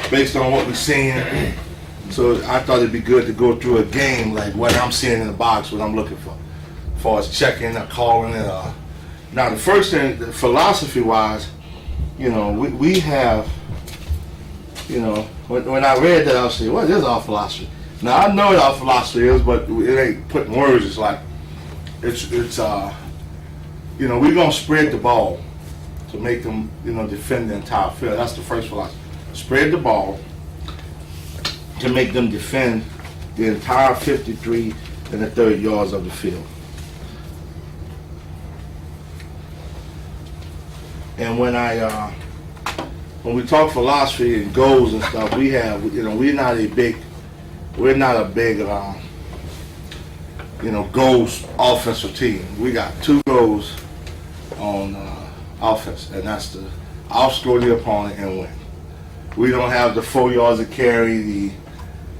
based on what we're seeing. So I thought it'd be good to go through a game like what I'm seeing in the box, what I'm looking for, as far as checking or calling it. Now the first thing, philosophy-wise, we have, when I read that, I was saying, what is our philosophy? Now I know what our philosophy is, but it ain't put in words. It's like, we're gonna spread the ball to make them, defend the entire field. That's the first philosophy. Spread the ball to make them defend the entire 53 and the 30 yards of the field. And when we talk philosophy and goals and stuff, we have, we're not a big goals offensive team. We got 2 goals on offense, and that's to outscore the opponent and win. We don't have the 4 yards to carry,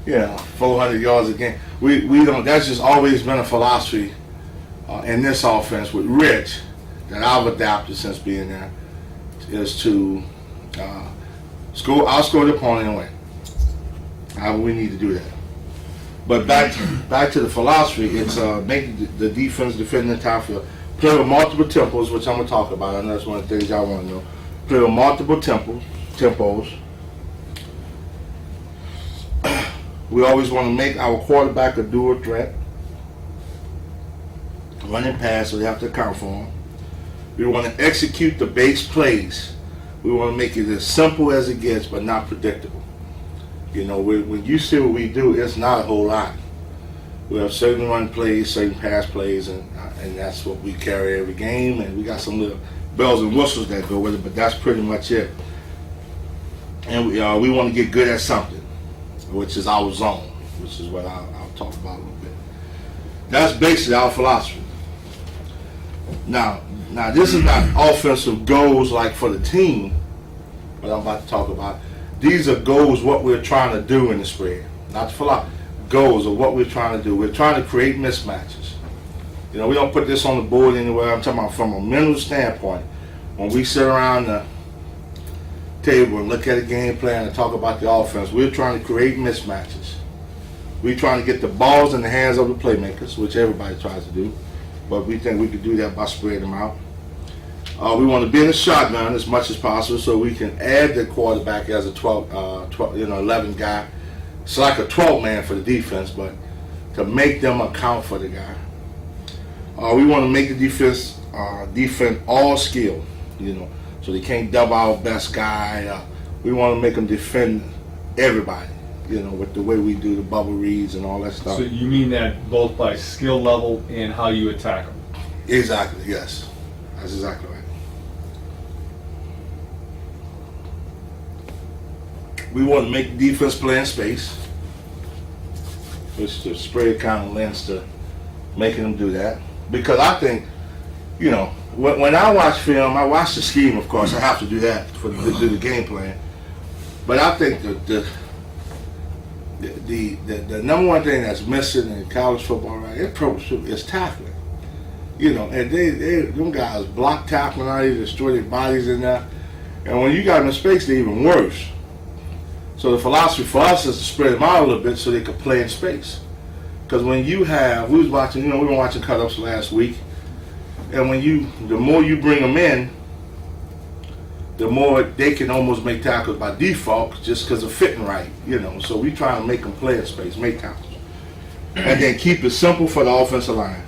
400 yards a game. We don't. That's just always been a philosophy in this offense with Rich that I've adapted since being there, is to outscore the opponent and win. We need to do that. But back to the philosophy, it's make the defense defend the entire field. Play with multiple tempos, which I'm going to talk about. I know that's one of the things y'all want to know. Play with multiple tempos. We always want to make our quarterback a dual threat. Running pass, so they have to account for them. We want to execute the base plays. We want to make it as simple as it gets, but not predictable. When you see what we do, it's not a whole lot. We have certain run plays, certain pass plays, and that's what we carry every game. And we got some little bells and whistles that go with it, but that's pretty much it. And we want to get good at something, which is our zone, which is what I'll talk about a little bit. That's basically our philosophy. Now this is not offensive goals like for the team, what I'm about to talk about. These are goals, what we're trying to do in the spread. Not the philosophy. Goals of what we're trying to do. We're trying to create mismatches. We don't put this on the board anywhere. I'm talking about from a mental standpoint. When we sit around the table and look at a game plan and talk about the offense, we're trying to create mismatches. We're trying to get the balls in the hands of the playmakers, which everybody tries to do, but we think we could do that by spreading them out. We want to be in the shotgun as much as possible, so we can add the quarterback as a 11 guy. It's like a 12 man for the defense, but to make them account for the guy. We want to make the defense defend all skill, so they can't double our best guy. We want to make them defend everybody, with the way we do the bubble reads and all that stuff. So you mean that both by skill level and how you attack them? Exactly, yes. That's exactly right. We want to make the defense play in space, which the spread kind of lends to making them do that. Because I think, when I watch film, I watch the scheme, of course. I have to do that to do the game plan. But I think the number one thing that's missing in college football, right, in pro football, is tackling. And them guys block tackling out, they destroy their bodies in there. And when you got them in space, they're even worse. So the philosophy for us is to spread them out a little bit so they could play in space. Because when we were watching cut-ups last week, and the more you bring them in, the more they can almost make tackles by default just because of fitting right, So we try to make them play in space, make tackles. And then keep it simple for the offensive line.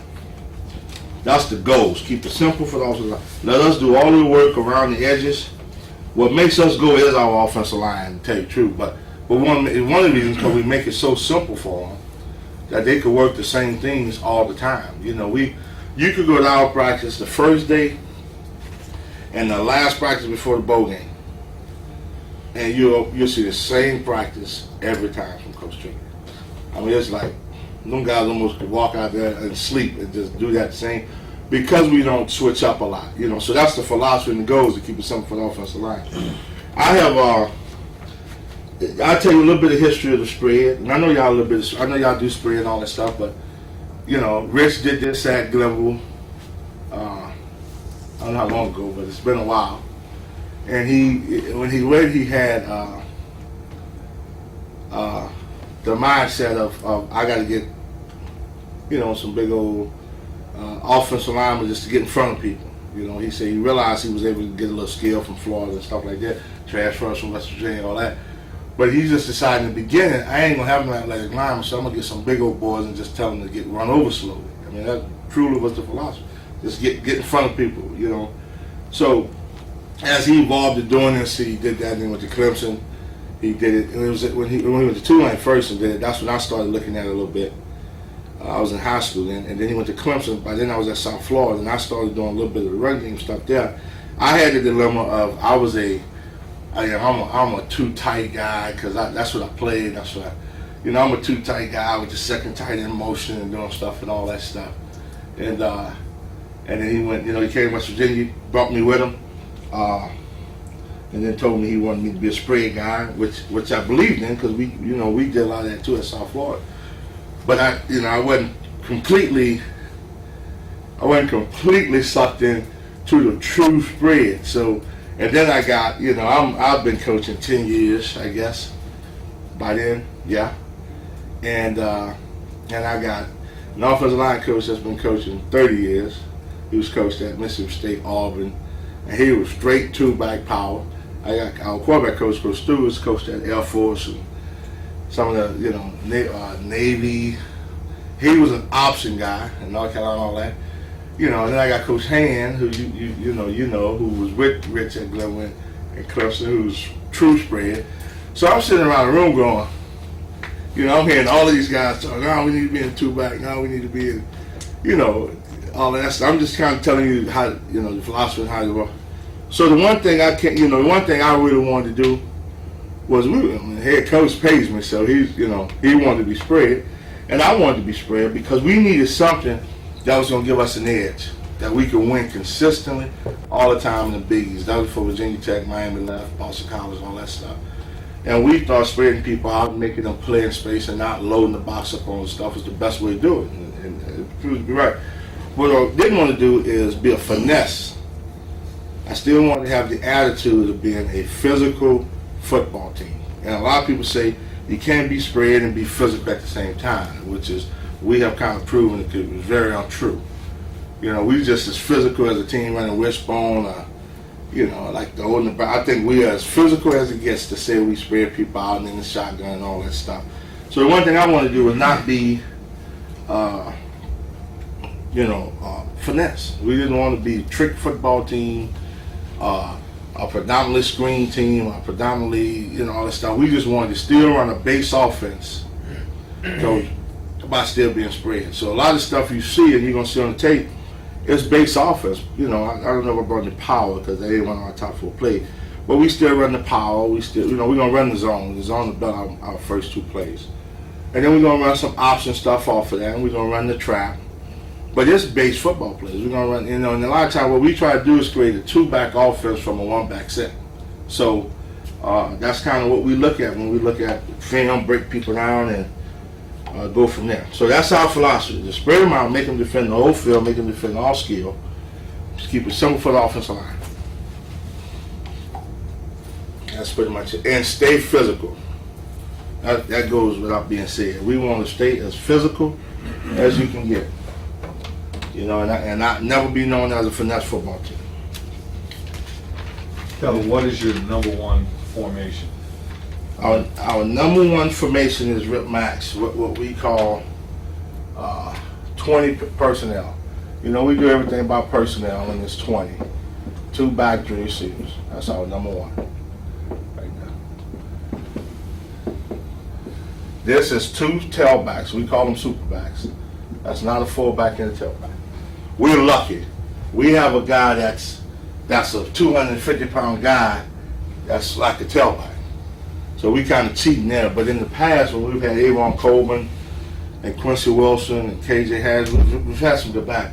That's the goals. Keep it simple for the offensive line. Let us do all the work around the edges. What makes us go is our offensive line, to tell you the truth. But one of the reasons because we make it so simple for them that they could work the same things all the time. You could go to our practice the first day and the last practice before the bowl game, and you'll see the same practice every time from Coach Tree. I mean, it's like them guys almost could walk out there and sleep and just do that same. Because we don't switch up a lot, So that's the philosophy and the goals to keep it simple for the offensive line. I'll tell you a little bit of history of the spread, and I know y'all do spread and all that stuff, but Rich did this at Glenville. I don't know how long ago, but it's been a while. And he had the mindset of I got to get, some big old offensive linemen just to get in front of people. He said he realized he was able to get a little skill from Florida and stuff like that, transfers from West Virginia and all that. But he just decided in the beginning, I ain't going to have an athletic lineman, so I'm going to get some big old boys and just tell them to get run over slowly. I mean, that truly was the philosophy. Just get in front of people, So as he evolved to doing this, he did that, and then went to Clemson. He did it, and it was when he went to Tulane first and did it. That's when I started looking at it a little bit. I was in high school then, and then he went to Clemson. By then I was at South Florida, and I started doing a little bit of the run game stuff there. I had the dilemma of I'm a too tight guy because that's what I played. That's what I'm a too tight guy with the second tight end motion and doing stuff and all that stuff. And then he went, he came to West Virginia, brought me with him. And then told me he wanted me to be a spread guy, which I believed in because we did a lot of that too at South Florida. But I wasn't completely sucked in to the true spread. So, and then I got, I've been coaching 10 years, I guess, by then, yeah. And I got an offensive line coach that's been coaching 30 years. He was coached at Mississippi State, Auburn, and he was straight two-back power. I got our quarterback coach, Coach Stewart, coached at Air Force and some of the, Navy. He was an option guy in North Carolina and all that. And then I got Coach Hand, who who was with Rich at Glenwood and Clemson, who's true spread. So I'm sitting around the room going, I'm hearing all of these guys talking, no, we need to be in two-back, no, we need to be in, all of that stuff. I'm just kind of telling you how, the philosophy and how it works. So the one thing the one thing I really wanted to do was the head coach pays me, so he wanted to be spread, and I wanted to be spread because we needed something that was going to give us an edge, that we could win consistently all the time in the biggies. That was for Virginia Tech, Miami left, Boston College, all that stuff. And we thought spreading people out, making them play in space and not loading the box up on stuff was the best way to do it, and it proved to be right. What I didn't want to do is be a finesse. I still want to have the attitude of being a physical football team. And a lot of people say you can't be spread and be physical at the same time, which is, we have kind of proven it was very untrue. We just as physical as a team running wishbone, like the old, I think we are as physical as it gets to say we spread people out and in the shotgun and all that stuff. So the one thing I want to do is not be, finesse. We didn't want to be a trick football team, a predominantly screen team, a predominantly, all that stuff. We just wanted to still run a base offense, by still being spread. So a lot of stuff you see and you're going to see on the tape, it's base offense. I don't know about the power because they ain't one of our top 4 plays. But we still run the power. We still, we're going to run the zone. The zone is about our first 2 plays. And then we're going to run some option stuff off of that, and we're going to run the trap. But it's base football plays. We're going to run, and a lot of times what we try to do is create a 2-back offense from a 1-back set. So that's kind of what we look at when we look at film, break people down, and go from there. So that's our philosophy. Just spread them out, make them defend the whole field, make them defend all skill. Just keep it simple for the offensive line. That's pretty much it. And stay physical. That goes without being said. We want to stay as physical as you can get. And not never be known as a finesse football team. Kevin, what is your number 1 formation? Our number 1 formation is Rip Max, what we call 20 personnel. We do everything about personnel, and it's 20. 2 back, 3 receivers. That's our number 1 right now. This is 2 tailbacks. We call them superbacks. That's not a fullback and a tailback. We're lucky. We have a guy that's a 250-pound guy that's like a tailback. So we kind of cheating there. But in the past, when we've had Avon Coleman and Quincy Wilson and KJ Harris, we've had some good back.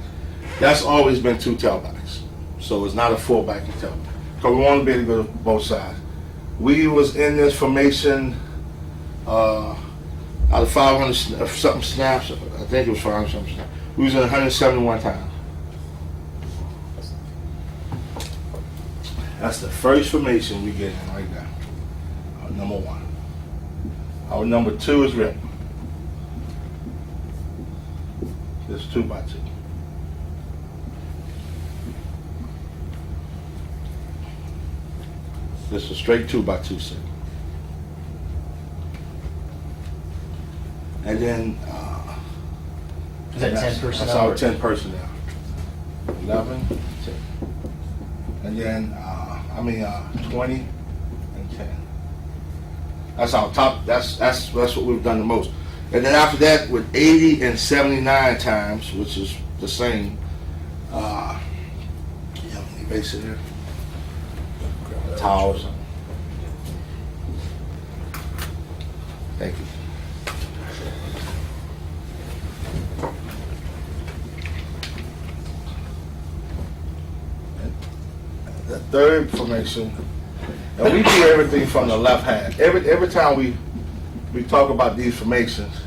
That's always been 2 tailbacks. So it's not a fullback and tailback. Because we want to be able to go to both sides. We was in this formation out of 500 something snaps. I think it was 500 something snaps. We was in 171 times. That's the first formation we get in right now. Number 1. Our number 2 is written. This 2x2. This is a straight 2x2 set. And then Is that 10 that's personnel? our 10 personnel. 11, 10. And then 20 and 10. That's our top. That's what we've done the most. And then after that, with 80 and 79 times, which is the same. Yeah, let me base it here. Grab a towel or something. Thank you. The third formation, and we do everything from the left hand. Every time we talk about these formations,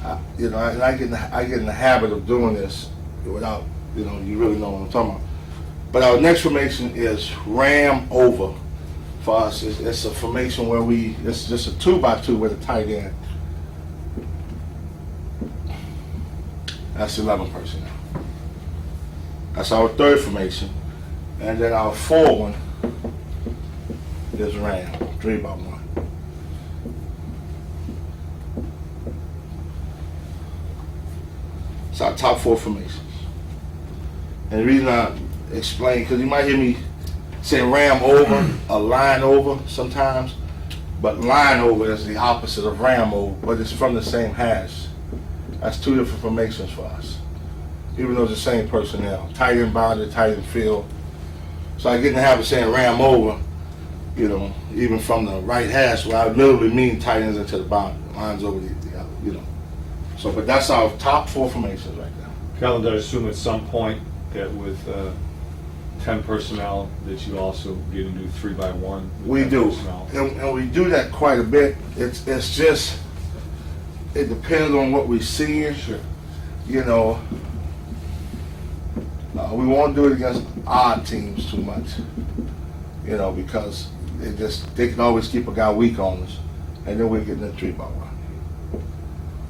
and I get in the habit of doing this without, you really know what I'm talking about. But our next formation is ram over. For us, it's a formation where it's just a 2x2 with a tight end. That's 11 personnel. That's our third formation. And then our 4th one is ram, 3x1. It's our top 4 formations. And the reason I explain, because you might hear me say ram over, or line over sometimes, but line over is the opposite of ram over, but it's from the same hash. That's 2 different formations for us, even though it's the same personnel. Tight end boundary, tight end field. So I get in the habit of saying ram over, even from the right hash, where I literally mean tight ends into the boundary, lines over the other, So, but that's our top 4 formations right now. Calvin, I assume at some point that with 10 personnel that you also get into 3x1? with We 10 do, personnel? and we do that quite a bit. It's just, it depends on what we're seeing. Sure. We won't do it against odd teams too much, because they can always keep a guy weak on us, and then we get in the 3x1.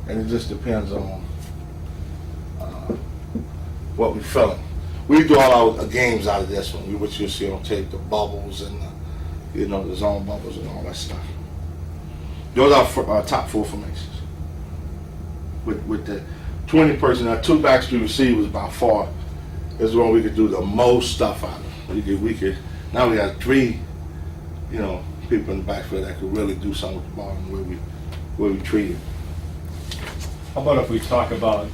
And it just depends on what we're feeling. We do all our games out of this one, which you'll see on tape, the bubbles and the zone bubbles and all that stuff. Those are our top 4 formations. With the 20 personnel, 2 backstreet receivers by far is the one we could do the most stuff out of. We could now we got 3, people in the backfield that could really do something with the ball and where we treat it. How about if we talk about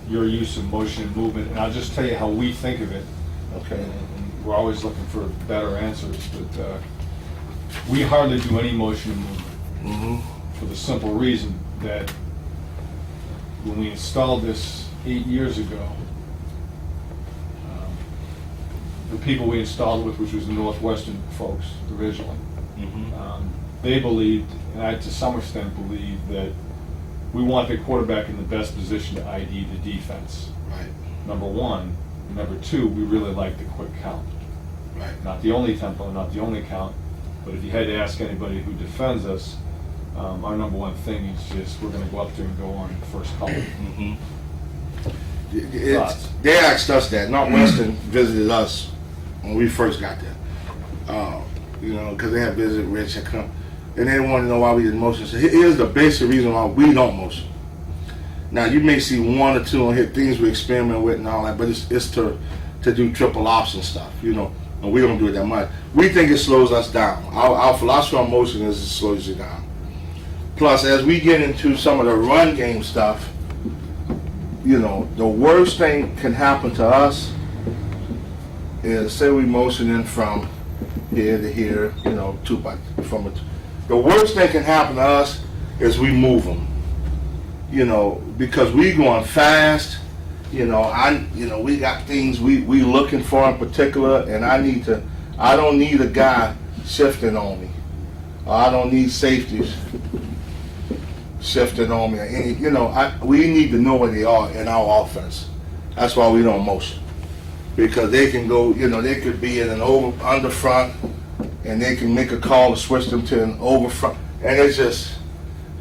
your use of motion and movement, and I'll just tell you how we think of it. Okay. And we're always looking for better answers, but we hardly do any motion and movement. Mm-hmm. For the simple reason that when we installed this 8 years ago, the people we installed with, which was the Northwestern folks originally, they believed, and I to some extent believed, that we want the quarterback in the best position to ID the defense. Right. Number one. Number 2, we really like the quick count. Right. Not the only tempo, not the only count, but if you had to ask anybody who defends us, our number 1 thing is just we're going to go up there and go on the first call. Mm-hmm. They asked us that. Northwestern visited us when we first got there. Because they had visited Rich and come, and they wanted to know why we didn't motion. So here's the basic reason why we don't motion. Now you may see 1 or 2 on here things we experiment with and all that, but it's to do triple option stuff, and we don't do it that much. We think it slows us down. Our philosophy on motion is it slows you down. Plus, as we get into some of the run game stuff, the worst thing can happen to us is, say we motion in from here to here, the worst thing can happen to us is we move them, because we going fast, we got things we looking for in particular, and I don't need a guy shifting on me, or I don't need safeties shifting on me, or any, we need to know where they are in our offense. That's why we don't motion, because they can go, they could be in an under front, and they can make a call to switch them to an over front, And it's just,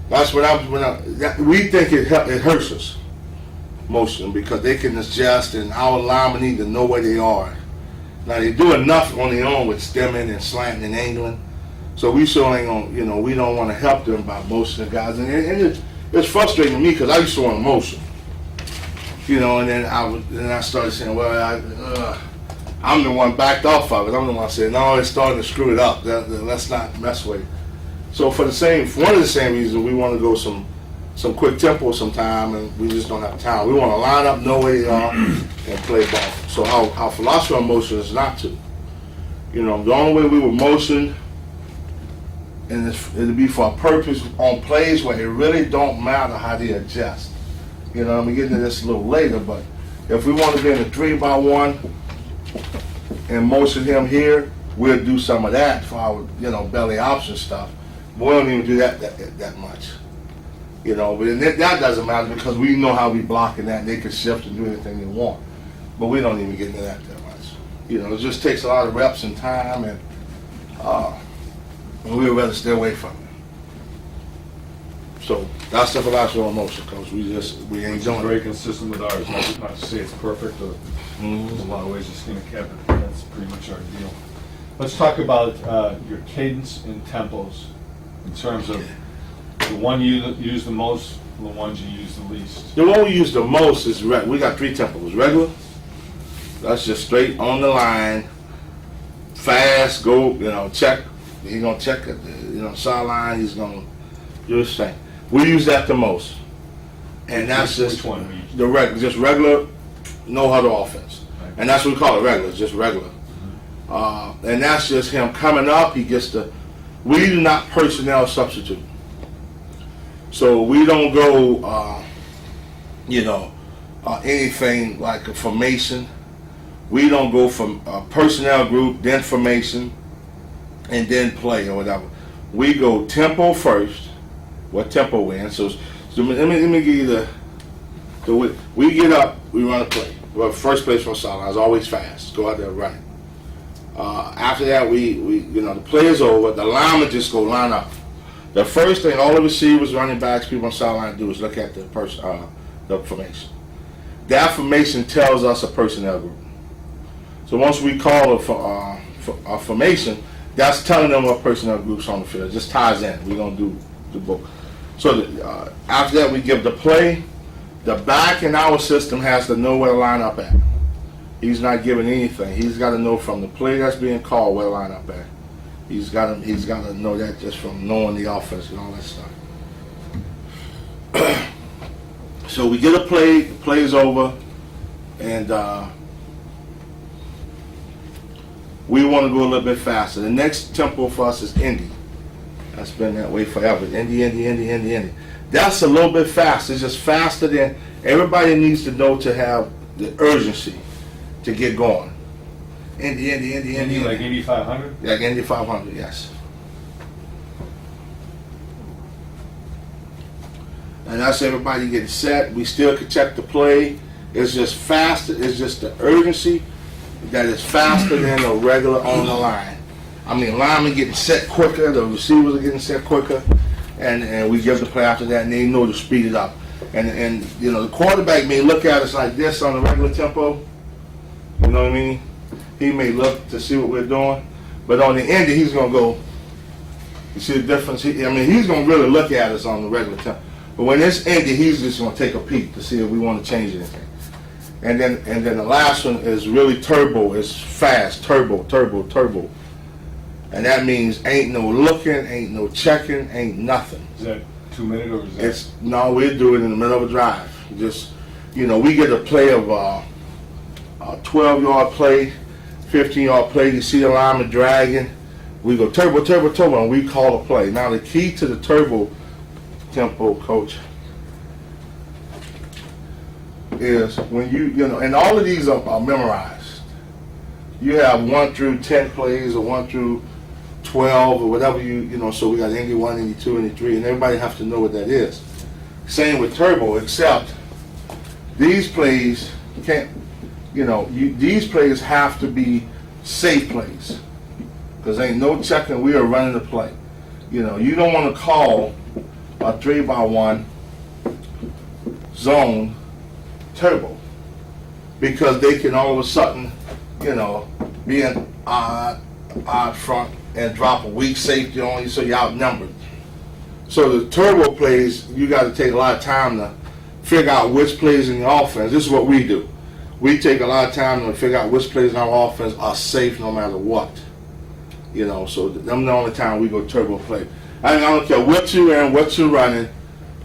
that's we think it hurts us, motion, because they can adjust and our linemen need to know where they are. Now they do enough on their own with stemming and slanting and angling, so we sure ain't gonna, we don't want to help them by motion the guys, and it's frustrating to me because I used to want motion, and then I started saying, well, I'm the one backed off of it. I'm the one saying, no, it's starting to screw it up. Let's not mess with it. So for one of the same reasons, we want to go some quick tempo sometime, and we just don't have time. We want to line up, know where they are, and play ball. So our philosophy on motion is not to. The only way we would motion, and it'll be for a purpose on plays where it really don't matter how they adjust. I'm going to get into this a little later, but if we want to be in a 3-by-1 and motion him here, we'll do some of that for our, belly option stuff. But we don't even do that much. But that doesn't matter because we know how we blocking that, and they can shift and do anything they want. But we don't even get into that much. It just takes a lot of reps and time, and we'd rather stay away from it. So that's the philosophy on motion, because we ain't doing Very it. consistent with ours. Not to say it's perfect, but there's a lot of ways to skin a cat, but that's pretty much our deal. Let's talk about your cadence and tempos in terms of the one you use the most and the ones you use the least. The one we use the most is we got 3 tempos. Regular, that's just straight on the line, fast, go, check. He's gonna check it, sideline. He's gonna do his thing. We use that the most, and that's just Which one we use? the regular, just regular, no huddle offense, Right. and that's what we call it, regular, just regular. And that's just him coming up. He gets we do not personnel substitute. So we don't go, anything like a formation. We don't go from a personnel group, then formation, and then play or whatever. We go tempo first. What tempo we're in. So let me give you we get up, we run a play. Well, first place from sideline is always fast. Go out there running. After that, we the play is over. The linemen just go line up. The first thing all the receivers, running backs, people on the sideline do is look at the formation. That formation tells us a personnel group. So once we call a formation, that's telling them what personnel groups on the field. It just ties in. We're gonna do the book. So after that, we give the play. The back in our system has to know where to line up at. He's not giving anything. He's got to know from the play that's being called where to line up at. He's got to know that just from knowing the offense and all that stuff. So we get a play. The play is over, and we want to go a little bit faster. The next tempo for us is Indy. That's been that way forever. Indy. That's a little bit faster. It's just faster than everybody needs to know to have the urgency to get going. Indy. Like 8,500? Like Indy 500, yes. And that's everybody getting set. We still can check the play. It's just faster. It's just the urgency that is faster than a regular on the line. I mean, linemen getting set quicker, the receivers are getting set quicker, and we give the play after that, and they know to speed it up. And the quarterback may look at us like this on the regular tempo. You know what I mean? He may look to see what we're doing, but on the end, he's gonna go. You see the difference? He's gonna really look at us on the regular tempo. But when it's ended, he's just gonna take a peek to see if we want to change anything. And then the last one is really turbo. It's fast, turbo. And that means ain't no looking, ain't no checking, ain't nothing. Is that 2 minute or is that? No, we do it in the middle of a drive. Just, we get a play of a 12-yard play, 15-yard play. You see the lineman dragging. We go turbo, and we call a play. Now the key to the turbo tempo, coach, is when and all of these are memorized. You have 1 through 10 plays or 1 through 12 or whatever so we got Indy 1, Indy 2, Indy 3, and everybody has to know what that is. Same with turbo, except these plays can't, these plays have to be safe plays because ain't no checking. We are running the play. You know, you don't want to call a 3x1 zone turbo because they can all of a sudden, you know, be an odd front and drop a weak safety on you, so you're outnumbered. So the turbo plays, you got to take a lot of time to figure out which plays in the offense. This is what we do. We take a lot of time to figure out which plays in our offense are safe no matter what. You know, so them the only time we go turbo play. I don't care what you and what you're running,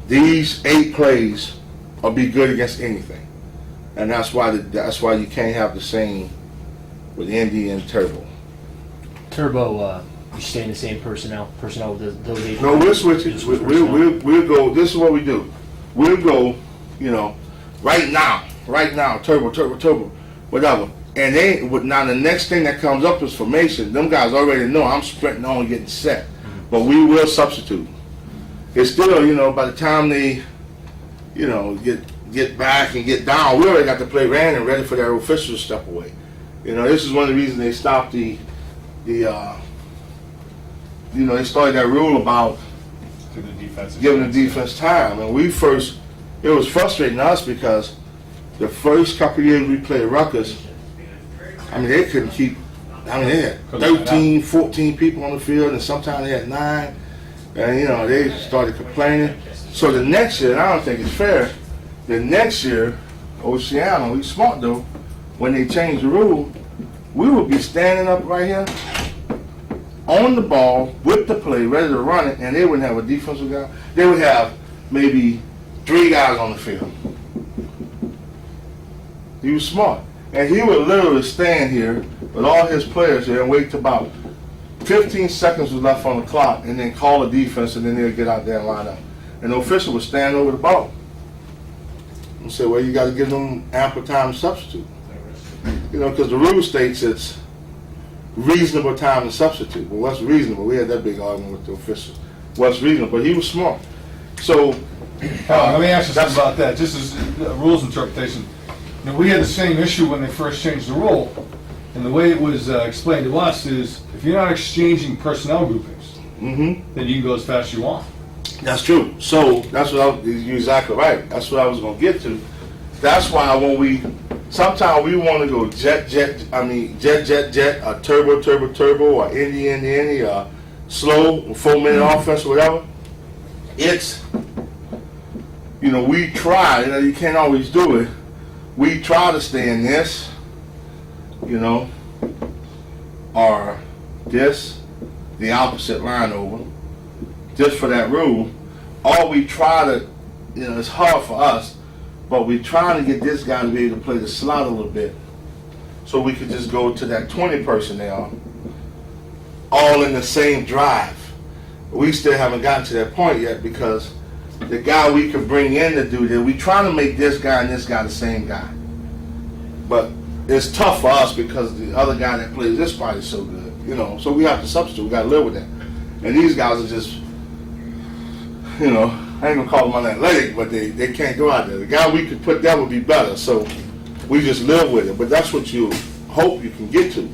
these 8 plays will be good against anything. And that's why you can't have the same with Indy and turbo. Turbo, you stay in the same personnel with those 8. No, we'll switch it. We'll go. This is what we do. We'll go. You know, right now, turbo, whatever. And now the next thing that comes up is formation. Them guys already know I'm sprinting on and getting set, but we will substitute. It's still, you know, by the time they, you know, get back and get down, we already got the play ran and ready for their official to step away. You know, this is one of the reasons they stopped they started that rule about giving the defense time. And it was frustrating us because the first couple of years we played Rutgers, I mean, they couldn't keep, I mean, they had 13, 14 people on the field, and sometimes they had 9. And, you know, they started complaining. So the next year, and I don't think it's fair, the next year, Oceano, he's smart though, when they changed the rule, we would be standing up right here on the ball with the play, ready to run it, and they wouldn't have a defensive guy. They would have maybe 3 guys on the field. He was smart. And he would literally stand here with all his players here and wait till about 15 seconds was left on the clock and then call the defense, and then they'll get out there and line up. And the official would stand over the ball and say, well, you got to give them ample time to substitute. You know, because the rule states it's reasonable time to substitute. Well, what's reasonable? We had that big argument with the official. What's reasonable? But he was smart. So, let me ask you something about that. Just as rules interpretation. Now, we had the same issue when they first changed the rule, and the way it was explained to us is if you're not exchanging personnel groupings, then you can go as fast as you want. That's true. So that's what you're exactly right. That's what I was going to get to. That's why when sometimes we want to go jet, a turbo, or Indy, or slow, 4-minute offense, or whatever. It's, you know, we try, you know, you can't always do it. We try to stay in this, you know, or this, the opposite line over, just for that rule. Or we try to, you know, it's hard for us, but we're trying to get this guy to be able to play the slot a little bit so we could just go to that 20 personnel all in the same drive. We still haven't gotten to that point yet because the guy we could bring in to do that, we trying to make this guy and this guy the same guy. But it's tough for us because the other guy that plays this spot is so good, you know, so we have to substitute, we got to live with that. And these guys are just, you know, I ain't gonna call them unathletic, but they can't go out there. The guy we could put there would be better, so we just live with it. But that's what you hope you can get to.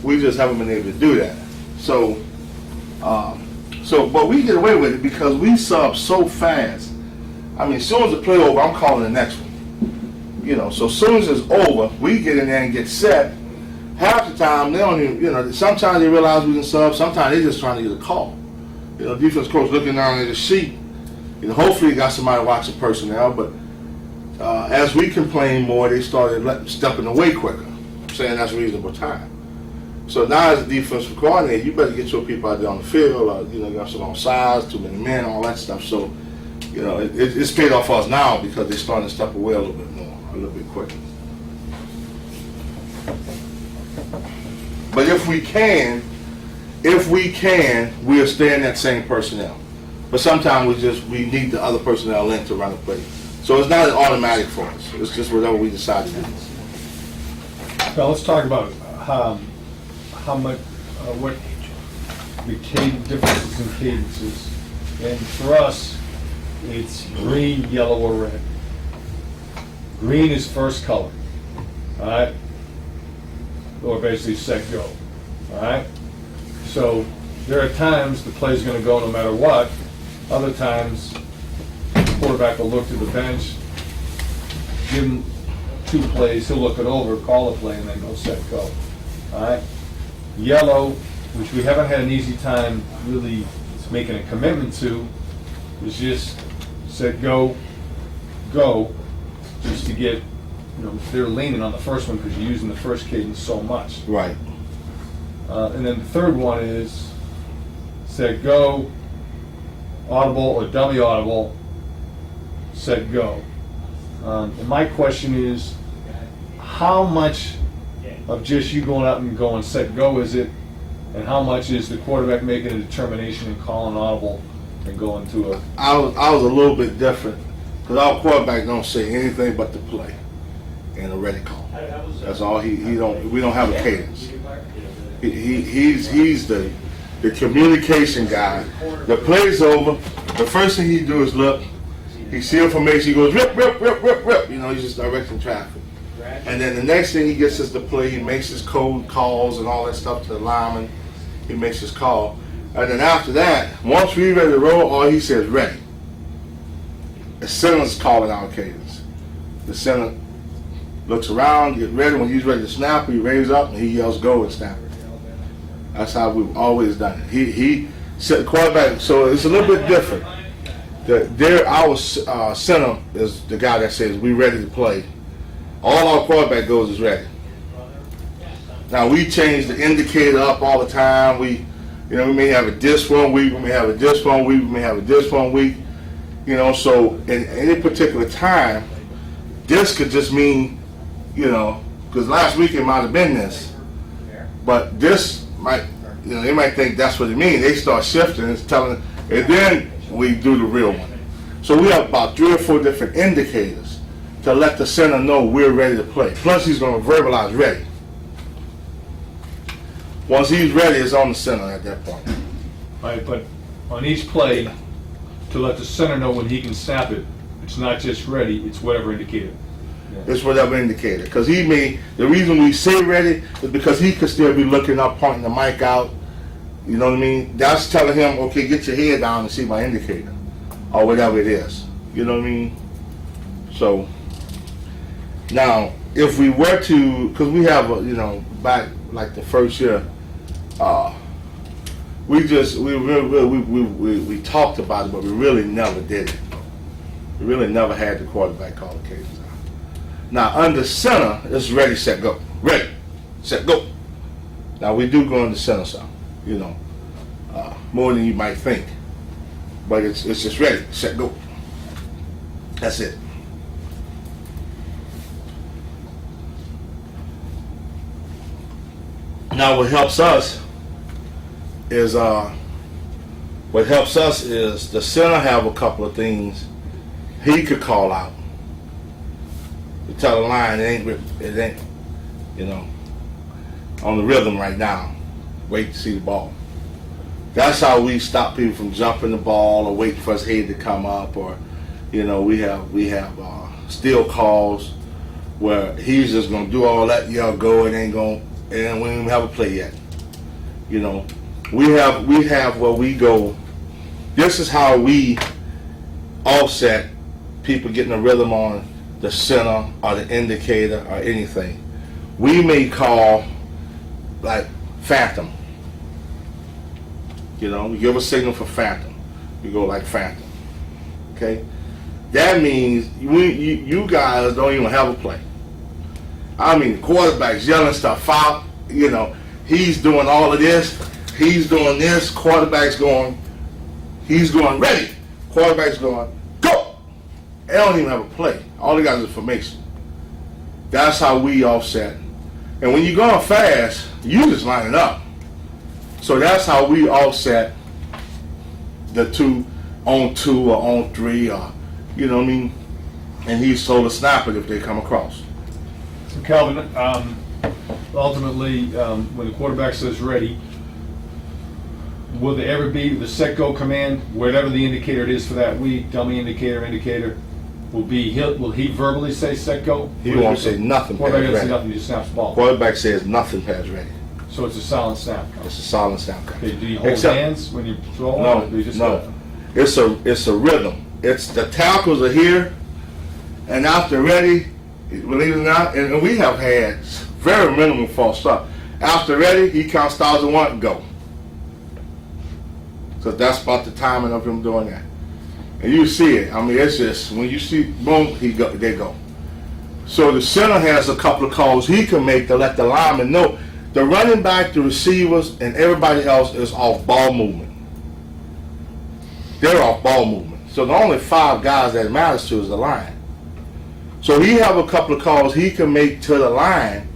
We just haven't been able to do that. So, but we get away with it because we sub so fast. I mean, as soon as the play over, I'm calling the next one. You know, so as soon as it's over, we get in there and get set. Half the time, they don't even, you know, sometimes they realize we can sub, sometimes they're just trying to get a call. You know, defense coach looking down at the sheet. You know, hopefully you got somebody watching personnel, but as we complain more, they started stepping away quicker, saying that's reasonable time. So now as a defensive coordinator, you better get your people out there on the field, or, you know, you have some on size, too many men, all that stuff. So, you know, it's paid off for us now because they're starting to step away a little bit more, a little bit quicker. But if we can, we'll stay in that same personnel. But sometimes we need the other personnel in to run the play. So it's not automatic for us. It's just whatever we decide to do. Now let's talk about how much, what the differences in cadences. And for us, it's green, yellow, or red. Green is first color, all right? Or basically set, go, all right? So there are times the play's gonna go no matter what. Other times, the quarterback will look to the bench, give him 2 plays, he'll look it over, call a play, and then go, set, go. All right? Yellow, which we haven't had an easy time really making a commitment to, is just set, go, just to get, they're leaning on the first one because you're using the first cadence so much. Right. And then the third one is set, go, audible or dummy audible, set, go. And my question is, how much of just you going up and going set, go is it, and how much is the quarterback making a determination and calling audible and going to a... I was a little bit different because our quarterback don't say anything but the play and a ready call. That's all we don't have a cadence. He's the communication guy. The play's over. The first thing he do is look. He see information. He goes rip, rip, rip, rip, rip. He's just directing traffic. And then the next thing he gets is the play. He makes his code calls and all that stuff to the lineman. He makes his call. And then after that, once we ready to roll, all he says ready. The center's calling our cadence. The center looks around, get ready. When he's ready to snap, he raises up and he yells go and snap. That's how we've always done it. He set the quarterback, so it's a little bit different. Our center is the guy that says we ready to play. All our quarterback goes is ready. Now we change the indicator up all the time. We may have a this 1 week, we may have a this 1 week, we may have a this 1 week. So in any particular time, this could just mean, because last week it might have been this, but this might, they might think that's what it means. They start shifting and telling, and then we do the real one. So we have about 3 or 4 different indicators to let the center know we're ready to play. Plus he's going to verbalize ready. Once he's ready, it's on the center at that point. Right, but on each play, to let the center know when he can snap it, it's not just ready, it's whatever indicator. It's whatever indicator. Because the reason we say ready is because he could still be looking up, pointing the mic out. You know what I mean? That's telling him, okay, get your head down and see my indicator. Or whatever it is. You know what I mean? So, now, if we were to, because we have, back like the first year, we talked about it, but we really never did it. We really never had the quarterback call the cadence out. Now under center, it's ready, set, go. Ready, set, go. Now we do go into center some, more than you might think. But it's just ready, set, go. That's it. Now what helps us is the center have a couple of things he could call out. To tell the line it ain't, on the rhythm right now. Wait to see the ball. That's how we stop people from jumping the ball or waiting for his head to come up, or we have still calls where he's just gonna do all that, yell go, and we don't even have a play yet. We have where we go. This is how we offset people getting a rhythm on the center or the indicator or anything. We may call like phantom. We give a signal for phantom. We go like phantom. Okay? That means you guys don't even have a play. I mean, the quarterback's yelling stuff out. He's doing all of this. He's doing this. He's going ready. Quarterback's going, go! They don't even have a play. All they got is information. That's how we offset. And when you're going fast, you just line it up. So that's how we offset the 2 on 2 or on 3, or, you know what I mean? And he's told to snap it if they come across. So Calvin, ultimately, when the quarterback says ready, will there ever be the set go command, whatever the indicator it is for that week, dummy indicator, will he verbally say set go? He won't say nothing past Quarterback doesn't say ready. nothing, he just snaps the ball. Quarterback says nothing past ready. So it's a solid snap count. It's a solid snap count. Okay, do you hold Except- hands when you throw? No, or do you just no. go? It's a rhythm. It's the tackles are here, and after ready, believe it or not, and we have had very minimal false start. After ready, he counts 1,001 and go. So that's about the timing of him doing that. And you see it. I mean, it's just when you see boom, they go. So the center has a couple of calls he can make to let the lineman know. The running back, the receivers, and everybody else is off ball movement. They're off ball movement. So the only 5 guys that it matters to is the line. So he have a couple of calls he can make to the line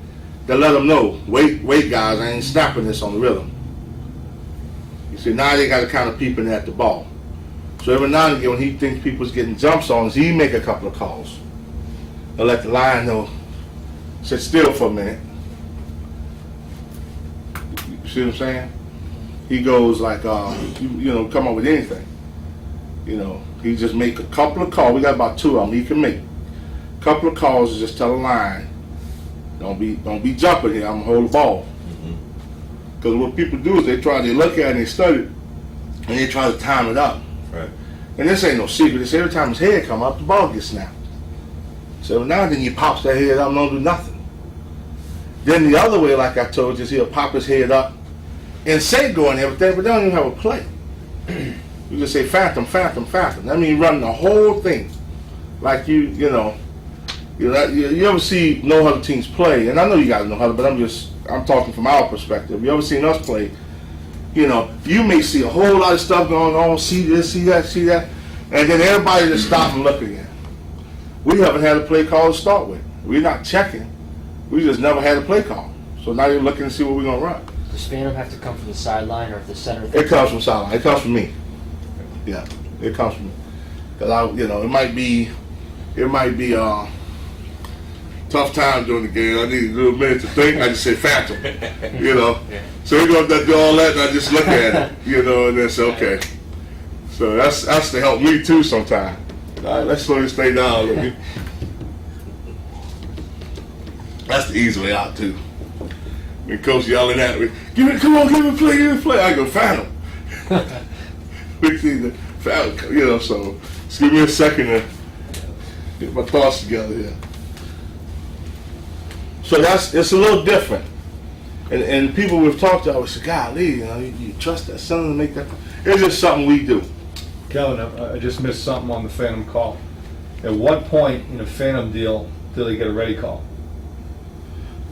to let them know, wait guys, I ain't snapping this on the rhythm. You see, now they got to kind of peeping at the ball. So every now and again when he thinks people's getting jumps on, he make a couple of calls to let the line know, sit still for a minute. You see what I'm saying? He goes like, you know, come up with anything. You know, he just make a couple of calls. We got about 2 of them he can make. A couple of calls to just tell the line, don't be jumping here. I'm gonna hold the ball. Because what people do is they look at it and they study it, and they try to time it up. Right. And this ain't no secret. It's every time his head come up, the ball gets snapped. So now and then he pops that head up and don't do nothing. Then the other way, like I told you, is he'll pop his head up and say go and everything, but they don't even have a play. You just say phantom, phantom, phantom. That means running the whole thing. Like you ever see no huddle teams play? And I know you guys know huddle, but I'm talking from our perspective. You ever seen us play? You know, you may see a whole lot of stuff going on, see this, see that, and then everybody just stop and look again. We haven't had a play call to start with. We're not checking. We just never had a play call. So now you're looking to see what we're gonna run. Does Phantom have to come from the sideline or if the center? It comes from sideline. It comes from me. Yeah, it comes from me. Cause it might be tough time during the game. I need a little minute to think. I just say phantom. So he gonna do all that, and I just look at it, and then say okay. So that's to help me too sometimes. All right, let's slow this thing down. That's the easy way out too. When coach yelling at me, come on, give me a play. I go phantom. So just give me a second to get my thoughts together here. So it's a little different. And people we've talked to always say, golly, you trust that son to make that. It's just something we do. Kevin, I just missed something on the Phantom call. At what point in a Phantom deal do they get a ready call?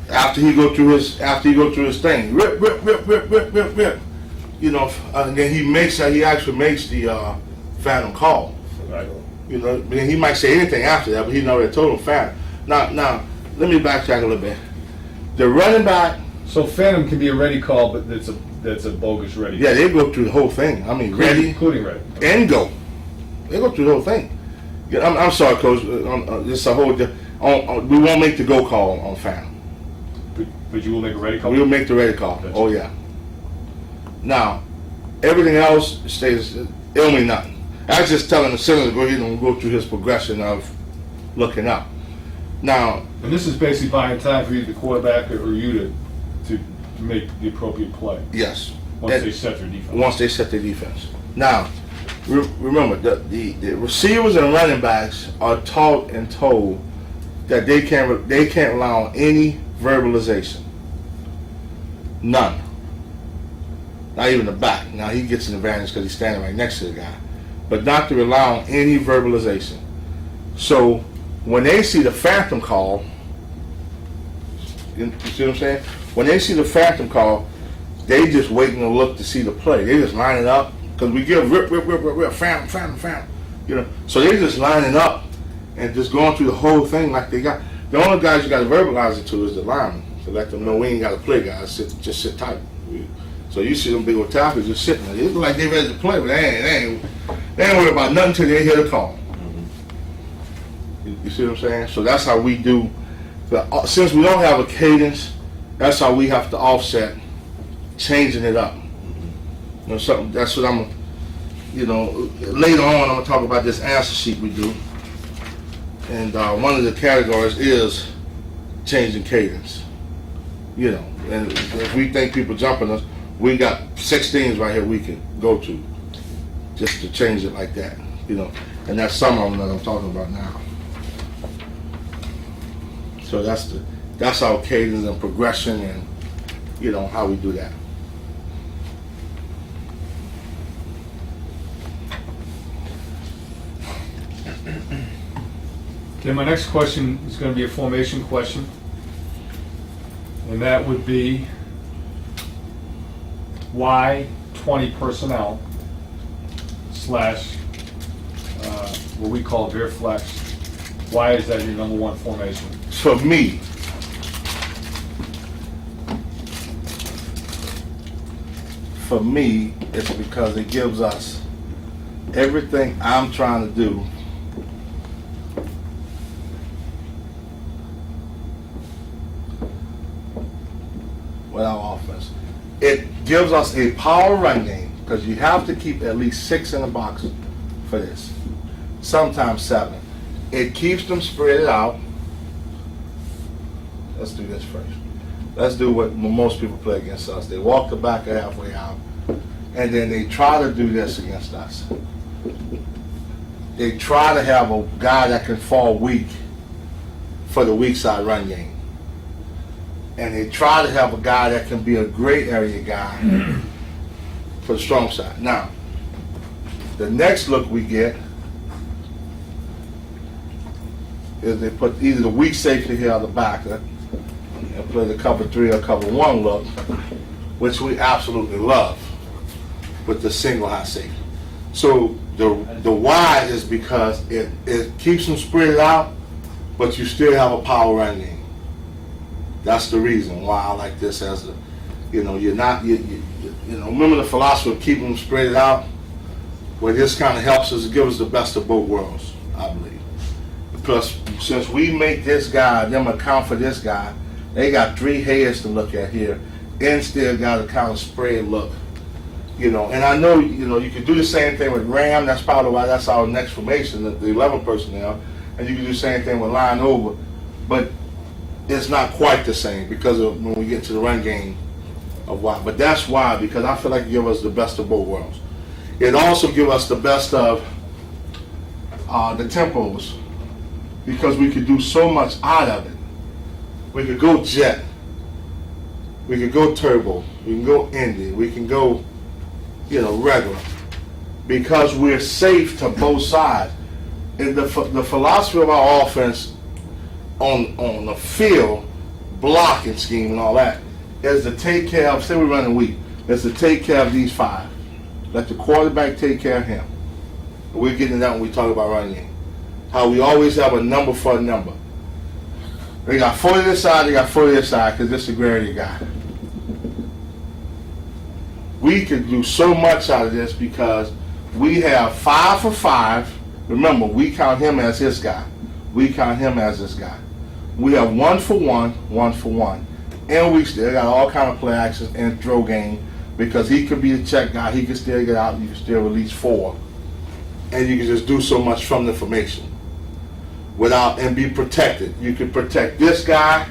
After he go through his thing, rip. And then he actually makes the Phantom call. Right. Then he might say anything after that, but he already told him Phantom. Now, let me backtrack a little bit. The running back. So Phantom can be a ready call, but that's a bogus ready. Yeah, they go through the whole thing. I mean, including ready and go. They go through the whole thing. Yeah, I'm sorry, Coach. This is a whole. We won't make the go call on Phantom. But you will make a ready call? We'll make the ready call. That's Oh, yeah. Now, everything else stays, it don't mean nothing. I was just telling the center to go ahead and go through his progression of looking up. Now, and this is basically buying time for either the quarterback or you to make the appropriate play. yes. Once they set their defense. Once they set their defense. Now, remember, the receivers and running backs are taught and told that they can't rely on any verbalization. None. Not even the back. Now he gets an advantage because he's standing right next to the guy. But not to rely on any verbalization. So when they see the Phantom call, you see what I'm saying? When they see the Phantom call, they just waiting to look to see the play. They just lining up because we give rip, Phantom. So they just lining up and just going through the whole thing like they got. The only guys you got to verbalize it to is the lineman to let them know we ain't got to play, guys. Just sit tight. So you see them big old tackles just sitting there. They look like they ready to play, but they ain't worried about nothing until they hear the call. You see what I'm saying? So that's how we do. Since we don't have a cadence, that's how we have to offset changing it up. Something. That's what I'm. Later on I'm gonna talk about this answer sheet we do, and one of the categories is changing cadence. You know, and if we think people jumping us, we got 16s right here we can go to, just to change it like that. You know, and that's some of them that I'm talking about now. So that's our cadence and progression, and you know how we do that. Okay, my next question is going to be a formation question, and that would be why 20 personnel slash what we call veer flex. Why is that your number one formation? For me, it's because it gives us everything I'm trying to do with our offense. It gives us a power run game because you have to keep at least 6 in the box for this, sometimes 7. It keeps them spread out. Let's do this first. Let's do what most people play against us. They walk the back halfway out, and then they try to do this against us. They try to have a guy that can fall weak for the weak side run game. And they try to have a guy that can be a gray area guy for the strong side. Now, the next look we get is they put either the weak safety here on the back and play the cover 3 or cover 1 look, which we absolutely love with the single high safety. So the why is because it keeps them spread out, but you still have a power run game. That's the reason why I like this as a, you know, you know, remember the philosophy of keeping them spread out? Where this kind of helps us give us the best of both worlds, I believe. Plus, since we make this guy, them account for this guy, they got 3 heads to look at here, and still got a kind of spread look. You know, and I know, you know, you can do the same thing with Ram. That's probably why that's our next formation, the 11 personnel. And you can do the same thing with line over. But it's not quite the same because of when we get to the run game of why. But that's why, because I feel like it gives us the best of both worlds. It also gives us the best of the tempos because we could do so much out of it. We could go jet. We could go turbo. We can go Indy. We can go, you know, regular. Because we're safe to both sides. And the philosophy of our offense on the field, blocking scheme and all that, is to take care of, say we're running weak, is to take care of these 5. Let the quarterback take care of him. We're getting that when we talk about running game. How we always have a number for a number. They got 40 this side, they got 40 this side, because this is a gray area guy. We can do so much out of this because we have 5 for 5. Remember, we count him as his guy. We count him as this guy. We have 1 for 1, 1 for 1. And we still got all kind of play actions and throw game because he could be the check guy. He can still get out. You can still release 4. And you can just do so much from the formation without and be protected. You can protect this guy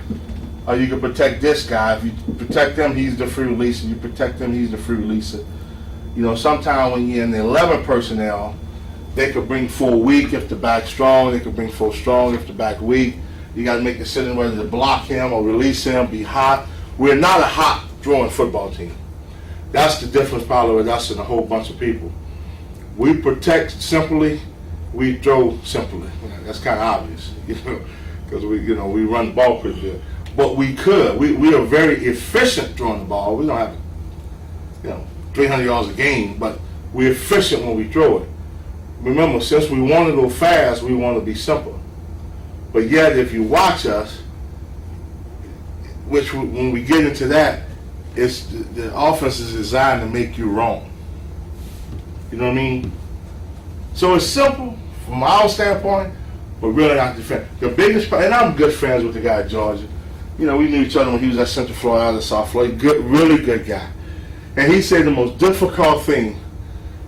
or you can protect this guy. If you protect him, he's the free releaser. You protect him, he's the free releaser. You know, sometimes when you're in the 11 personnel, they could bring 4 weak if the back's strong. They could bring 4 strong if the back weak. You got to make a decision whether to block him or release him, be hot. We're not a hot throwing football team. That's the difference probably with us and a whole bunch of people. We protect simply, we throw simply. That's kind of obvious, you know, because we run the ball pretty good. But we are very efficient throwing the ball. We don't have, 300 yards a game, but we're efficient when we throw it. Remember, since we want to go fast, we want to be simple. But yet, if you watch us, which when we get into that, it's the offense is designed to make you wrong. You know what I mean? So it's simple from our standpoint, but really not defend. The biggest, and I'm good friends with the guy at Georgia. You know, we knew each other when he was at Central Florida, out of South Florida. Good, really good guy. And he said the most difficult thing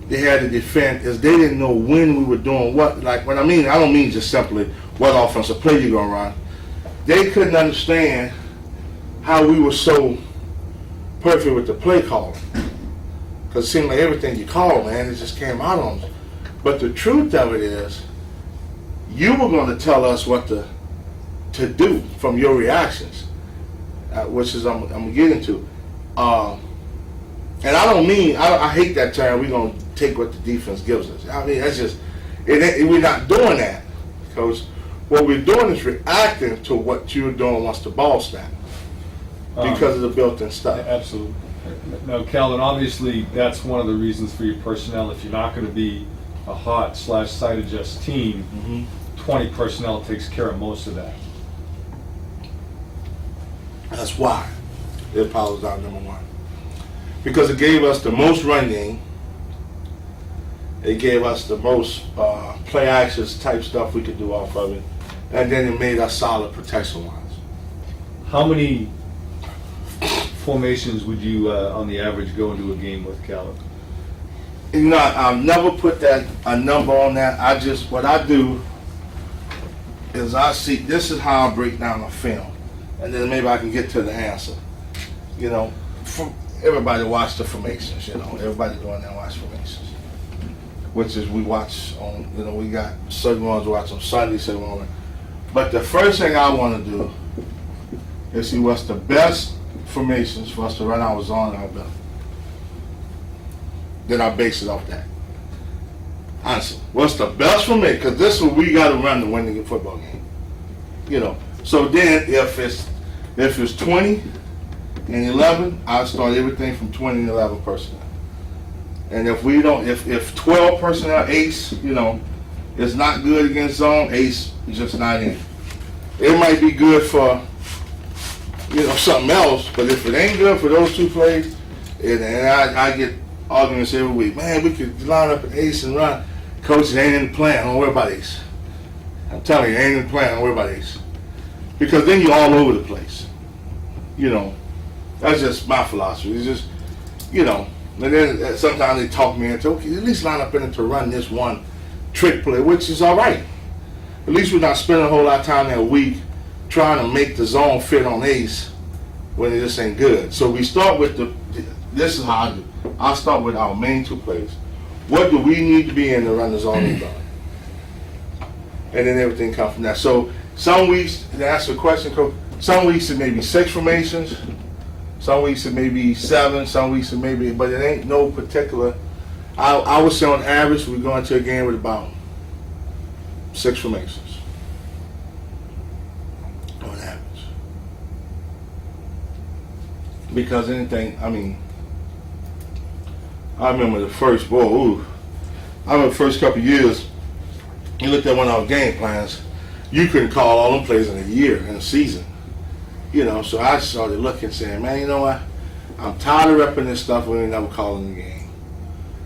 they had to defend is they didn't know when we were doing what. Like, what I mean, I don't mean just simply what offensive play you're going to run. They couldn't understand how we were so perfect with the play calling. Because it seemed like everything you called, man, it just came out on us. But the truth of it is, you were going to tell us what to do from your reactions, which is I'm going to get into. And I don't mean, I hate that term, we're going to take what the defense gives us. I mean, that's just, we're not doing that. Because what we're doing is reacting to what you're doing once the ball snaps. Because of the built-in stuff. Absolutely. Now, Calvin, obviously that's one of the reasons for your personnel. If you're not going to be a hot / site adjust team, 20 personnel takes care of most of that. That's why it powers out number one. Because it gave us the most run game. It gave us the most play actions type stuff we could do off of it. And then it made us solid protection-wise. How many formations would you, on the average, go into a game with, Calvin? You know, I've never put a number on that. What I do is I see, this is how I break down a film. And then maybe I can get to the answer. You know, everybody watch the formations, you know. Everybody doing that watch formations. Which is we watch on, you know, we got certain ones we watch on Sunday, certain ones. But the first thing I want to do is see what's the best formations for us to run our zone and our belt. Then I base it off that. Honestly, what's the best for me? Because this is what we got to run to win the football game. You know. So then, if it's 20 and 11, I start everything from 20 and 11 personnel. And if we don't, if 12 personnel ace, you know, is not good against zone, ace is just not in. It might be good for, you know, something else, but if it ain't good for those two plays, and I get arguments every week, man, we could line up an ace and run. Coach, it ain't in the plan, don't worry about ace. I'm telling you, it ain't in the plan, don't worry about ace. Because then you're all over the place. You know, that's just my philosophy. It's just, you know, and then sometimes they talk me into, okay, at least line up in it to run this one trick play, which is all right. At least we're not spending a whole lot of time that week trying to make the zone fit on ace when it just ain't good. So we start with this is how I do. I start with our main two plays. What do we need to be in to run the zone and and then everything comes from that. So some weeks, to answer the question, Coach, some weeks it may be 6 formations, some weeks it may be 7, some weeks it may be, but it ain't no particular. I would say on average we go into a game with about 6 formations. On average. Because anything, I mean, I remember the first, I remember the first couple of years, you looked at one of our game plans, you couldn't call all them plays in a year, in a season. You know, so I started looking, saying, man, you know what? I'm tired of repping this stuff when we never calling the game.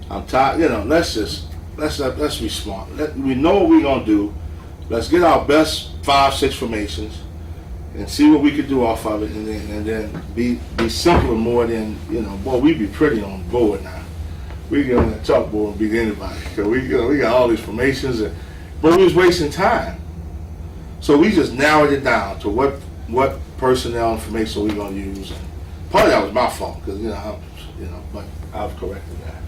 I'm tired, you know, let's be smart. We know what we're going to do. Let's get our best 5-6 formations and see what we could do off of it, and then be simpler more than, you know, boy, we'd be pretty on the board now. We get on that chalkboard and beat anybody. Cause we got all these formations, but we was wasting time. So we just narrowed it down to what personnel information we're going to use. And part of that was my fault, because but I've corrected that.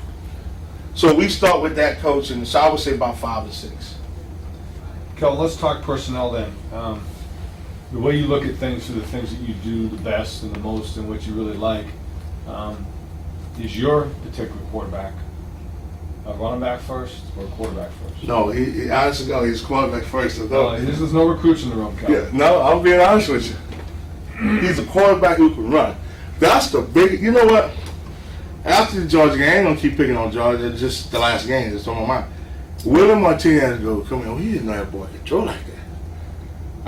So we start with that, Coach, and so I would say about 5 or 6. Kel, let's talk personnel then. The way you look at things, are the things that you do the best and the most, and what you really like. Is your particular quarterback a running back first or a quarterback first? No, he honestly, no, he's quarterback first. There's no recruits in the room, Cal. Yeah, no, I'm being honest with you. He's a quarterback who can run. That's the big, you know what? After the Georgia game, I ain't going to keep picking on Georgia. It's just the last game. It's on my mind. William Martinez go, come here. He didn't know that boy could throw like that.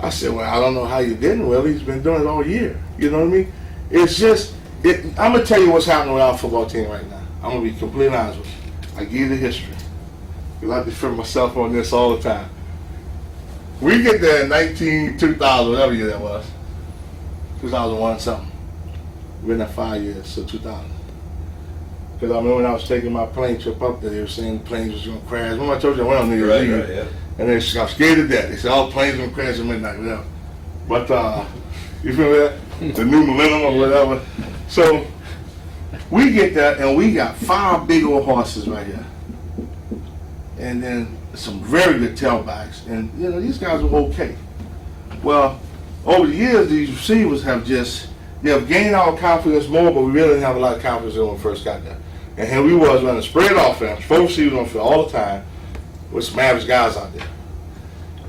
I said, well, I don't know how you didn't, Will. He's been doing it all year. You know what I mean? It's just, I'm going to tell you what's happening with our football team right now. I'm going to be completely honest with you. I give you the history. Because I defend myself on this all the time. We get there in 2000, whatever year that was. 2001 something. We've been there 5 years, so 2000. Because I remember when I was taking my plane trip up there, they were saying the planes was going to crash. Remember I told you I went on New Year's Eve? Yeah. And I was scared to death. They said all planes going to crash at midnight, whatever. But, you remember that? the new millennium or whatever. So we get that, and we got 5 big old horses right here, and then some very good tailbacks, and you know these guys are okay. Well, over the years, these receivers have gained our confidence more, but we really didn't have a lot of confidence when we first got there. And here we was running spread offense, 4 receivers on the field all the time, with some average guys out there,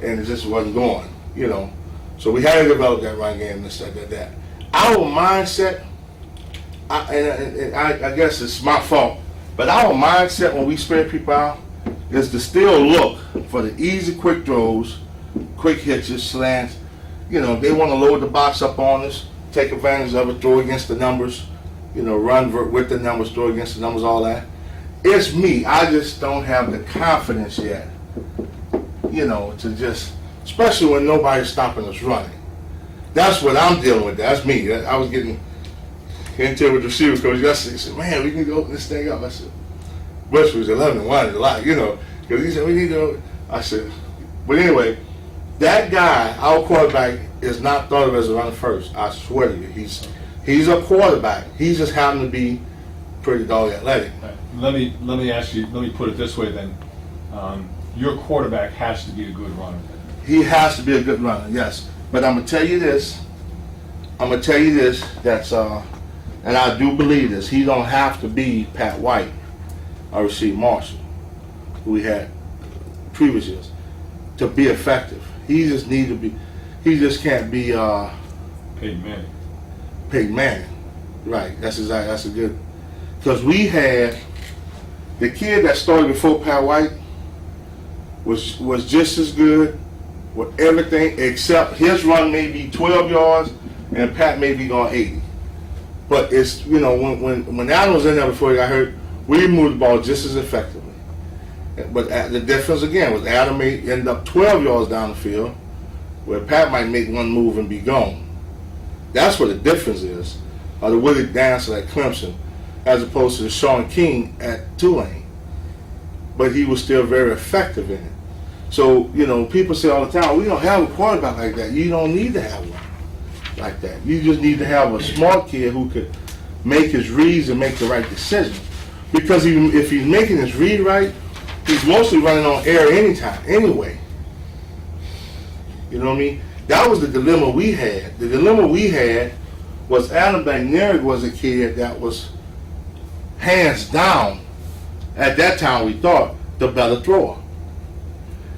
and it just wasn't going, you know. So we had to develop that run game and stuff like that. Our mindset, I guess it's my fault, but our mindset when we spread people out is to still look for the easy, quick throws, quick hitches, slants. You know, they want to load the box up on us, take advantage of it, throw against the numbers, you know, run with the numbers, throw against the numbers, all that. It's me. I just don't have the confidence yet, you know, to just, especially when nobody's stopping us running. That's what I'm dealing with. That's me. I was getting into it with the receiver coach yesterday. He said, man, we need to open this thing up. I said, Bush was 11-1 a lot, you know, because he said, we need to. I said, but anyway, that guy, our quarterback, is not thought of as a runner first. I swear to you. He's a quarterback. He just happened to be pretty dog athletic. Let me ask you, let me put it this way then. Your quarterback has to be a good runner. He has to be a good runner, yes. But I'm going to tell you this. That's, and I do believe this. He don't have to be Pat White or Rasheed Marshall, who we had previous years, to be effective. He just need to be. He just can't be Peyton Manning. Peyton Manning, right? That's exactly. That's a good. Because we had the kid that started before Pat White was just as good with everything except his run may be 12 yards and Pat may be going 80. But it's, you know, when Adam was in there before he got hurt, we moved the ball just as effectively. But the difference again was Adam may end up 12 yards down the field, where Pat might make one move and be gone. That's what the difference is. Or the Willie Dancer at Clemson, as opposed to the Sean King at Tulane. But he was still very effective in it. So, you know, people say all the time, we don't have a quarterback like that. You don't need to have one like that. You just need to have a smart kid who could make his reads and make the right decision. Because if he's making his read right, he's mostly running on air anytime, anyway. You know what I mean? That was the dilemma we had. The dilemma we had was Adam Bagneri was a kid that was hands down, at that time we thought, the better thrower.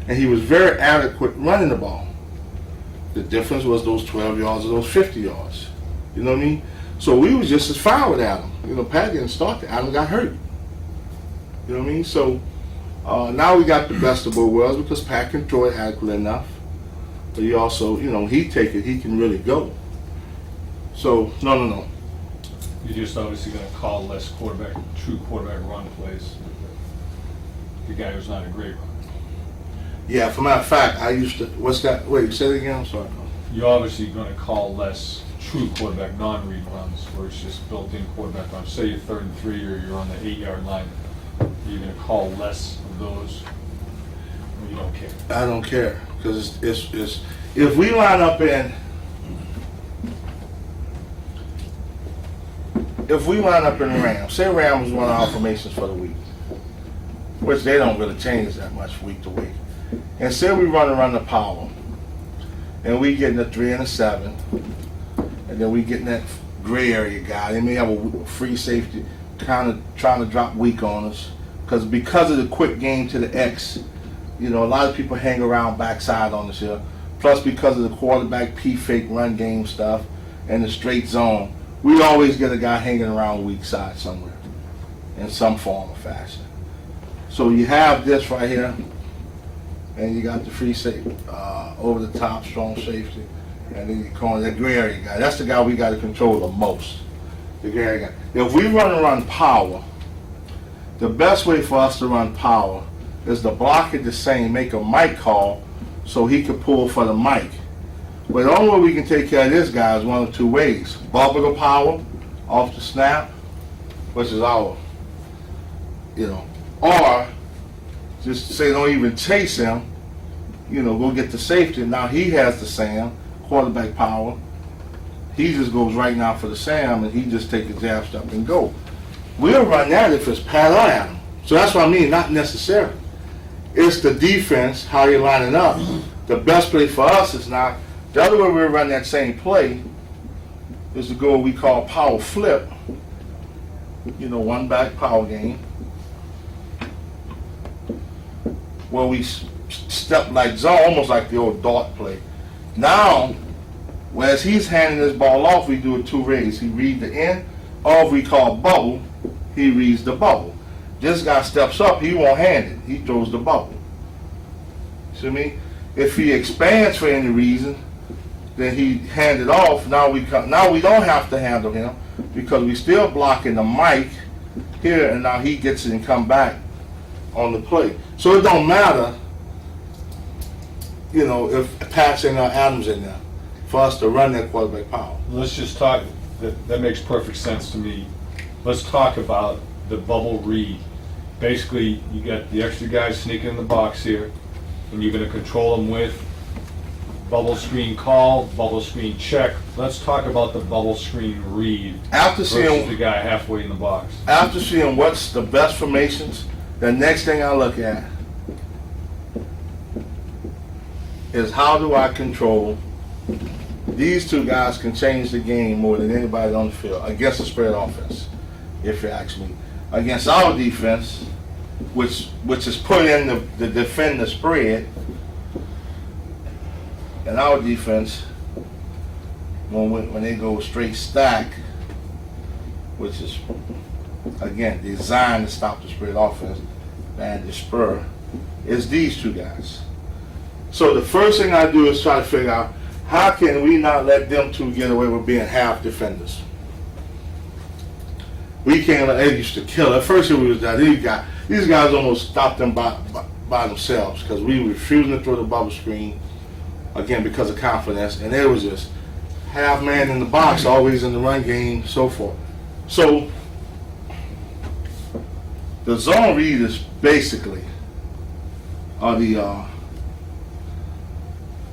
And he was very adequate running the ball. The difference was those 12 yards or those 50 yards. You know what I mean? So we was just as fine with Adam. You know, Pat didn't start that. Adam got hurt. You know what I mean? So now we got the best of both worlds because Pat can throw it adequately enough. But he also, you know, he can really go. So, no. You're just obviously going to call less true quarterback run plays. The guy who's not a great runner. Yeah, for matter of fact, I used to, what's that? Wait, say it again, I'm sorry. You're obviously going to call less true quarterback non-read runs, where it's just built-in quarterback runs. Say you're 3rd and 3 or you're on the 8-yard line. You're going to call less of those, or you don't care? I don't care, because it's if we line up in, the Rams, say Rams was one of our formations for the week, which they don't really change that much week to week. And say we run the power, and we getting a 3 and a 7, and then we getting that gray area guy. They may have a free safety kind of trying to drop weak on us, because of the quick game to the X. You know, a lot of people hang around backside on us here. Plus, because of the quarterback P-fake run game stuff and the straight zone, we always get a guy hanging around weak side somewhere in some form or fashion. So you have this right here, and you got the free safety, over the top, strong safety, and then you call that gray area guy. That's the guy we got to control the most, the gray area guy. If we run power, the best way for us to run power is to block it the same, make a mic call so he can pull for the mic. But the only way we can take care of this guy is one of two ways. Bubble the power off the snap, which is our, you know, or just say don't even chase him, you know, go get the safety. Now he has the Sam, quarterback power. he just goes right now for the Sam, and he just take a jab step and go. We'll run that if it's pat on at him. So that's what I mean, not necessarily. It's the defense, how you're lining up. The best play for us is not, the other way we run that same play is to go what we call power flip. One back power game. Where we step like zone, almost like the old dart play. Now, whereas he's handing this ball off, we do a two raise. He reads the end, or if we call bubble, he reads the bubble. This guy steps up, he won't hand it. He throws the bubble. See me? If he expands for any reason, then he hand it off. Now we don't have to handle him because we still blocking the mic here, and now he gets it and come back on the play. So it don't matter, if Pat's in there, Adams in there, for us to run that quarterback power. Let's just talk, that makes perfect sense to me. Let's talk about the bubble read. Basically, you got the extra guys sneaking in the box here, and you're going to control them with bubble screen call, bubble screen check. Let's talk about the bubble screen read versus the guy halfway in the box. After seeing what's the best formations, the next thing I look at is how do I control these two guys can change the game more than anybody on the field against the spread offense, if you ask me. Against our defense, which is put in the defend the spread, and our defense, when they go straight stack, which is, again, designed to stop the spread offense and the spur, is these two guys. So the first thing I do is try to figure out how can we not let them two get away with being half defenders. We can't let it used to kill. At first it was that these guys almost stopped them by themselves because we were refusing to throw the bubble screen, again, because of confidence, and it was just half man in the box, always in the run game, so forth. So the zone read is basically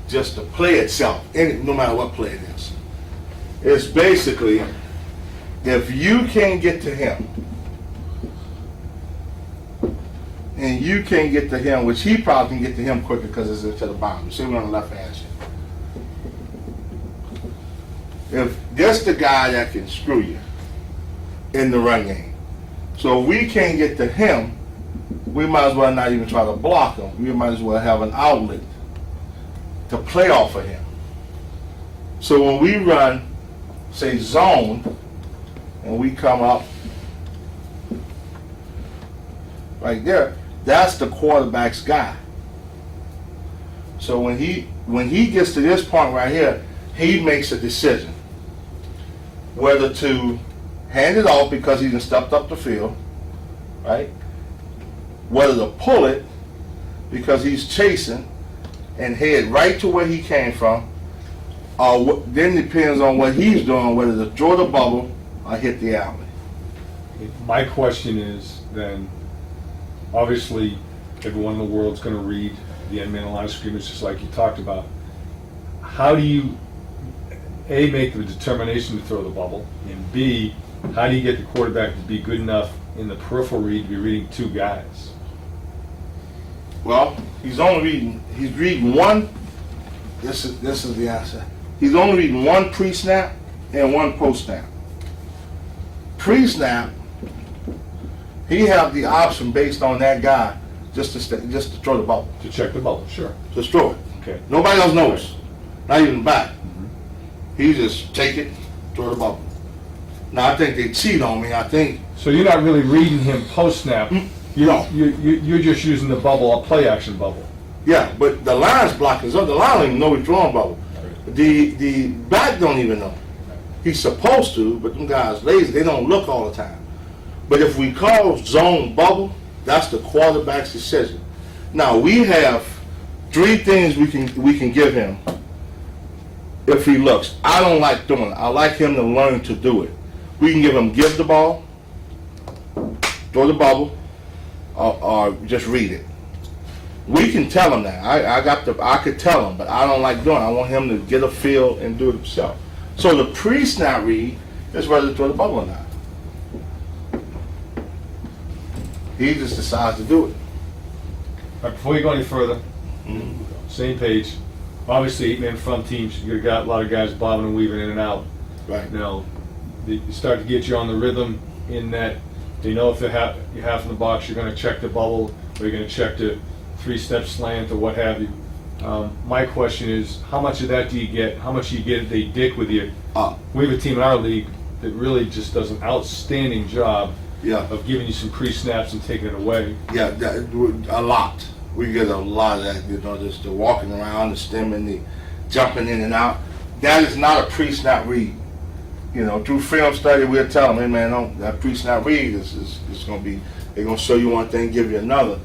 just the play itself, no matter what play it is. It's basically, if you can't get to him, and you can't get to him, which he probably can get to him quicker because it's into the bottom. See, we're on the left hand side. If that's the guy that can screw you in the run game. So if we can't get to him, we might as well not even try to block him. We might as well have an outlet to play off of him. So when we run, say, zone, and we come up right there, that's the quarterback's guy. So when he gets to this point right here, he makes a decision whether to hand it off because he's stepped up the field, right? Whether to pull it because he's chasing and head right to where he came from, or then depends on what he's doing, whether to draw the bubble or hit the alley. My question is then, obviously, everyone in the world's going to read the end man line of scrimmage just like you talked about. How do you, A, make the determination to throw the bubble, and B, how do you get the quarterback to be good enough in the peripheral read to be reading two guys? Well, he's reading one, this is the answer. He's only reading one pre-snap and one post-snap. Pre-snap, he have the option based on that guy just to throw the bubble. To check the bubble, sure. Just throw it. Okay. Nobody else knows. Not even back. He just take it, throw the bubble. Now I think they cheat on me. I think. So you're not really reading him post-snap. No. You're just using the bubble, a play-action bubble. Yeah, but the line's blocking. So the line don't even know he's throwing bubble. The back don't even know. He's supposed to, but them guys lazy. They don't look all the time. But if we call zone bubble, that's the quarterback's decision. Now we have three things we can give him if he looks. I don't like doing it. I like him to learn to do it. We can give the ball, throw the bubble, or just read it. We can tell him that. I could tell him, but I don't like doing it. I want him to get a feel and do it himself. So the pre-snap read is whether to throw the bubble or not. He just decides to do it. All right, before you go any further, same page. Obviously, 8-man front teams, you got a lot of guys bobbing and weaving in and out. Right. Now, they start to get you on the rhythm in that they know if you're half in the box, you're going to check the bubble, or you're going to check the 3-step slant or what have you. My question is, how much of that do you get? How much do you get they dick with you? We have a team in our league that really just does an outstanding job of giving you some pre-snaps and taking it away. Yeah, a lot. We get a lot of that, you know, just the walking around, the stemming, the jumping in and out. That is not a pre-snap read. You know, through film study, we'll tell them, hey man, that pre-snap read is going to be, they're going to show you one thing, give you another.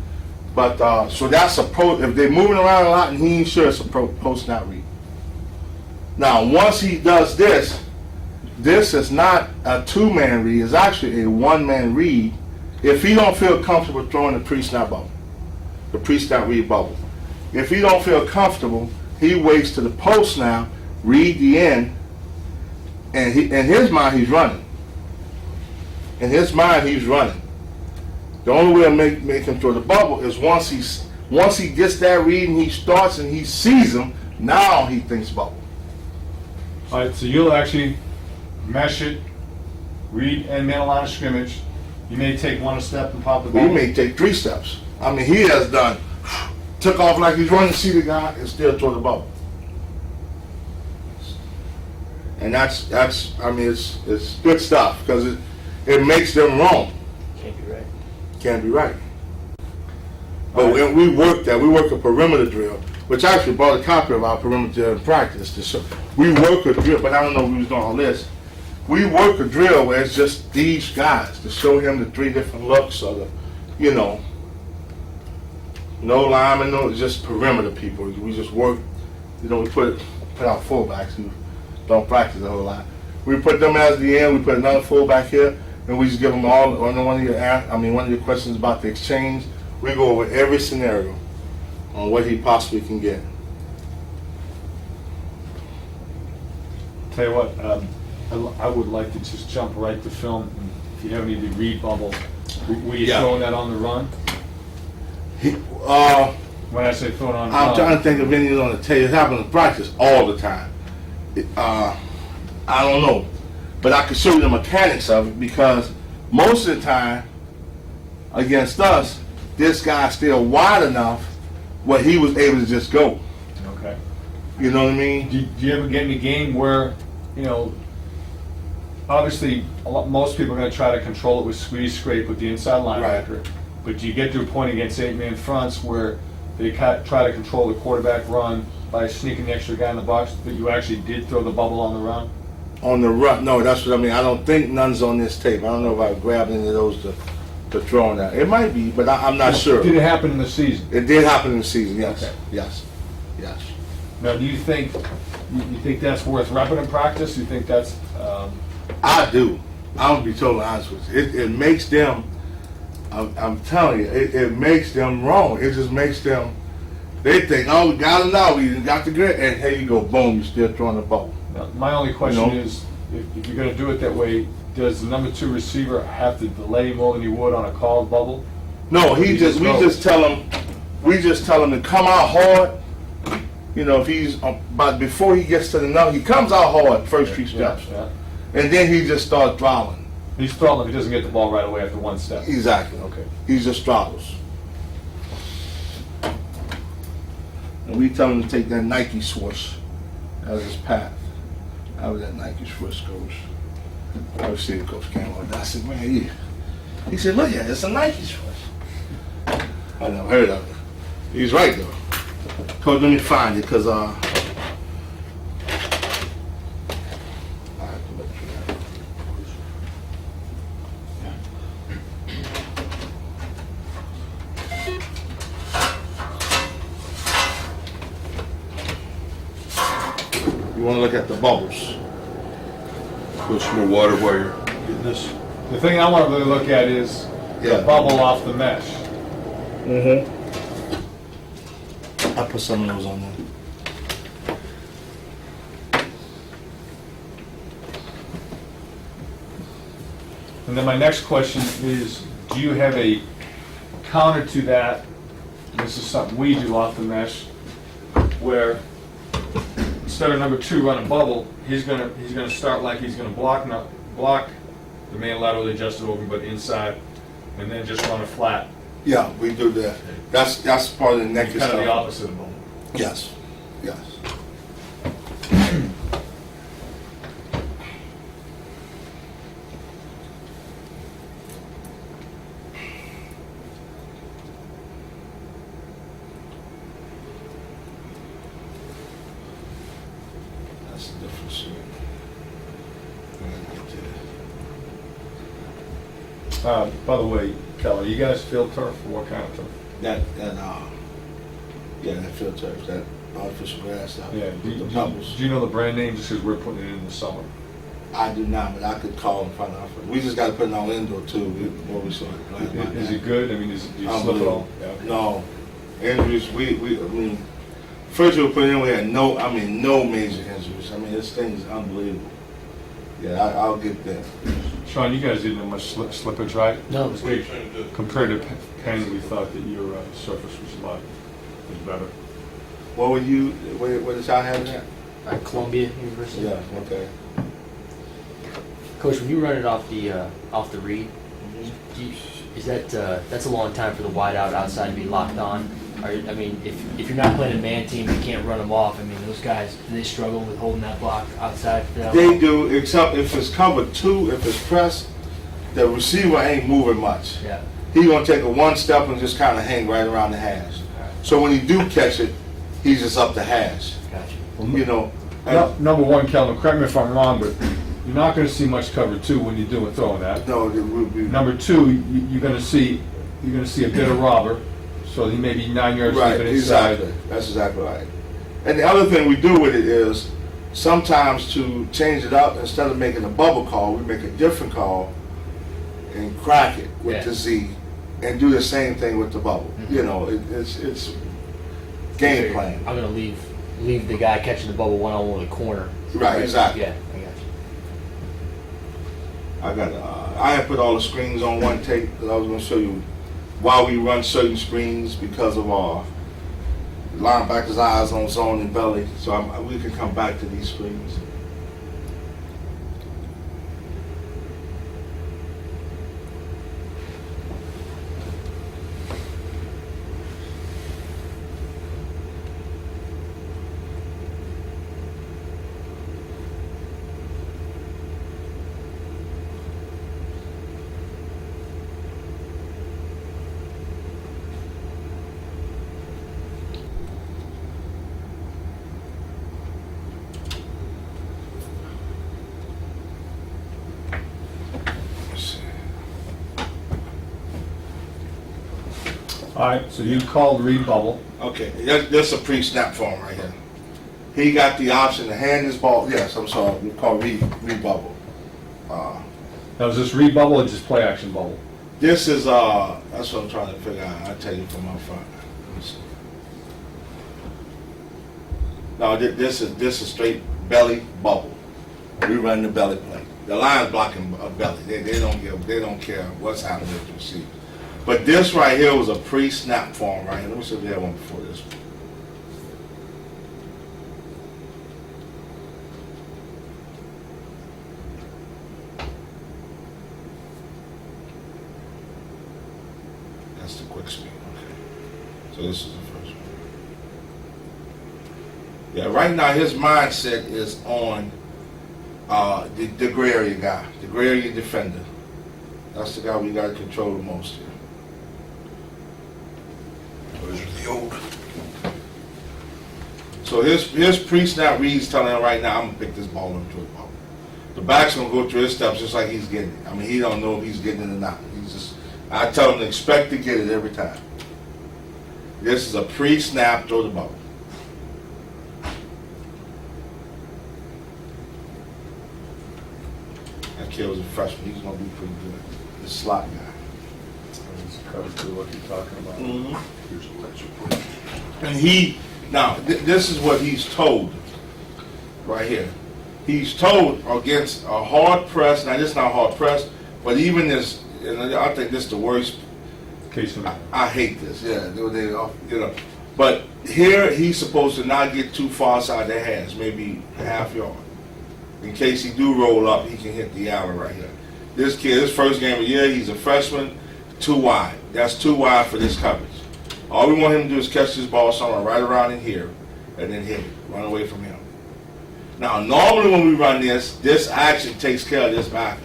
But, so that's if they're moving around a lot and he ain't sure, it's a post-snap read. Now, once he does this is not a 2-man read, it's actually a 1-man read if he don't feel comfortable throwing the pre-snap bubble, the pre-snap read bubble. If he don't feel comfortable, he waits to the post-snap, read the end, and in his mind, he's running. In his mind, he's running. The only way to make him throw the bubble is once he gets that read and he starts and he sees him, now he thinks bubble. All right, so you'll actually mesh it, read and man line of scrimmage. You may take one step and pop the ball. He may take 3 steps. I mean, he has took off like he's running to see the guy and still throw the bubble. And that's I mean, it's good stuff because it makes them wrong. Can't be right. Can't be right. But when we work a perimeter drill, which I actually brought a copy of our perimeter drill in practice to show. We work a drill, but I don't know if we was doing all this. We work a drill where it's just these guys to show him the 3 different looks of the, you know, no linemen, no, just perimeter people. We just work, you know, we put out fullbacks who don't practice a whole lot. We put them as the end, we put another fullback here, and we just give them all on one of your questions about the exchange. We go over every scenario on what he possibly can get. Tell you what, I would like to just jump right to film. If you have any of the read bubble, were you throwing that on the run? When I say throwing on the run, I'm trying to think of any on the tape. It happens in practice all the time. I don't know, but I can show you the mechanics of it because most of the time against us, this guy's still wide enough where he was able to just go. Okay. You know what I mean? Do you ever get in a game where, you know, obviously most people are going to try to control it with squeeze scrape with the inside linebacker, Right. but do you get to a point against 8-man fronts where they try to control the quarterback run by sneaking the extra guy in the box, but you actually did throw the bubble on the run? On the run, no, that's what I mean. I don't think none's on this tape. I don't know if I grabbed any of those to throw on that. It might be, but I'm not sure. Did it happen in the season? It did happen in the season, yes. Okay. Yes. Now, do you think that's worth repping in practice? You think that's... I do. I'm going to be totally honest with you. It makes them, I'm telling you, it makes them wrong. It just makes them, they think, oh, we got him now, we got the grit, and here you go, boom, you're still throwing the ball. Now, my only question is, if you're going to do it that way, does the number 2 receiver have to delay more than he would on a called bubble? No, we just tell him to come out hard. You know, if he's but before he gets to the number, he comes out hard first 3 steps, and then he just starts throttling. He's throttling if he doesn't get the ball right away after 1 step. Exactly. Okay. He just throttles. And we tell him to take that Nike swoosh as his path. How that Nike swoosh goes. I was seeing Coach Campbell. I said, man, he said, look at it, it's a Nike swoosh. I never heard of it. He's right though. Coach, let me find it because I have to look for that. You want to look at the bubbles. Put some more water while you're getting this. The thing I want to really look at is the bubble off the mesh. Mm-hmm. I put some of those on there. And then my next question is, do you have a counter to that? This is something we do off the mesh, where instead of number 2 run a bubble, he's gonna start like he's gonna block the main lateral adjusted over, but inside, and then just run a flat. Yeah, we do that. That's part of the neck Kind of the opposite of bubble. Yes, yes. That's a different suit. By the way, Kelly, you guys field turf, or what kind of turf? Yeah, that field turf, that artificial grass stuff. Yeah, With the bubbles. do you know the brand name, just because we're putting it in the summer? I do not, but I could call and find out. We just got to put it on indoor too. Before we start playing. Is it good? I mean, do you slip it all? Yeah, okay. No, injuries. I mean, first we put in, we had no major injuries. I mean, this thing is unbelievable. Yeah, I'll get that. Sean, you guys didn't have much slippage, right? No, it was good. Compared to Penn, we thought that your surface was better. What were you? What is y'all having that? At Columbia University. Yeah. Okay. Coach, when you run it off the read, is that that's a long time for the wide out outside to be locked on? I mean, if you're not playing a man team, you can't run them off. I mean, those guys, do they struggle with holding that block outside for that They long? do, except if it's cover 2, if it's pressed, the receiver ain't moving much. Yeah. He gonna take a 1 step and just kind of hang right around the hash. So when he do catch it, he's just up the hash. Gotcha. You know. Number 1, Kelvin, correct me if I'm wrong, but you're not going to see much cover 2 when you're doing throwing that. No, it would be. Number 2, you're going to see a bit of robber, so he may be 9 yards Right, deep inside. exactly. That's exactly right. And the other thing we do with it is sometimes to change it up, instead of making a bubble call, we make a different call and crack it with the Z and do the same thing with the bubble. Mm-hmm. You know, it's game plan. I'm gonna leave the guy catching the bubble one-on-one with a corner. Right, exactly. Yeah, I got you. I had put all the screens on one tape that I was going to show you why we run certain screens because of our linebackers' eyes on zone and belly. So we can come back to these screens. All right, so you called read bubble. Okay, that's a pre-snap for him right here. He got the option to hand his ball. Yes, I'm sorry. We call read bubble. Now, is this read bubble or just play action bubble? This is that's what I'm trying to figure out. I'll tell you from up front. Let me see. No, this is straight belly bubble. We run the belly play. The line's blocking a belly. They don't care what's happening with the receiver. But this right here was a pre-snap form right here. Let me see if we had one before this one. That's the quick speed. Okay. So this is the first one. Yeah, right now his mindset is on the gray area guy, the gray area defender. That's the guy we got to control the most here. Those are the old. So his pre-snap reads telling him right now, I'm gonna pick this ball up to a ball. The back's gonna go through his steps just like he's getting it. I mean, he don't know if he's getting it or not. I tell him to expect to get it every time. This is a pre-snap, throw the ball. That kid was a freshman. He's gonna be pretty good. The slot guy. It's covered to what you're talking about. Here's a laser point. And now this is what he's told right here. He's told against a hard press, now this is not hard press, But even this, and I think this is the worst. Case of I hate this. Yeah, But here he's supposed to not get too far outside their hands, maybe a half yard. In case he do roll up, he can hit the alley right here. This kid, his first game of the year, he's a freshman, too wide. That's too wide for this coverage. All we want him to do is catch this ball somewhere right around in here, and then hit it, run away from him. Now, normally when we run this action takes care of this backup.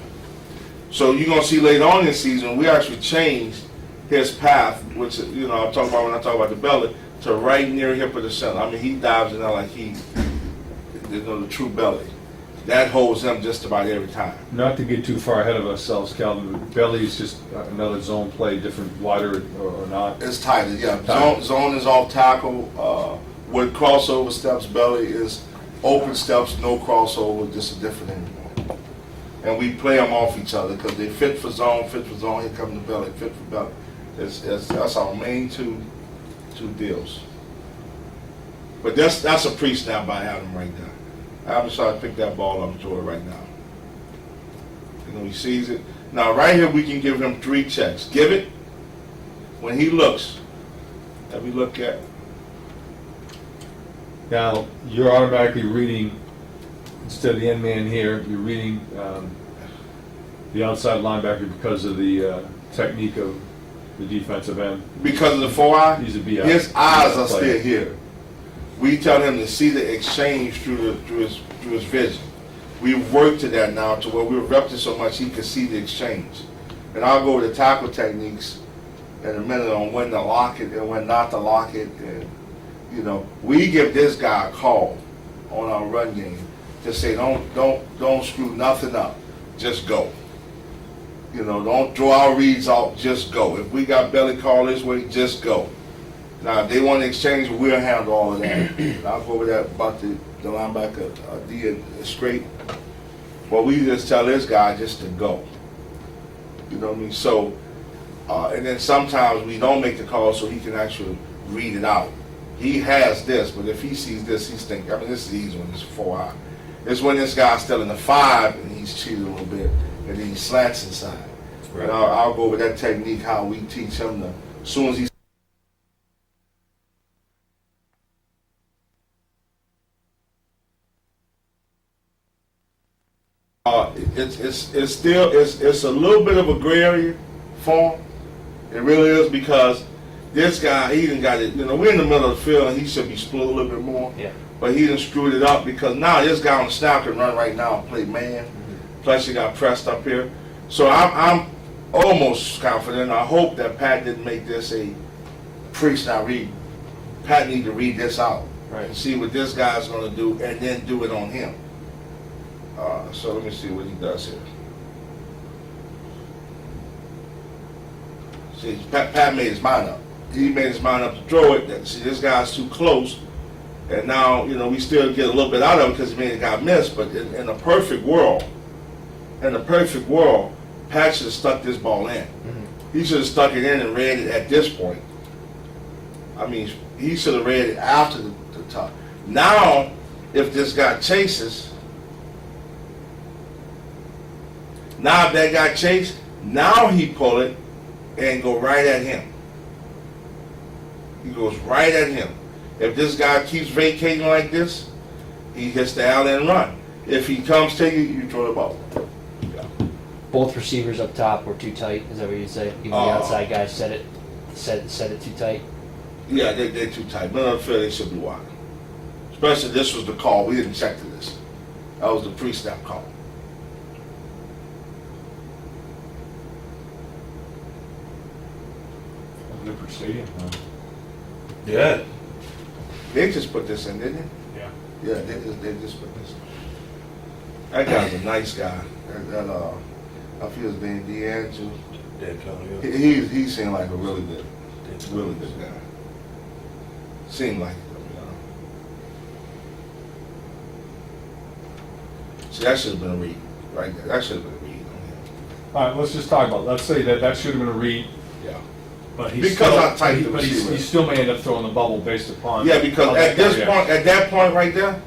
So you're gonna see later on this season, we actually changed his path, which I'm talking about when I talk about the belly, to right near hip of the center. I mean, he dives in there like the true belly. That holds him just about every time. Not to get too far ahead of ourselves, Calvin, but belly is just another zone play, different, wider or not. It's tighter, yeah. Zone is off tackle. With crossover steps, belly is open steps, no crossover, just a different anymore. And we play them off each other because they fit for zone, here comes the belly, fit for belly. That's our main two deals. But that's a pre-snap by Adam right there. Adam trying to pick that ball up and throw it right now. He sees it. Now right here we can give him 3 checks. Give it. When he looks, let me look at. Now, you're automatically reading, instead of the end man here, you're reading the outside linebacker because of the technique of the defensive end. Because of the 4-eye? He's a BI. His eyes are still here. We tell him to see the exchange through his vision. We've worked to that now to where we've repped it so much he can see the exchange. And I'll go over the tackle techniques in a minute on when to lock it and when not to lock it. And we give this guy a call on our run game to say don't screw nothing up, just go. Don't throw our reads out, just go. If we got belly call this way, just go. Now, if they want to exchange, we'll handle all of that. I'll go over that about the linebacker, D and straight. But we just tell this guy just to go. You know what I mean? So, and then sometimes we don't make the call so he can actually read it out. He has this, but if he sees this, he's thinking, this is the easy one, this is 4-eye. It's when this guy's still in the 5 and he's cheated a little bit, and then he slants inside. Right. And I'll go over that technique, how we teach him to, as soon as he it's a little bit of a gray area form. It really is, because this guy, he done got it. We're in the middle of the field and he should be split a little bit more. Yeah. But he done screwed it up because now this guy on the snap can run right now and play man. Mm-hmm. Plus he got pressed up here. So I'm almost confident. I hope that Pat didn't make this a pre-snap read. Pat need to read this out. Right. And see what this guy's going to do and then do it on him. So let me see what he does here. See, Pat made his mind up. He made his mind up to throw it. See, this guy's too close. And now, we still get a little bit out of it because he made it got missed. But in a perfect world, Pat should have stuck this ball in. Mm-hmm. He should have stuck it in and read it at this point. I mean, he should have read it after the top. Now, if this guy chases, now if that guy chased, now he pull it and go right at him. He goes right at him. If this guy keeps vacating like this, he hits the alley and run. If he comes to you, you throw the ball. Yeah. Both receivers up top were too tight. Is that what you'd say? Even the outside guys set it too tight. Yeah, they're too tight. Middle of the field, they should be wide. Especially this was the call. We didn't check to this. That was the pre-snap call. Different stadium, huh? Yeah. They just put this in, didn't they? Yeah. Yeah, they just put this in. That guy's a nice guy. I feel his name D'Angelo. He seemed like a really good guy. Seemed like it. See, that should have been a read right there. That should have been a read on him. All right, let's just talk about. Let's say that should have been a read. Yeah. But he still may end up throwing the bubble based upon. Yeah, because at that point right there,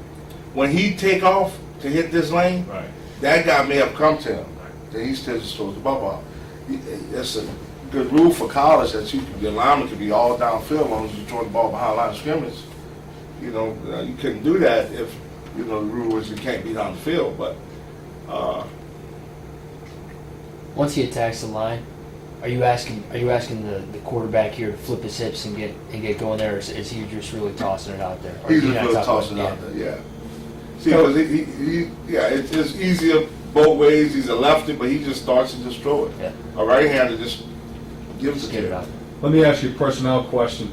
when he take off to hit this lane, right, that guy may have come to him. then he still just throws the ball out. It's a good rule for college that your lineman can be all downfield as long as you throw the ball behind the line of scrimmage. You know, you couldn't do that if, you know, the rule was you can't be down the field, but, Once he attacks the line, are you asking the quarterback here to flip his hips and get going there, or is he just really tossing it out there? Or he's is he just not really tossing tossing it it? out there, yeah. See, because it's easier both ways. He's a lefty, but he just starts and just throw it. Yeah. A right-hander just gives Just it get to it him. out there. Let me ask you a personnel question.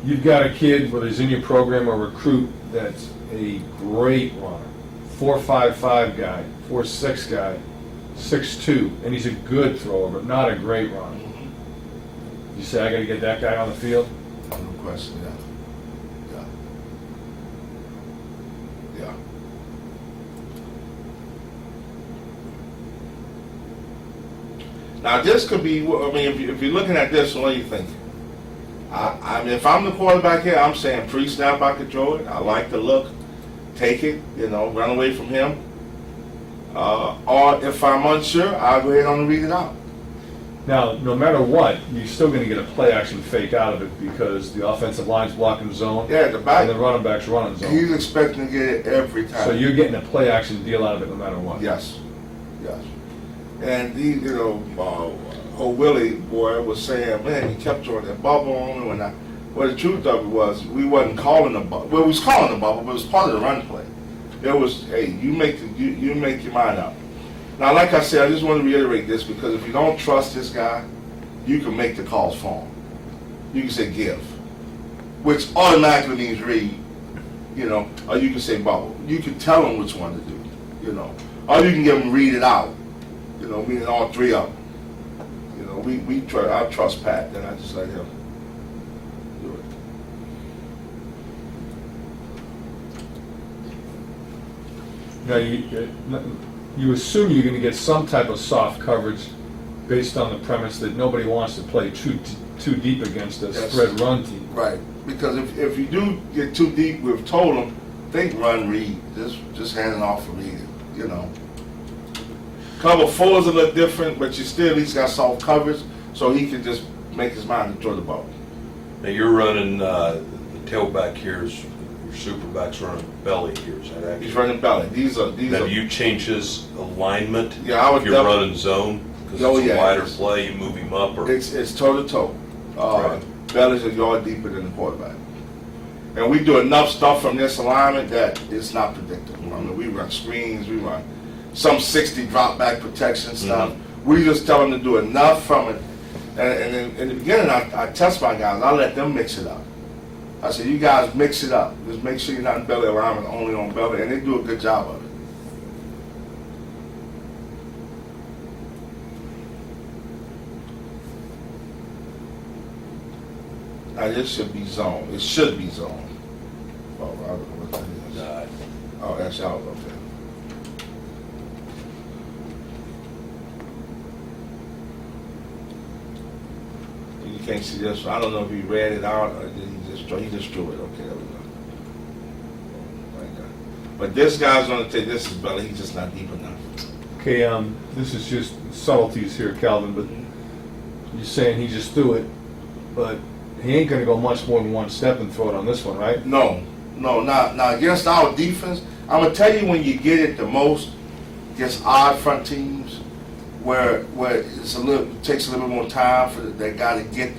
You've got a kid, whether he's in your program or recruit, that's a great runner. 4.55 guy, 4.6 guy, 6'2", and he's a good thrower, but not a great runner. You say, I got to get that guy on the field? No question, yeah. Yeah. Now, this could be, I mean, if you're looking at this, what do you think? I mean, if I'm the quarterback here, I'm saying pre-snap I could throw it. I like the look. Take it, you know, run away from him. Or if I'm unsure, I'll go ahead and read it out. Now, no matter what, you're still going to get a play action fake out of it because the offensive line's blocking zone Yeah, the back, and the running back's running zone. he's expecting to get it every time. So you're getting a play action deal out of it no matter what. Yes, yes. And he, you know, old Willie boy was saying, man, he kept throwing that bubble on me. Well, the truth of it was, we wasn't calling the bubble. Well, we was calling the bubble, but it was part of the run play. It was, hey, you make your mind up. Now, like I said, I just want to reiterate this because if you don't trust this guy, you can make the calls for him. You can say give, which automatically means read, you know, or you can say bubble. You can tell him which one to do, you know, or you can give him read it out, you know, meaning all three of them. You know, I trust Pat, then I just let him do it. Now, you assume you're going to get some type of soft coverage based on the premise that nobody wants to play too deep against a Yes. spread run team. Right, because if you do get too deep, we've told him, think run read, just hand it off and read it, you know. Cover 4 is a little different, but you still at least got soft coverage, so he can just make his mind to throw the ball. Now you're running, the tailback here is, your superback's running belly here, is that accurate? He's running belly. These Now, are do you change his alignment? Yeah, I would If you're running zone, because Oh, it's a yeah. wider play, you move him up, or? it's toe to toe. Right. Belly's a yard deeper than the quarterback. And we do enough stuff from this alignment that it's not predictable. I mean, we run screens, we run some 60 drop back protection stuff. We just tell them to do enough from it. And in the beginning, I test my guys. I let them mix it up. I said, you guys mix it up. Just make sure you're not in belly alignment, only on belly. And they do a good job of it. Now, this should be zone. It should be zone. Oh, I don't know what that is. Oh, that's out, okay. You can't see this. I don't know if he read it out or did he just drew it. Okay, there we go. Like that. But this guy's gonna take this is belly. He's just not deep enough. Okay, this is just subtleties here, Calvin, but you're saying he just threw it, but he ain't going to go much more than one step and throw it on this one, right? No. Now against our defense, I'm gonna tell you when you get it the most against odd front teams, where it's it takes a little bit more time for that guy to get.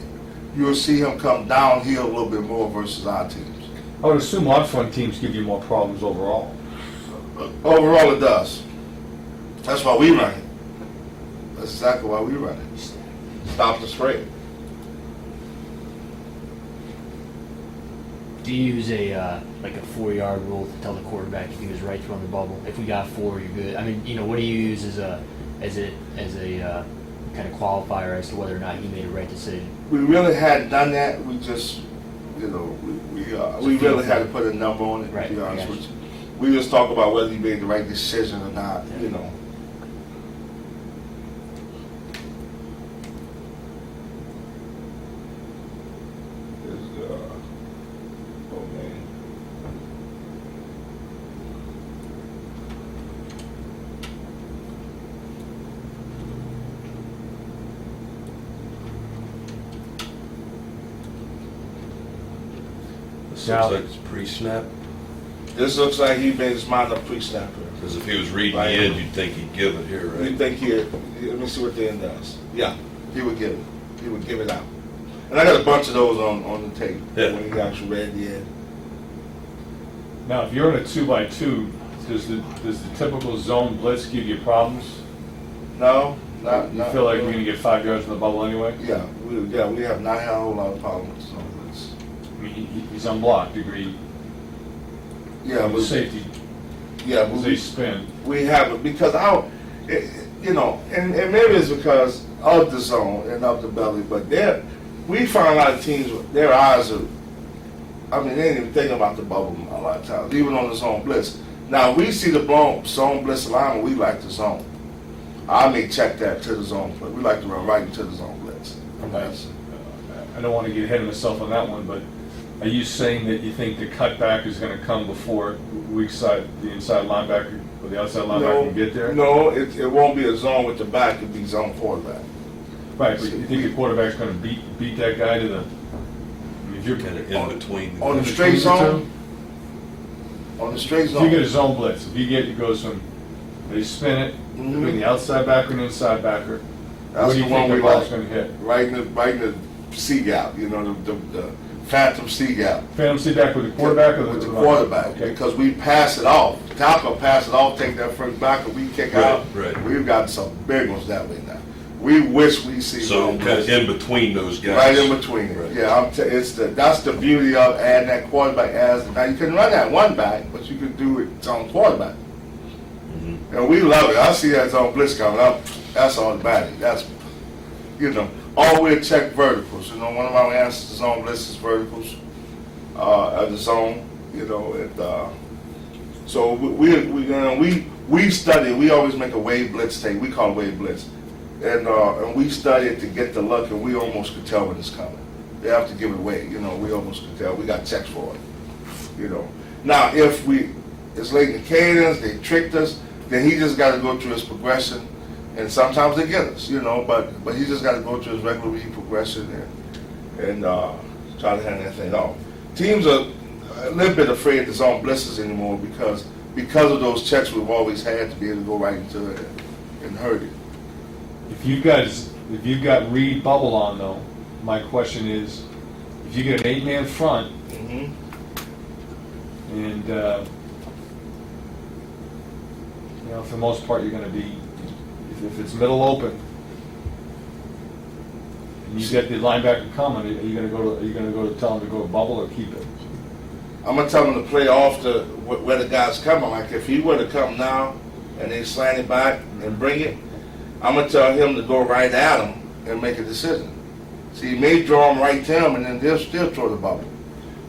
You'll see him come downhill a little bit more versus our teams. I would assume odd front teams give you more problems overall. Overall, it does. That's why we run it. That's exactly why we run it. Stop the spread. Do you use a like a 4-yard rule to tell the quarterback if he was right to run the bubble? If we got 4, you're good. I mean, you know, what do you use as a kind of qualifier as to whether or not he made a right decision? We really hadn't done that. We just, you know, we really had to put a number on it. Right, To be honest gotcha. with you, we just talk about whether he made the right decision or not. Yeah. You know. Oh man. This Now- looks like it's pre-snap, This looks like he made his mind up pre-snap here. because if he was reading the Right. end, you'd think he'd give it here, You right? think let me see what the end does. Yeah, he would give it. He would give it out. And I got a bunch of those on the tape Yeah. when he actually read the end. Now, if you're in a 2x2, does the typical zone blitz give you problems? No, not. You feel like you're gonna get 5 yards in the bubble anyway? Yeah, we have not had a whole lot of problems on this. I mean, he's unblocked, agreed. Yeah, The but safety, yeah, but as they spin. we have it because you know, and maybe it's because of the zone and of the belly, but we find a lot of teams, their eyes are, I mean, they ain't even thinking about the bubble a lot of times, even on the zone blitz. Now, we see the zone blitz alignment, we like the zone. I may check that to the zone, but we like to run right into the zone blitz. That's- I don't want to get ahead of myself on that one, but are you saying that you think the cutback is going to come before weak side, the inside linebacker or the outside linebacker can get there? No, it won't be a zone with the back, it'll be zone quarterback. Right, but you think the quarterback's going to beat that guy to the? I mean, if you're Kind of in between. On the between straight the zone? On the straight If you get a zone? zone blitz, if it goes from, they spin it, Mhm. between the outside backer and inside backer, That's where do you the one think the we ball's like. going to hit? Right in the C gap, you know, the phantom C gap. Phantom C back with the quarterback or With the the quarterback, Okay. because we pass it off. Tackle pass it off, take that first back, and we kick Right, out. right. We've got some big ones that way now. We wish we see So zone kind of blitz. in between those guys. Right in between it. Right. Yeah, that's the beauty of adding that quarterback as, now you can run that one back, but you can do it on quarterback. Mhm. And we love it. I see that zone blitz coming up. That's automatic. That's, you know, all we'll check verticals. You know, one of our answers to zone blitz is verticals, of the zone, you know, so we study, we always make a wave blitz tape. We call it wave blitz. And we study it to get the look, and we almost could tell when it's coming. They have to give it away, you know, we almost could tell. We got checks for it, you know. Now, if it's late in the cadence, they tricked us, then he just got to go through his progression, and sometimes they get us, you know, but he just got to go through his regular read progression and try to hand that thing off. Teams are a little bit afraid to zone blitzes anymore because of those checks we've always had to be able to go right into it and hurt it. If you've got read bubble on though, my question is, if you get an 8-man front Mm-hmm. and you know, for the most part, you're going to be, if it's middle open, and you get the linebacker coming, are you going to go to tell him to go to bubble or keep it? I'm gonna tell him to play off where the guy's coming. Like if he were to come now and they slant it back and bring it, I'm gonna tell him to go right at him and make a decision. See, he may draw him right to him and then they'll still throw the bubble,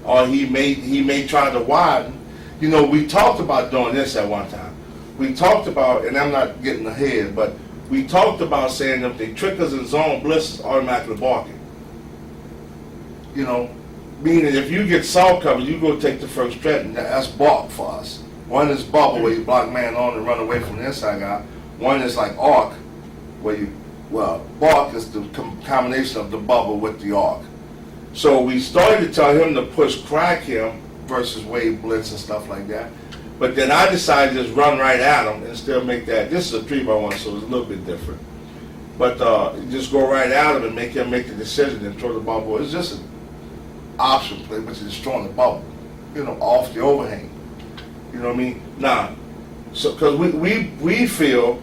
or he may try to widen. You know, we talked about doing this at one time. We talked about, and I'm not getting ahead, but we talked about saying if they trick us in zone blitz, automatically balking. You know, meaning if you get saw coverage, you go take the first threat, and that's balk for us. One is bubble, where you block man on and run away from the inside guy. One is like arc, where balk is the combination of the bubble with the arc. So we started to tell him to push crack him versus wave blitz and stuff like that. But then I decided to just run right at him and still make that. This is a 3x1, so it's a little bit different. But just go right at him and make him make the decision and throw the bubble. It's just an option play, but you're just throwing the bubble, you know, off the overhang. You know what I mean? Now, so because we feel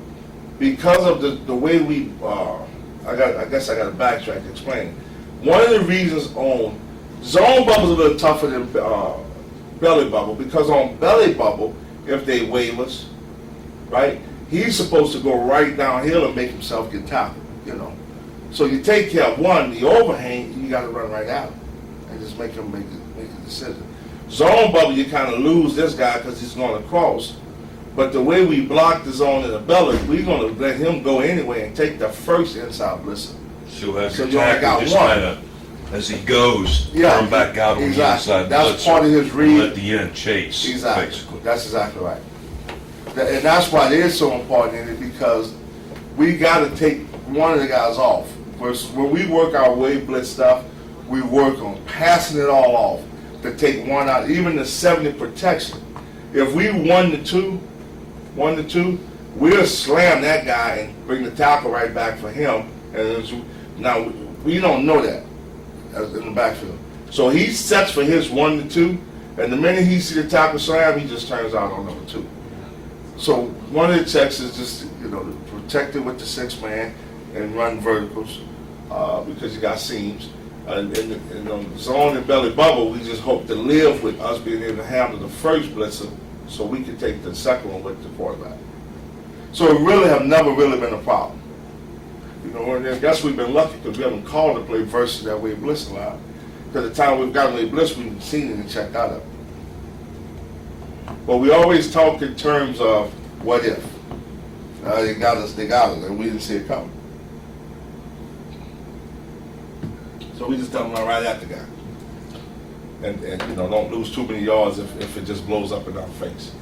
because of the way we, I guess I got to backtrack to explain. One of the reasons on zone bubble is a little tougher than belly bubble, because on belly bubble, if they wave us, right, he's supposed to go right downhill and make himself get tackled, you know. So you take care of one, the overhang, you got to run right out and just make him make a decision. Zone bubble, you kind of lose this guy because he's going to cross. But the way we block the zone in the belly, we're going to let him go anyway and take the first inside blitzer. So have So your you only tackle got just one. kind of, as he goes, Yeah, turn back out on the exactly. inside That's blitzer part of his and read. let the end chase, Exactly. basically. That's exactly right. And that's why it is so important in it, because we got to take one of the guys off. Versus when we work our wave blitz stuff, we work on passing it all off. to take one out, even the 70 protection. If we 1-2, we'll slam that guy and bring the tackle right back for him. And now we don't know that in the backfield. So he sets for his 1-2, and the minute he sees the tackle slam, he just turns out on number 2. So one of the checks is just to protect it with the 6-man and run verticals because you got seams. In the zone and belly bubble, we just hope to live with us being able to handle the first blitzer so we can take the second one with the quarterback. So it really have never really been a problem. And I guess we've been lucky because we haven't called to play versus that way blitz a lot. Because the time we've gotten a blitz, we've seen it and checked out of it. But we always talk in terms of what if. They got us, and we didn't see it coming. So we just tell them right at the guy. And don't lose too many yards if it just blows up in our face.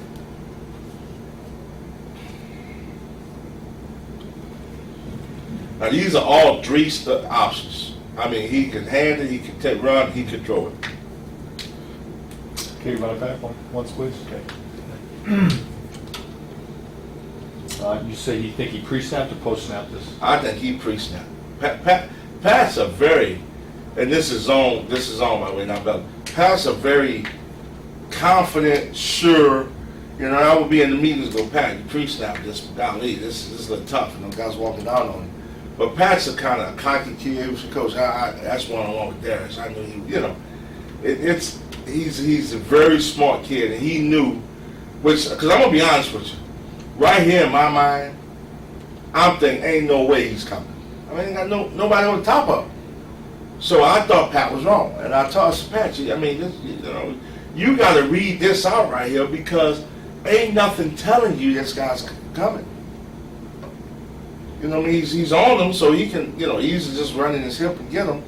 Now these are all three options. I mean, he can hand it, he can run, he can throw it. Can you run it back once, please? Okay. You say you think he pre-snapped or post-snapped this? I think he pre-snapped. Pat's a very, and this is on my way now, but Pat's a very confident, sure. I would be in the meetings go, Pat, you pre-snap this, golly, this is a little tough, guys walking down on him. But Pat's a kind of cocky kid. He was a coach. That's one-on-one with Darius. I knew he's a very smart kid, and he knew, because I'm gonna be honest with you, right here in my mind, I'm thinking ain't no way he's coming. I mean, ain't got nobody on the top of him. So I thought Pat was wrong, and I told Pat, I mean, you got to read this out right here because ain't nothing telling you this guy's coming. He's on him, so he can, he's just running his hip and get him.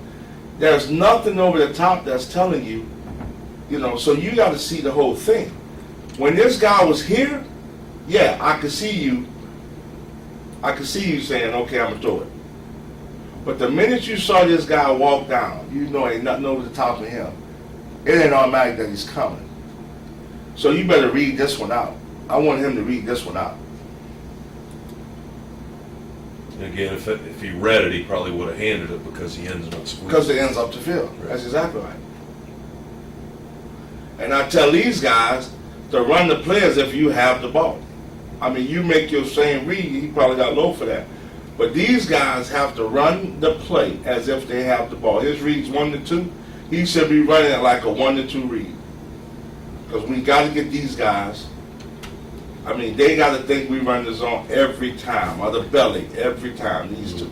There's nothing over the top that's telling you, so you got to see the whole thing. When this guy was here, yeah, I could see you saying, okay, I'm going to throw it. But the minute you saw this guy walk down, ain't nothing over the top of him. It ain't automatic that he's coming. So you better read this one out. I want him to read this one out. Again, if he read it, he probably would have handed it because he ends up squeezing. Because it ends up the field. Right. That's exactly right. And I tell these guys to run the play as if you have the ball. I mean, you make your same read, he probably got low for that. But these guys have to run the play as if they have the ball. His read's 1-2. He should be running it like a 1-2 read. Because we got to get these guys. I mean, they got to think we run the zone every time, or the belly every time, these two.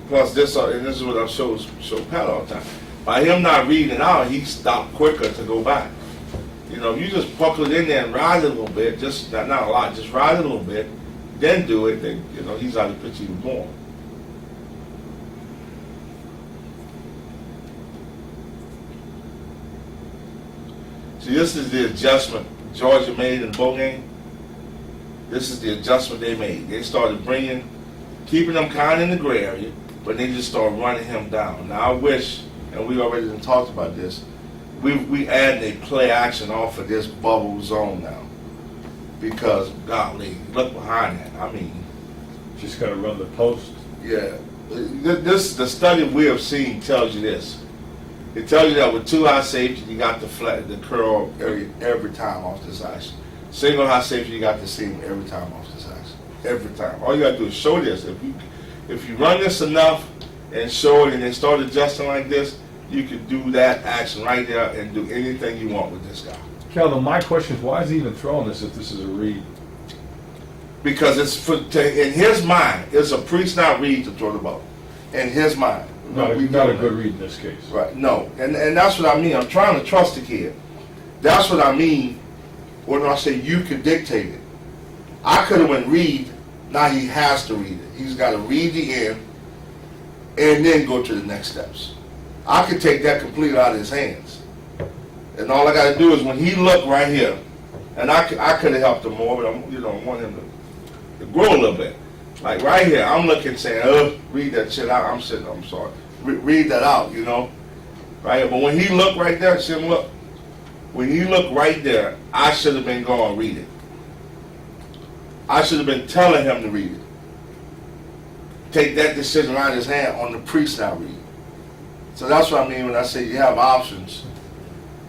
Plus this, and this is what I show Pat all the time. By him not reading it out, he stopped quicker to go back. If you just buckle it in there and ride it a little bit, just not a lot, just ride it a little bit, then do it, then he's out of the pitch even more. See, this is the adjustment Georgia made in the bowl game. This is the adjustment they made. They started keeping them kind of in the gray area, but they just started running him down. Now I wish, and we already talked about this, we add a play action off of this bubble zone now. Because, golly, look behind that. I mean, Just got to run the post. yeah. The study we have seen tells you this. It tells you that with two high safety, you got the curl every time off this action. Single high safety, you got the seam every time off this action. Every time. All you got to do is show this. If you run this enough and show it and then start adjusting like this, you can do that action right there and do anything you want with this guy. Calvin, my question is, why is he even throwing this if this is a read? Because in his mind, it's a pre-snap read to throw the ball. In his mind. Not a good read in this case. Right, no. And that's what I mean. I'm trying to trust the kid. That's what I mean when I say you could dictate it. I could have went read, now he has to read it. He's got to read the end and then go to the next steps. I could take that completely out of his hands. And all I got to do is when he looked right here, and I could have helped him more, but I want him to grow a little bit. Like right here, I'm looking saying, read that shit out. I'm sorry. read that out, you know, right? But when he looked right there, see him look. When he looked right there, I should have been going to read it. I should have been telling him to read it. Take that decision out of his hand on the pre-snap read. So that's what I mean when I say you have options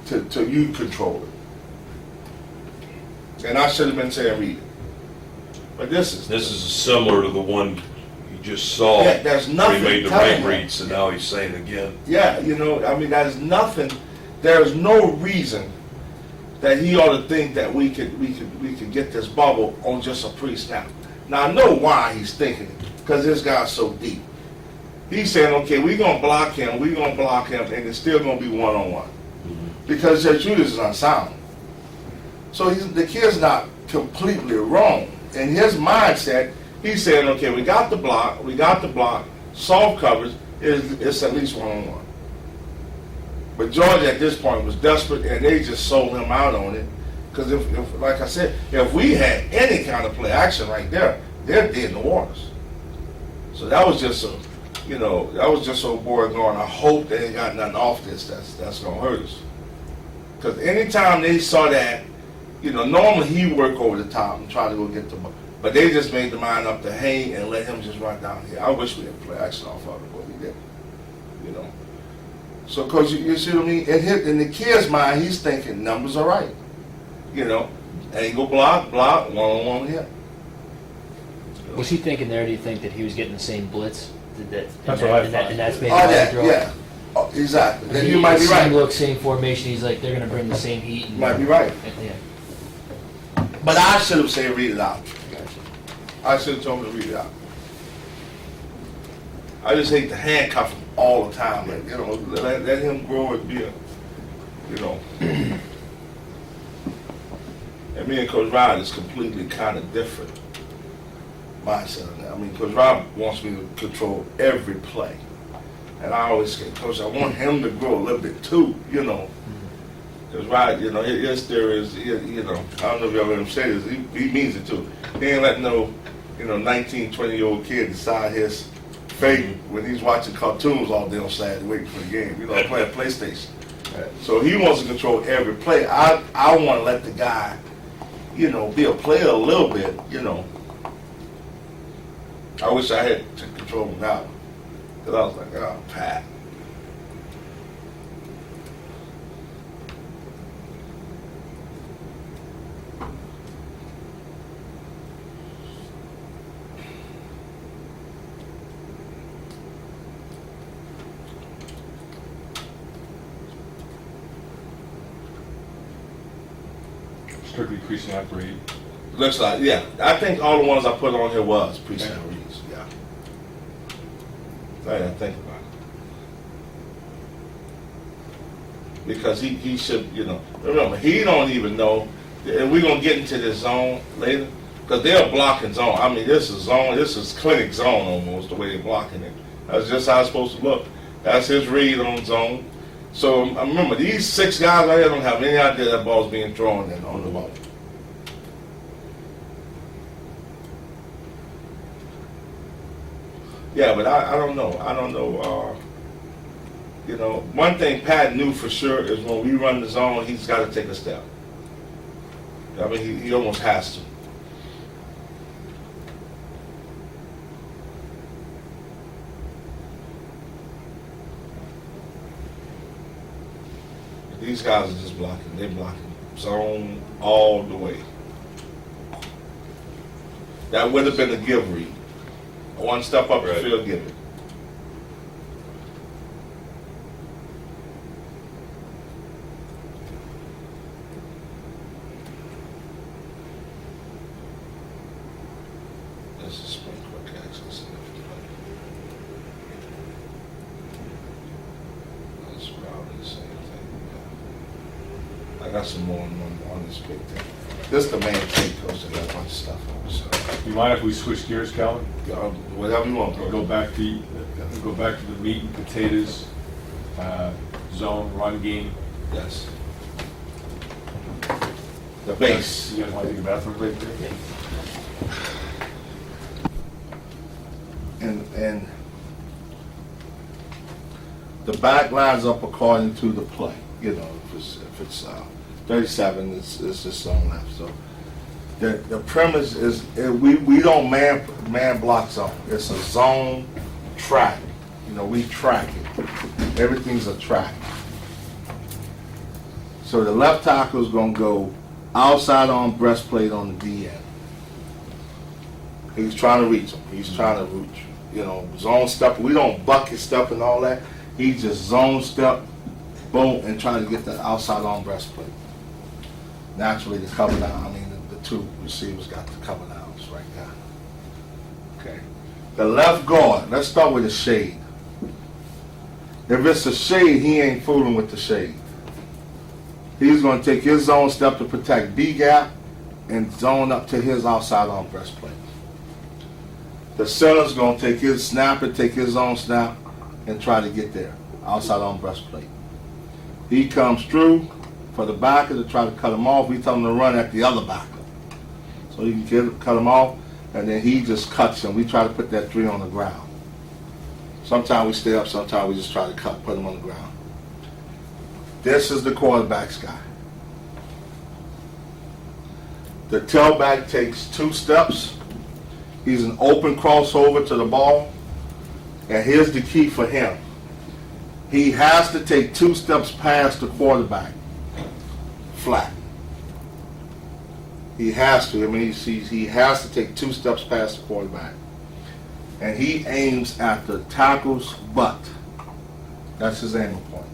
to you control it. And I should have been saying read it. But this is similar to the one you just saw. Yeah, there's nothing He made the telling right him. read, so now he's saying again. Yeah, you know, I mean, there's nothing. There's no reason that he ought to think that we could get this bubble on just a pre-snap. Now I know why he's thinking it, because this guy's so deep. He's saying, okay, we're gonna block him, and it's still gonna be one-on-one because their shooters is unsound. So the kid's not completely wrong. In his mindset, he's saying, okay, we got the block, soft coverage, it's at least one-on-one. But Georgia at this point was desperate, and they just sold him out on it. Because if, like I said, if we had any kind of play action right there, they're dead in the waters. So that was just a, that was just so bored going, I hope they ain't got nothing off this that's gonna hurt us. Because anytime they saw that, normally he work over the top and try to go get the ball. But they just made the mind up to hang and let him just run down here. I wish we had play action off of it, but we didn't. So, because you see what I mean? In the kid's mind, he's thinking numbers are right. Angle block, one-on-one with him. Was he thinking there? Do you think that he was getting the same blitz? That's what I thought. And that's maybe Oh, why yeah, he drove. yeah. Oh, exactly. Then He- you might be same right. look, same formation. He's like, they're going to bring the same heat. You might be right. Yeah. But I should have said read it out. Gotcha. I should have told him to read it out. I just hate to handcuff him all the time. Like, let him grow and be a, And me and Coach Rod is completely kind of different mindset on that. I mean, Coach Rod wants me to control every play. And I always say, Coach, I want him to grow a little bit too, Because Rod, his theory is, I don't know if y'all heard him say this, he means it too. He ain't letting no, 19, 20-year-old kid decide his fate when he's watching cartoons all day on Saturday waiting for the game, playing PlayStation. So he wants to control every play. I want to let the guy, be a player a little bit, I wish I had to control him now. Because I was like, oh, Pat. Strictly pre-snap read. Looks like, yeah. I think all the ones I put on here was pre-snap reads, yeah. I didn't think about it. Because he should, remember, he don't even know, and we're going to get into this zone later, because they're blocking zone. I mean, this is clinic zone almost, the way they're blocking it. That's just how it's supposed to look. That's his read on zone. So remember, these 6 guys right here don't have any idea that ball's being thrown in on the ball. Yeah, but I don't know. One thing Pat knew for sure is when we run the zone, he's got to take a step. I mean, he almost has to. These guys are just blocking. They're blocking zone all the way. That would have been a give read. One step up the Right. field, give it. This is spring quick access. That's probably the same thing. Yeah. I got some more on this big thing. This is the main thing, Coach. I got a bunch of stuff on. So, You mind if we switch gears, Calvin? whatever you want, bro. Go back to the meat and potatoes, zone, run game. Yes. The base. You guys want to take a bathroom break there? And the back lines up according to the play. You know, if it's 37, it's just zone left. So the premise is we don't man block zone. It's a zone track. You know, we track it. Everything's a track. So the left tackle is going to go outside on breastplate on the DN. He's trying to reach him. He's trying to reach. You know, zone step. We don't bucket step and all that. He just zone step, boom, and try to get the outside on breastplate. Naturally, the cover down. I mean, the two receivers got the cover downs right now. Okay. The left guard. Let's start with the shade. If it's a shade, he ain't fooling with the shade. He's going to take his zone step to protect B gap and zone up to his outside on breastplate. The center's going to take his snapper, take his own snap, and try to get there, outside on breastplate. He comes through for the backer to try to cut him off. We tell him to run at the other backer. So he can cut him off, and then he just cuts him. We try to put that 3 on the ground. Sometimes we stay up, sometimes we just try to put him on the ground. This is the quarterback's guy. The tailback takes 2 steps. He's an open crossover to the ball. And here's the key for him. He has to take 2 steps past the quarterback. Flat. He has to. I mean, he has to take 2 steps past the quarterback. And he aims at the tackle's butt. That's his aiming point.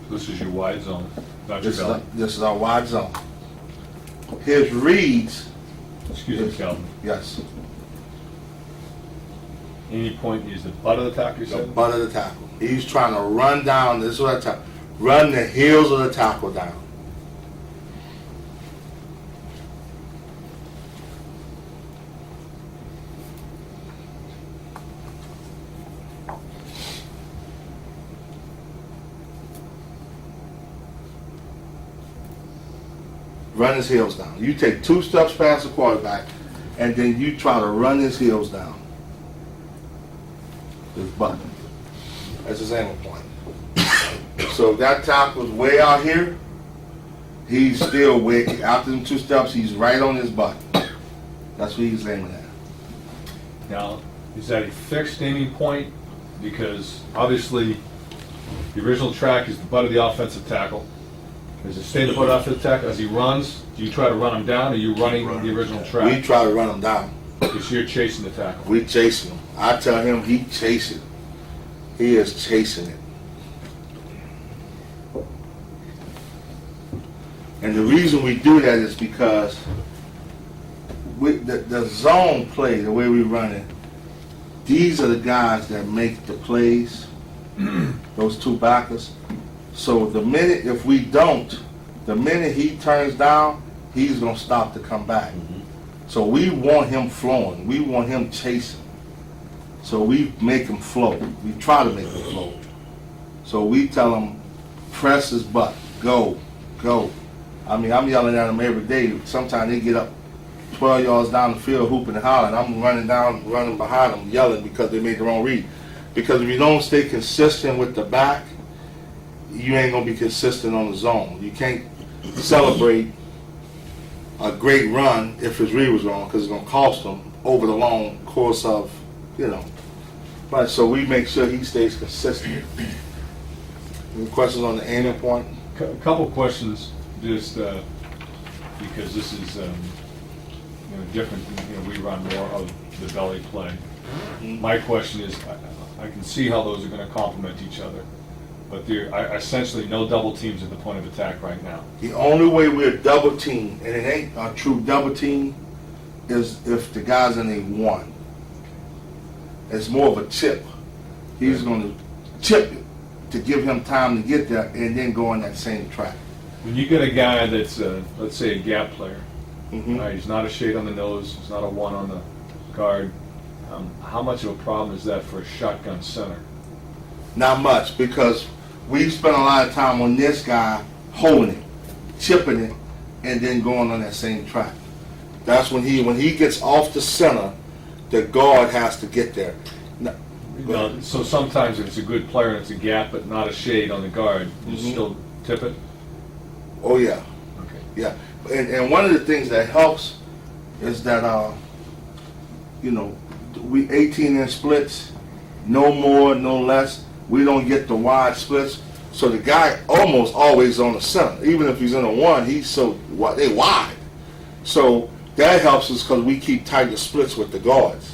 This is your wide zone, not your belly. This is our wide zone. His reads. Excuse me, Calvin. Yes. Any point is the butt of the tackle, you The said? butt of the tackle. He's trying to run down. This is what I tell. Run the heels of the tackle down. Run his heels down. You take 2 steps past the quarterback, and then you try to run his heels down. His butt. That's his aiming point. So if that tackle's way out here, he's still way, after them 2 steps, he's right on his butt. That's what he's aiming at. Now, is that a fixed aiming point? Because obviously, the original track is the butt of the offensive tackle. Does it stay the butt off the tackle as he runs? Do you try to run him down, or are you running the original We track? try to run him down. Because you're chasing the tackle. We chasing him. I tell him he chasing. He is chasing it. And the reason we do that is because the zone play, the way we run it, these are the guys that make the plays, those 2 backers. So the minute, if we don't, the minute he turns down, he's going to stop to come back. So we want him flowing. We want him chasing. So we make him flow. We try to make him flow. So we tell him, press his butt, go, go. I mean, I'm yelling at him every day. Sometimes they get up 12 yards down the field hooping and hollering. I'm running behind them, yelling because they made the wrong read. Because if you don't stay consistent with the back, you ain't going to be consistent on the zone. You can't celebrate a great run if his read was wrong, because it's going to cost him over the long course of, you know. But so we make sure he stays consistent. Any questions on the aiming point? A couple questions, just because this is different. We run more of the belly play. My question is, I can see how those are going to complement each other, but there are essentially no double teams at the point of attack right now. The only way we're double teamed, and it ain't a true double team, is if the guy's in a 1. It's more of a chip. He's going to chip it to give him time to get there and then go on that same track. When you get a guy that's, let's say, a gap player, Mm-hmm. right, he's not a shade on the nose, he's not a 1 on the guard, how much of a problem is that for a shotgun center? Not much, because we spent a lot of time on this guy holding it, chipping it, and then going on that same track. That's when he gets off the center, the guard has to get there. Now, So sometimes if it's a good player and it's a gap but not a shade on the guard, you Mhm. still tip it? oh yeah, Okay. yeah. And one of the things that helps is that, we 18-inch splits, no more, no less. We don't get the wide splits. So the guy almost always on the center. Even if he's in a one, they wide. So that helps us because we keep tighter splits with the guards.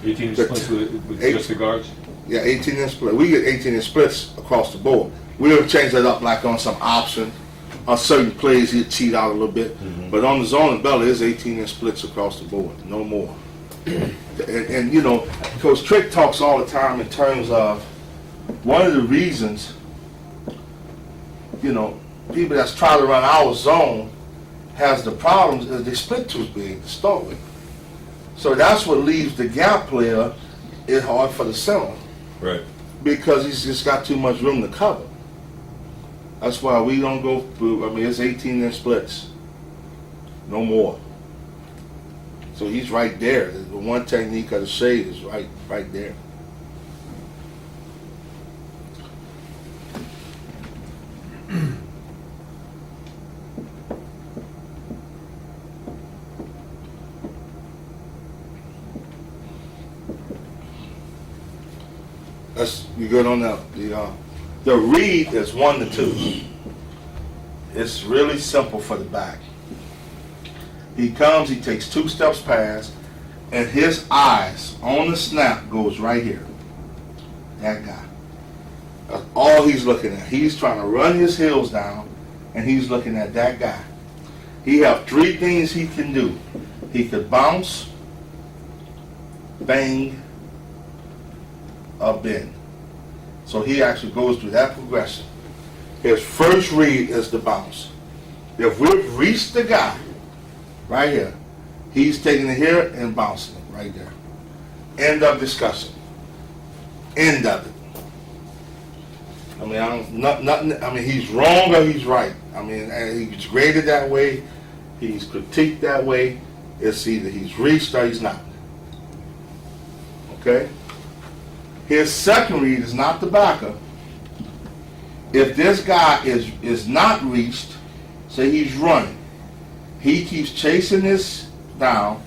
18 The splits with eight- just the guards? Yeah, 18-inch split. We get 18-inch splits across the board. We'll change that up like on some option. On certain plays, he'll cheat out a little bit. But on the zone and belly, it's 18-inch splits across the board, no more. And Coach Trick talks all the time in terms of one of the reasons, people that's trying to run our zone has the problems is they split too big to start with. So that's what leaves the gap player it hard for the center Right. because he's just got too much room to cover. That's why we don't go through, it's 18-inch splits. No more. So he's right there. The one technique of the shade is right there. You good on that? The read is 1 to 2. It's really simple for the back. He comes, he takes 2 steps past, and his eyes on the snap goes right here. That guy. That's all he's looking at. He's trying to run his heels down, and he's looking at that guy. He have 3 things he can do. He could bounce, bang, or bend. So he actually goes through that progression. His first read is the bounce. If we've reached the guy, right here, he's taking it here and bouncing it right there. End of discussion. End of it. He's wrong or he's right. He's graded that way. He's critiqued that way. It's either he's reached or he's not. Okay? His second read is not the backer. If this guy is not reached, say he's running, he keeps chasing this down,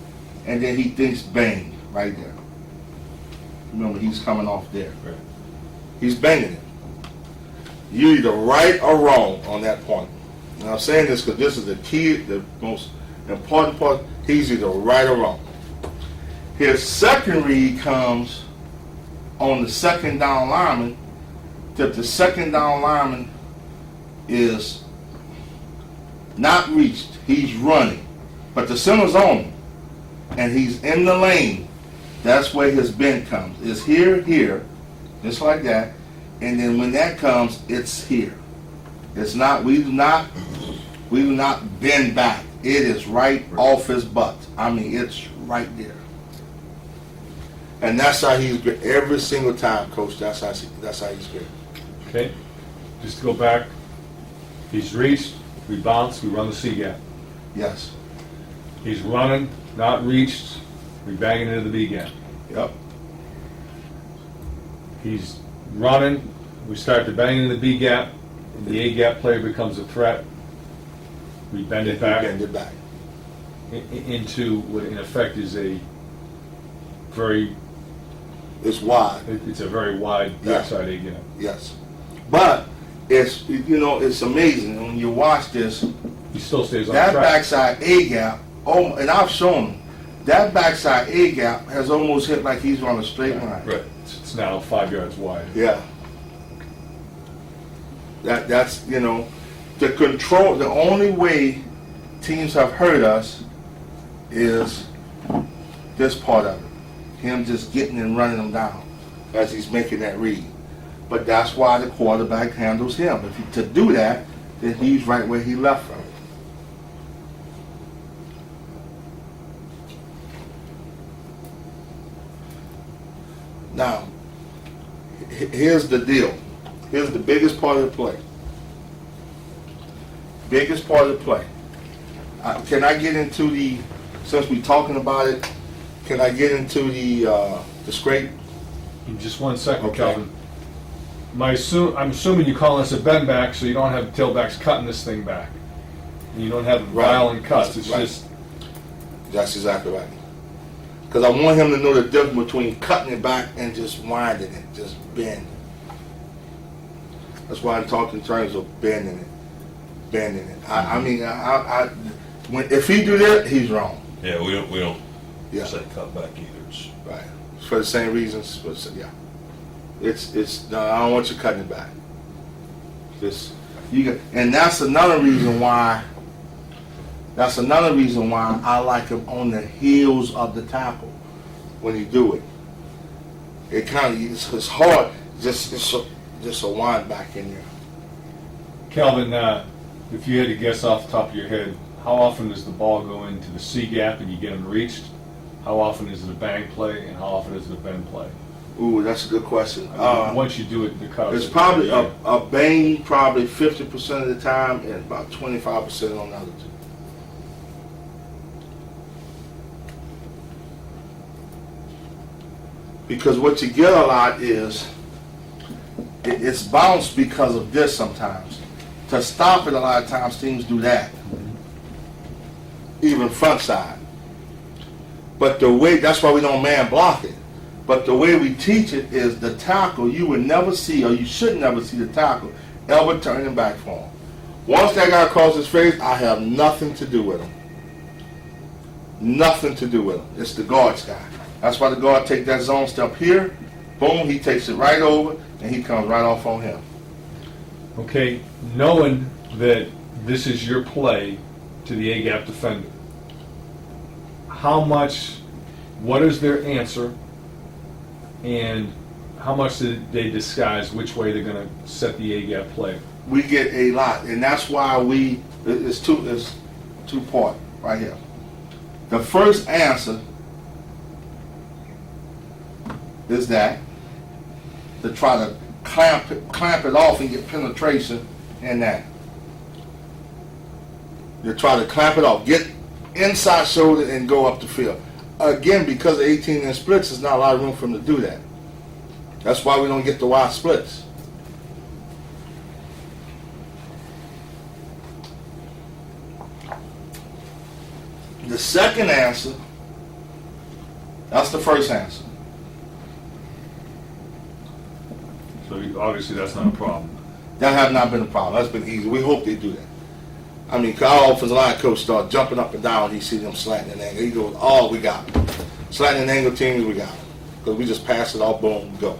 and then he thinks bang right there. Remember, he's coming off there. Right. He's banging it. You're either right or wrong on that point. And I'm saying this because this is the key, the most important part. He's either right or wrong. His second read comes on the second down lineman. If the second down lineman is not reached, he's running, but the center's on him, and he's in the lane, that's where his bend comes. It's here, just like that, and then when that comes, it's here. It's not, we do not bend back. It is right off his butt. It's right there. And that's how he's good. Every single time, Coach, that's how he's good. Okay, just to go back, he's reached, we bounce, we run the C gap. Yes. He's running, not reached, we bang it into the B gap. Yep. He's running, we start to bang into the B gap, and the A gap player becomes a threat. We bend it back Bend it back. into what in effect is a very, It's wide. it's a very wide Yeah. backside A gap. Yes. But it's it's amazing when you watch this. He still stays on That track. backside A gap, and I've shown him, that backside A gap has almost hit like he's on a straight line. Right. It's now 5 yards wide. Yeah. That's the control. The only way teams have hurt us is this part of it. Him just getting and running them down as he's making that read. But that's why the quarterback handles him. To do that, then he's right where he left from. Now, here's the deal. Here's the biggest part of the play. Biggest part of the play. Can I get into since we're talking about it, Can I get into the scrape? In just 1 second, Okay. Kelvin. I'm assuming you're calling this a bend back, so you don't have the tailbacks cutting this thing back. And you don't have Right. violent cuts. It's Right. just, That's exactly right. Because I want him to know the difference between cutting it back and just winding it, just bend. That's why I'm talking in terms of bending it. I mean, if he do that, he's wrong. Yeah, we don't Yeah, say cut back either. It's, right. For the same reasons, but yeah, it's. No, I don't want you cutting it back. Just and that's another reason why. That's another reason why I like him on the heels of the tackle when you do it. It kind of it's hard. Just a wind back in there. Kelvin, if you had to guess off the top of your head, how often does the ball go into the C gap and you get him reached? How often is it a bang play, and how often is it a bend play? Ooh, that's a good question. I mean, once you do it, the cut. It's probably a bang, probably 50% of the time, and about 25% on the other two. Because what you get a lot is it's bounced because of this sometimes. To stop it, a lot of times teams do that, even front side. But the way, that's why we don't man block it. But the way we teach it is the tackle, you would never see, or you should never see the tackle ever turning back for him. Once that guy crosses his face, I have nothing to do with him. Nothing to do with him. It's the guard's guy. That's why the guard take that zone step here, boom, he takes it right over, and he comes right off on him. Okay, knowing that this is your play to the A-gap defender, what is their answer, and how much did they disguise which way they're going to set the A-gap play? We get a lot, and that's why it's two part right here. The first answer is that to try to clamp it off and get penetration in that. You try to clamp it off, get inside shoulder and go up the field. Again, because of 18-inch splits, there's not a lot of room for him to do that. That's why we don't get the wide splits. The second answer, that's the first answer. So obviously that's not a problem. That have not been a problem. That's been easy. We hope they do that. I mean, our offensive line coach started jumping up and down. He sees them slanting and angle. He goes, "Oh, we got them. Slanting and angle teams, we got them." Because we just pass it all, boom, go.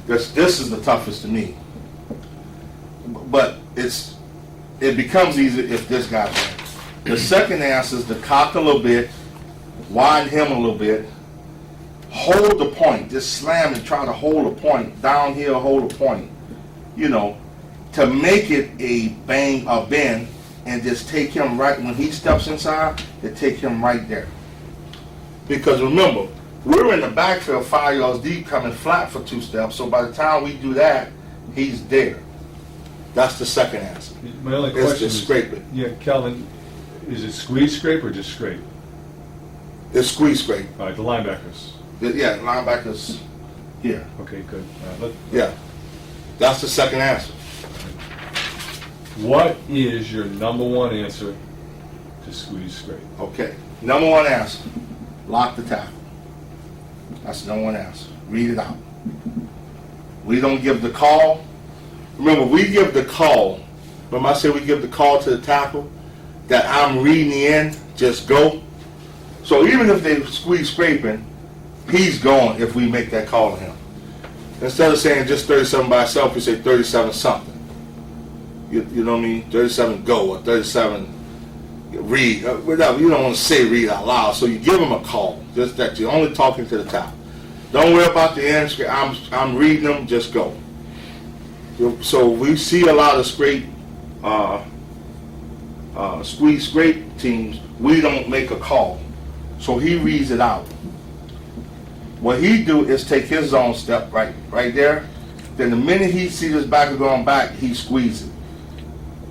This is the toughest to me. But it becomes easier if this guy's in. The second answer is to cock a little bit, widen him a little bit, hold the point, just slam and try to hold a point, downhill, hold a point, to make it a bend, and just take him right, when he steps inside, to take him right there. Because remember, we're in the backfield 5 yards deep coming flat for 2 steps, so by the time we do that, he's there. That's the second answer. My only It's question just is, scrape it. yeah, Kelvin, is it squeeze scrape or just scrape? It's squeeze scrape. All right, the linebackers. Yeah, linebackers here. Okay, good. Yeah, that's the second answer. What is your number one answer to squeeze scrape? Okay, number one answer, lock the tackle. That's the number one answer. Read it out. We don't give the call. Remember, we give the call. Remember I said we give the call to the tackle, that I'm reading the end, just go. So even if they squeeze scraping, he's going if we make that call to him. Instead of saying just 37 by itself, we say 37 something. You know what I mean? 37 go or 37 read. Whatever. You don't want to say read out loud, so you give him a call. Just that you're only talking to the top. Don't worry about the end. I'm reading them. Just go. So we see a lot of squeeze scrape teams. We don't make a call, so he reads it out. What he do is take his zone step right there. Then the minute he sees his back going back, he squeezes it.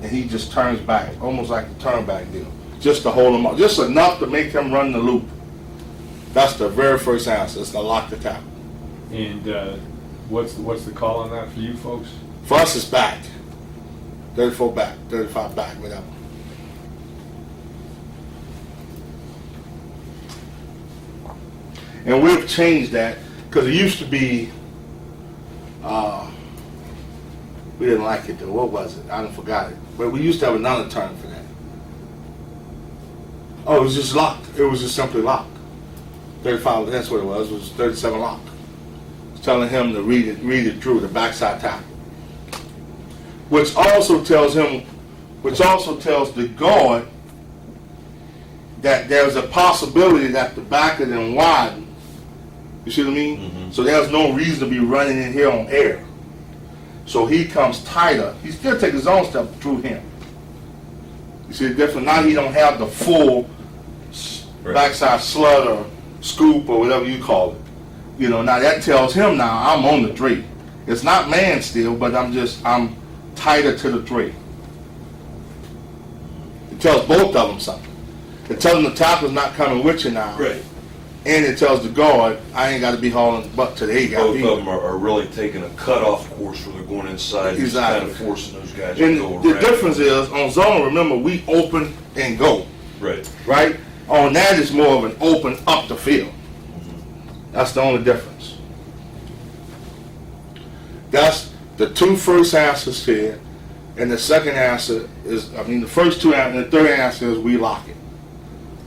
And he just turns back, almost like a turn back deal. Just to hold him up. Just enough to make him run the loop. That's the very first answer. It's to lock the tackle. And what's the call on that for you folks? For us, it's back. 34 back, 35 back, whatever. And we've changed that because it used to be, we didn't like it though. What was it? I done forgot it. But we used to have another term for that. Oh, it was just locked. It was just simply locked. 35, that's what it was. It was 37 lock. It's telling him to read it through the backside tackle. Which also tells the guard that there's a possibility that the back of them widen. You see what I mean? Mm-hmm. So there's no reason to be running in here on air. So he comes tighter. He still takes his own step through him. You see the difference? Now he don't have the full backside slut or scoop or whatever you call it. You know, now that tells him now I'm on the 3. It's not man still, but I'm tighter to the 3. It tells both of them something. It tells them the tackle's not coming with you now. Right. And it tells the guard, I ain't got to be hauling the butt to the 8 guy. Both of them are really taking a cutoff course where they're going inside, just Exactly. kind of forcing those guys to And go around. the difference is, on zone, remember, we open and go, Right. right? On that, it's more of an open up the field. That's the only difference. That's the 2 first answers here, and the second answer is, the first 2 answers, and the third answer is we lock it.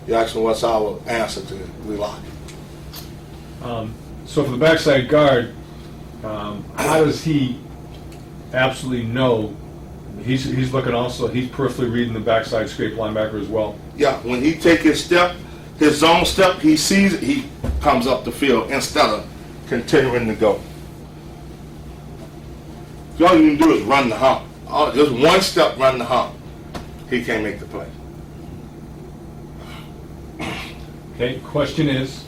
You ask me what's our answer to it, we lock it. So for the backside guard, how does he absolutely know? He's looking also, he's peripherally reading the backside scrape linebacker as well. Yeah, when he take his step, his zone step, he sees it, he comes up the field instead of continuing to go. So all you need to do is run the hump. Just one step, run the hump. He can't make the play. Okay, question is,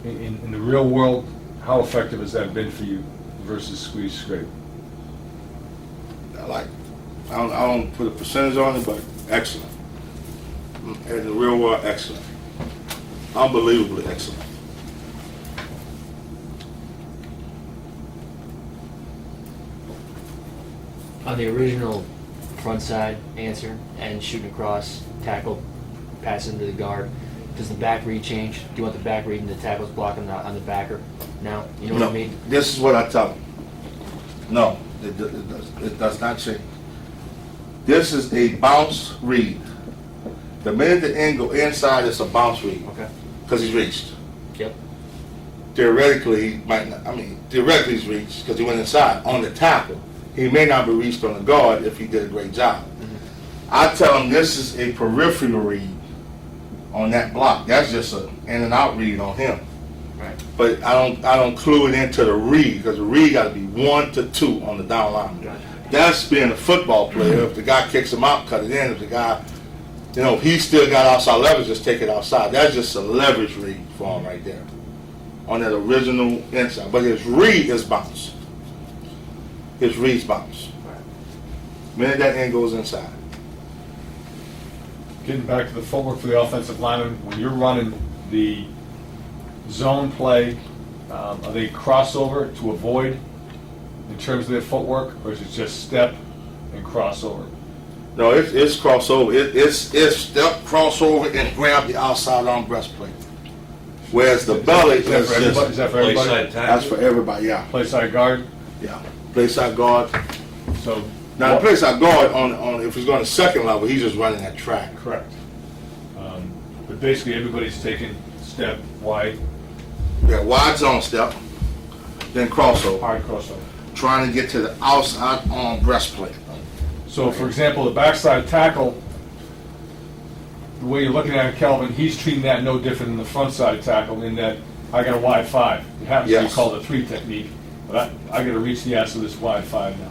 in the real world, how effective has that been for you versus squeeze scrape? I don't put a percentage on it, but excellent. In the real world, excellent. Unbelievably excellent. On the original front side answer and shooting across, tackle, pass into the guard, does the back read change? Do you want the back read and the tackles blocking on the backer now? You know what I mean? This is what I tell them. No, it does not change. This is a bounce read. The minute the end go inside, it's a bounce read. Okay. Because he's reached. Yep. Theoretically, he might not. Theoretically he's reached because he went inside. On the tackle, he may not be reached on the guard if he did a great job. Mm-hmm. I tell him this is a peripheral read on that block. That's just an in and out read on him. Right. But I don't clue it into the read because the read got to be 1 to 2 on the down line. Gotcha. That's being a football player. If the guy kicks him out, cut it in. If the guy, if he still got outside leverage, just take it outside. That's just a leverage read for him right there on that original inside. But his read is bounce. His read's bounce. Right. Minute that end goes inside. Getting back to the footwork for the offensive lineman, when you're running the zone play, are they crossover to avoid in terms of their footwork, or is it just step and crossover? No, it's crossover. It's step, crossover, and grab the outside arm breastplate. Whereas the belly Is that for everybody? just, Is that for everybody? Playside tackle. that's for everybody, yeah. Play side guard. Yeah. Play side guard. So Now, the place I guard on if he's going to second level, he's just running that track. correct. But basically, everybody's taking step wide, Yeah, wide zone step, then crossover, hard crossover. trying to get to the outside arm breastplate. So, for example, the backside tackle, the way you're looking at it, Kelvin, he's treating that no different than the front side tackle in that I got a wide 5. It happens to be Yes. called a 3 technique, but I got to reach the ass of this wide 5 now.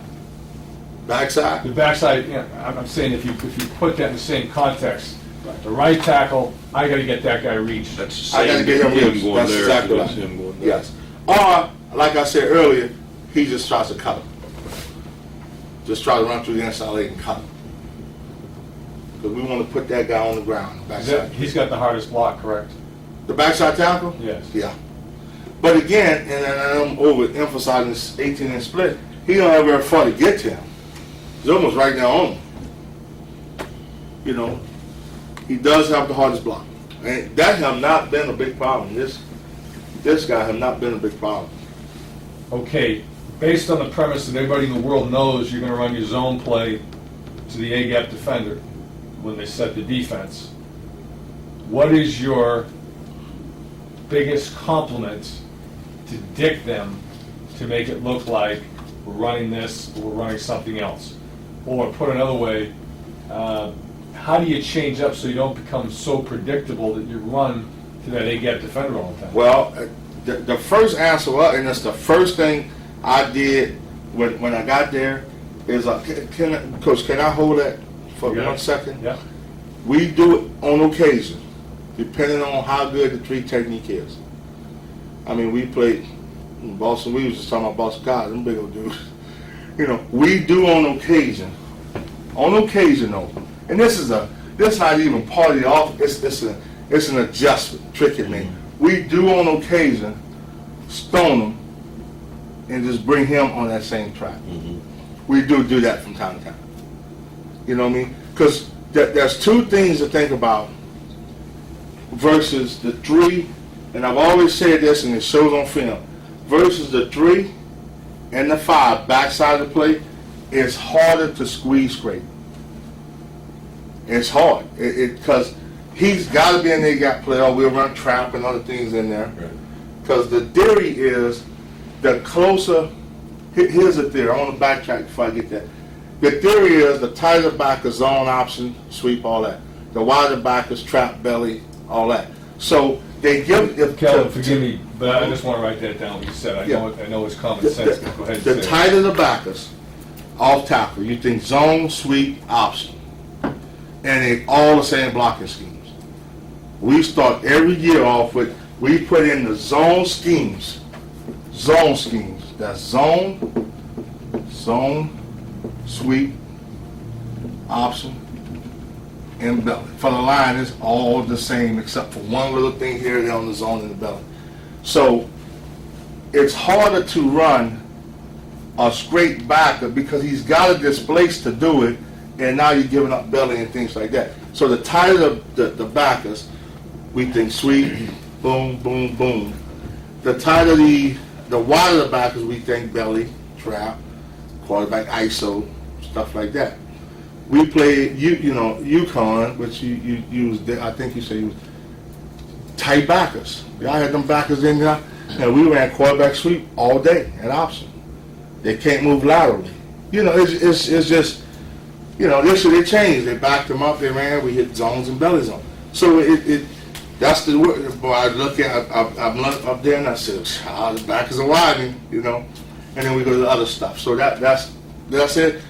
Backside? The backside, I'm saying if you put that in the same context, the right tackle, I got to get that guy reached. That's the I got to same get him him reached. going That's there. exactly That's right. him going there. Yes. Or, like I said earlier, he just tries to cut him. Just try to run through the inside leg and cut him. Because we want to put that guy on the ground. Backside. He's got the hardest block, correct? The backside tackle? Yes. Yeah. But again, and I'm overemphasizing this 18-inch split, he don't have very far to get to him. He's almost right there on him. You know, he does have the hardest block. And that have not been a big problem. This guy have not been a big problem. Okay, based on the premise that everybody in the world knows you're going to run your zone play to the A-gap defender when they set the defense, what is your biggest compliment to dick them to make it look like we're running this or we're running something else? Or put another way, how do you change up so you don't become so predictable that you run to that A-gap defender all the time? Well, the first answer, and that's the first thing I did when I got there, is Coach, can I hold that for Yeah. 1 second? Yeah. We do it on occasion, depending on how good the three technique is. I mean, we played in Boston. We was just talking about Boston guys, them big old dudes. You know, we do on occasion. On occasion, though, and this not even part of the offense. It's an adjustment. Tricky me. We do on occasion stone him and just bring him on that same track. We do that from time to time. You know what I mean? Because there's two things to think about versus the three, and I've always said this and it shows on film, versus the 3 and the 5 backside of the play, it's harder to squeeze scrape. It's hard. Because he's got to be in there, got play, or we'll run trap and other things in there. Because the theory is the closer, here's the theory, I want to backtrack before I get that. The theory is the tighter back is zone option, sweep, all that. The wider back is trap, belly, all that. So they give... Kelvin, forgive me, but I just want to write that down what you said. I know it's common sense, but go ahead and say The it. tighter the back is, off tackle, you think zone, sweep, option. And they all the same blocking schemes. We start every year off with, we put in the zone schemes. Zone schemes. That's zone, sweep, option, and belly. For the line, it's all the same except for one little thing here and there on the zone and the belly. So it's harder to run a straight backer because he's got to displace to do it, and now you're giving up belly and things like that. So the tighter the backers, we think sweep, boom, boom, boom. The tighter the wider the backers, we think belly, trap, quarterback ISO, stuff like that. We played, UConn, which you used, I think you said you used tight backers. I had them backers in there, and we ran quarterback sweep all day at option. They can't move laterally. It's just, this year they changed. They backed them up, they ran, we hit zones and belly zone. So that's the word. Boy, I look at, I'm up there and I said, the backers are widening, and then we go to the other stuff. So that's it.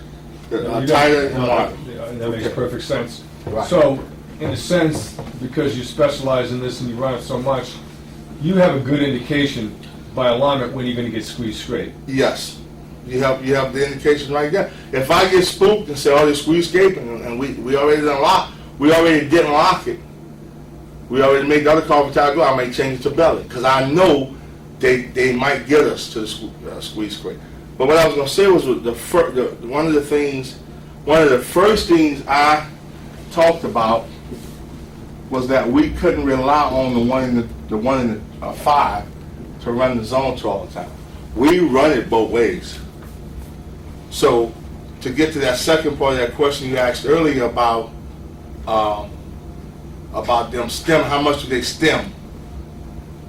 Tighter and wider. That makes perfect sense. Right. So, in a sense, because you specialize in this and you run it so much, you have a good indication by alignment when you're going to get squeezed straight. Yes. You have the indication right there. If I get spooked and say, oh, they're squeeze escaping, and we already didn't lock it, we already made the other call for tackle, I may change it to belly, because I know they might get us to the squeeze scrape. But what I was going to say was one of the first things I talked about was that we couldn't rely on the one in the 5 to run the zone to all the time. We run it both ways. So to get to that second part of that question you asked earlier about them stem, how much do they stem?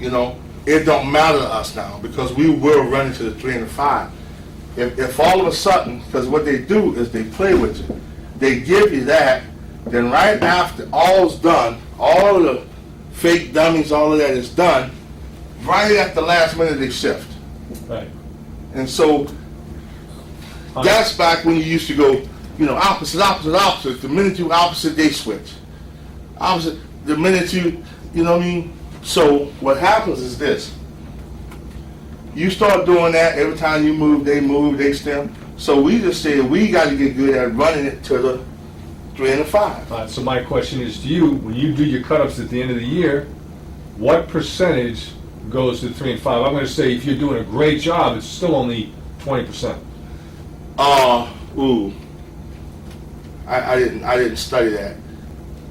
It don't matter to us now because we will run into the 3 and the 5. If all of a sudden, because what they do is they play with you, they give you that, then right after all's done, all of the fake dummies, all of that is done, right at the last minute they shift. Right. And so that's back when you used to go, opposite. The minute you opposite, they switch. Opposite, the minute you know what I mean? So what happens is this. You start doing that, every time you move, they stem. So we just said we got to get good at running it to the 3 and the 5. So my question is to you, when you do your cut-ups at the end of the year, what percentage goes to 3 and 5? I'm going to say if you're doing a great job, it's still only 20%. Ooh. I didn't study that.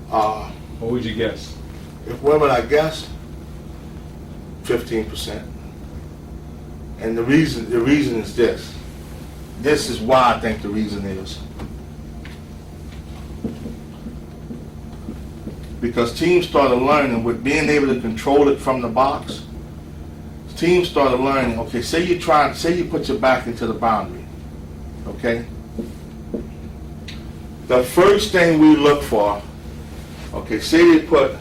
What would you guess? What would I guess? 15%. And the reason is this. This is why I think the reason is. Because teams started learning with being able to control it from the box. Teams started learning, okay, say you put your back into the boundary, okay? The first thing we look for, okay, say they put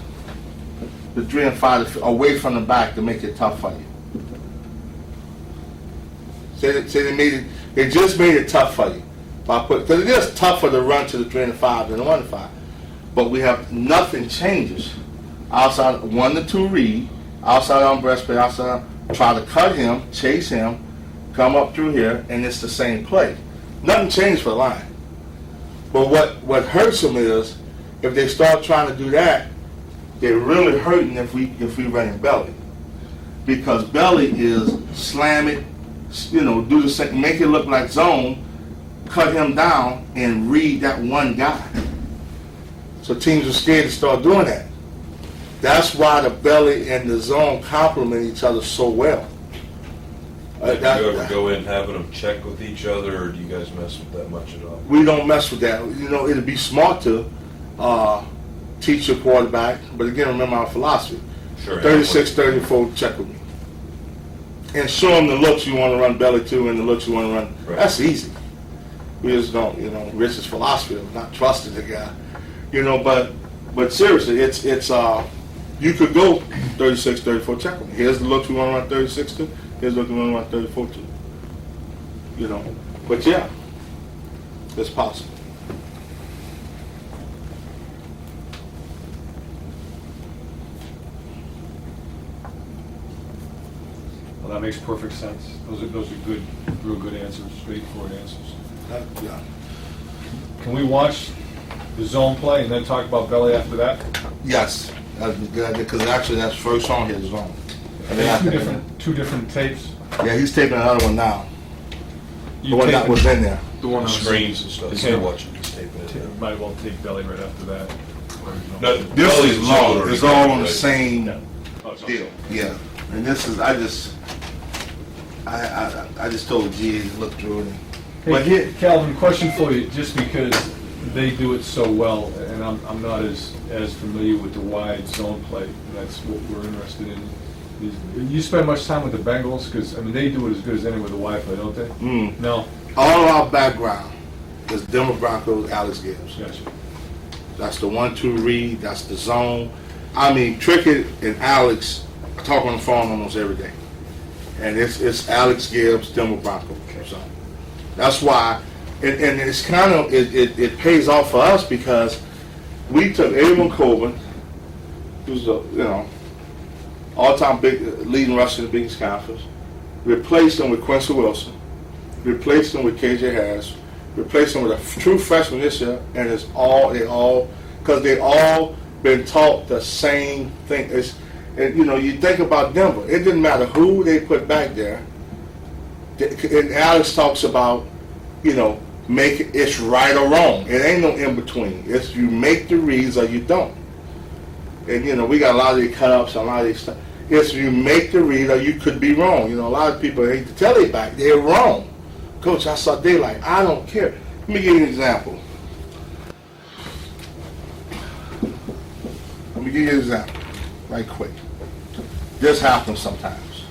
the 3 and 5 away from the back to make it tough for you. Say they just made it tough for you. Because it is tougher to run to the 3 and 5 than the 1 and 5. But we have nothing changes. Outside 1 to 2 read, outside on breastplate, outside try to cut him, chase him, come up through here, and it's the same play. Nothing changed for the line. But what hurts them is if they start trying to do that, they're really hurting if we run in belly. Because belly is slam it, do the same, make it look like zone, cut him down, and read that one guy. So teams are scared to start doing that. That's why the belly and the zone complement each other so well. Do you ever go in having them check with each other, or do you guys mess with that much at all? We don't mess with that. It'd be smart to teach your quarterback, but again, remember our philosophy. Sure. 36, 34, check with me. And show them the looks you want to run belly to and the looks you want to run. Right. That's easy. We just don't, Rich's philosophy of not trusting the guy. But seriously, it's you could go 36, 34, check with me. Here's the looks we want to run 36 to. Here's the looks we want to run 34 to. But yeah, it's possible. Well, that makes perfect sense. Those are good, real good answers, straightforward answers. Yeah. Can we watch the zone play and then talk about belly after that? Yes, that'd be good because actually that's first on his zone. And then Two different tapes. Yeah, he's taping another one now. The one that was in there. The one on Screens and stuff. Okay. They're watching this taping it. You might well take belly right after that. No, This belly's is long. already It's all on the right. same Oh, it's deal. Yeah, and this is I just told G to look through it. But Hey, here, Calvin, question for you, just because they do it so well, and I'm not as familiar with the wide zone play. That's what we're interested in. You spend much time with the Bengals? Because, they do it as good as any with the wide play, don't they? No? all of our background is Denver Broncos, Alex Gibbs. Gotcha. That's the 1-2 read. That's the zone. Trickett and Alex talk on the phone almost every day, and it's Alex Gibbs, Denver Broncos. So that's why, and it's kind of it pays off for us because we took Abram Coben, who's all-time big leading rusher in the Big East Conference, replaced him with Quincy Wilson, replaced him with KJ Harris, replaced him with a true freshman this year, and they all been taught the same thing. You think about Denver, it didn't matter who they put back there. And Alex talks about, make it's right or wrong. It ain't no in between. It's you make the reads or you don't. And we got a lot of these cut-ups, a lot of these stuff. It's you make the read or you could be wrong. A lot of people hate to tell it back. They're wrong. Coach, I saw daylight. I don't care. Let me give you an example. Right quick. This happens sometimes.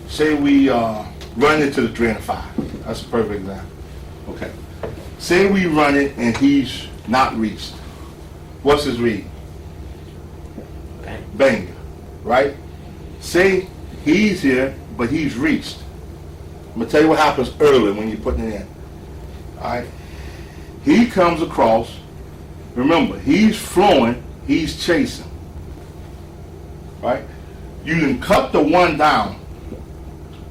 Say we run into the 3 and 5. That's a perfect example. Okay. Say we run it and he's not reached. What's his read? Banger, right? Say he's here, but he's reached. I'm going to tell you what happens early when you're putting it in. All right? He comes across. Remember, he's flowing, he's chasing. Right? You can cut the one down.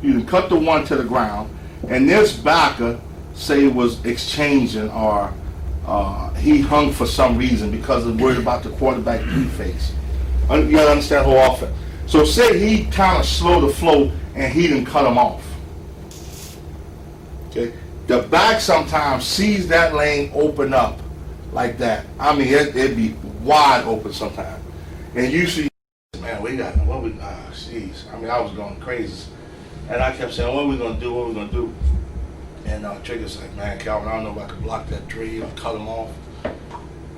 You can cut the one to the ground. And this backer, say, was exchanging or he hung for some reason because of worried about the quarterback face. You gotta understand the whole offense. So say he kind of slowed the flow and he didn't cut him off. Okay, the back sometimes sees that lane open up like that. I mean, it'd be wide open sometimes, and you see, man, we got what we. Jeez, I mean, I was going crazy, and I kept saying, what are we gonna do? What are we gonna do? And Trigger's like, man, Calvin, I don't know if I could block that tree or cut him off,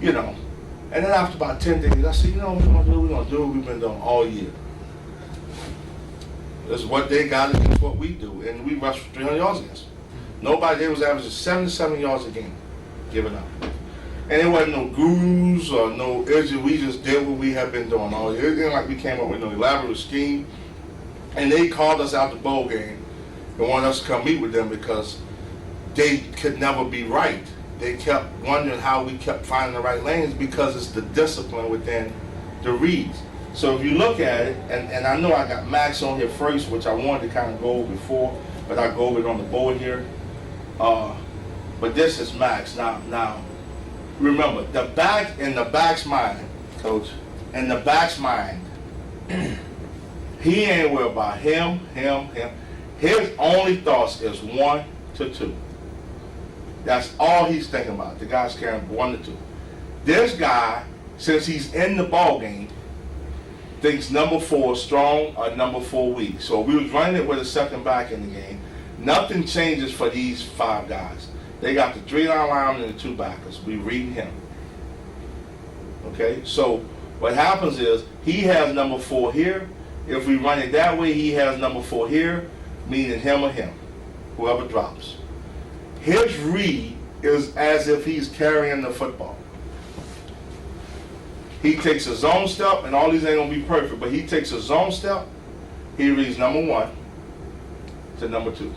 you know. And then after about 10 days, I said, you know what we're gonna do? We're gonna do what we've been doing all year. This is what they got, and it's what we do. And we rushed for 300 yards against them. Nobody, they was averaging 77 yards a game, giving up. And there wasn't no gurus or no edges. We just did what we have been doing all year. It wasn't like we came up with no elaborate scheme. And they called us out the bowl game and wanted us to come meet with them because they could never be right. They kept wondering how we kept finding the right lanes because it's the discipline within the reads. So if you look at it, and I know I got Max on here first, which I wanted to kind of go over before, but I go over it on the board here. But this is Max. Now, remember, the back, in the back's mind, Coach, in the back's mind, he ain't worried about him. His only thoughts is 1 to 2. That's all he's thinking about. The guy's carrying 1 to 2. This guy, since he's in the ball game, thinks number 4 strong or number 4 weak. So we was running it with a second back in the game. Nothing changes for these 5 guys. They got the 3-line lineman and the 2 backers. We read him. Okay, so what happens is he has number 4 here. If we run it that way, he has number 4 here, meaning him or him, whoever drops. His read is as if he's carrying the football. He takes a zone step, and all these ain't gonna be perfect, but he takes a zone step, he reads number 1 to number 2.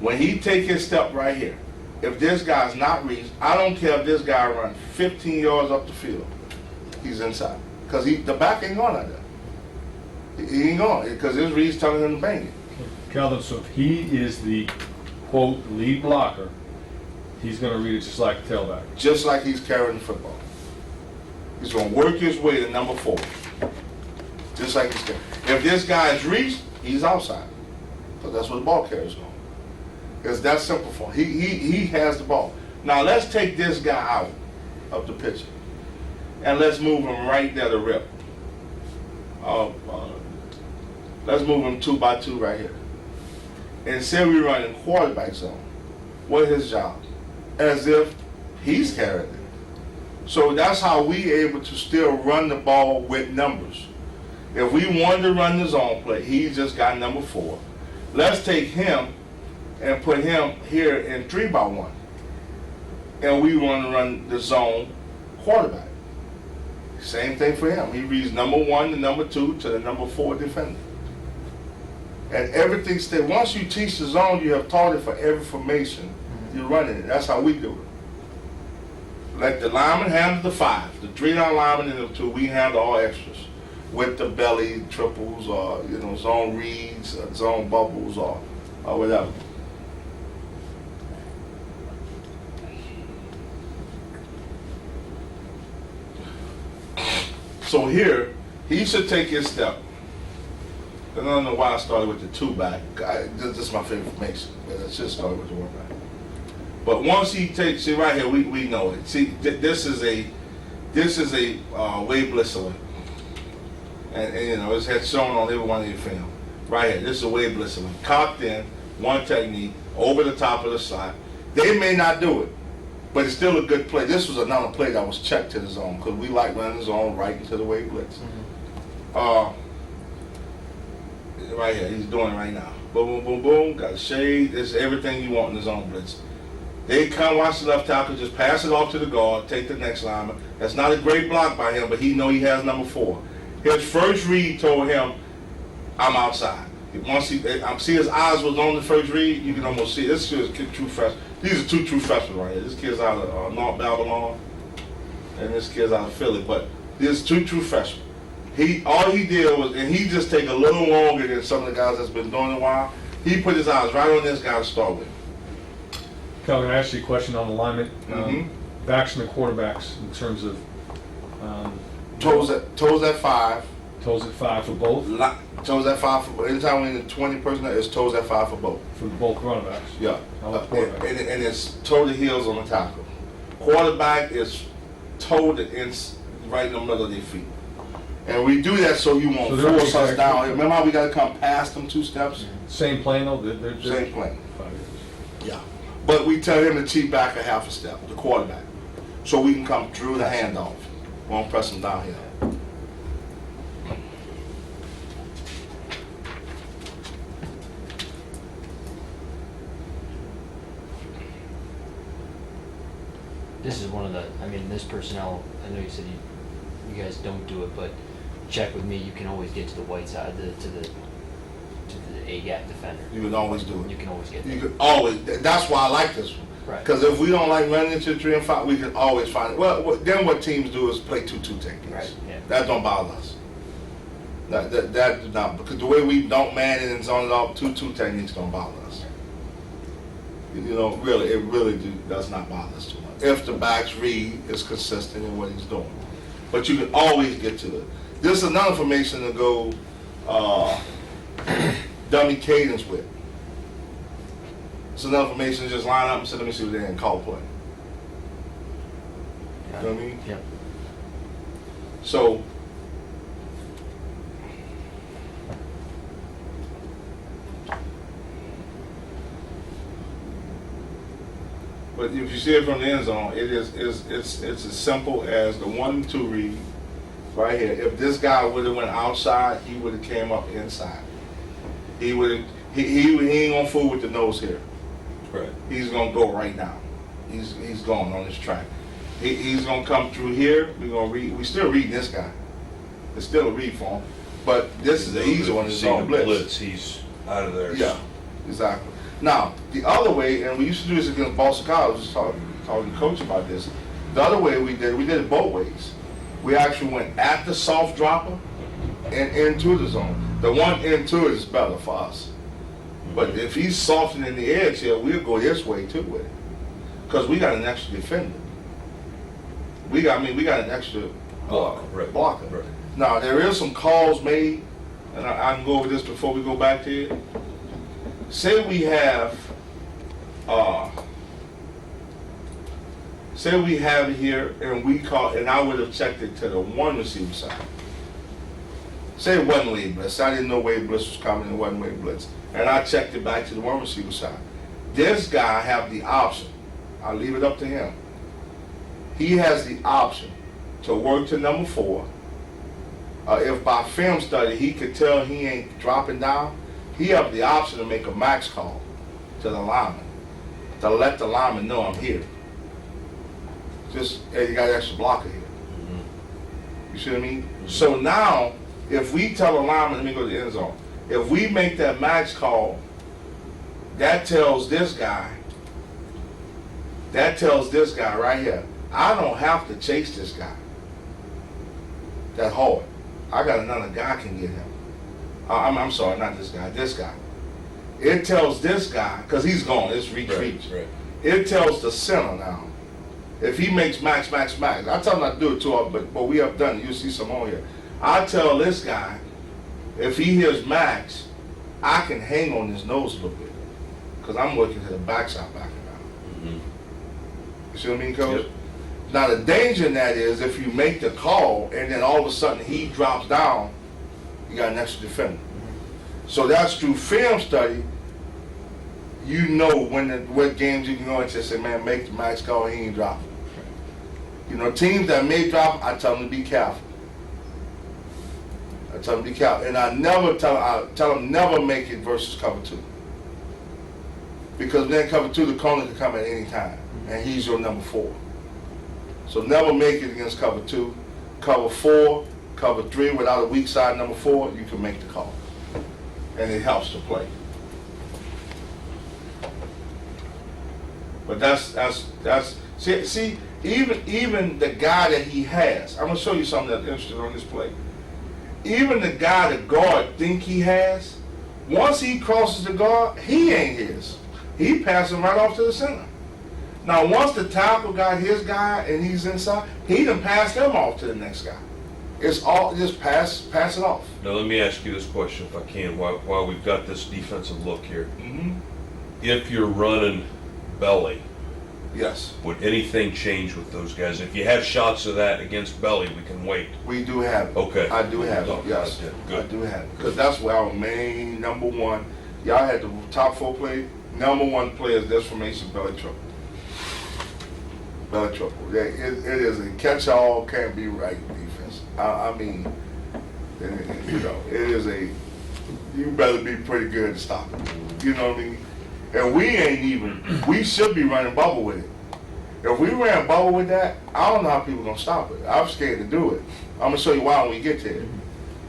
When he take his step right here, if this guy's not reached, I don't care if this guy runs 15 yards up the field, he's inside. Because the back ain't going like that. He ain't going, because his read's telling him to bang it. Calvin, so if he is the, quote, lead blocker, he's going to read it just like a tailback. Just like he's carrying the football. He's going to work his way to number 4. Just like he's carrying. If this guy is reached, he's outside. Because that's where the ball carrier's going. It's that simple for him. He has the ball. Now let's take this guy out of the picture. And let's move him right there to rip. Let's move him 2 by 2 right here. And say we run in quarterback zone. What is his job? As if he's carrying it. So that's how we able to still run the ball with numbers. If we wanted to run the zone play, he just got number 4. Let's take him and put him here in 3 by 1. And we want to run the zone quarterback. Same thing for him. He reads number 1 to number 2 to the number 4 defender. And everything stays. Once you teach the zone, you have taught it for every formation. You're running it. That's how we do it. Let the lineman handle the 5. The 3-line lineman and the 2, we handle all extras. With the belly triples or zone reads, or zone bubbles or whatever. So here, he should take his step. I don't know why I started with the 2 back. This is my favorite formation. But I should start with the 1 back. But once he takes, see right here, we know it. See, this is a Wade Blissler. And it's had shown on every one of your film. Right here, this is a Wade Blissler. Cocked in, 1 technique, over the top of the slot. They may not do it, but it's still a good play. This was another play that was checked to the zone because we like running the zone right into the Wade Blitz. Right here, he's doing it right now. Boom, boom, boom, boom. Got a shade. This is everything you want in the zone blitz. They come watch the left tackle, just pass it off to the guard, take the next lineman. That's not a great block by him, but he know he has number 4. His first read told him, I'm outside. Once he see his eyes was on the first read, you can almost see. This is true freshman. These are 2 true freshmen right here. This kid's out of North Babylon, and this kid's out of Philly. But there's 2 true freshmen. All he did was, and he just take a little longer than some of the guys that's been doing it a while. He put his eyes right on this guy to start with. Calvin, I asked you a question on alignment. Backs and the quarterbacks in terms of Toes at 5. Toes at 5 for both, Toes at 5 for anytime we're in the 20 personnel, it's toes at 5 for both. for both running backs. Yeah. How about quarterback? And it's toe to heels on the tackle. Quarterback is toe to right in the middle of their feet. And we do that so you won't So they're force us exactly- down. Remember how we got to come past them 2 steps? Same plane though? They're Same plane. 5 yards. Yeah. But we tell him to cheat back a half a step, the quarterback. So we can come through the handoff. Won't press him down here. This is one of the, I mean, this personnel, I know you said you guys don't do it, but check with me, you can always get to the white side, to the A-gap defender. You can always do You it. can always get You there. can always. That's why I like this one. Right. Because if we don't like running into 3 and 5, we can always find it. Well, then what teams do is play 2-2 techniques. Right, yeah. That don't bother us. That do not, because the way we don't man it and zone it off, 2-2 techniques don't bother us. You know, really, it really does not bother us too much. If the back's read is consistent in what he's doing. But you can always get to it. This is another information to go dummy cadence with. It's enough information to just line up and say, let me see what they're in, call play. You know what I mean? Yep. So, but if you see it from the end zone, it's as simple as the 1 and 2 read right here. If this guy would have went outside, he would have came up inside. He would have. He ain't gonna fool with the nose here. Right. He's gonna go right now. He's going on this track. He's gonna come through here. We're gonna read. We still reading this guy. It's still a read for him, but this is the easy one. It's on blitz. He's out of there. Yeah, exactly. Now the other way, and we used to do this against Boston College. I was just talking to coach about this. The other way we did it both ways. We actually went at the soft dropper and into the zone. The one into it is better for us. But if he's softening the edge here, we'll go this way too with it, because we got an extra defender. We got an extra blocker. Right. Now there is some calls made, and I can go over this before we go back to it. Say we have it here, and we call, and I would have checked it to the 1 receiver side. Say it wasn't wave blitz. I didn't know wave blitz was coming. It wasn't wave blitz. And I checked it back to the 1 receiver side. This guy have the option. I'll leave it up to him. He has the option to work to number 4. If by film study he could tell he ain't dropping down, he have the option to make a max call to the lineman to let the lineman know I'm here. Just, hey, you got an extra blocker here. You see what I mean? So now, if we tell a lineman, let me go to the end zone. If we make that max call, that tells this guy right here, I don't have to chase this guy that hard. I got another guy can get him. I'm sorry, not this guy, this guy. It tells this guy, because he's gone, it's reach. Right. It tells the center now. If he makes max, I tell him not to do it too often, but we have done it. You'll see some more here. I tell this guy, if he hears max, I can hang on his nose a little bit, because I'm working to the backside backing down. You see what I mean, Coach? Yep. Now the danger in that is if you make the call and then all of a sudden he drops down, you got an extra defender. So that's through film study. You know what games you can go into and say, man, make the max call, he ain't dropping. You know, teams that may drop, I tell them to be careful. And I tell them never make it versus cover 2. Because then cover 2, the corner can come at any time, and he's your number 4. So never make it against cover 2. Cover 4, cover 3, without a weak side number 4, you can make the call. And it helps to play. But that's see, even the guy that he has, I'm gonna show you something that's interesting on this play. Even the guy the guard think he has, once he crosses the guard, he ain't his. He passing right off to the center. Now once the tackle got his guy and he's inside, he done passed him off to the next guy. It's all just pass it off. Now, let me ask you this question, if I can, while we've got this defensive look here. If you're running belly, Yes, would anything change with those guys? If you have shots of that against belly, we can wait. we do have it. Okay. I do have it. Yes, Good. I do have it because that's where our main number one. Y'all had the top 4 play. Number 1 player is this formation belly trouble. Belly trouble. It is a catch-all, can't be right defense. I mean, you know, it is a. You better be pretty good to stop it. You know what I mean? And we ain't even. We should be running bubble with it. If we ran bubble with that, I don't know how people gonna stop it. I'm scared to do it. I'm gonna show you why when we get there.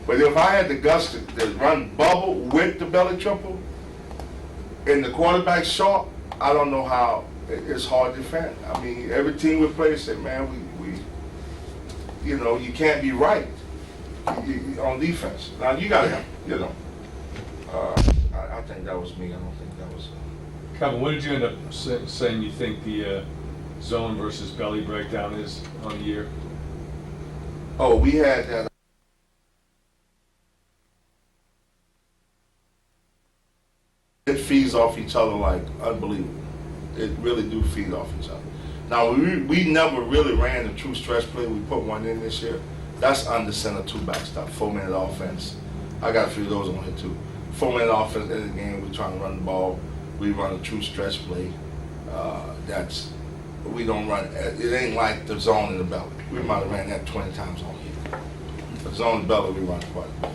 But if I had the guts to run bubble with the belly triple, and the quarterback short, I don't know how. It's hard to defend. I mean, every team we play said, man, we you know, you can't be right on defense. Now you gotta have, you know. I think that was me. I don't think that was. Kevin, what did you end up saying you think the zone versus belly breakdown is on the year? Oh, we had that. It feeds off each other like unbelievable. It really do feed off each other. Now we never really ran a true stretch play. We put one in this year. That's under center 2-back stuff. 4-minute offense. I got a few of those on here too. 4-minute offense in the game. We're trying to run the ball. We run a true stretch play. We don't run. It ain't like the zone in the belly. We might have ran that 20 times all year. The zone in the belly we run quite a bit.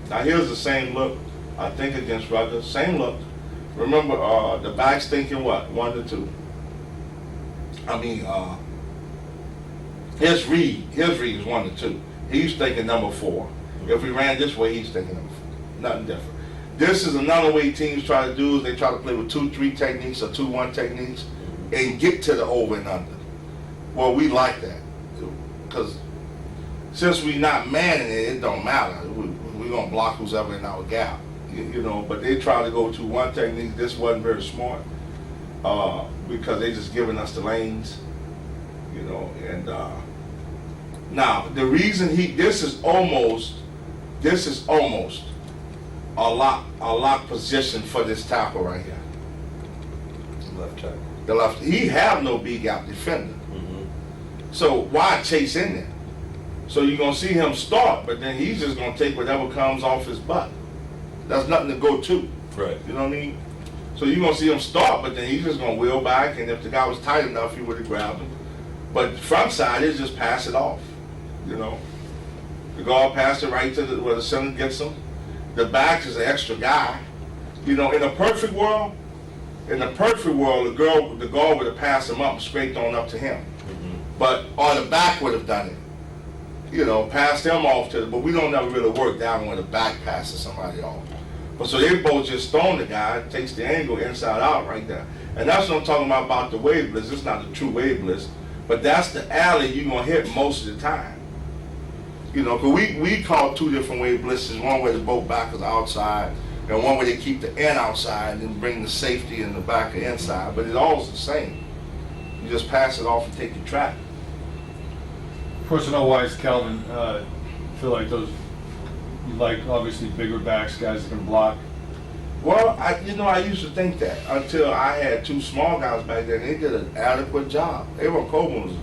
Now here's the same look, I think against Rutgers, same look. Remember, the back's thinking what, 1 to 2. I mean, his read is 1 to 2. He's thinking number 4. If we ran this way, he's thinking number 4. Nothing different. This is another way teams try to do is they try to play with 2-3 techniques or 2-1 techniques and get to the over and under. Well, we like that because since we not manning it, it don't matter. We're gonna block who's ever in our gap, you know. But they try to go to one technique. This wasn't very smart because they just giving us the lanes, you know. And now the reason this is almost a lock position for this tackle right here. Left tackle. The left. He have no B gap defender. So why chase in there? So you're going to see him start, but then he's just going to take whatever comes off his butt. That's nothing to go to. Right. You know what I mean? So you're going to see him start, but then he's just going to wheel back, and if the guy was tight enough, he would have grabbed him. But front side is just pass it off, you know. The guard passed it right to where the center gets him. The back is an extra guy. You know, in a perfect world, the guard would have passed him up and scraped on up to him. But, or the back would have done it. You know, passed him off but we don't ever really work down when the back passes somebody off. But so they both just thrown the guy, takes the angle inside out right there. And that's what I'm talking about the wave blitz. It's not the true wave blitz, but that's the alley you're going to hit most of the time. You know, because we call 2 different wave blitzes. One where the both back is outside, and one where they keep the end outside and bring the safety in the back or inside. But it's all the same. You just pass it off and take your track. Personnel-wise, Calvin, feel like you like obviously bigger backs, guys that can block. Well, I used to think that until I had 2 small guys back then. They did an adequate job. Aaron Coleman was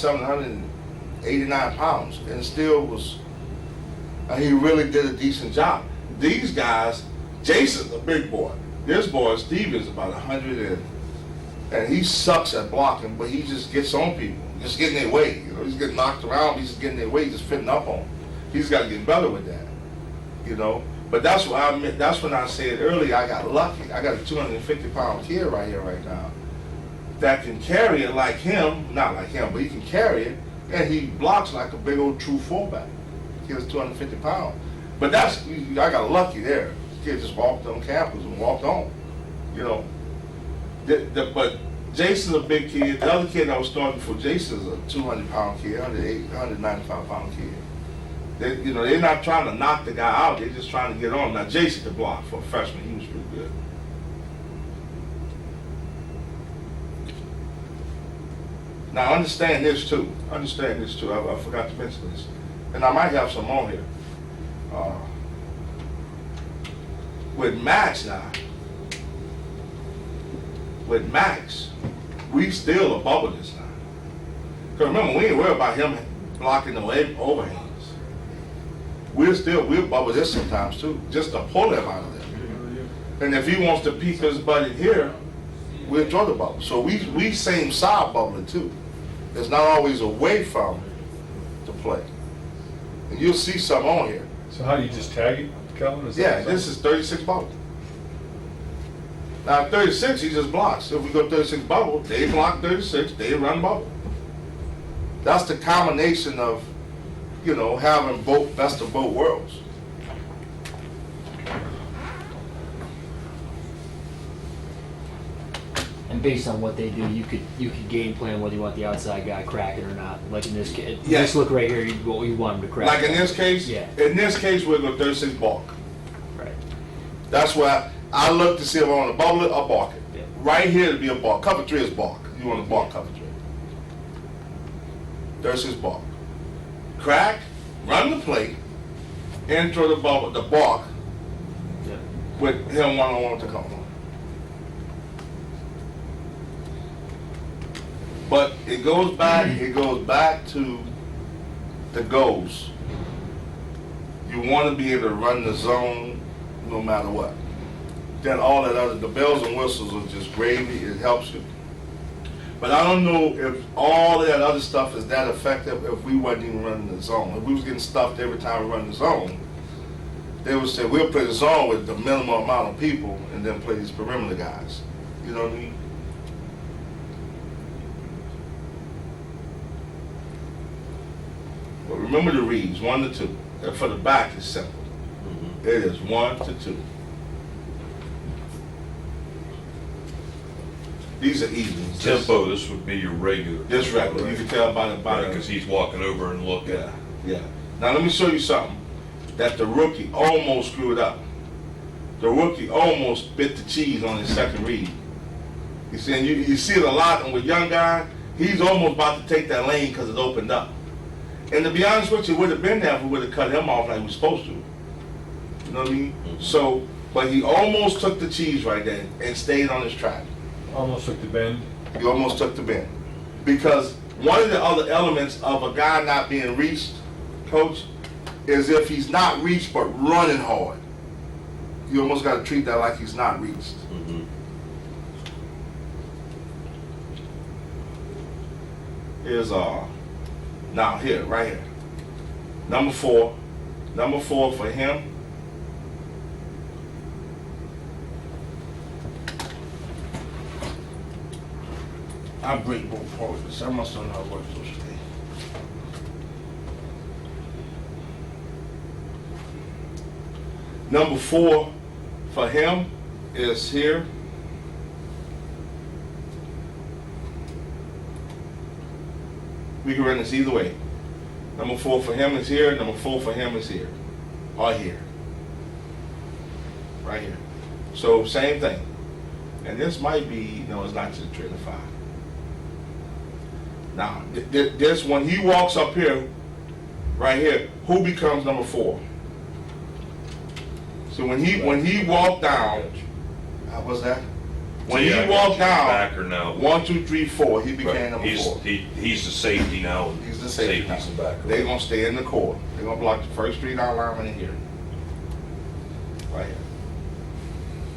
789 pounds, and still was. He really did a decent job. These guys, Jason's a big boy. This boy, Steve, is about 100, and he sucks at blocking, but he just gets on people, just getting their way. You know, he's getting knocked around, he's just getting their way, just fitting up on them. He's got to get better with that, you know. But that's what I meant. That's when I said earlier I got lucky. I got a 250-pound kid right here, right now, that can carry it like him. Not like him, but he can carry it, and he blocks like a big old true fullback. He was 250 pounds. But I got lucky there. This kid just walked on campus and walked on, you know. But Jason's a big kid. The other kid I was starting for, Jason's a 200-pound kid, 195-pound kid. They're not trying to knock the guy out. They're just trying to get on. Now, Jason could block for a freshman. He was pretty good. Now, understand this too. I forgot to mention this. And I might have some on here. With Max now, we still a bubble this now. Because remember, we ain't worried about him blocking the overhands. We'll bubble this sometimes too, just to pull him out of there. And if he wants to peek his butt in here, we'll throw the bubble. So we same side bubbling too. It's not always away from the play. And you'll see some on here. So how do you just tag it, Calvin? Is Yeah, that this is 36 bubble. Now 36, he just blocks. If we go 36 bubble, they block 36, they run bubble. That's the combination of, having both best of both worlds. And based on what they do, you could game plan whether you want the outside guy cracking or not. Like in this case, Yeah. this look right here, you want him to crack. Like in this case, Yeah. we'll go 36 balk. Right. That's why I look to see if I want to bubble it or balk it. Yeah. Right here it'll be a balk. Cover 3 is balk. You want to balk cover 3. 36 balk. Crack, run the plate, enter the bubble, the balk, Yeah. with him one-on-one to come on. But it goes back to the goals. You want to be able to run the zone no matter what. Then all that other, the bells and whistles are just gravy, it helps you. But I don't know if all of that other stuff is that effective if we wasn't even running the zone. If we was getting stuffed every time we run the zone, they would say, we'll play the zone with the minimum amount of people and then play these perimeter guys. You know what I mean? But remember the reads, 1 to 2. And for the back, it's simple. It is 1 to 2. These are easy. Tempo, this would be your regular. This regular. You can tell by the Because he's walking over and looking. Yeah. Now let me show you something that the rookie almost screwed up. The rookie almost bit the cheese on his second read. You see, and you see it a lot, and with young guy, he's almost about to take that lane because it opened up. And to be honest with you, it would have been there if we would have cut him off like we were supposed to. You know what I mean? So, but he almost took the cheese right there and stayed on his track. almost took the bend? He almost took the bend. Because one of the other elements of a guy not being reached, Coach, is if he's not reached but running hard. You almost got to treat that like he's not reached. Here's now here, right here. Number four for him. I break both parts. I must have not worked those today. Number 4 for him is here. We can run this either way. Number 4 for him is here. Number 4 for him is here. Or here. Right here. So same thing. And this might be, no, it's not to the trailer 5. Now, this when he walks up here, right here, who becomes number 4? So when he walked down, how was that? When he walked down, backer now. 1, 2, 3, 4, he became number 4. He's the safety now. He's the safety now. Safety's the backer. They're gonna stay in the core. They're gonna block the first 3 down linemen in here, right here.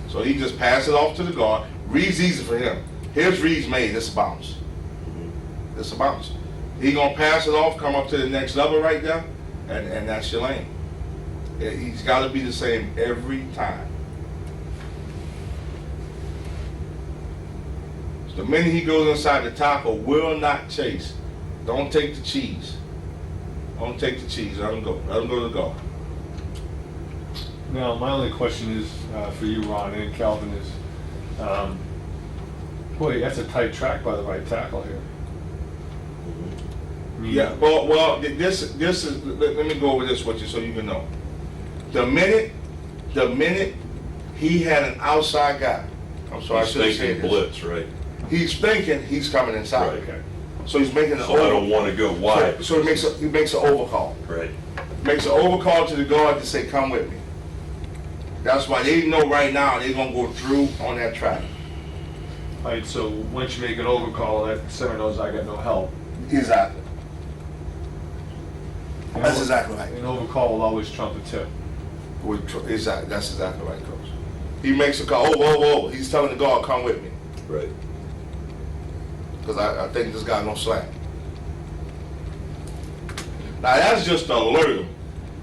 So he just passed it off to the guard. Reed's easy for him. Here's Reed's made. It's a bounce. It's a bounce. He gonna pass it off, come up to the next level right there, and that's your lane. He's got to be the same every time. The minute he goes inside the tackle, will not chase. Don't take the cheese. Don't take the cheese. Let him go. Let him go to the guard. Now, my only question is for you, Ron, and Calvin is, boy, that's a tight track by the right tackle here. Yeah. Well, this is. Let me go over this with you so you can know. The minute he had an outside guy. I'm sorry, I He's should have said thinking this. blitz, right? He's thinking he's coming inside. Right, okay. So he's making an So I don't want to go wide. So he makes an overcall. Right. Makes an overcall to the guard to say, come with me. That's why they know right now they're going to go through on that track. All right, so once you make an overcall, that center knows I got no help. Exactly. That's exactly right. An overcall will always trump a tip. Exactly. That's exactly right, Coach. He makes a call. Oh. He's telling the guard, come with me. Right. Because I think this guy gonna slack. Now that's just to alert him,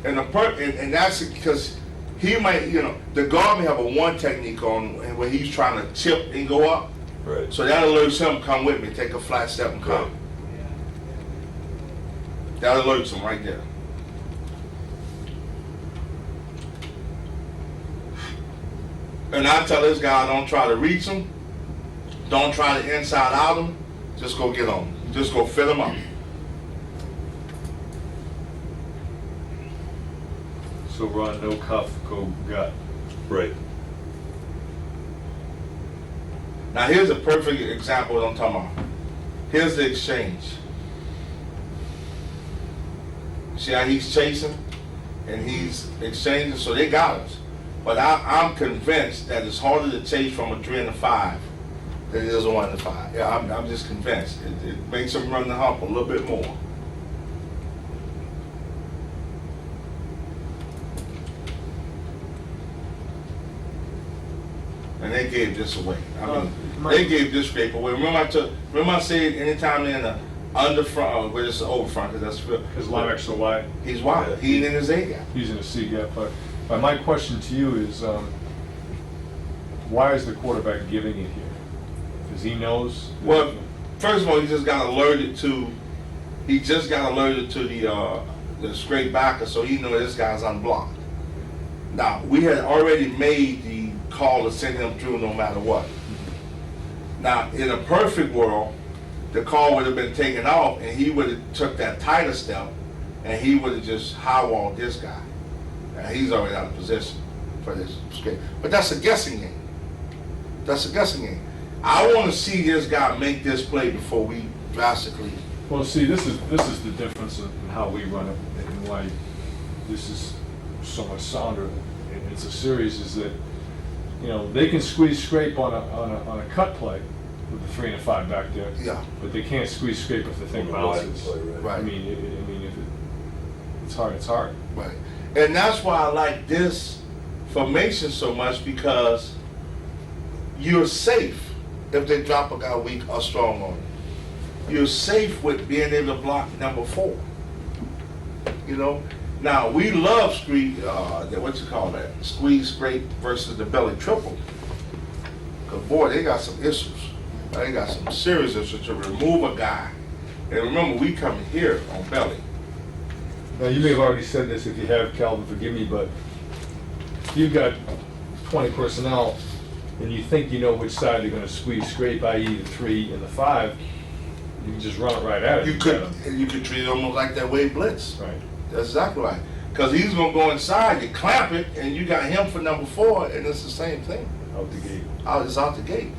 and that's because he might, the guard may have a one technique on where he's trying to chip and go up. Right. So that alerts him, come with me, take a flat step and come. Right. That alerts him right there. And I tell this guy, don't try to reach him, don't try to inside out him, just go get on him. Just go fill him up. So run, no cuff, go gut. Right. Now here's a perfect example of what I'm talking about. Here's the exchange. See how he's chasing and he's exchanging, so they got us. But I'm convinced that it's harder to chase from a 3 and a 5 than it is a 1 and a 5. Yeah, I'm just convinced. It makes him run the hump a little bit more. And they gave this away. They gave this scrape away. Remember I said anytime they're in the under front, or it's the over front, because that's His linebackers so wide. he's wide. He ain't in his A gap. He's in a C gap. But my question to you is, why is the quarterback giving it here? Because he knows. Well, first of all, he just got alerted to the straight backer, so he knew this guy's unblocked. Now, we had already made the call to send him through no matter what. Now, in a perfect world, the call would have been taken off and he would have took that tighter step and he would have just high-walled this guy. Now, he's already out of position for this straight. But that's a guessing game. That's a guessing game. I want to see this guy make this play before we drastically. Well, see, this is the difference in how we run it and why this is so much sounder. It's a series is that they can squeeze scrape on a cut play with the 3 and a 5 back there. Yeah. But they can't squeeze scrape if the thing bounces. Right. I mean, if it's hard, it's hard. Right. And that's why I like this formation so much, because you're safe if they drop a guy weak or strong on you. You're safe with being able to block number 4. Now we love squeeze, squeeze scrape versus the belly triple. Cause boy, they got some issues. They got some serious issues to remove a guy. And remember, we come here on belly. Now, you may have already said this. If you have, Calvin, forgive me, but if you've got 20 personnel and you think you know which side they're going to squeeze scrape, i.e. the 3 and the 5, you can just run it right at it. You could treat it almost like that wave blitz. Right. That's exactly right. Because he's going to go inside, you clamp it, and you got him for number 4, and it's the same thing. Out the gate. It's out the gate.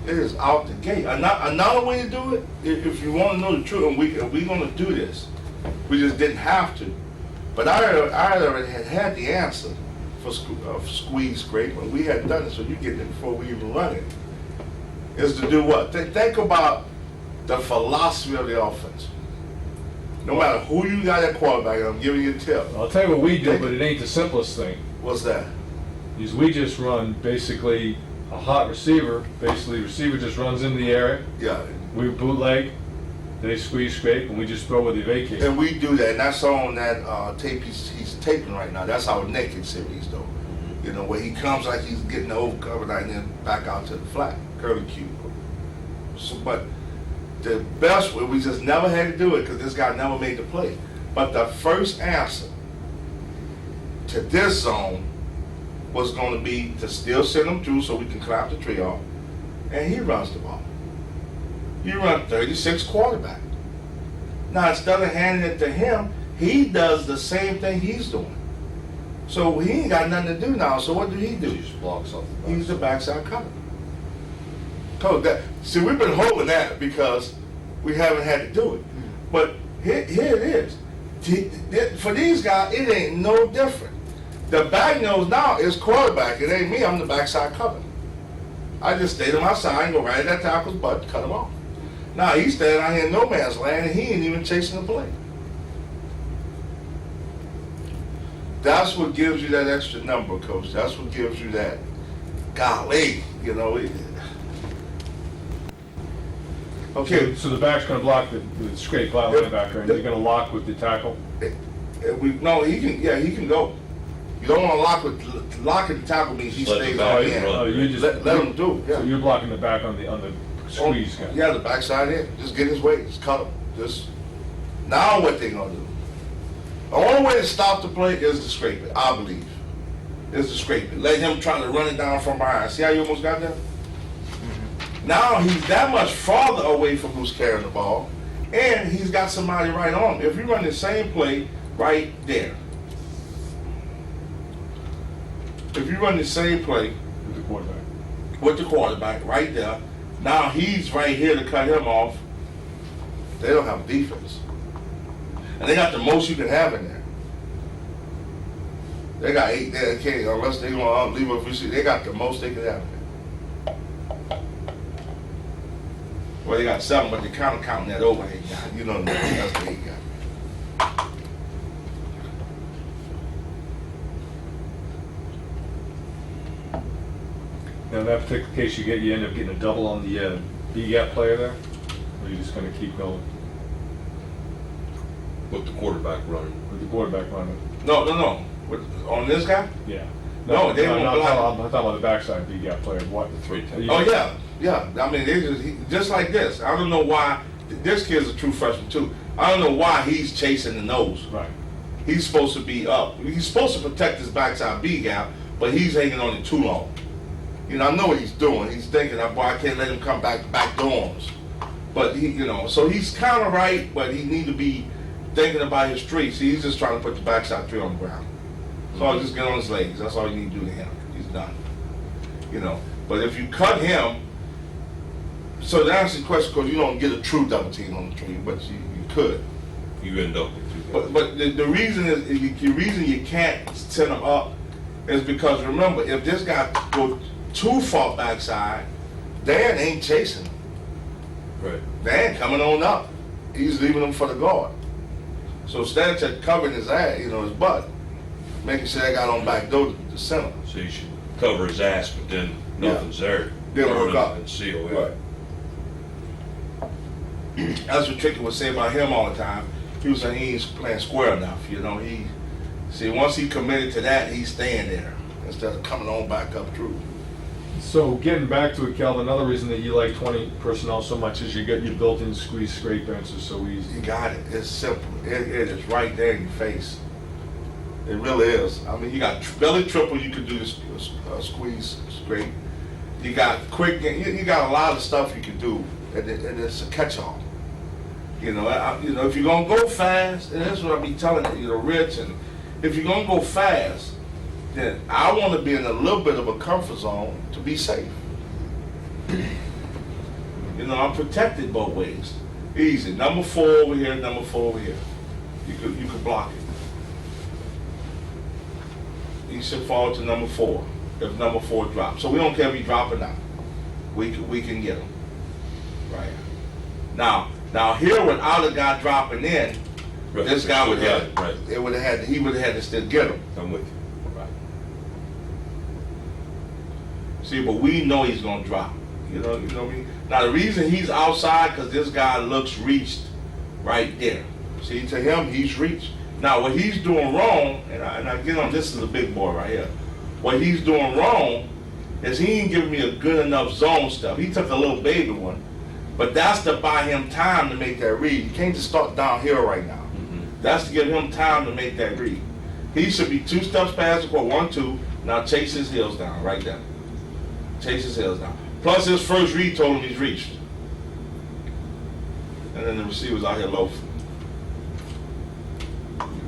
It is out the gate. Another way to do it, if you want to know the truth, and we're going to do this, we just didn't have to. But I already had the answer for squeeze scrape, and we had done it, so you get it before we even run it. Is to do what? Think about the philosophy of the offense. No matter who you got at quarterback, I'm giving you a tip. I'll tell you what we do, but it ain't the simplest thing. What's that? Is we just run basically a hot receiver. Basically, receiver just runs into the area. Yeah. We bootleg, they squeeze scrape, and we just throw with the vacate. And we do that, and that's on that tape he's taping right now. That's our naked series, though. Where he comes like he's getting the overcover and then back out to the flat, curly cue. So, but the best way, we just never had to do it because this guy never made the play. But the first answer to this zone was going to be to still send him through so we can clap the tree off, and he runs the ball. You run 36 quarterback. Now, instead of handing it to him, he does the same thing he's doing. So he ain't got nothing to do now, so what do? He just blocks off the back. He's the backside cutter. Coach, see, we've been holding that because we haven't had to do it. But here it is. For these guys, it ain't no different. The back nose now is quarterback. It ain't me. I'm the backside cover. I just stay to my side and go right at that tackle's butt, cut him off. Now he's standing out here in no man's land, and he ain't even chasing the play. That's what gives you that extra number, Coach. That's what gives you that, golly, you know. Okay. So the back's going to block the straight linebacker, and you're going to lock with the tackle? No, he can. Yeah, he can go. You don't want to locking the tackle means he Let the stays back on in. run. You just Let him do. Yeah. So you're blocking the back on the squeeze guy. Yeah, the backside in. Just get his way. Just cut him. Just now what they gonna do? The only way to stop the play is to scrape it. I believe is to scrape it. Let him try to run it down from behind. See how you almost got there? Now he's that much farther away from who's carrying the ball, and he's got somebody right on him. If you run the same play right there, if you run the same play with the quarterback right there, now he's right here to cut him off. They don't have defense, and they got the most you can have in there. They got 8 there. They can't, unless they want to leave a receiver. They got the most they can have in there. Well, they got 7, but they kind of counting that overhead guy. You know, that's the 8 guy. Now, in that particular case, you end up getting a double on the B-gap player there, or are you just going to keep going With the quarterback running. with the quarterback running? No. On this guy? Yeah. No, they won't I'm block talking about the backside B-gap player. What? The 3-10. Oh yeah. I mean, they just like this. I don't know why. This kid's a true freshman too. I don't know why he's chasing the nose. Right. He's supposed to be up. He's supposed to protect his backside B gap, but he's hanging on it too long. You know, I know what he's doing. He's thinking, boy, I can't let him come back dorms. But he, you know, so he's kind of right, but he need to be thinking about his street. See, he's just trying to put the backside three on the ground. So I'll just get on his legs. That's all you need to do to him. He's done. You know, but if you cut him, so to answer the question, because you don't get a true double team on the tree, but you could. You end up with 2 guys. But the reason is the reason you can't set him up is because remember, if this guy goes too far backside, Dan ain't chasing him. Right. Dan coming on up. He's leaving him for the guard. So instead of covering his ass, you know, his butt, making sure they got on back door to the center. So you should cover his ass, but then nothing's there. Then hook Turn up. and seal it. Right. That's what Tricky would say about him all the time. He was saying he ain't playing square enough. You know, once he committed to that, he's staying there instead of coming on back up through. So getting back to it, Calvin, another reason that you like 20 personnel so much is you get your built-in squeeze scrape answers so easy. You got it. It's simple. It is right there in your face. It really is. I mean, you got belly triple. You can do this squeeze scrape. You got quick. You got a lot of stuff you can do, and it's a catch-all. You know, if you're gonna go fast, and that's what I be telling you, Rich, and if you're gonna go fast, then I want to be in a little bit of a comfort zone to be safe. You know, I'm protected both ways. Easy. Number 4 over here, number 4 over here. You could block it. You should fall to number 4 if number 4 drops. So we don't care if he drop or not. We can get him. Right. Now here without a guy dropping in, Right. this guy would have Right. he would have had to still get him. I'm with you. Right. See, but we know he's gonna drop. You know what I mean? Now the reason he's outside because this guy looks reached right there. See, to him he's reached. Now what he's doing wrong, and I get on, this is a big boy right here. What he's doing wrong is he ain't giving me a good enough zone stuff. He took a little baby one, but that's to buy him time to make that read. You can't just start downhill right now. That's to give him time to make that read. He should be 2 steps past the court, 1, 2. Now chase his heels down, right there. Chase his heels down. Plus his first read told him he's reached. And then the receiver's out here loafing.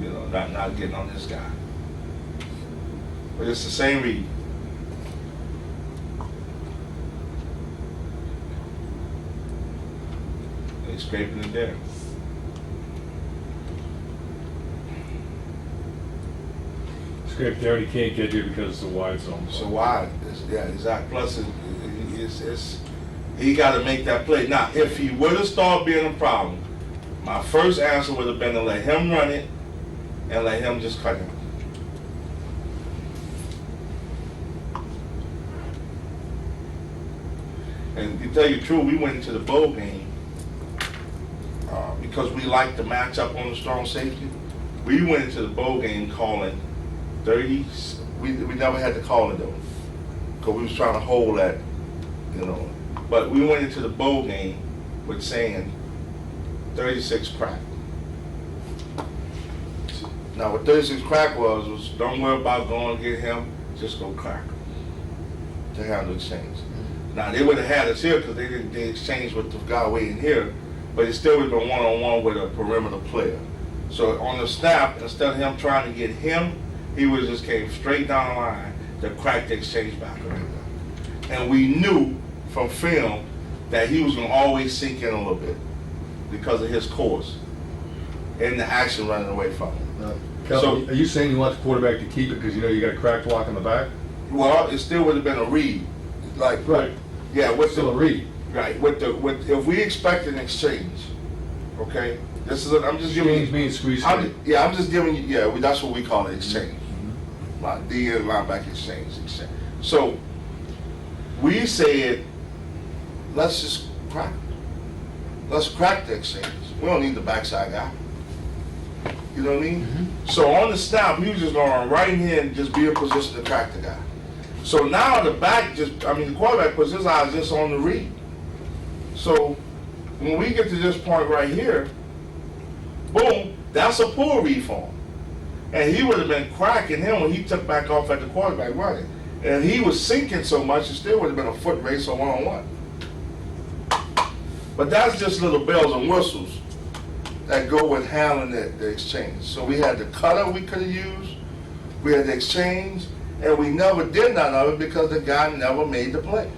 You know, not getting on this guy. But it's the same read. They scraping it there. Scrape there, he can't get you because it's a wide zone. So why? Yeah, exactly. Plus, it's he got to make that play. Now, if he would have started being a problem, my first answer would have been to let him run it and let him just cut him. And to tell you the truth, we went into the bowl game because we liked the matchup on the strong safety. We went into the bowl game calling 30. We never had to call it though, because we was trying to hold that, you know. But we went into the bowl game with saying 36 crack. Now what 36 crack was don't worry about going to get him, just go crack him to have the exchange. Now they would have had us here because they exchanged with the guy waiting here, but it still would have been one-on-one with a perimeter player. So on the snap, instead of him trying to get him, he would have just came straight down the line to crack the exchange back right there. And we knew from film that he was going to always sink in a little bit because of his course and the action running away from him. Kelvin, are you saying you want the quarterback to keep it because you know you got a crack block in the back? Well, it still would have been a read. Like, Right. yeah, with Still a the read. right with if we expect an exchange, okay, this is I'm just giving Exchange you. means squeeze I'm screen. just giving you. Yeah, that's what we call it, exchange. Like D and linebacker exchange. So we said, let's just crack. Let's crack the exchange. We don't need the backside guy. You know what I mean? So on the snap, he was just going to run right in here and just be in position to crack the guy. So now the quarterback puts his eyes just on the read. So when we get to this point right here, boom, that's a pull read for him. And he would have been cracking him when he took back off at the quarterback running. And he was sinking so much, it still would have been a foot race or one-on-one. But that's just little bells and whistles that go with handling the exchange. So we had the cutter we could have used, we had the exchange, and we never did none of it because the guy never made the play.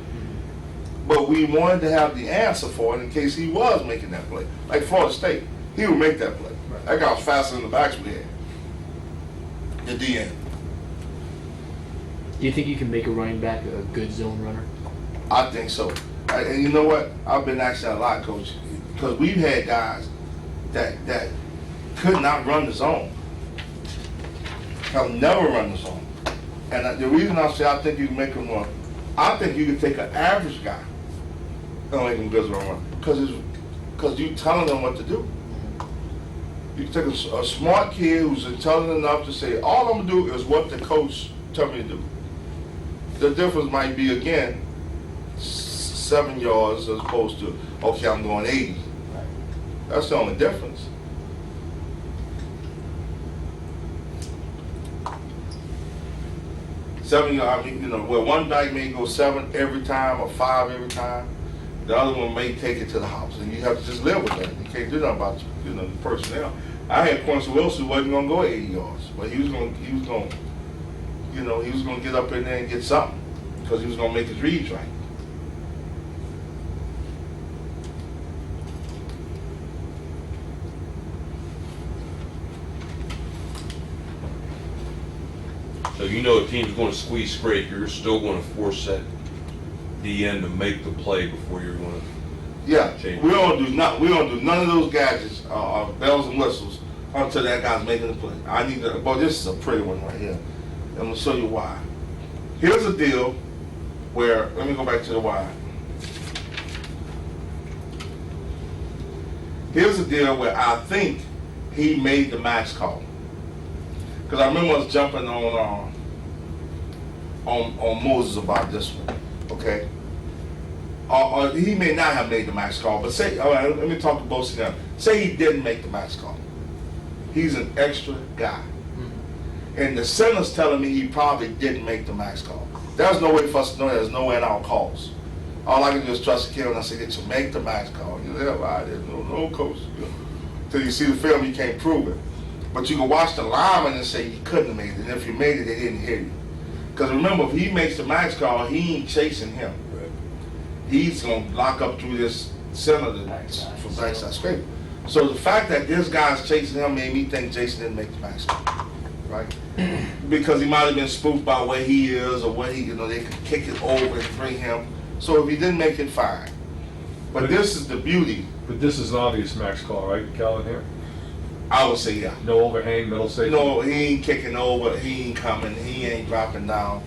But we wanted to have the answer for it in case he was making that play. Like Florida State, he would make that play. That guy was faster than the backs we had. The DN. Do you think you can make a running back a good zone runner? I think so. And you know what? I've been asked that a lot, Coach, because we've had guys that could not run the zone. Have never run the zone. And the reason I say I think you can make them run, I think you can take an average guy and make him good run because you telling them what to do. You can take a smart kid who's intelligent enough to say, all I'm gonna do is what the coach tell me to do. The difference might be, again, 7 yards as opposed to, okay, I'm going 80. That's the only difference. Where one back may go 7 every time or 5 every time, the other one may take it to the house, and you have to just live with that. You can't do nothing about the personnel. I had Quincy Wilson who wasn't gonna go 80 yards, but he was gonna get up in there and get something because he was gonna make his reads right. So you know a team's going to squeeze scrape, you're still going to force that DN to make the play before you're going to. Yeah, change. we don't do none of those gadgets, bells and whistles until that guy's making the play. I need to. Boy, this is a pretty one right here. I'm gonna show you why. Here's a deal where, let me go back to the why. Here's a deal where I think he made the max call. Because I remember us jumping on Moses about this one, okay? He may not have made the max call, but say, all right, let me talk to both of them. Say he didn't make the max call. He's an extra guy. And the center's telling me he probably didn't make the max call. There's no way for us to know. There's no way in our calls. All I can do is trust the kid, and I say, to make the max call. You know, there's no coach. Till you see the film, you can't prove it. But you can watch the lineman and say you couldn't have made it. And if you made it, they didn't hear you. Because remember, if he makes the max call, he ain't chasing him. He's going to lock up through this center of the Backside. from backside scraper. So the fact that this guy's chasing him made me think Jason didn't make the backside, right? Because he might have been spooked by where he is or where he, they could kick it over and bring him. So if he didn't make it, fine. But this is the beauty. But this is an obvious max call, right, Calvin, here? I would say, yeah. No overhang, middle safety? No, he ain't kicking over, he ain't coming, he ain't dropping down.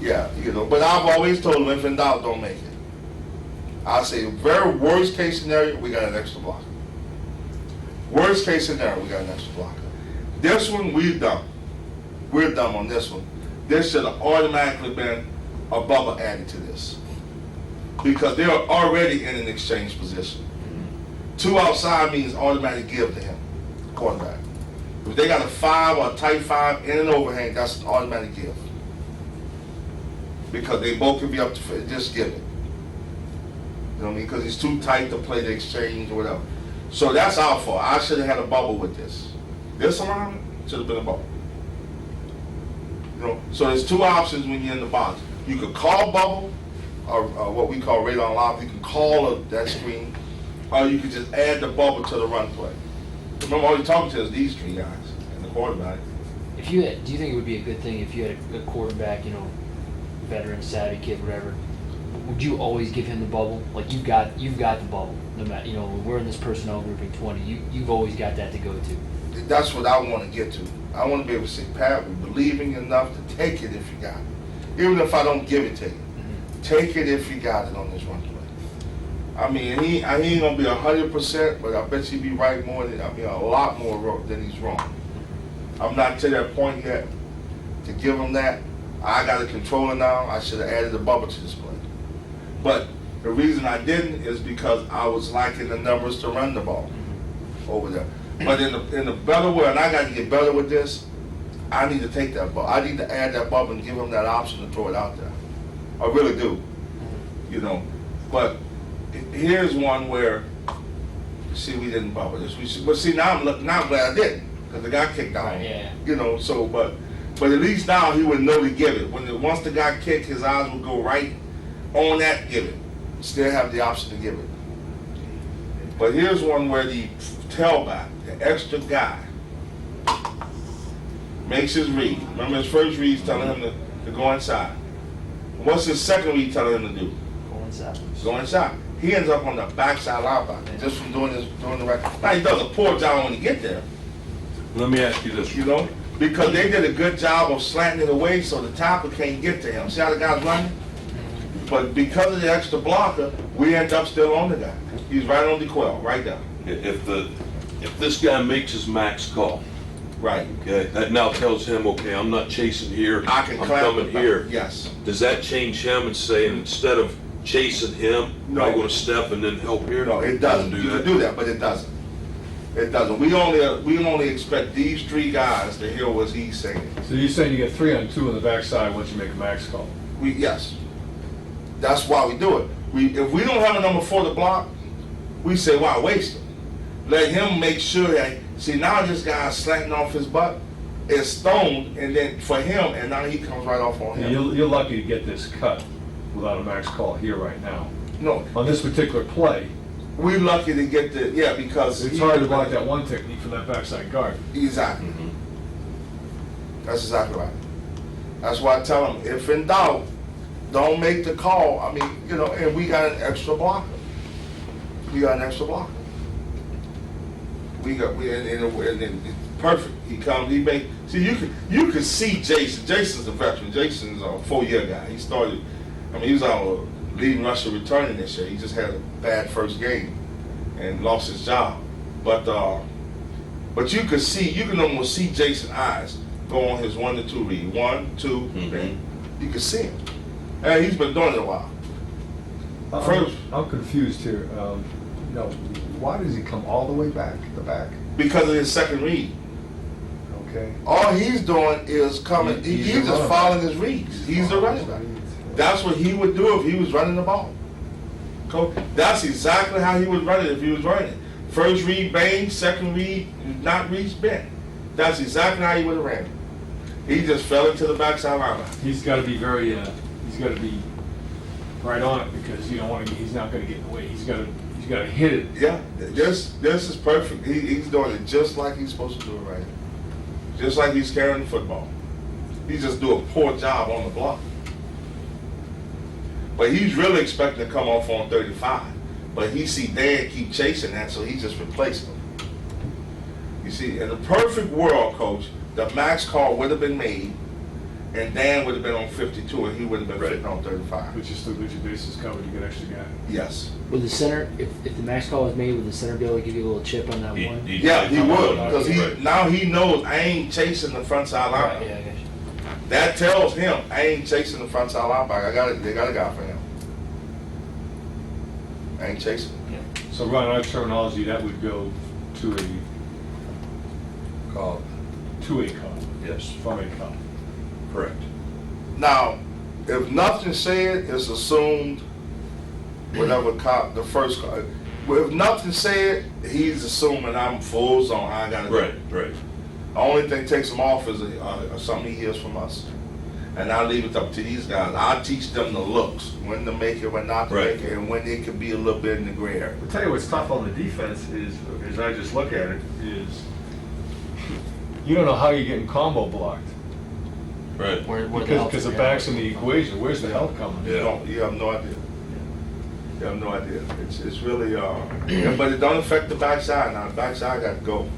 Yeah, but I've always told him, if in doubt, don't make it. I say, very worst case scenario, we got an extra blocker. Worst case scenario, we got an extra blocker. This one, we're dumb. We're dumb on this one. This should have automatically been a bubble added to this. Because they're already in an exchange position. 2 outside means automatic give to him, quarterback. If they got a 5 or a tight 5 in an overhang, that's an automatic give. Because they both can be up to just give it. You know what I mean? Because he's too tight to play the exchange or whatever. So that's our fault. I should have had a bubble with this. This alignment should have been a bubble. So there's 2 options when you're in the box. You could call bubble, or what we call radar lock. You can call that screen, or you could just add the bubble to the run play. Remember, all you're talking to is these 3 guys and the quarterback. If you had, do you think it would be a good thing if you had a quarterback, veteran, savvy kid, whatever? Would you always give him the bubble? Like you've got the bubble. No matter, when we're in this personnel grouping 20, you've always got that to go to. That's what I want to get to. I want to be able to say, Pat, we believe in you enough to take it if you got it. Even if I don't give it to you. Take it if you got it on this run play. I mean, he ain't gonna be 100%, but I bet you be right more than a lot more than he's wrong. I'm not to that point yet to give him that. I got a controller now. I should have added a bubble to this play. But the reason I didn't is because I was lacking the numbers to run the ball over there. But in the better way, and I got to get better with this, I need to take that ball. I need to add that bubble and give him that option to throw it out there. I really do. But here's one where, see, we didn't bubble this. But see, now I'm glad I didn't, because the guy kicked out. Right, yeah. But at least now he would know to give it. Once the guy kicked, his eyes would go right on that, give it. Still have the option to give it. But here's one where the tailback, the extra guy, makes his read. Remember his first read's telling him to go inside. What's his second read telling him to do? Go inside. Go inside. He ends up on the backside linebacker just from doing the right. Now he does a poor job when he get there. Let me ask you this. Because they did a good job of slanting it away so the tackle can't get to him. See how the guy's running? But because of the extra blocker, we end up still on the guy. He's right on the quail, right there. If this guy makes his max call, Right. okay, that now tells him, okay, I'm not chasing here, I can I'm clamp coming it back. here. Yes. Does that change him and saying, instead of chasing him, No. I'm going to step and then help here? No, it doesn't. You can do that, but it doesn't. It doesn't. We only expect these 3 guys to hear what he's saying. So you're saying you get 3 on 2 on the backside once you make a max call? Yes. That's why we do it. If we don't have a number 4 to block, we say, wow, waste it. Let him make sure that, see, now this guy's slanting off his butt, it's stoned, and then for him, and now he comes right off on him. You're lucky to get this cut without a max call here right now. No, On this particular play, we're lucky to get because it's hard to block that one technique from that backside guard. Exactly. That's exactly right. That's why I tell him, if in doubt, don't make the call. I mean, and we got an extra blocker. And it's perfect. He comes, he make. See, you can see Jason. Jason's a veteran. Jason's a 4-year guy. He started. He was our leading rusher returning this year. He just had a bad first game and lost his job. But you can almost see Jason's eyes go on his 1 to 2 read. 1, 2, bang. You can see him. And he's been doing it a while. I'm confused here. Why does he come all the way back, the back? Because of his second read. Okay. All he's doing is coming. He's just following his reads. He's the running back. That's what he would do if he was running the ball. That's exactly how he would run it if he was running it. First read, bang. Second read, not reach, bend. That's exactly how he would have ran it. He just fell into the backside linebacker. He's got to be he's got to be right on it because you don't want to. He's not going to get in the way. He's got to He's got to hit it. Yeah, this is perfect. He's doing it just like he's supposed to do it right here. Just like he's carrying the football. He just do a poor job on the block. But he's really expecting to come off on 35. But he see Dan keep chasing that, so he just replaced him. You see, in the perfect world, Coach, the max call would have been made, and Dan would have been on 52, and he would have been fitting on 35. Which is still get your bases covered, you get extra guy. Yes. Would the center, if the max call was made, would the center be able to give you a little chip on that one? Yeah, he would, because Right. now he knows I ain't chasing the front side Right, linebacker. yeah, I got you. That tells him I ain't chasing the front side linebacker. They got a guy for him. I ain't chasing him. So Ron, our terminology, that would go to a Call. call, Yes, from a call. correct. Now, if nothing said, it's assumed whatever cop the first call. If nothing said, he's assuming I'm full zone. I gotta go. Right. The only thing takes him off is something he hears from us. And I leave it up to these guys. I teach them the looks, when to make it, when not to Right. make it, and when it can be a little bit in the gray area. I'll tell you what's tough on the defense is, as I just look at it, is you don't know how you're getting combo blocked. Right. Where the help Because the is, back's in the equation. Where's the help coming? Yeah. You have no idea. You have no idea. It's really, yeah, but it don't affect the backside. Now, the backside got to go.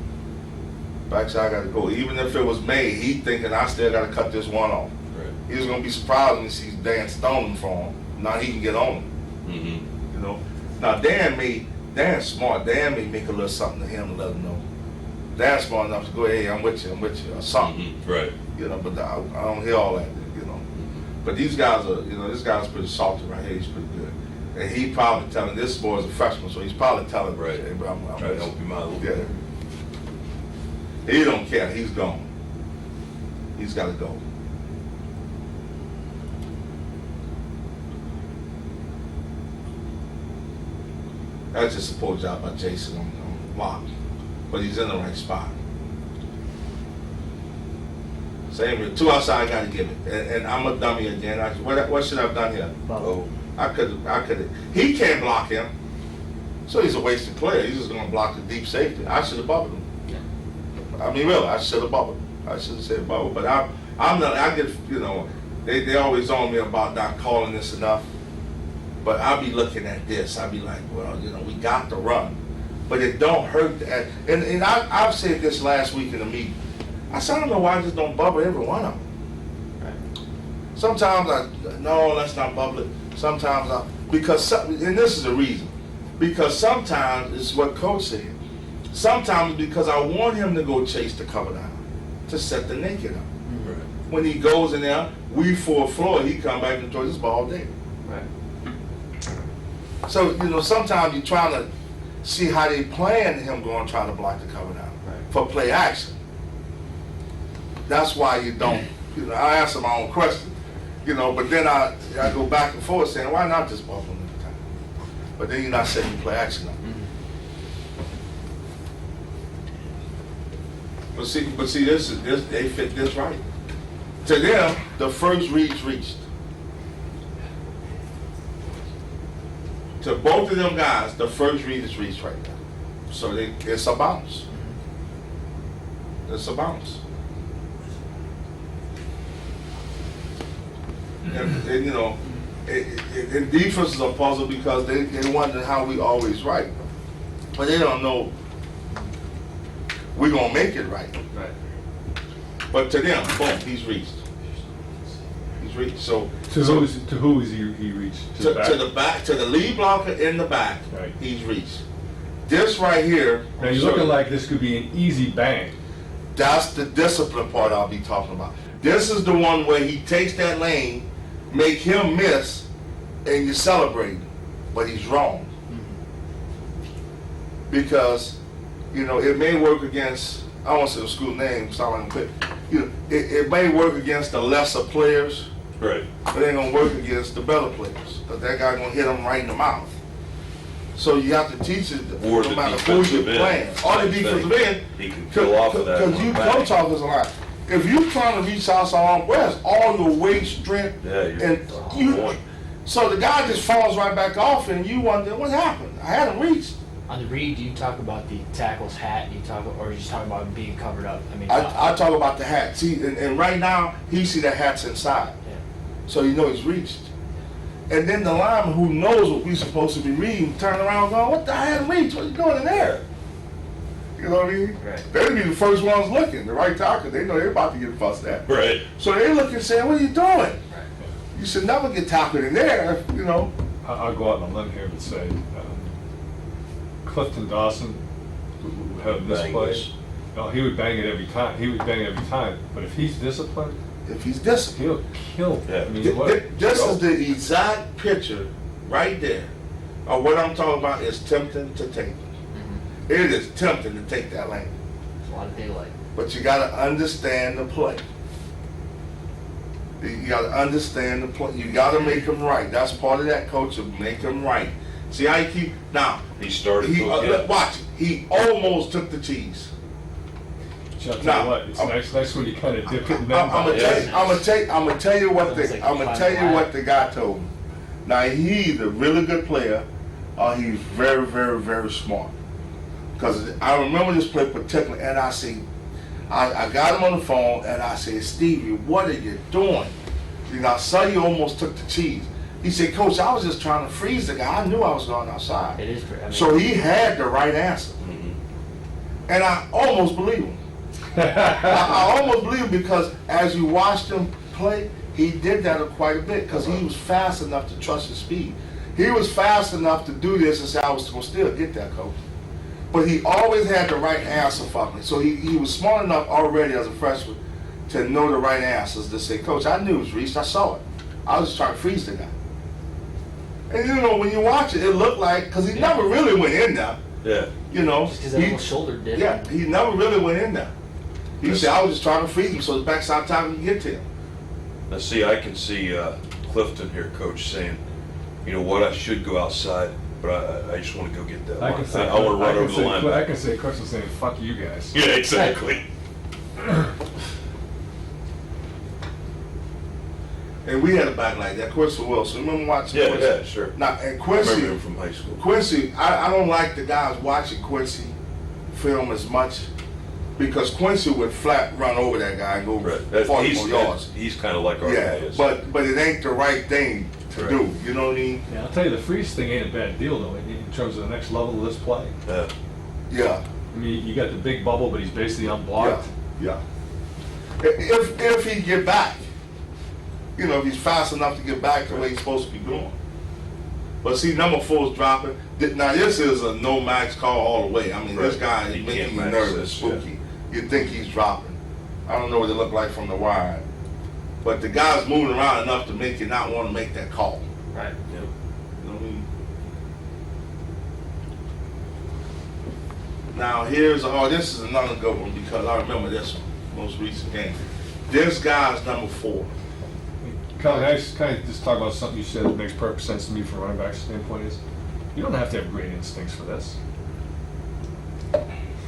Backside got to go. Even if it was made, he thinking I still got to cut this one off. Right. He was going to be surprised when he sees Dan stoning for him. Now he can get on him, Mm-hmm. you know. Now, Dan's smart. Dan may make a little something to him to let him know. Dan's smart enough to go, hey, I'm with you, or something. Mm-hmm. Right. You know, but I don't hear all that, you know. But these guys are, you know, this guy's pretty salty right here. He's pretty good. And he probably telling, this boy's a freshman, so he's probably telling, Right. hey, bro, I'm Try to with help you. him out a little Yeah. bit. He don't care. He's gone. He's got to go. That's just a poor job by Jason on block, but he's in the right spot. Same here. 2 outside, got to give it. And I'm a dummy again. What should I have done here? Bubble. I could. He can't block him, so he's a wasted player. He's just gonna block the deep safety. I should have bubbled him. I mean, really, I should have bubbled. I should have said bubble. But I'm not. I get, you know, they always on me about not calling this enough. But I'll be looking at this. I'll be like, well, you know, we got to run, but it don't hurt. And I've said this last week in the meeting. I said, I don't know why I just don't bubble every one of them. Sometimes no, let's not bubble it. Sometimes and this is the reason. Because sometimes it's what Coach said. Sometimes because I want him to go chase the cover down, to set the naked up. Right. When he goes in there, we full floor, he come back and throw this ball all day. Right. So, you know, sometimes you're trying to see how they plan him going to try to block the cover down for play action. That's why you don't, you know, I answer my own question, you know, but then I go back and forth saying, why not just bubble him every time? But then you're not setting play action up. But see, this they fit this right. To them, the first read's reached. To both of them guys, the first read is reached right now. So it's a bounce. It's a bounce. And you know, and defense is a puzzle because they wonder how we always right. But they don't know we're going to make it right. Right. But to them, boom, he's reached. He's reached. So To who is he reached? to the back, to the lead blocker in the back, Right. he's reached. This right here, Now you're looking like this could be an easy bang. that's the discipline part I'll be talking about. This is the one where he takes that lane, make him miss, and you celebrate, but he's wrong. Because, you know, it may work against, I don't want to say the school name, sound like I'm quick. You know, it may work against the lesser players, Right. but it ain't gonna work against the better players, because that guy gonna hit them right in the mouth. So you have to teach it, Or no the matter who you're defensive end. playing. Or the Same defensive thing. end. He can peel off of that. Because you coach offensive line. If you're trying to reach outside arm, where's all your weight, strength, Yeah, you're and on you? point. So the guy just falls right back off, and you wonder what happened. hadn't reached. On the read, do you talk about the tackle's hat? Do you talk, or are you just talking about being covered up? I mean, I talk about the hat. See, and right now, he see that hat's inside. Yeah. So you know he's reached. And then the lineman who knows what we're supposed to be reading turn around going, what the hell reach? What are you doing in there? You know what I mean? Right. They'll be the first ones looking. The right tackle, they know they're about to get fussed at. Right. So they look and say, what are you doing? Right. You should never get tackled in there, you know. I'll go out on a limb here and say, Clifton Dawson, who had this Bang play, this. no, he would bang it every time. He would bang it every time. But if he's disciplined, If he's disciplined. he'll kill. Yeah. I mean, what? This is the exact picture right there of what I'm talking about is tempting to take. Mm-hmm. It is tempting to take that lane. It's a lot of daylight. But you got to understand the play. You got to understand the play. You got to make them right. That's part of that coach, of make them right. See how you keep now. He started He to again. watch it. He almost took the cheese. I'll tell Now, you what, it's nice when you kind of dip it in I'm them. gonna tell you what Almost like I'm gonna you tell find you a what the guy told me. Now he's a really good player, or he's very, very, very smart. Because I remember this play particularly, and I see, I got him on the phone, and I said, Stevie, what are you doing? You know, I saw you almost took the cheese. He said, Coach, I was just trying to freeze the guy. I knew I was going outside. It is. I mean, So he had the right answer, Mhm. and I almost believe him. I almost believe him because as you watched him play, he did that quite a bit because he was fast enough to trust his speed. He was fast enough to do this and say, I was going to still get that, Coach. But he always had the right answer for me. So he was smart enough already as a freshman to know the right answers to say, Coach, I knew it was reached. I saw it. I was just trying to freeze the guy. And you know, when you watch it, it looked like, because he never really went in there. Yeah. You know, just because that little shoulder dip. yeah, he never really went in there. He said, I was just trying to freeze him so the backside time can get to him. Now, see, I can see Clifton here, Coach, saying, you know what, I should go outside, but I just want to go get that I line. can say, I want to run over the line. I can say, Coach was saying, "Fuck you guys." Yeah, exactly. And we had a back like that, Quincy Wilson. Remember watching Yeah, Quincy? yeah, sure. Now, and I remember Quincy, him from high school. I don't like the guys watching Quincy film as much because Quincy would flat run over that guy and go Right. 40 more yards. He's kind of like our guy Yeah, is. but it ain't the right thing to Right. do. You know what I mean? Yeah, I'll tell you, the freeze thing ain't a bad deal though, in terms of the next level of this play. Yeah. Yeah, I mean, you got the big bubble, but he's basically unblocked. yeah. If he get back, you know, if he's fast enough to get back the way he's supposed to be going. But see, number 4 is dropping. Now this is a no max call all the way. I mean, this Right. guy He is making can't you max nervous, this, spooky. You think he's dropping. I don't know what it looked like from the wide, but the guy's moving around enough to make you not want to make that call. Right. You know what I mean? Now this is another good one because I remember this one, most recent game. This guy's number 4. Can I kind of just talk about something you said that makes perfect sense to me from a running back standpoint is, you don't have to have great instincts for this.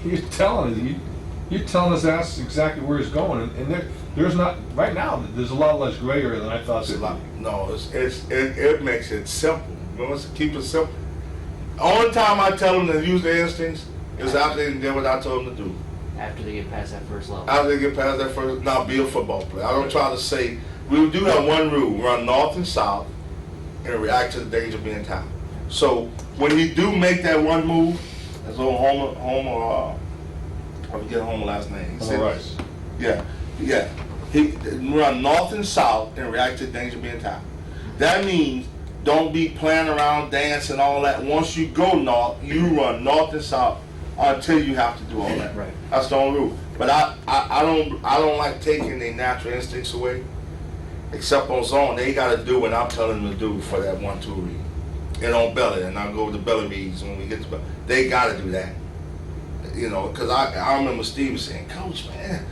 You're telling his ass exactly where he's going, and there's not, right now, there's a lot less gray area than I thought It's a there'd lot. be. No, it makes it simple. You want to keep it simple. Only time I tell them to use their instincts is after they did what I told them to do. After they get past that first level. After they get past that first, now be a football player. I don't try to say, we do have one rule, run north and south and react to the danger of being tackled. So when you do make that one move, as old Homer, I forget Homer's last name. He said- Rice. Yeah. He run north and south and react to the danger of being tackled. That means don't be playing around, dancing, all that. Once you go north, you run north and south until you have to do all that. Right. That's the only rule. But I don't like taking their natural instincts away. Except on zone, they got to do what I'm telling them to do for that 1-2 read. And on belly, and I'll go with the belly reads when we get to belly. They got to do that. You know, because I remember Steve saying, Coach, man,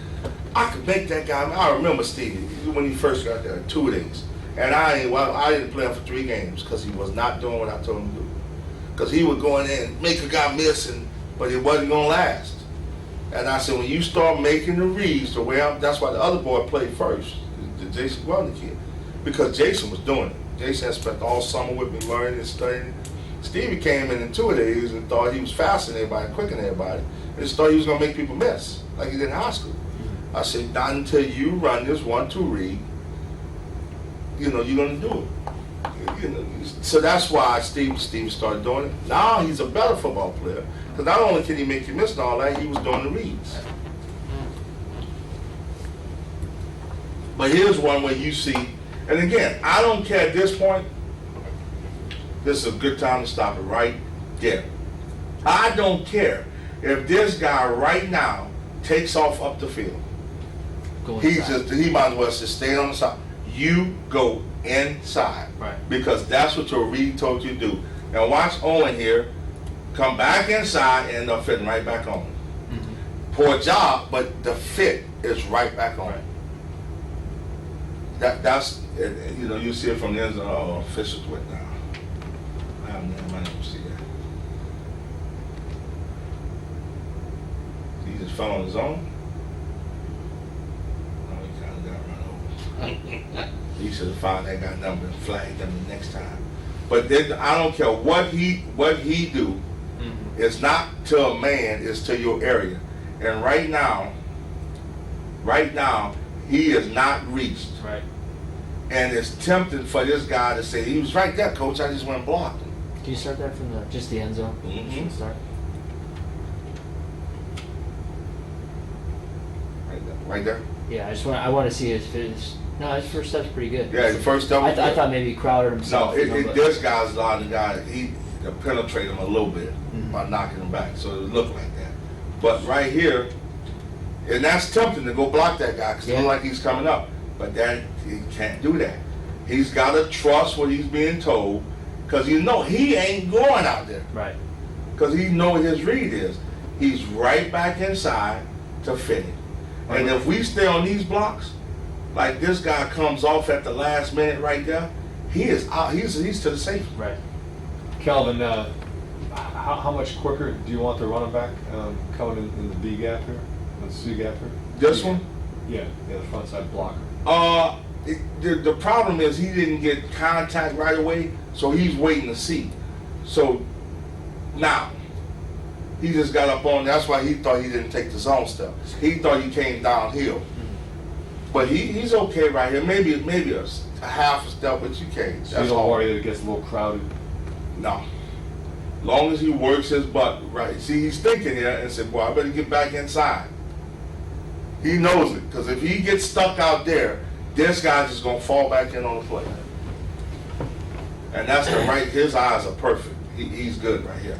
I could make that guy. I remember Steve when he first got there, 2 days. And I didn't play him for 3 games because he was not doing what I told him to do. Because he would go in there and make a guy miss, but it wasn't going to last. And I said, when you start making the reads the way that's why the other boy played first, the Jason Gwelder kid, because Jason was doing it. Jason had spent all summer with me learning and studying. Stevie came in 2 days and thought he was faster than everybody, quicker than everybody, and just thought he was going to make people miss, like he did in high school. I said, not until you run this 1-2 read, you're going to do it. So that's why Steve started doing it. Now he's a better football player, because not only can he make you miss and all that, he was doing the reads. But here's one where you see, and again, I don't care at this point, this is a good time to stop it right there. I don't care if this guy right now takes off up the field. He might as well just stay on the side. You go inside. Right. Because that's what your read told you to do. And watch Owen here come back inside and end up fitting right back on. Mm-hmm. Poor job, but the fit is right back on. Right. That's you see it from the end of officials with now. I might not see that. He just fell on his own. He should have found that guy number and flagged him the next time. But then I don't care what he do. Mm-hmm. It's not to a man, it's to your area. And right now, he is not reached. Right. And it's tempting for this guy to say, he was right there, coach, I just went and blocked him. Can you start that from just the end zone? Mm-hmm. Start. Right there? Yeah, I want to see his first step's pretty good. Yeah, the first step. I thought maybe Crowder himself. No, this guy's a lot of guy. He penetrate him a little bit by knocking him back, so it looked like that. But right here, and that's tempting to go block that guy because it looks like he's coming up. But that he can't do that. He's got to trust what he's being told, because he ain't going out there. Right. Because he know what his read is. He's right back inside to fit it. And if we stay on these blocks, like this guy comes off at the last minute right there, he is out. He's to the safety. Right. Calvin, how much quicker do you want the running back coming in the B gap here, the C gap here? This one? Yeah, the front side blocker. The problem is he didn't get contact right away, so he's waiting to see. So now he just got up on. That's why he thought he didn't take the zone step. He thought he came downhill. But he's okay right here. Maybe a half a step, but you can't. So you don't worry that it gets a little crowded? No. Long as he works his butt right. See, he's thinking here and said, boy, I better get back inside. He knows it, because if he gets stuck out there, this guy's just going to fall back in on the play. And that's his eyes are perfect. He's good right here.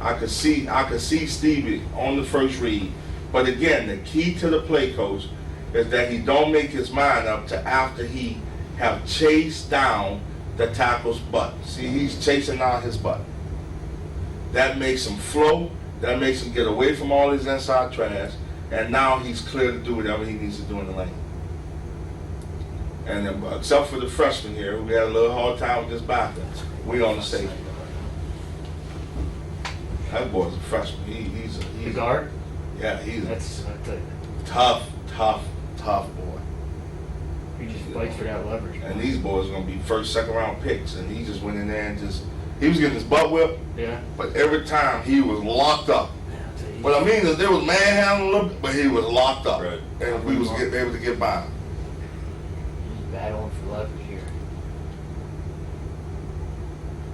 I could see Stevie on the first read. But again, the key to the play, coach, is that he don't make his mind up to after he have chased down the tackle's butt. See, he's chasing down his butt. That makes him flow. That makes him get away from all his inside trash. And now he's clear to do whatever he needs to do in the lane. And except for the freshman here, we had a little hard time with this backer. We on the safety. That boy's a freshman. He's the guard? Yeah, he's That's tough boy. He just fights for that leverage. And these boys are going to be first, second round picks. And he just went in there and he was getting his butt whipped. Yeah. But every time he was locked up. What I mean is there was manhandling a little bit, but he was locked up. Right. And we was able to get by him. He's battling for leverage here.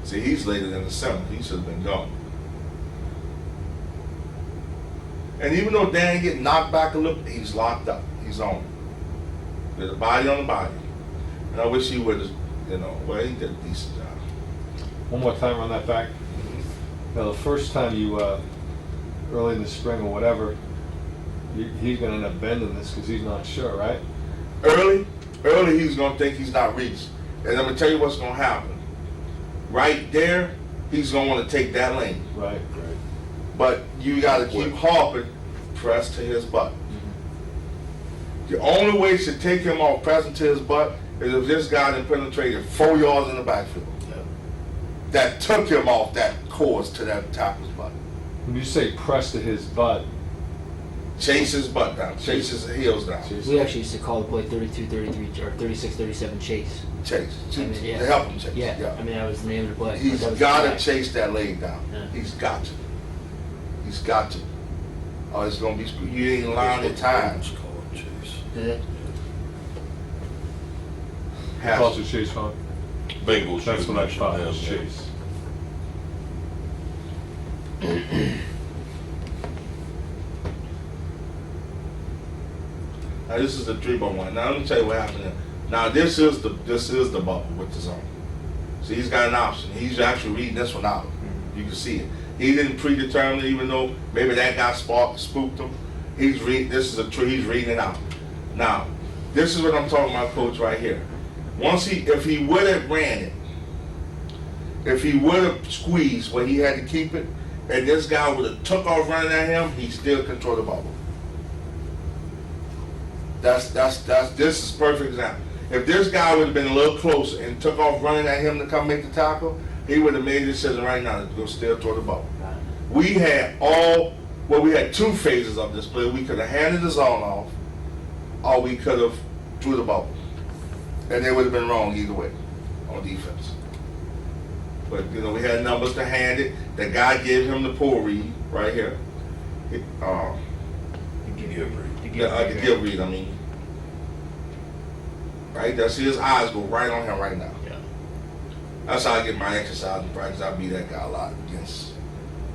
See, he's later than the 7th. He should have been gone. And even though Dan get knocked back a little, he's locked up. He's on. There's a body on the body. And I wish he would have, he did a decent job. One more time on that back. Now, the first time you, early in the spring or whatever, he's going to end up bending this because he's not sure, right? Early he's going to think he's not reached. And I'm going to tell you what's going to happen. Right there, he's going to want to take that lane. Right. But you got to keep harping, press to his butt. The only way to take him off pressing to his butt is if this guy then penetrated 4 yards in the backfield. Yeah. That took him off that course to that tackle's butt. When you say press to his butt, chase his butt down, chase his heels down, We actually used to call the play 32, 33, or 36, 37 chase. chase, I mean, yeah. to help him chase. Yeah, I mean, that was the name of the play. He's That was got the to flag. chase that leg down. Yeah. He's got to. He's got to. Or it's gonna be you ain't allowing the time. Did it? Calls it chase, huh? Bengals. That's should what I mention thought, them, was yeah. chase. Now this is the 3-by-1. Now let me tell you what happened. Now this is the bubble with the zone. So he's got an option. He's actually reading this one out. You can see it. He didn't predetermine it, even though maybe that guy spooked him. He's reading. This is a tree. He's reading it out. Now, this is what I'm talking about, coach, right here. If he would have ran it, if he would have squeezed where he had to keep it, and this guy would have took off running at him, he still controlled the bubble. This is a perfect example. If this guy would have been a little closer and took off running at him to come make the tackle, he would have made a decision right now to go still toward the bubble. We had we had two phases of this play. We could have handed the zone off, or we could have threw the bubble. And they would have been wrong either way on defense. But, you know, we had numbers to hand it. The guy gave him the pull read right here. The The give read, I mean. Right? That's his eyes go right on him right now. Yeah. That's how I get my exercise in practice. I beat that guy a lot against.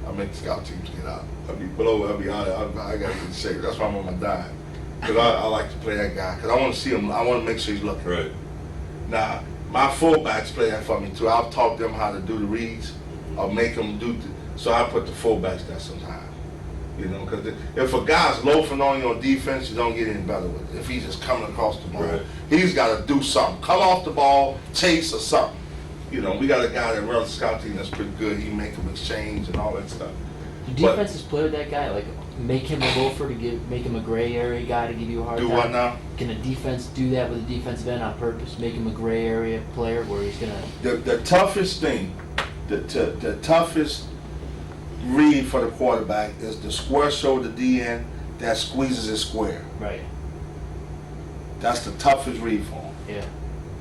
I make the scout teams get out. I be below. I be honest. I got to get in shape. That's why I'm on my diet. Because I like to play that guy. Because I want to see him. I want to make sure he's looking. Right. Now, my fullbacks play that for me too. I've taught them how to do the reads or make them do. So I put the fullbacks there sometimes. You know, because if a guy's loafing on you on defense, you don't get any better with it. If he's just coming across the ball, Right. he's got to do something. Come off the ball, chase or something. You know, we got a guy that runs the scout team that's pretty good. He make them exchange and all that stuff. Do defenses play with that guy? Like, make him a loafer make him a gray area guy to give you a hard Do time? what now? Can a defense do that with a defensive end on purpose? Make him a gray area player where he's gonna. The toughest thing, the toughest read for the quarterback is the square shoulder DN that squeezes it square. Right. That's the toughest read for him. Yeah.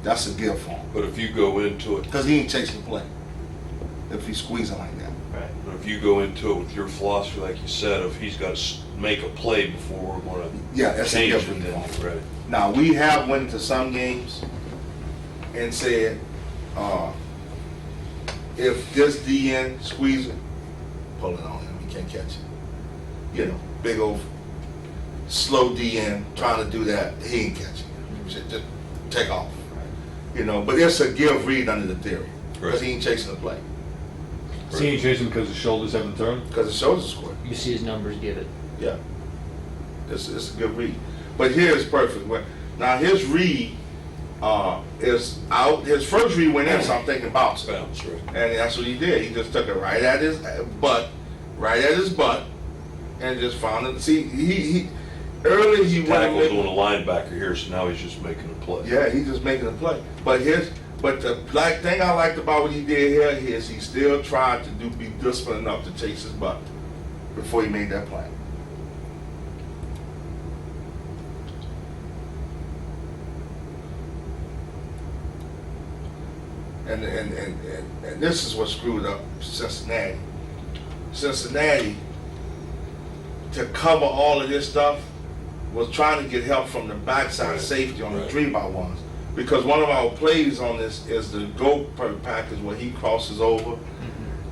That's a gift for him. But if you go into it, Because he ain't chasing the play. If he's squeezing like that. Right. if you go into it with your philosophy, like you said, if he's got to make a play before we're going to Yeah, that's a change gift it, read then, for him. right? Now, we have went into some games and said, if this DN squeezes, pull it on him, he can't catch it. You know, big old slow DN trying to do that, he ain't catching it. Just take off. You know, but it's a give read under the theory. Because Right. he ain't chasing the play. See him chasing because his shoulders haven't turned? Because the shoulders are square. You see his numbers give it. Yeah. It's a good read. But here's perfect. Now his read is out. His first read went in, so I'm thinking bounce. Bounce, right? And that's what he did. He just took it right at his butt, and just found it. See, he early he went. Tackle's on a linebacker here, so now he's just making a play. Yeah, he's just making a play. But the black thing I liked about what he did here is he still tried to be disciplined enough to chase his butt before he made that play. And this is what screwed up Cincinnati. Cincinnati, to cover all of this stuff, was trying to get help from the backside Right. safety on the Right. 3x1s. Because one of our plays on this is the go package where he crosses over.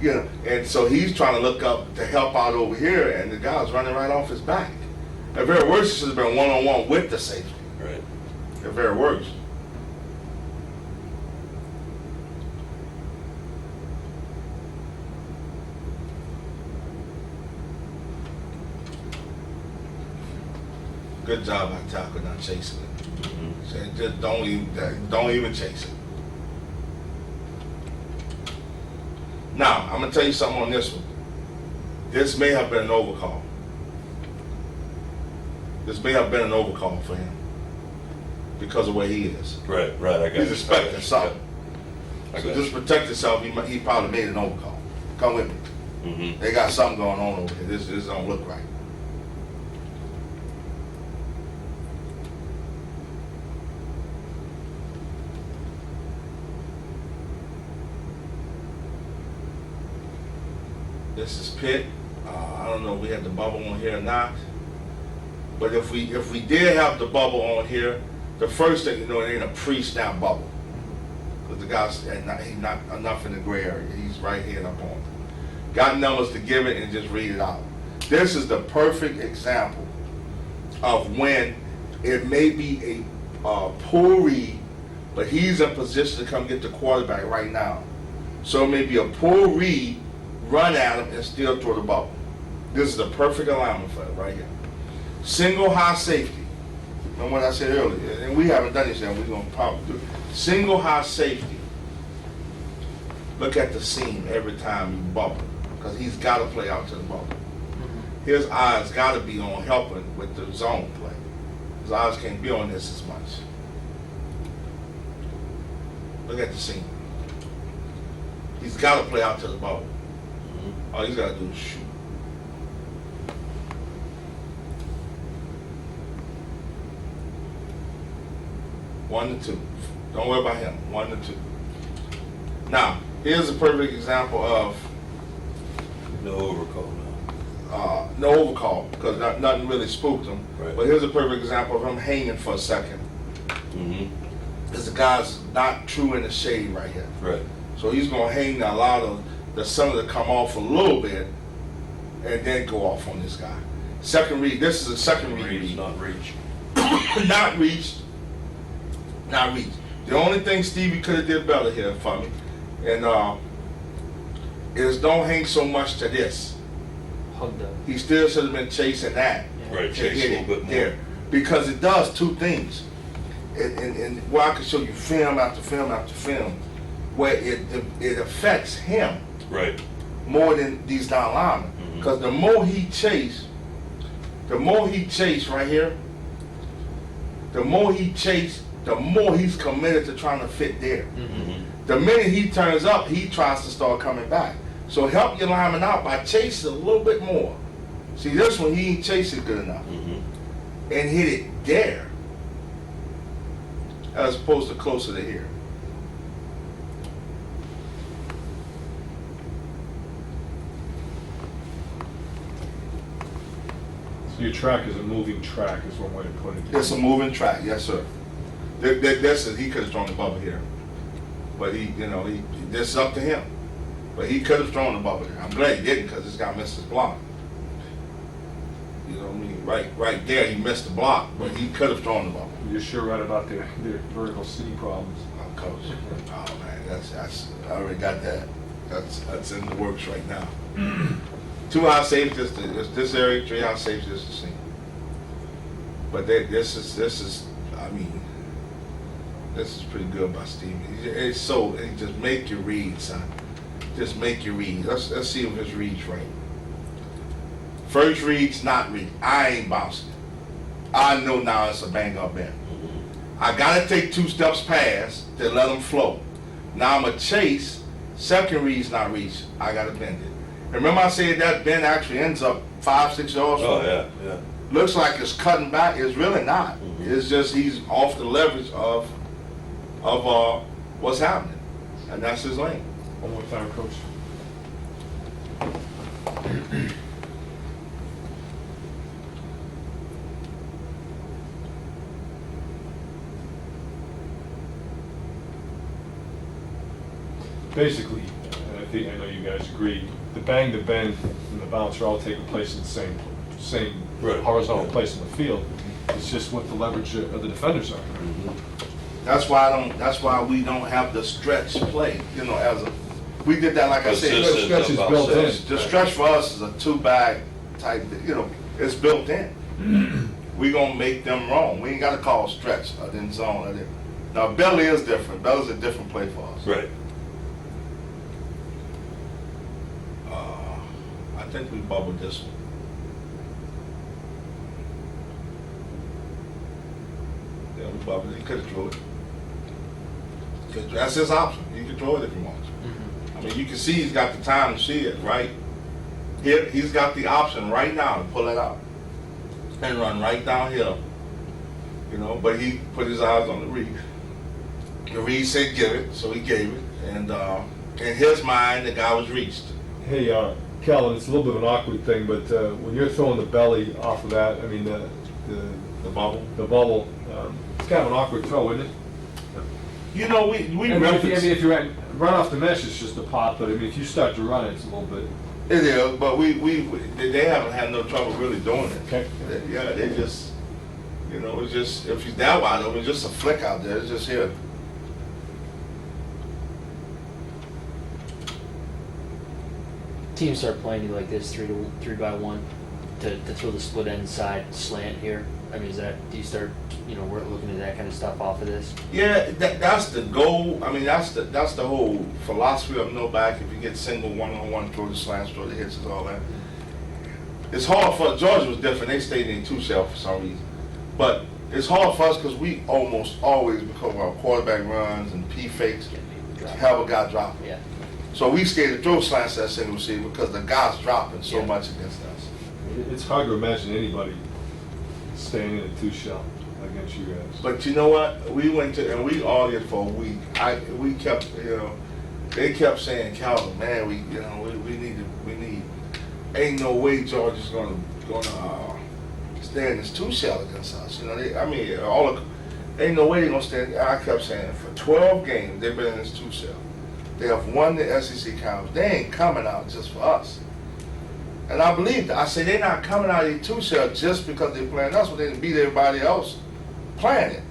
You know, and so he's trying to look up to help out over here, and the guy's running right off his back. At very worst, this has been one-on-one with the safety. Right. At very worst. Good job by tackle, not chasing it. Mm-hmm. So just don't even chase it. Now, I'm gonna tell you something on this one. This may have been an overcall. This may have been an overcall for him because of where he is. Right, I got He's you. expecting something. I So got just protect himself. He probably made an overcall. Come with me. Mm-hmm. They got something going on over here. This don't look right. This is Pitt. I don't know if we had the bubble on here or not. But if we did have the bubble on here, the first thing you know, it ain't a pre-snap bubble. Because the guy's he's not enough in the gray area. He's right here and up on. Got numbers to give it and just read it out. This is the perfect example of when it may be a poor read, but he's in position to come get the quarterback right now. So it may be a poor read, run at him, and still throw the ball. This is the perfect alignment for it right here. Single high safety. Remember what I said earlier? And we haven't done this yet. We're going to probably do it. Single high safety. Look at the seam every time you bubble, because he's got to play out to the bubble. His eyes got to be on helping with the zone play. His eyes can't be on this as much. Look at the seam. He's got to play out to the bubble. All he's got to do is shoot. One to two. Don't worry about him. 1 to 2. Now, here's a perfect example of No overcall now. no overcall, because nothing really spooked him. Right. But here's a perfect example of him hanging for a second. Because the guy's not true in the shade right here. Right. So he's going to hang to allow the sun to come off a little bit and then go off on this guy. Second read. This is a second read. Not reach. Not reached. Not reached. The only thing Stevie could have did better here for me, and is don't hang so much to this. Hugged up. He still should have been chasing that. Right, to chase hit a little it bit more. there. Because it does two things. And where I can show you film after film after film, where it affects him Right. more than these down linemen. Because the more he chase right here, the more he's committed to trying to fit there. The minute he turns up, he tries to start coming back. So help your lineman out by chasing a little bit more. See, this one, he ain't chasing good enough. And hit it there, as opposed to closer to here. So your track is a moving track, is one way to put it. It's a moving track, yes, sir. He could have thrown the bubble here, but this is up to him. But he could have thrown the bubble here. I'm glad he didn't, because this guy missed his block. You know what I mean? Right there, he missed the block, but he could have thrown the bubble. You're sure right about the vertical seam problems. Oh, coach. Oh man, that's I already got that. That's in the works right now. 2 high safeties is this area, 3 high safeties is the same. But this is pretty good by Stevie. It's just make your read, son. Just make your read. Let's see if his read's right. First read's not read. I ain't bouncing it. I know now it's a bang up bend. I gotta take 2 steps past to let him flow. Now I'm a chase. Second read's not reach. I gotta bend it. Remember I said that bend actually ends up 5-6 yards. Oh yeah. Looks like it's cutting back. It's really not. It's just he's off the leverage of what's happening, and that's his lane. One more time, Coach. Basically, I know you guys agree, the bang, the bend, and the bounce are all taking place in the same Right. horizontal Yeah. place in the field. It's just what the leverage of the defenders are. That's why we don't have the stretch play. We did that, like I said. Consistent stretch is about built in. six. The stretch for us is a 2-bag type. It's built in. We gonna make them wrong. We ain't got to call stretch or then zone or then. Now belly is different. Belly's a different play for us. Right. I think we bubbled this one. Yeah, we bubbled it. He could have thrown it. That's his option. He can throw it if he wants. I mean, you can see he's got the time to see it, right? He's got the option right now to pull it out and run right downhill. But he put his eyes on the read. The read said give it, so he gave it. And in his mind, the guy was reached. Hey, Kelvin, it's a little bit of an awkward thing, but when you're throwing the belly off of that, I mean, the bubble. it's kind of an awkward throw, isn't it? You know, we I mean, if you run off the mesh, it's just a pop, but I mean, if you start to run it, it's a little bit. It is, but they haven't had no trouble really doing it. Okay. Yeah, they just, you know, it's just, if he's that wide open, it's just a flick out there, it's just here. Teams start playing you like this, 3-by-1, to throw the split end side slant here. I mean, do you start, we're looking at that kind of stuff off of this? Yeah, that's the goal. I mean, that's the whole philosophy of no back. If you get single one-on-one, throw the slants, throw the hits, and all that. It's hard for Georgia was different. They stayed in two shell for some reason, but it's hard for us because we almost always, because of our quarterback runs and P fakes, have a guy dropping. Yeah. So we scared to throw slants at single receiver because the guy's dropping so Yeah. much against us. It's hard to imagine anybody staying in a 2-shell against you guys. But you know what? We went to, and we argued for a week. We kept, they kept saying, Calvin, man, we need. Ain't no way Georgia's gonna stay in this 2-shell against us. Ain't no way they're gonna stand. I kept saying, for 12 games they've been in this 2-shell. They have won the SEC conference. They ain't coming out just for us. And I believe that. I say they're not coming out of the 2-shell just because they're playing us, but they didn't beat everybody else playing it.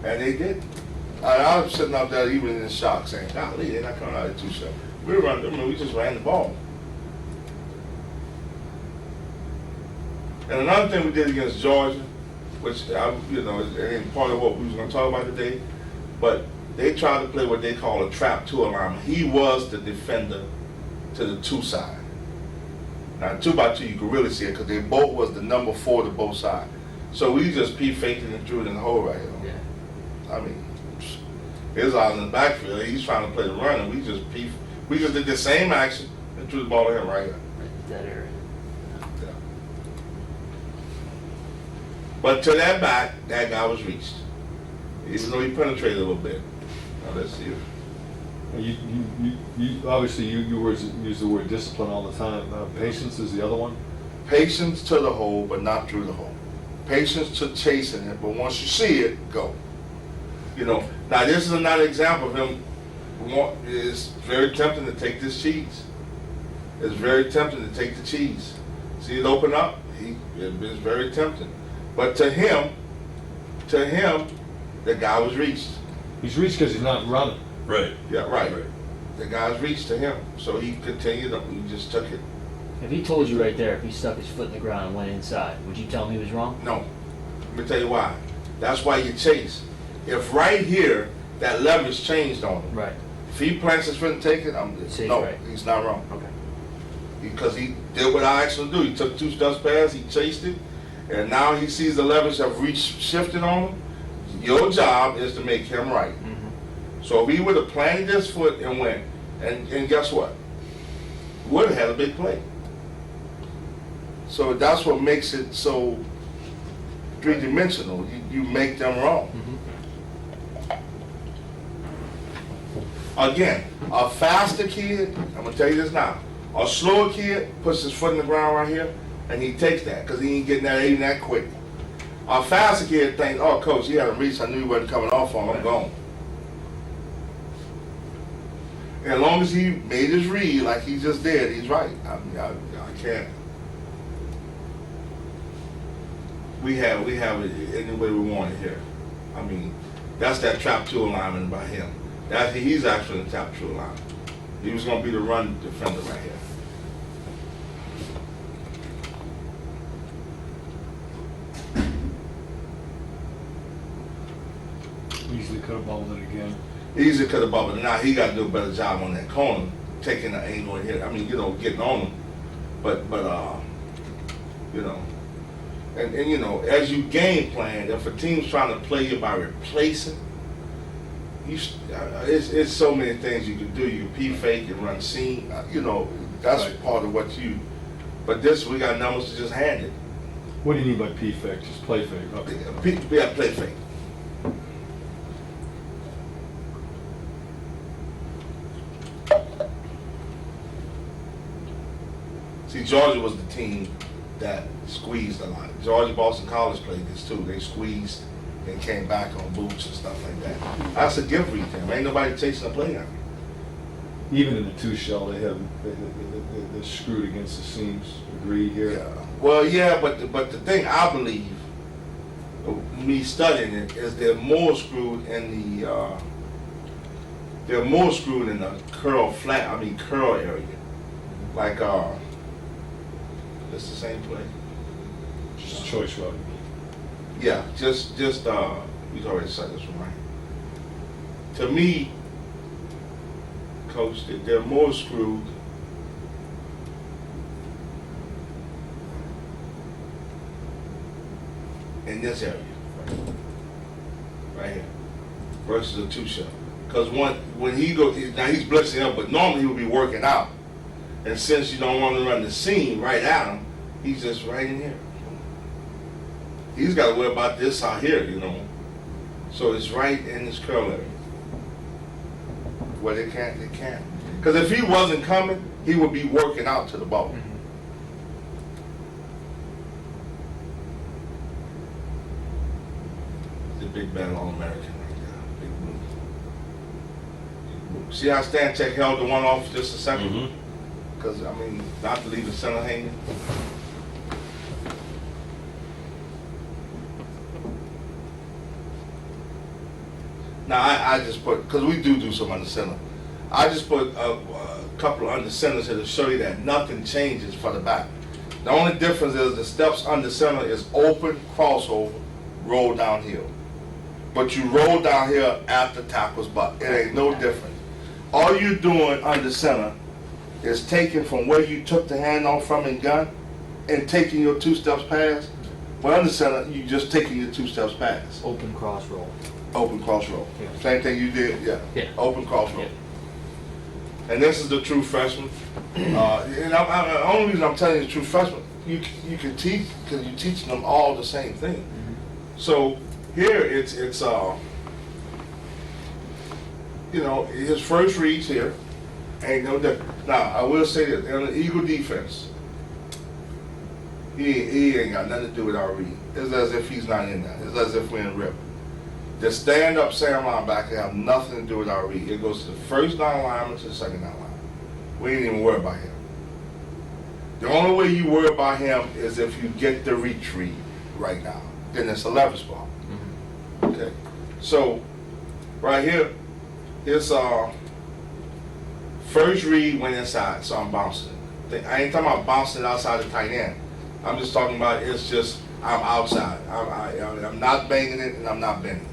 And they did. I was sitting up there even in shock saying, golly, they're not coming out of the 2-shell. We just ran the ball. And another thing we did against Georgia, which, it ain't part of what we was going to talk about today, but they tried to play what they call a trap 2 alignment. He was the defender to the 2 side. Now, 2x2, you can really see it because they both was the number 4 to both sides. So we just P-faked it and threw it in the hole right here. Yeah. I mean, it was out in the backfield. He's trying to play the run, and we just did the same action and threw the ball to him right here. That area. Yeah. But to that back, that guy was reached. Even though he penetrated a little bit. Now let's see. You obviously you use the word discipline all the time. Patience is the other one. Patience to the hole, but not through the hole. Patience to chasing it, but once you see it, go. Now this is another example of him. It's very tempting to take this cheese. It's very tempting to take the cheese. See it open up? It's very tempting. But to him, the guy was reached. He's reached because he's not running. Right. Yeah, right. The guy's reached to him, so he continued. He just took it. If he told you right there, if he stuck his foot in the ground and went inside, would you tell him he was wrong? No. Let me tell you why. That's why you chase. If right here that leverage changed on him, Right. if he plants his foot and take it, Right. he's not wrong. Okay. Because he did what I asked him to do. He took 2 steps past, he chased it, and now he sees the leverage have shifted on him. Your job is to make him right. Mm-hmm. So if he would have planted his foot and went, and guess what? Would have had a big play. So that's what makes it so 3-dimensional. You make them wrong. Again, a faster kid, I'm gonna tell you this now, a slower kid puts his foot in the ground right here, and he takes that because he ain't getting that even that quick. A faster kid thinks, oh, coach, he had a reach, I knew he wasn't coming off on him, I'm gone. And as long as he made his read like he just did, he's right. I mean, I can't. We have it any way we want it here. I mean, that's that trap 2 alignment by him. He's actually in the trap 2 alignment. He was going to be the run defender right here. Easily could have bubbled it again. Easy could have bubbled. Now he got to do a better job on that corner, taking the angle and hit. I mean, getting on him. But and as you game plan, if a team's trying to play you by replacing, it's so many things you can do. You can P-fake and run seam. That's Right. part of what you. But this, we got numbers to just hand it. What do you mean by P-fake? Just play fake? Okay. We got play fake. See, Georgia was the team that squeezed a lot. Georgia Boston College played this too. They squeezed and came back on boots and stuff like that. That's a gift for them. Ain't nobody chasing a play out. Even in the two shell, they're screwed against the seams. Agreed here. Yeah. Well, yeah, but the thing I believe, me studying it, is they're more screwed in the curl area. Like it's the same play. Just choice road. Yeah, just we already said this one, right? To me, Coach, they're more screwed in this area, right here, versus a two shell. Because when he goes, now he's blitzing up, but normally he would be working out. And since you don't want to run the seam right at him, he's just right in here. He's got to worry about this out here, you know. So it's right in this curl area. Where they can't. Because if he wasn't coming, he would be working out to the ball. The big bad All-American right there. Big blue. Big blue. See how Stan Tech held the one off just a second? Because, I mean, not to leave the center hanging. Now, I just put, because we do some under center, I just put a couple of under centers here to show you that nothing changes for the back. The only difference is the steps under center is open, crossover, roll downhill. But you roll down here after tackle's butt. It ain't no different. All you're doing under center is taking from where you took the handoff from in gun and taking your 2 steps past. Well, under center, you just taking your 2 steps past. Open cross roll. Open cross roll. Yeah. Same thing you did, yeah. Open cross roll. Yeah. And this is the true freshman. And the only reason I'm telling you the true freshman, you can teach, because you're teaching them all the same thing. So here it's you know, his first reads here ain't no different. Now I will say this, on the Eagle defense, he ain't got nothing to do with our read. It's as if he's not in that. It's as if we're in rip. The stand-up Sam linebacker have nothing to do with our read. It goes to the first down lineman to the second down lineman. We ain't even worry about him. The only way you worry about him is if you get the reach read right now. Then it's a leverage ball. Okay. So right here, it's first read went inside, so I'm bouncing it. I ain't talking about bouncing it outside the tight end. I'm just talking about it's just I'm outside. I'm not banging it and I'm not bending it.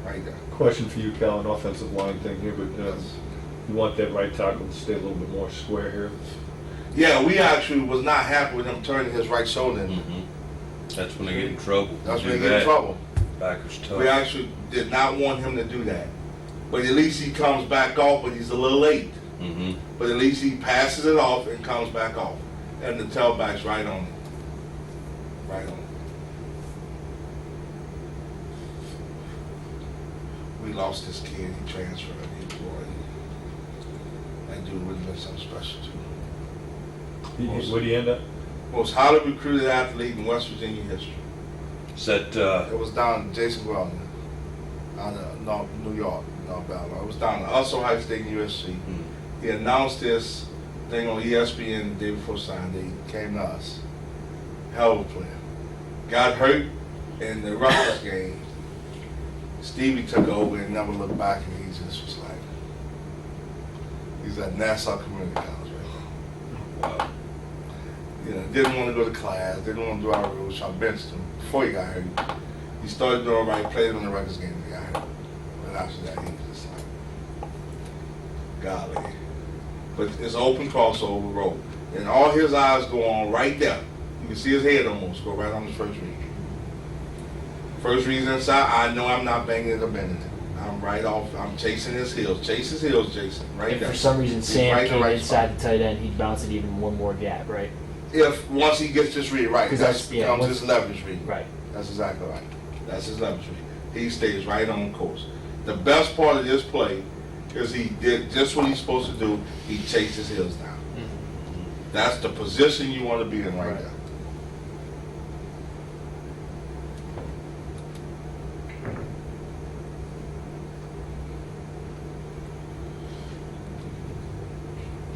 Right there. Question for you, Cal, an offensive line thing here, but you want that right tackle to stay a little bit more square here? Yeah, we actually was not happy with him turning his right shoulder in. That's when they get in trouble. That's when they get in trouble. Backers tough. We actually did not want him to do that. But at least he comes back off, but he's a little late. But at least he passes it off and comes back off. And the tailback's right on it. Right on it. We lost this kid, he transferred. That dude would have been something special too. Where'd he end up? Most highly recruited athlete in West Virginia history. Is that, It was down Jason Weldon, out of New York, North Alabama. It was down at Usher Heights State and USC. He announced this thing on ESPN the day before signing day. He came to us. Hell of a player. Got hurt in the Rutgers game. Stevie took over and never looked back, and he just was like, he's at Nassau Community College right now. wow. You know, didn't want to go to class, didn't want to do our rules, so I benched him before he got hurt. He started doing right, played on the Rutgers game, and he got hurt. But after that, he was just like, golly. But it's an open crossover road. And all his eyes go on right there. You can see his head almost go right on the first read. First read's inside, I know I'm not banging it or bending it. I'm right off, I'm chasing his heels. Chase his heels, Jason, right If there. for some reason He's Sam right in the came right inside spot. the tight end, he'd bounce it even one more gap, right? If, once he gets this read right, 'Cause that's that's- yeah, becomes once- his leverage read. Right. That's exactly right. That's his leverage read. He stays right on course. The best part of this play is he did just what he's supposed to do. He chased his heels down. That's the position you want to be in right Right. there.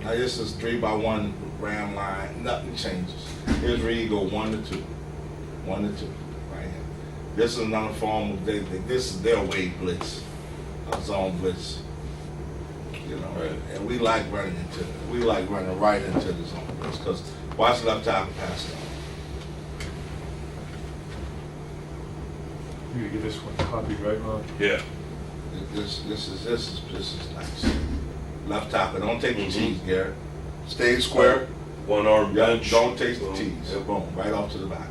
Now this is 3x1 ram line, nothing changes. Here's where you go 1 to 2. 1 to 2, right here. This is another form of, this is their wave blitz, a zone blitz. You know, Right. and we like running right into the zone blitz, because watch left tackle pass it on. You get this one copied, right, Ron? Yeah. This is nice. Left tackle, don't take the Mhm. T's, Garrett. Stay square. One arm Yeah, bench. don't take the Boom. T's. Yep. Boom, right off to the back.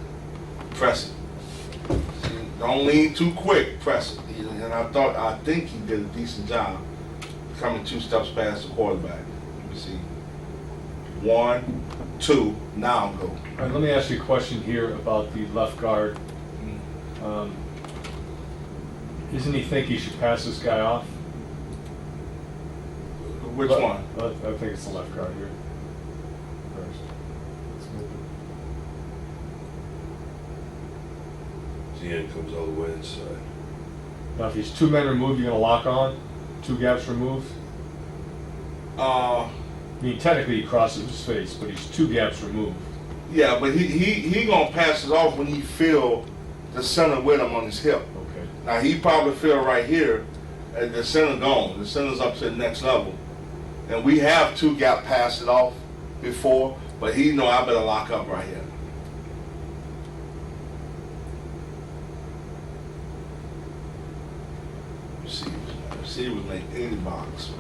Press it. See, don't lean too quick. Press it. And I think he did a decent job coming 2 steps past the quarterback. Let me see. 1, 2. Now go. All right, let me ask you a question here about the left guard. Isn't he think he should pass this guy off? Which one? I think it's the left guard here. First. Let's move it. The end comes all the way inside. Now, if he's 2 men removed, you're gonna lock on? 2 gaps removed? I mean, technically he crosses his face, but he's 2 gaps removed. Yeah, but he gonna pass it off when he feel the center with him on his hip. Okay. Now he probably feel right here, and the center gone. The center's up to the next level, and we have 2 gap passed it off before, but he know I better lock up right here. Receivers make any blocks.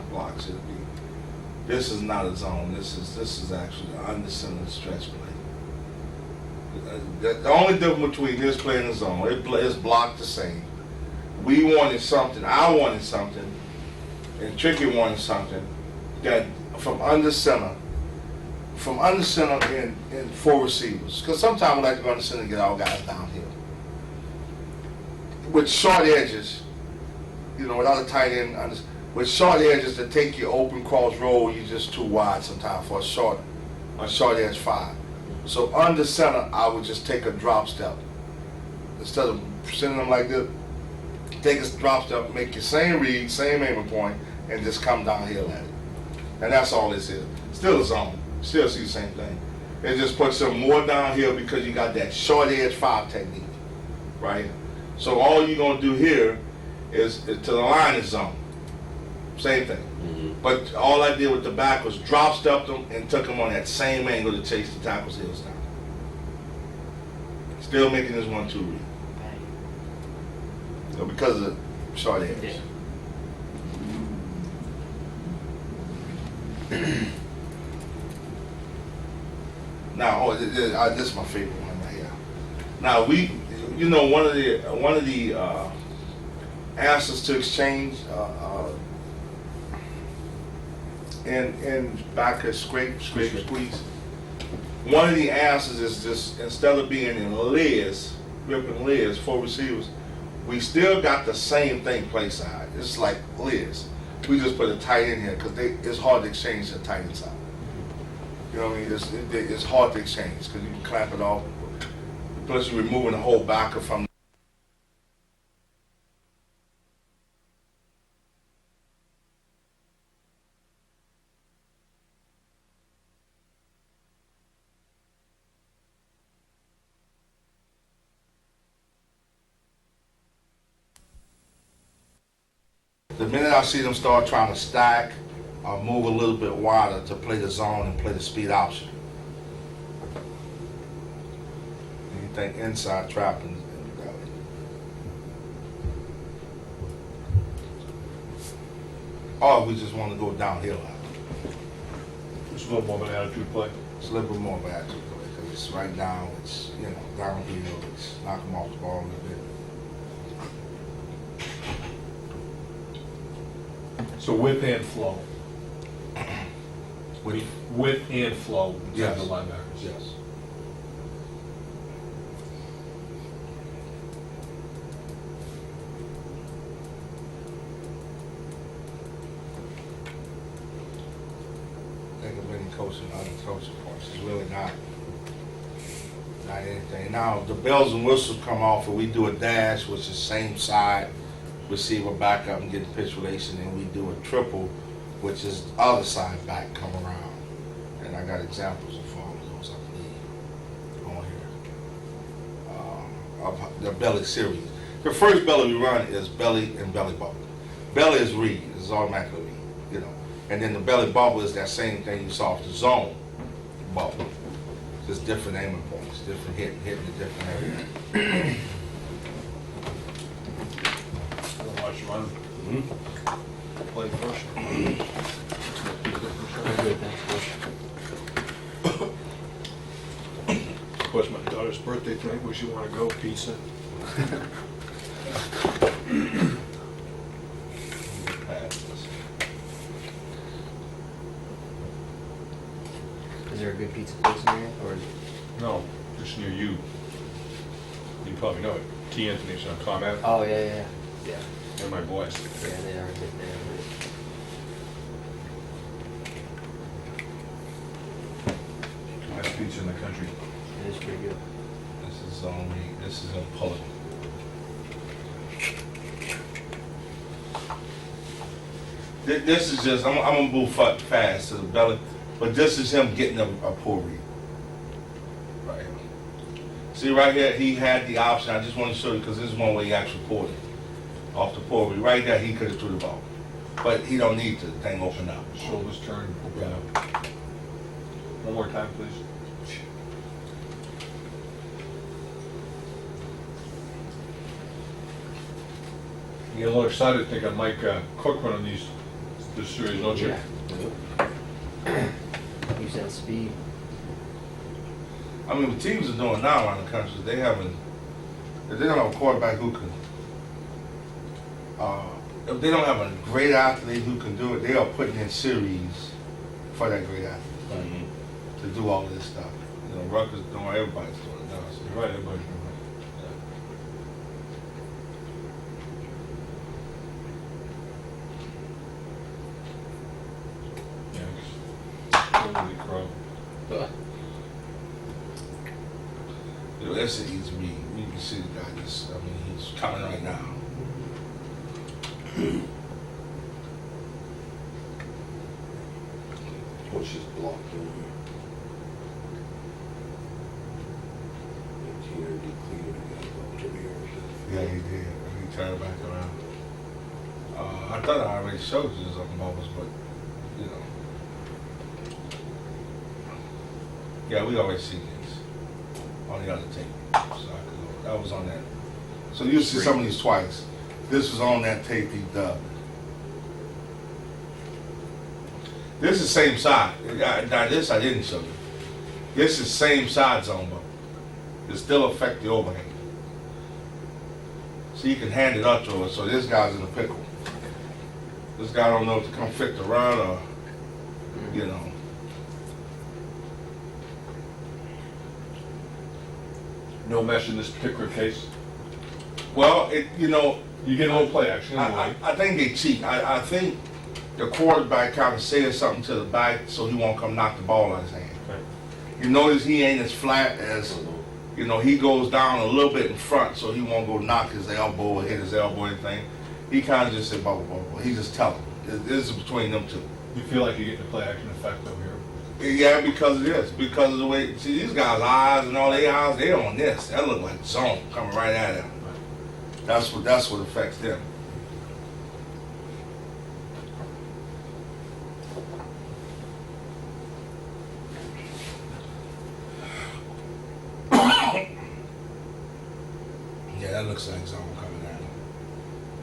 It'll be. This is not a zone. This is actually an under center stretch play. The only difference between this play and the zone, it's blocked the same. We wanted something, I wanted something, and Tricky wanted something that from under center and 4 receivers. Because sometimes we like to go under center and get all guys downhill. With short edges, you know, without a tight end, with short edges that take you open cross roll, you're just too wide sometimes for a short edge 5. So under center, I would just take a drop step. Instead of sending them like this, take a drop step, make your same read, same aiming point, and just come downhill at it. And that's all this is. Still a zone. Still see the same thing. It just puts them more downhill because you got that short edge 5 technique, right? So all you're gonna do here is to the line is zone. Same thing. Mm-hmm. But all I did with the back was drop stepped them and took them on that same angle to chase the tackle's heels down. Still making this 1-2 read. So because of the short edge. Yeah. Now, this is my favorite one right here. Now one of the answers to exchange and back at scrape, squeeze. One of the answers is just instead of being in Liz, ripping Liz, 4 receivers, we still got the same thing play side. It's like Liz. We just put a tight end here because it's hard to exchange the tight end side. You know what I mean? It's hard to exchange because you can clamp it off. Plus you're removing the whole backer from. The minute I see them start trying to stack or move a little bit wider to play the zone and play the speed option. Anything inside trapping. Or we just want to go downhill. It's a little more of an attitude play. It's a little bit more of an attitude because it's right now, it's, downhill, it's knock them off the ball a little bit. So width and flow. With, Width and flow in Yes. terms of linebackers. yes. Think of any coaching points. It's really not anything. Now the bells and whistles come off, and we do a dash, which is same side, receiver back up and get the pitch relation, and we do a triple, which is other side back come around. And I got examples of all of those, I believe, on here. Of the belly series. The first belly we run is belly and belly bubble. Belly is read, it's automatically read, you know. And then the belly bubble is that same thing you saw off the zone bubble. Just different aiming points, different hitting a different area. Watch you run. Play first. Good, thanks, Coach. Of course, my daughter's birthday tonight, where she want to go, pizza. Is there a good pizza place in here, or is No, just near you. You probably know it. T. Anthony's on Tom Ave. Oh, yeah. They're my boys. Yeah, they are good there. Best pizza in the country. It is pretty good. This is zone read, this is in pulling. This is just, I'm gonna move fast to the belly, but this is him getting a pull read. Right here. See right here, he had the option, I just want to show you, because this is one way he actually pulled it. Off the pull read, right there, he could have threw the ball. But he don't need to, the thing open up. Shoulders turn, open Yeah. up. One more time, please. You get a little excited thinking Mike Cook running this series, don't you? Yeah. Use that speed. I mean, the teams are doing now around the country, if they don't have a quarterback who can, if they don't have a great athlete who can do it, they are putting in series for that great athlete to do all of this stuff. You know, Rutgers doing, everybody's doing it now. So. You're right, everybody's doing it. Holy crow. You know, that's an easy read. You can see the guy just, I mean, he's coming right now. Coach is blocked in here. He cleared it again, Yeah, he did. He turned back around. I thought I already showed you something bubbles, but, you know. Yeah, we already seen this on the other tape. So I could go. That was on that. So you'll see some of these twice. This was on that tape he dubbed. This is the same side. Now this I didn't show you. This is same side zone bubble. It still affect the overhang. So you can hand it up to it. So this guy's in a pickle. This guy don't know if to come fit the run or, you know. No mesh in this particular case. Well, you know, You get a little play action anyway. I think they cheat. I think the quarterback kind of says something to the back so he won't come knock the ball out of his hand. Okay. You notice he ain't as flat as, you know, he goes down a little bit in front so he won't go knock his elbow or hit his elbow or anything. He kind of just said, blah, blah, blah. He just tell him. This is between them two. You feel like you're getting a play action effect over here. Yeah, because it is. Because of the way, see, these guys' eyes and all their eyes, they're on this. That look like zone coming right at them. That's what affects them. Yeah, that looks like zone coming at them.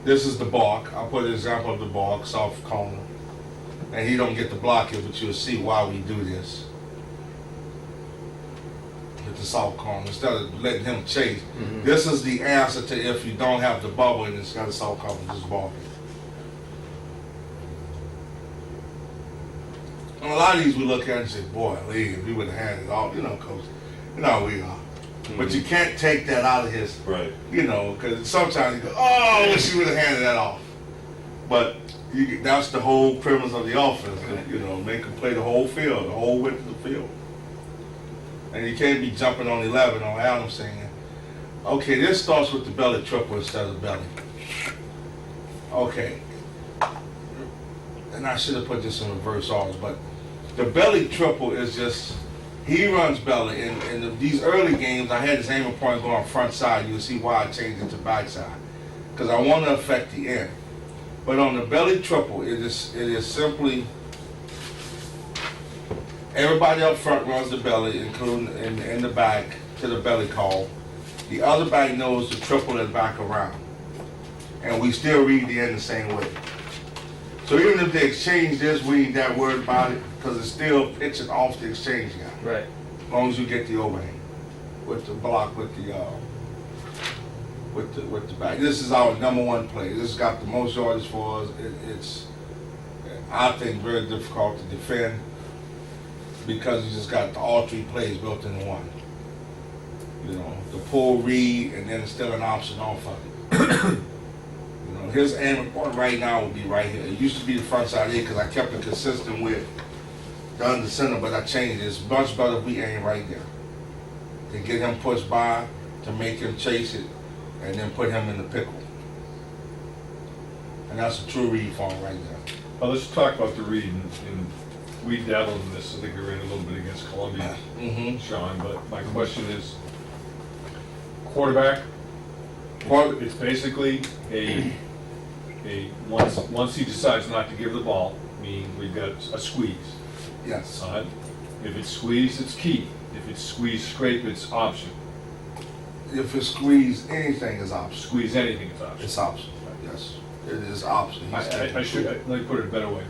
This is the balk. I'll put an example of the balk, soft corner. And he don't get to block it, but you'll see why we do this. With the soft corner, instead of letting him chase. This is the answer to if you don't have the bubble and it's got a soft corner, just balk it. And a lot of these we look at and say, boy, Lee, if he would have had it all, you know, coach, you know how we are. But you can't take that out of his, Right. you know, because sometimes you go, oh, I wish he would have handed that off. But that's the whole premise of the offense, you know, make them play the whole field, the whole width of the field. And you can't be jumping on 11 on Adams saying, okay, this starts with the belly triple instead of belly. Okay. And I should have put this in reverse order, but the belly triple is just, he runs belly. In these early games, I had the same point going front side. You'll see why I changed it to back side. Because I want to affect the end. But on the belly triple, it is simply everybody up front runs the belly, including in the back to the belly call. The other back knows to triple it back around. And we still read the end the same way. So even if they exchange this, we ain't that worried about it, because it's still pitching off the exchange guy. Right. As long as you get the overhang with the block with the back. This is our number one play. This has got the most yards for us. It's I think very difficult to defend because you just got all three plays built into one. You know, the pull, read, and then still an option off of it. You know, his aim point right now would be right here. It used to be the front side here because I kept it consistent with the under center, but I changed it. It's much better if we aim right there to get him pushed by, to make him chase it, and then put him in the pickle. And that's a true read for him right there. Well, let's talk about the read, and we dabbled in this, I think we ran a little bit against Columbia, Sean, but my question is, quarterback, it's basically once he decides not to give the ball, meaning we've got a squeeze. Yes. If it's squeeze, it's keep. If it's squeeze, scrape, it's option. If it's squeeze, anything is option. Squeeze anything is option. It's option. Yes, it is option. Let me put it a better way.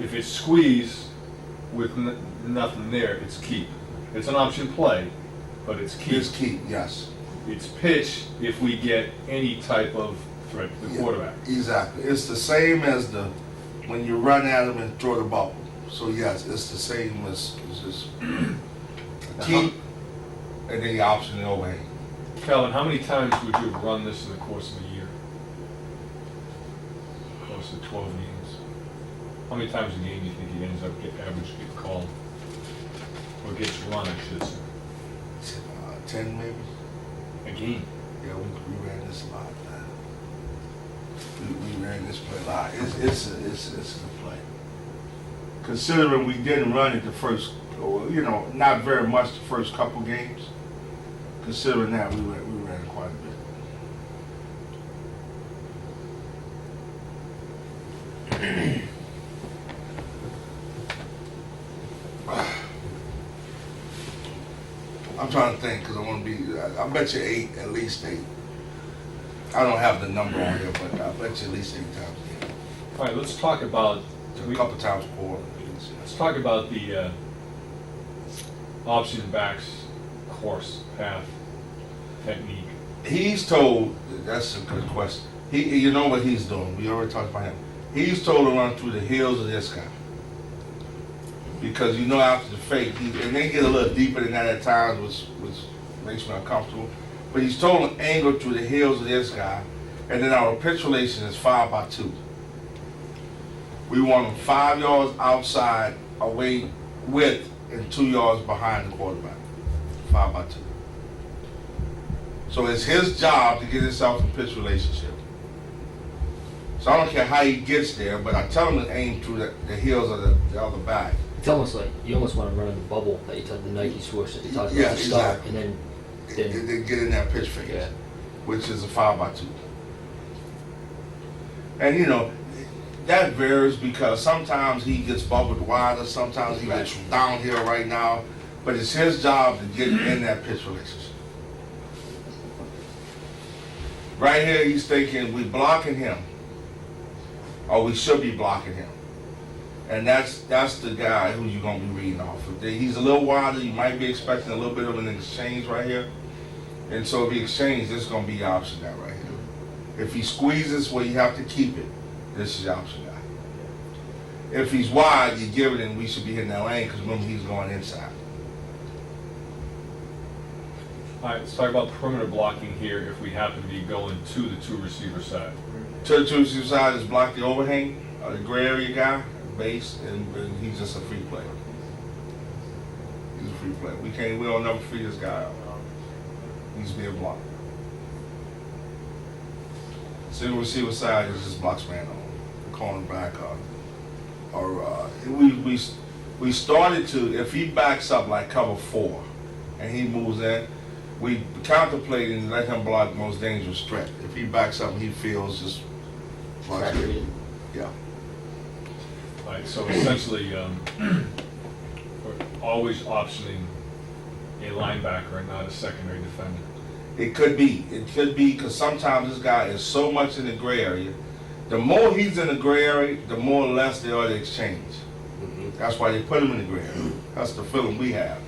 If it's squeeze with nothing there, it's keep. It's an option play, but it's keep. It's keep, yes. It's pitch if we get any type of threat to the quarterback. Exactly. It's the same as when you run at him and throw the ball. So yes, it's the same as just keep and then the option and overhang. Calvin, how many times would you have run this in the course of a year? Close to 12 games. How many times a game do you think he ends up average get called? Or gets run, I should say. 10 maybe? A game? Yeah, we ran this a lot, man. We ran this play a lot. It's a good play. Considering we didn't run it the first, you know, not very much the first couple games. Considering that, we ran quite a bit. I'm trying to think because I want to be. I bet you 8, at least 8. I don't have the number on here, but I bet you at least 8 times a game. All right, let's talk about A couple times a quarter. Let's talk about the option backs course, path, technique. He's told, that's a good question. You know what he's doing. We already talked about him. He's told to run through the heels of this guy. Because you know after the fake, and they get a little deeper than that at times, which makes me uncomfortable. But he's told to angle through the heels of this guy, and then our pitch relation is 5-by-2. We want him 5 yards outside, away with, and 2 yards behind the quarterback. 5-by-2. So it's his job to get himself in pitch relationship. So I don't care how he gets there, but I tell him to aim through the heels of the other back. It's almost like you almost want to run in the bubble that you talked the Nike swoosh that you talked about Yeah, at the start, exactly. and Then get in that pitch phase, Yeah. which is a 5-by-2. And you know, that varies because sometimes he gets bubbled wider, sometimes he gets downhill right now, but it's his job to get in that pitch relationship. Right here, he's thinking we blocking him, or we should be blocking him. And that's the guy who you're going to be reading off. If he's a little wider, you might be expecting a little bit of an exchange right here. And so if he exchanges, this is going to be your option guy right here. If he squeezes where you have to keep it, this is your option guy. If he's wide, you give it and we should be hitting that lane because remember he's going inside. All right, let's talk about perimeter blocking here if we happen to be going to the two receiver side. To the two side is block the overhang, the gray area guy, base, and he's just a free player. He's a free player. We don't never free this guy out. He's being blocked. Single receiver side is just blocks man on, cornerback, or we started to, if he backs up like cover 4 and he moves in, we contemplate and let him block the most dangerous threat. If he backs up and he feels just blocks it. Yeah. All right, so essentially, we're always optioning a linebacker and not a secondary defender. It could be because sometimes this guy is so much in the gray area. The more he's in the gray area, the more or less they are to exchange. That's why they put him in the gray area. That's the feeling we have.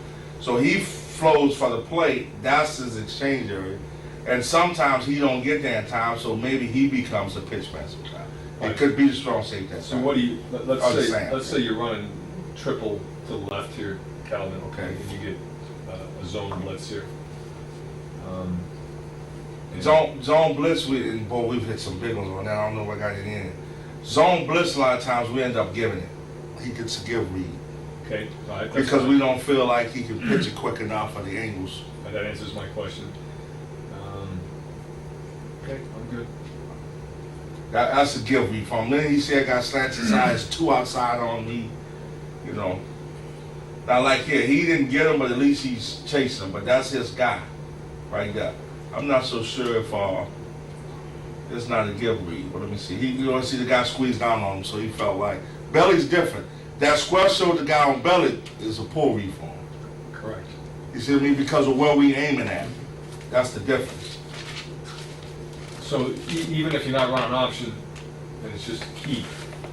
So he flows for the play. That's his exchange area. And sometimes he don't get there in time, so maybe he becomes a pitch man sometimes. It could be the strong safety. So what do you, let's say you're running triple to the left here, Calvin. Okay. And you get a zone blitz here. Zone blitz, we've hit some big ones on that. I don't know what got it in. Zone blitz, a lot of times we end up giving it. He gets a give read. Okay. All right, Because we don't feel like he can pitch it quick enough for the angles. That answers my question. Okay, I'm good. That's a give read from him. Then he said, got slants inside, it's 2 outside on me, you know. Now, like here, he didn't get him, but at least he's chasing him. But that's his guy, right there. I'm not so sure if it's not a give read. But let me see. You don't see the guy squeeze down on him, so he felt like belly's different. That square showed the guy on belly is a pull read for him. Correct. You see what I mean? Because of where we aiming at. That's the difference. So even if you're not running option, then it's just keep.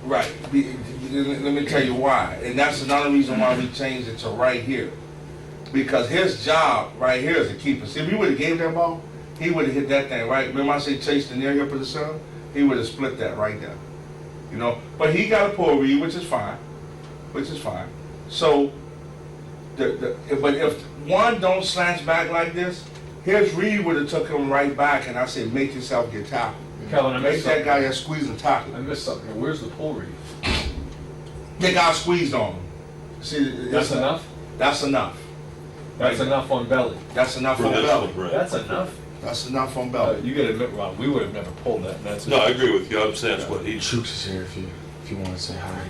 Right. Let me tell you why. And that's another reason why we changed it to right here. Because his job right here is to keep us. If he would have gave that ball, he would have hit that thing right. Remember I said chase the near hip of the center? He would have split that right there. You know? But he got a pull read, which is fine. So, but if one don't slants back like this, his read would have took him right back, and I said, make yourself get tackled. Calvin, I Make missed that something. guy that squeeze and tackle. I missed something. Where's the pull read? The guy squeezed on him. See, That's enough? That's enough. That's enough on belly. That's enough For on this belly. one, right. That's enough? That's enough on belly. You gotta admit, Rob, we would have never pulled that. That's No, I agree with you. I'm saying that's what he Chooks is here if you want to say hi.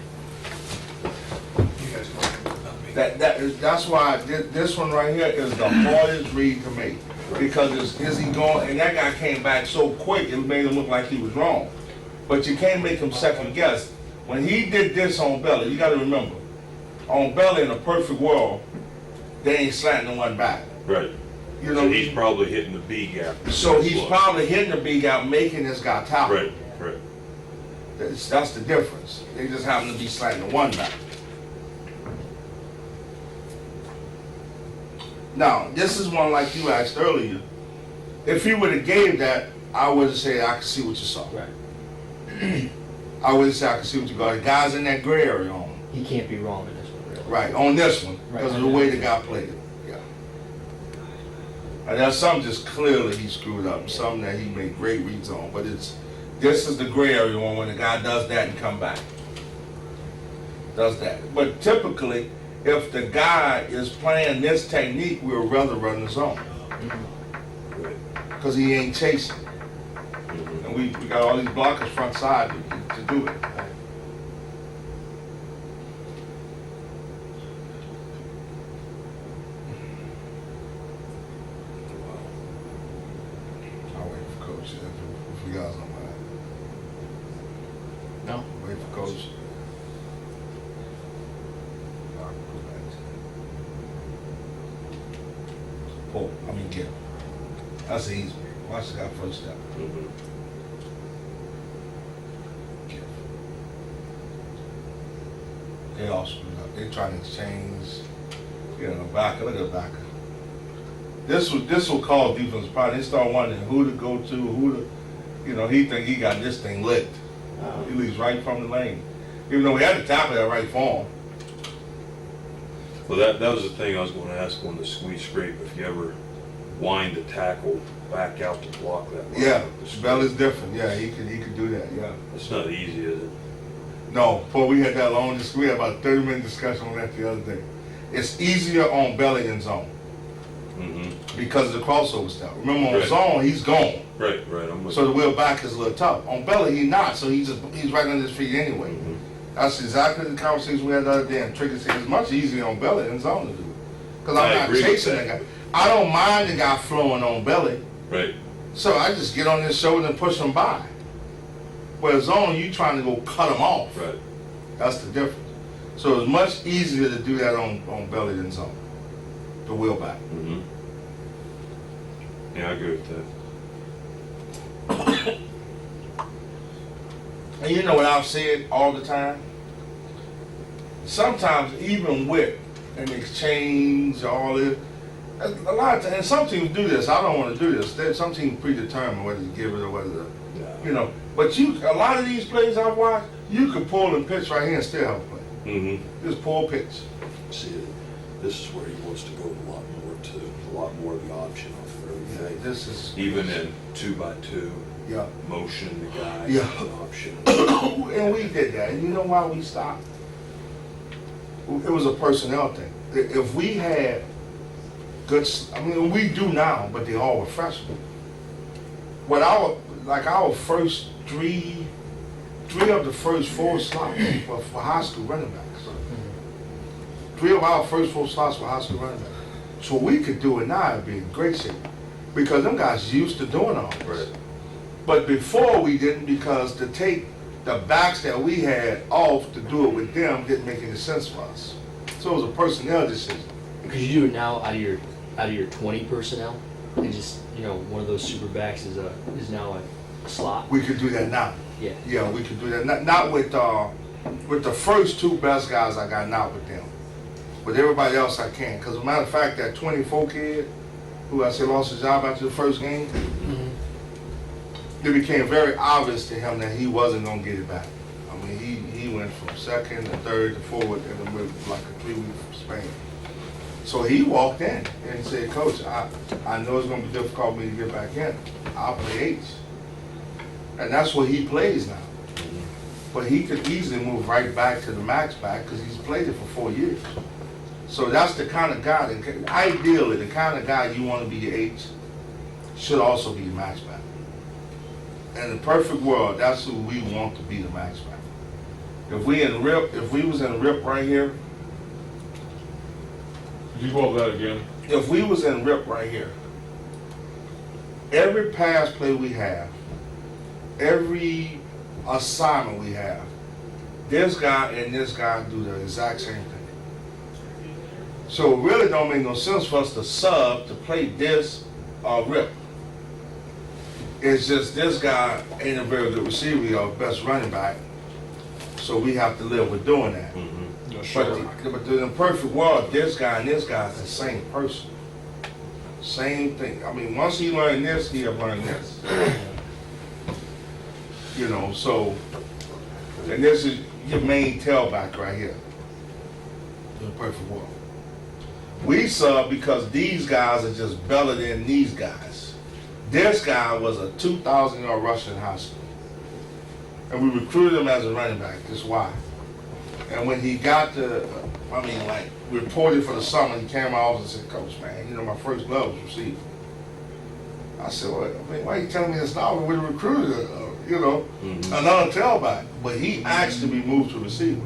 You guys want That's why this one right here is the hardest read to make. Because is he going, and that guy came back so quick, it made him look like he was wrong. But you can't make him second guess. When he did this on belly, you gotta remember, on belly in a perfect world, they ain't slanting the one back. right. You know, So he's probably hitting the B gap. so he's probably hitting the big out, making this guy tackle. Right. That's the difference. They just happen to be slanting the one back. Now, this is one like you asked earlier. If he would have gave that, I would have said, I can see what you saw. Right. I would have said, I can see what you got. The guy's in that gray area on him. He can't be wrong in this one, really. Right, on this one, because of the way the guy played it. Yeah. And there's some just clearly he screwed up, some that he made great reads on, but this is the gray area one when the guy does that and come back. Does that. But typically, if the guy is playing this technique, we'll rather run the zone. Because he ain't chasing. And we got all these blockers front side to do it. I'll wait for Coach if you guys don't mind. No. Wait for Coach. All right, go back. Pull, get him. That's the easy one. Watch the guy first step. Get him. They all screwed up. They trying to exchange, backer. Look at the backer. This will cause defense problem. They start wondering who to go to, he think he got this thing licked. He leaves right from the lane. Even though we had to tackle that right for him. Well, that was the thing I was going to ask on the squeeze scrape. If you ever wind the tackle back out to block that. line Yeah, up the street. Bella's different. Yeah, he could do that. Yeah. It's not easy, is it? No, but we had that long discussion. We had about a 30-minute discussion on that the other day. It's easier on Bella in zone Mm-hmm. because of the crossover stuff. Remember on Right. zone, he's gone. Right, I'm with So the wheel back is a little tough. On Bella, he's not, so he's right under his feet anyway. Mhm. That's exactly the conversation we had the other day. And Trigger said it's much easier on Bella than zone to do it. Because I I'm not agree with chasing that. the guy. I don't mind the guy flowing on Belly. Right. So I just get on his shoulder and push him by. Whereas zone, you trying to go cut him off. Right. That's the difference. So it's much easier to do that on Belly than zone. The wheel back. Mm-hmm. Yeah, I agree with that. And you know what I've said all the time? Sometimes even with an exchange, all this, a lot of times, and some teams do this, I don't want to do this. Some teams predetermine whether to give it or whether to, you know. But a lot of these plays I've watched, you can pull and pitch right here and still have a play. Mm-hmm. Just pull pitch. See, this is where he wants to go a lot more to, a lot more of the option off of everything. This is, Even in 2x2, yeah. motion the guy, Yeah. An option. And we did that. And you know why we stopped? It was a personnel thing. If we had good, I mean, we do now, but they all were freshmen. What our first three of the first 4 slots were for high school running backs. 3 of our first 4 slots were high school running backs. So we could do it now, it'd be in great shape. Because them guys used to doing all this. Right. But before we didn't, because to take the backs that we had off to do it with them didn't make any sense for us. So it was a personnel decision. Could you do it now out of your 20 personnel, and just one of those super backs is now a slot? We could do that now. Yeah. Yeah, we could do that. Not with the first 2 best guys I got, not with them. With everybody else I can. Because as a matter of fact, that 24 kid who I said lost his job after the first game, it became very obvious to him that he wasn't going to get it back. I mean, he went from second to third to fourth in like a 3-week span. So he walked in and said, Coach, I know it's going to be difficult for me to get back in. I'll play H. And that's what he plays now. But he could easily move right back to the max back because he's played it for 4 years. So that's the kind of guy, ideally, the kind of guy you want to be your H should also be the max back. In the perfect world, that's who we want to be the max back. If we was in rip right here, Could you go over that again? if we was in rip right here, every pass play we have, every assignment we have, this guy and this guy do the exact same thing. So it really don't make no sense for us to sub to play this or rip. It's just this guy ain't a very good receiver or best running back, so we have to live with doing that. Mm-hmm. Yeah, sure. But in the perfect world, this guy and this guy is the same person. Same thing. I mean, once he learned this, he have learned this. So, and this is your main tailback right here. In the perfect world. We sub because these guys are just better than these guys. This guy was a 2,000-yard rusher in high school. And we recruited him as a running back. That's why. And when he got reported for the summer, he came to my office and said, Coach, man, my first glove was receiver. I said, well, why are you telling me this now? We would have recruited, another tailback. But he asked to be moved to receiver.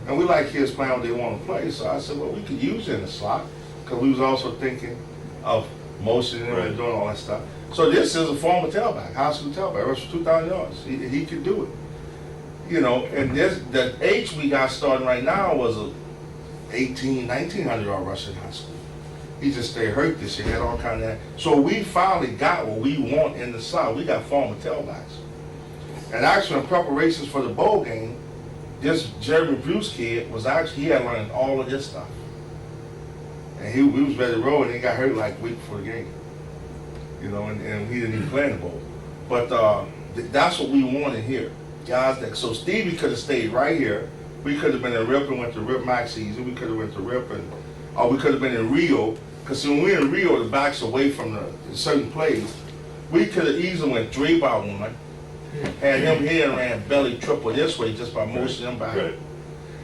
And we like kids playing what they want to play. So I said, well, we could use it in the slot. Because we was also thinking of motion and doing all that stuff. So this is a former tailback, high school tailback, rushed for 2,000 yards. He could do it. And the H we got starting right now was a 1,900-yard rusher in high school. He just stayed hurt this year, had all kind of that. So we finally got what we want in the slot. We got former tailbacks. And actually in preparations for the bowl game, this Jeremy Bruce kid he had learned all of this stuff. And he was ready to roll, and he got hurt like a week before the game. And he didn't even play in the bowl. But that's what we wanted here. Guys so Stevie could have stayed right here. We could have been in Rip and went to Rip Max season. We could have went to Rip or we could have been in Rio, Because when we're in Rio, the back's away from the certain plays. We could have easily went 3-by-1, had him here and ran belly triple this way just by motioning him back. Right.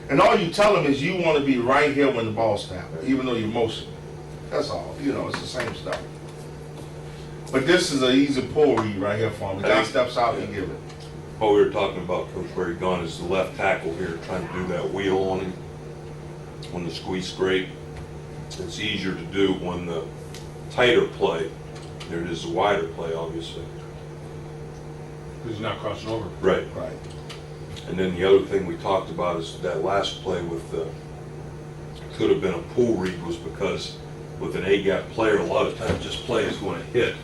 And all you tell him is you want to be right here when the ball snaps, even though you're motioning. That's all. You know, it's the same stuff. But this is an easy pull read right here for him. The guy steps out and give it. What we were talking about, Coach, where he gone is the left tackle here, trying to do that wheel on him when the squeeze scrape. It's easier to do when the tighter play, there it is, the wider play, obviously. Because he's not crossing over. Right. Right. And then the other thing we talked about is that last play with the, could have been a pull read, was because with an A-gap player, a lot of times this play is going to hit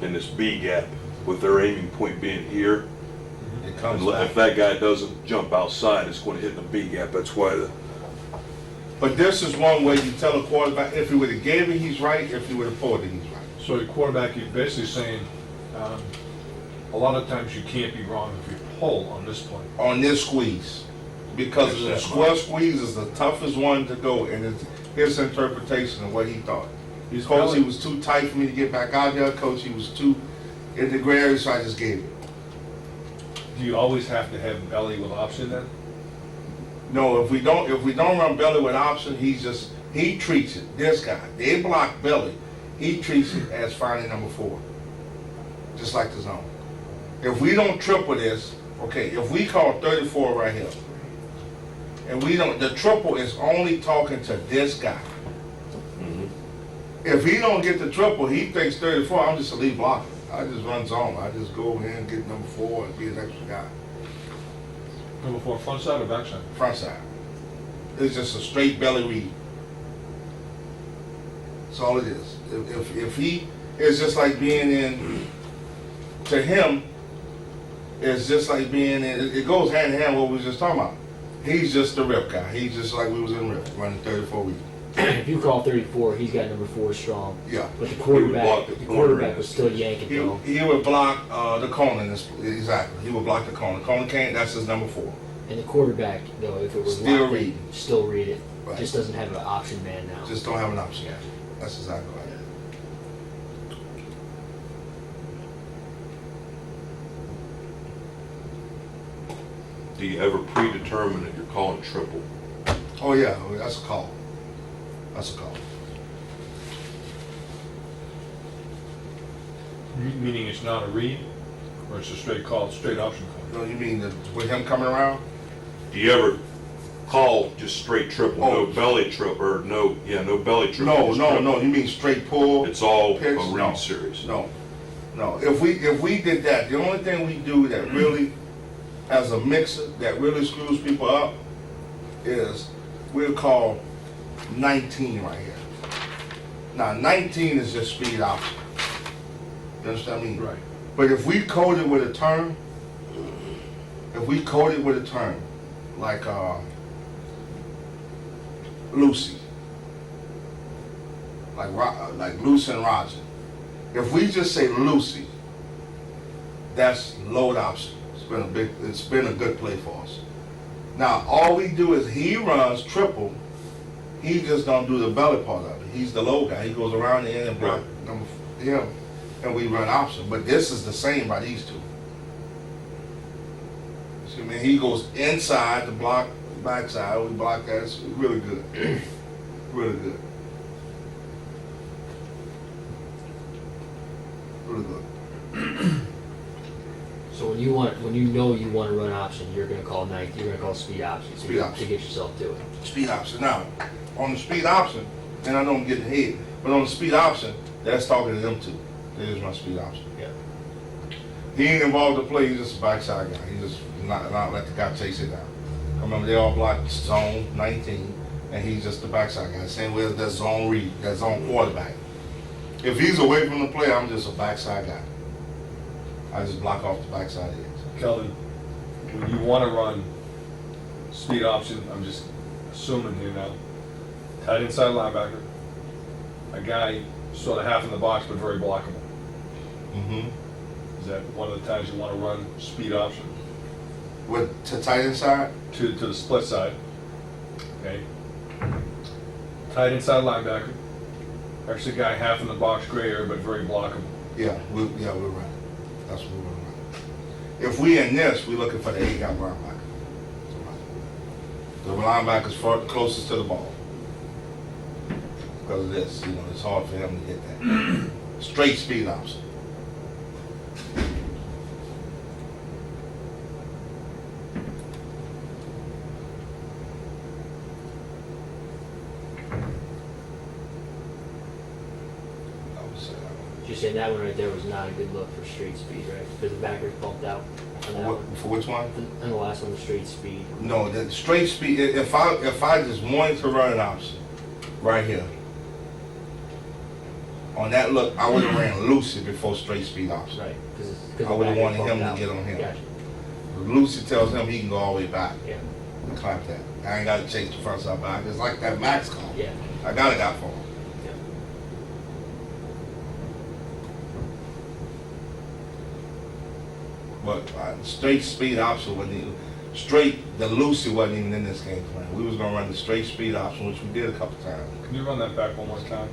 in this B-gap with their aiming point being here. It comes And back. if that guy doesn't jump outside, it's going to hit in the B-gap. That's why the, But this is one way you tell a quarterback, if he would have gave it, he's right. If he would have pulled it, he's right. So your quarterback, you're basically saying, a lot of times you can't be wrong if you pull on this play. On this squeeze. Because the square squeeze is the toughest one to go, and it's his interpretation of what he thought. He's Coach, belly- he was too tight for me to get back out there. Coach, he was too in the gray area, so I just gave it. Do you always have to have belly with option then? No, if we don't run belly with option, he treats it. This guy, they block belly. He treats it as finding number 4, just like the zone. If we don't triple this, okay, if we call 34 right here, and we don't, the triple is only talking to this guy. If he don't get the triple, he thinks 34, I'm just a lead blocker. I just run zone. I just go over here and get number 4 and be an extra guy. Number 4, front side or back side? Front side. It's just a straight belly read. That's all it is. If he, it's just like being in, to him, it's just like being in, it goes hand in hand with what we were just talking about. He's just the rip guy. He's just like we was in rip, running 34 weeks. If you call 34, he's got number 4 strong. Yeah. But the block quarterback, the the corner quarterback in was this still case. yanking though. He would block the corner in this, exactly. He would block the corner. Corner can't, that's his number 4. And the quarterback, though, if it was Still locked in, read. still read it. Right. Just doesn't have an option man now. Just don't have an option. That's exactly right. do you ever predetermine that you're calling triple? Oh yeah, that's a call. That's a call. Meaning it's not a read, or it's a straight call, straight option call? No, you mean with him coming around? Do you ever call just straight triple, Oh. no belly triple, or no belly triple? No, just no, triple? no. You mean straight pull? It's all pitch? a read No. series. No, no. If we did that, the only thing we do that really, as a mixer, that really screws people up, is we'll call 19 right here. Now 19 is just speed option. You understand what I mean? Right. But if we code it with a term, like Lucy, like Lucy and Roger. If we just say Lucy, that's load option. It's been a good play for us. Now all we do is he runs triple. He just don't do the belly part of it. He's the low guy. He goes around the end and block him, and we run option. But this is the same by these two. See, I mean, he goes inside to block backside. We block that. It's really good. Really good. Really good. So when you know you want to run option, you're going to call speed option. Speed option. To get yourself to it. Speed option. Now, on the speed option, and I know I'm getting ahead, but on the speed option, that's talking to them two. That is my speed option. Yeah. He ain't involved in the play. He's just a backside guy. He just not let the guy chase it down. Remember, they all block zone 19, and he's just the backside guy. Same way as that zone read, that zone quarterback. If he's away from the play, I'm just a backside guy. I just block off the backside edge. Kelvin, when you want to run speed option, I'm just assuming here now, tight inside linebacker, a guy sort of half in the box but very blockable. Mm-hmm. Is that one of the times you want to run speed option? With to tight inside? To the split side, okay? Tight inside linebacker. Actually, a guy half in the box, gray area, but very blockable. Yeah, we're running. That's what we're running. If we in this, we're looking for the A-gap linebacker. The linebacker's closest to the ball. Because of this, it's hard for him to get that. Straight speed option. You're saying that one right there was not a good look for straight speed, right? Because the backer's bumped out on that one. For which one? And the last one was straight speed. No, the straight speed. If I just wanted to run an option, right here, on that look, I would have ran Lucy before straight speed option. Right. I would have wanted him to get on him. Gotcha. Lucy tells him he can go all the way back Yeah. and clap that. I ain't got to chase the front side back. It's like that max call. Yeah. I got it out for him. Yeah. But straight speed option wasn't even, the Lucy wasn't even in this game plan. We was gonna run the straight speed option, which we did a couple times. Can you run that back one more time?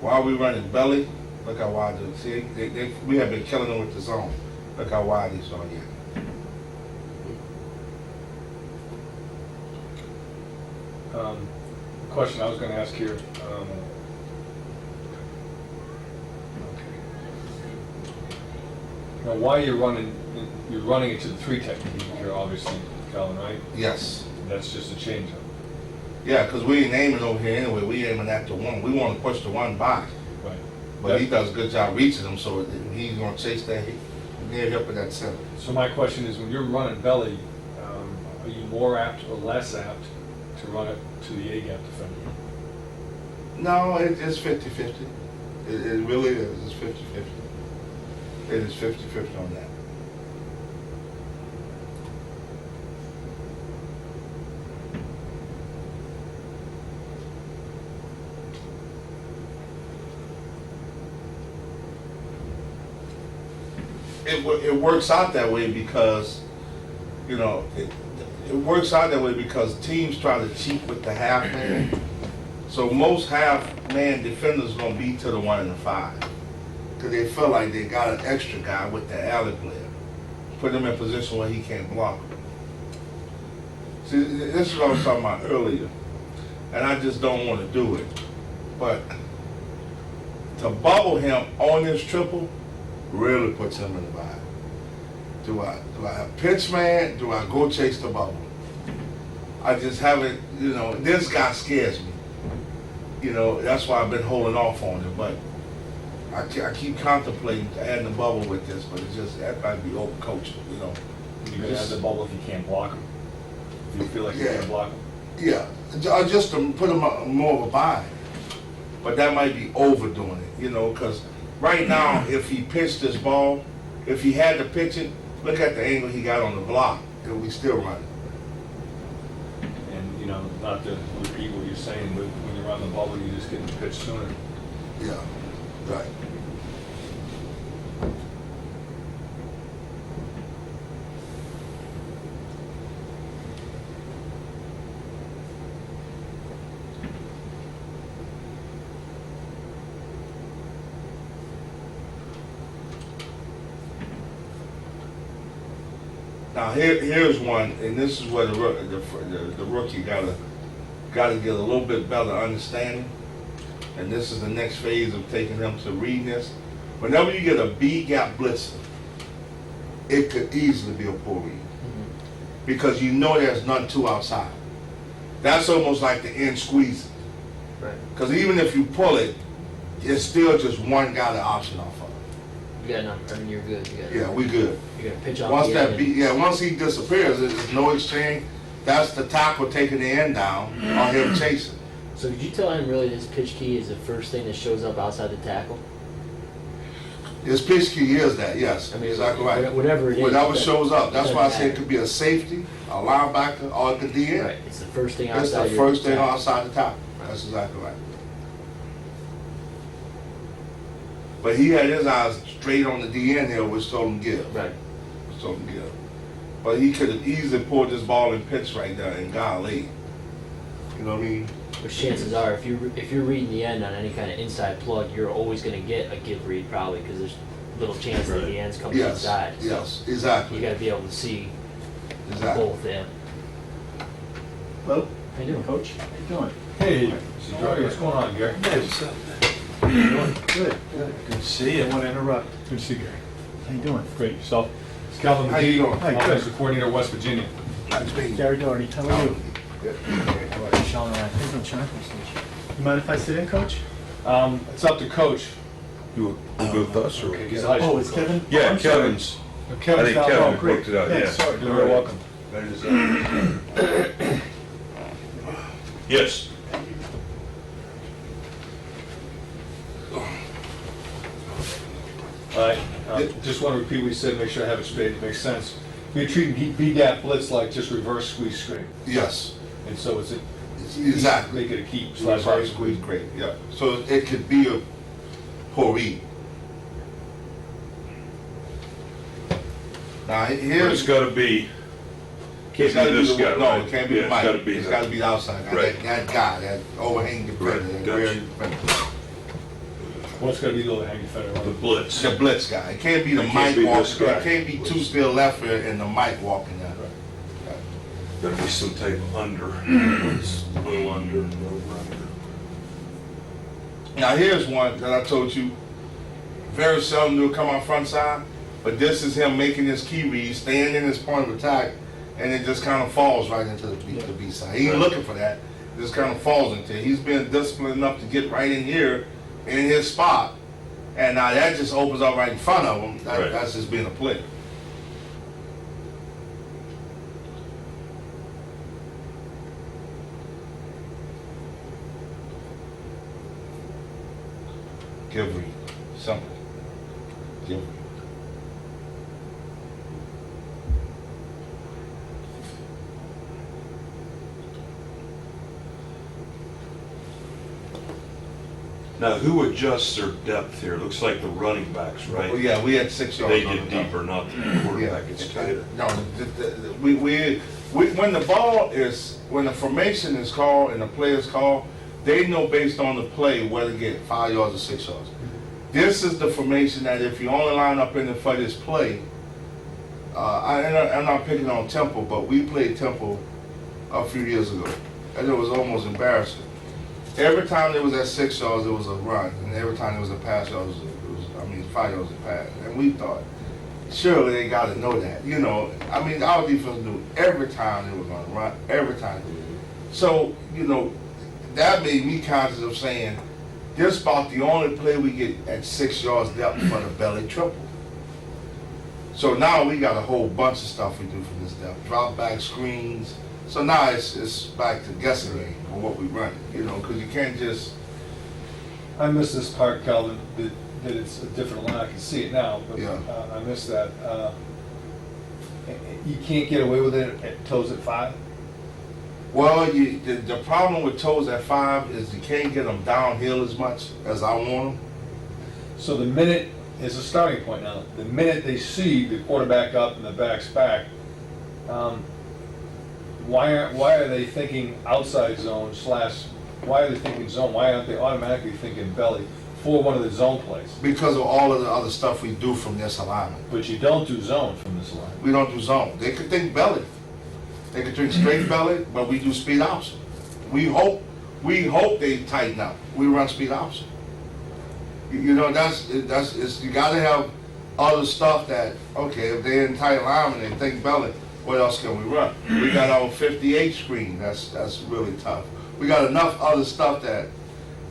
While we running belly, look how wide they see. We have been killing them with the zone. Look how wide these are yet. Question I was going to ask here. Now, why you're running it to the 3 technique here, obviously, Calvin, right? Yes. That's just a change-up. Yeah, because we ain't aiming over here anyway. We aiming at the one. We want to push the one back. Right. But he does a good job reaching them, so he's going to chase that. He's up in that center. So my question is, when you're running belly, are you more apt or less apt to run it to the A-gap defender? No, it's 50-50. It really is. It's 50-50. It is 50-50 on that. It works out that way because, it works out that way because teams try to cheat with the half man. So most half man defenders gonna be to the 1 and the 5 because they feel like they got an extra guy with the alley player, put him in a position where he can't block him. See, this is what I was talking about earlier, and I just don't want to do it. But to bubble him on this triple really puts him in the bind. Do I have pitch man? Do I go chase the bubble? I just haven't, this guy scares me. That's why I've been holding off on it. But I keep contemplating adding the bubble with this, but that might be overcoaching, You're going to add the bubble if you can't block him? If you feel like you can't block him? Yeah, just to put him more of a bind. But that might be overdoing it, because right now, if he pitched this ball, if he had to pitch it, look at the angle he got on the block, and we still running. And, not to repeat what you're saying, but when you're on the bubble, you just get the pitch sooner. Yeah, right. Now here's one, and this is where the rookie gotta get a little bit better understanding. And this is the next phase of taking them to reading this. Whenever you get a B gap blitzer, it could easily be a poor read because there's none two outside. That's almost like the end squeeze. Right. Because even if you pull it, it's still just one guy to option off of. You got enough. I mean, you're good. Yeah, we good. You're going to pitch off Once the that end. once he disappears, there's no exchange. That's the tackle taking the end down or him chasing. So did you tell him really this pitch key is the first thing that shows up outside the tackle? His pitch key is that, yes, I mean, exactly right. whatever it is. Whatever that- shows up, that's why I doesn't say it matter. could be a safety, a linebacker, or it could be in. Right, it's the first thing It's outside the your first thing attack. outside the top. That's exactly right. But he had his eyes straight on the DN here, which told him give. Right. Which told him give. But he could have easily pulled this ball and pitched right there and golly. You know what I mean? Which chances are, if you're reading the end on any kind of inside plug, you're always going to get a give read probably because there's little chance that the ends come Yes, inside. So yes, exactly. you got to be able to see Exactly. both. Yeah. Hello, How you doing, Coach? how you doing? Hey, what's going on, Gary? Good, good. Good to see you. I want to interrupt. Good to see you, Gary. How you doing? Great, yourself? It's Calvin How you McGee, doing? Hi, good. Offensive Coordinator, West Virginia. That's me. Gary Doherty, how are you? Good. How are you? Sean Ryan. How you doing, Sean? You mind if I sit in, Coach? It's up to Coach. You will go with us, or? He's a high school Oh, it's coach. Kevin? Yeah, I'm sorry. Kevin's, I Kevin's think down Kevin low. great. worked it out, Yeah, yeah. sorry. You're very welcome. Yes. All right, just want to repeat what you said, make sure I have it straight, it makes sense. You're treating B-gap blitz like just reverse squeeze screen, Yes, and so it's exactly. make it a keep. Slash hard squeeze, great, yeah. So it could be a poor read. Now, But it's here's, gotta be, it's can't gotta be be this the, guy, no, right? it can't be Yeah, the it's Mike. gotta be It's the- gotta be the outside guy, Right. that guy, that overhanging defender, Right, that gotcha. rear defender. What's gonna be the overhanging the federal? blitz. The blitz guy. It can't be the It can't Mike be walking. this guy. It can't be two still left here and the Mike walking there. Gotta be some type of under, it's a little under, over under. Now here's one that I told you, very seldom do it come on front side, but this is him making his key read, staying in his point of attack, and it just kind of falls right into the B side. He ain't looking for that. It just kind of falls into it. He's been disciplined enough to get right in here, in his spot, and now that just opens up right in front of him. Right. That's just being a player. Give read. Simple. Give read. Now, who adjusts their depth here? Looks like the running backs, right? Well, yeah, we had 6 yards. They on get the deeper, not the quarterback gets tighter. No, when the ball is, when the formation is called and the play is called, they know based on the play whether to get 5 yards or 6 yards. This is the formation that if you only line up in it for this play, I'm not picking on Temple, but we played Temple a few years ago, and it was almost embarrassing. Every time there was at 6 yards, it was a run, and every time there was a pass, it was 5 yards a pass. And we thought, surely they got to know that. You know, I mean, our defense knew every time they were going to run, every time. So, you know, that made me conscious of saying, this is about the only play we get at 6 yards depth for the belly triple. So now we got a whole bunch of stuff we do from this depth, drop back screens. So now it's back to guessing game on what we run, you know, because you can't just. I miss this part, Calvin, that it's a different line, I can see it now, but Yeah. I miss that. You can't get away with it at toes at 5? Well, the problem with toes at 5 is you can't get them downhill as much as I want them. So the minute, is a starting point now, the minute they see the quarterback up and the back's back, why are they thinking outside zone / why are they thinking zone? Why aren't they automatically thinking belly for one of the zone plays? Because of all of the other stuff we do from this alignment. But you don't do zone from this line. We don't do zone. They could think belly. They could think straight belly, but we do speed option. We hope they tighten up. We run speed option. You know, you gotta have other stuff that, okay, if they're in tight alignment and they think belly, what else can we run? We got our 58 screen, that's really tough. We got enough other stuff that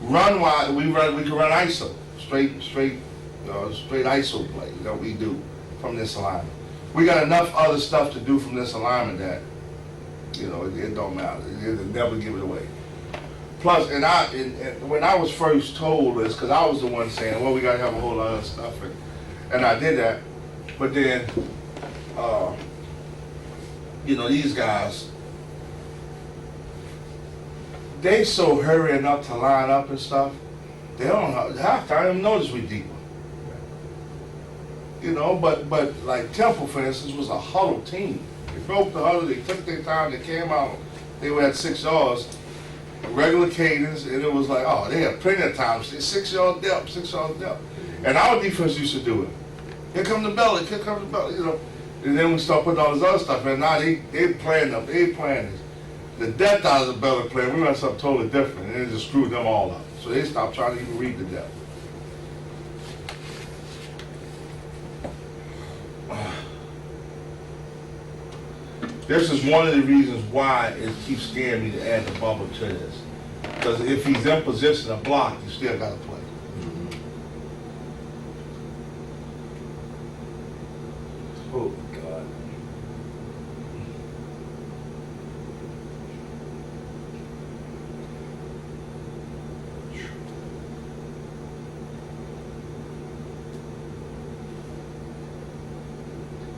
run-wise, we can run ISO, straight ISO play that we do from this alignment. We got enough other stuff to do from this alignment that, you know, it don't matter. It'll never give it away. Plus, and when I was first told this, because I was the one saying, well, we got to have a whole lot of stuff. And And I did that, but then, you know, these guys, they so hurrying up to line up and stuff, they don't know, half the time, they don't notice we deeper. You know, but like Temple, for instance, was a huddle team. They broke the huddle, they took their time, they came out, they were at 6 yards, regular cadence, and it was like, oh, they had plenty of time, 6 yard depth, 6 yard depth. And our defense used to do it. Here comes the belly, here comes the belly, you know. And then we start putting all this other stuff in. Now they playing them, they playing this. The depth out of the belly play, we went something totally different, and it just screwed them all up. So they stopped trying to even read the depth. This is one of the reasons why it keeps scaring me to add the bubble to this. Because if he's in position to block, you still got to play. Oh, God.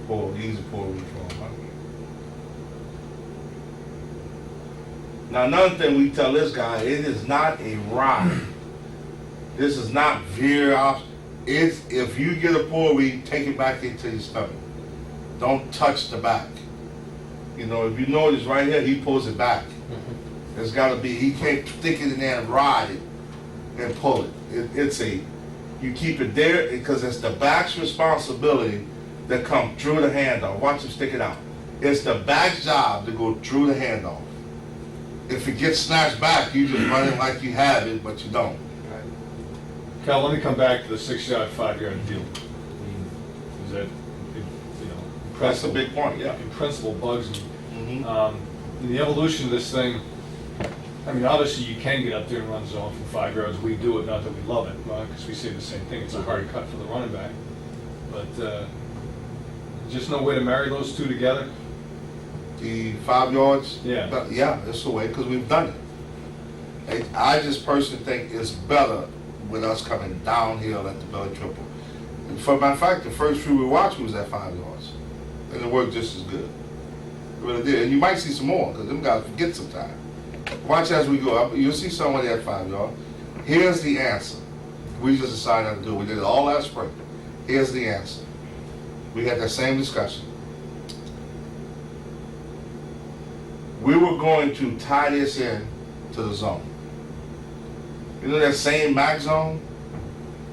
Poor, easy poor reform. Huh? Now, another thing we tell this guy, it is not a ride. This is not veer off. It's, if you get a poor read, take it back into your stomach. Don't touch the back. You know, if you notice right here, he pulls it back. There's got to be, he can't stick it in there and ride it and pull it. It's a, you keep it there because it's the back's responsibility to come through the handoff. Watch him stick it out. It's the back's job to go through the handoff. If it gets snatched back, you just run it like you have it, but you don't. Cal, let me come back to the 6 yard, 5 yard deal. I mean, is that, you know, That's the principle, big point, yeah. in principle bugs me. Mhm. In the evolution of this thing, I mean, obviously you can get up there and run zone from 5 yards. We do it, not that we love it, because we say the same thing. It's a hard cut for the running back. But just no way to marry those two together. The 5 yards? Yeah. But yeah, it's the way, because we've done it. I just personally think it's better with us coming downhill at the belly triple. And for my fact, the first few we watched was at 5 yards. And it worked just as good. It really did. And you might see some more, because them guys forget sometimes. Watch as we go up. You'll see somebody at 5 yards. Here's the answer. We just decided not to do it. We did it all last spring. Here's the answer. We had that same discussion. We were going to tie this in to the zone. You know that same max zone?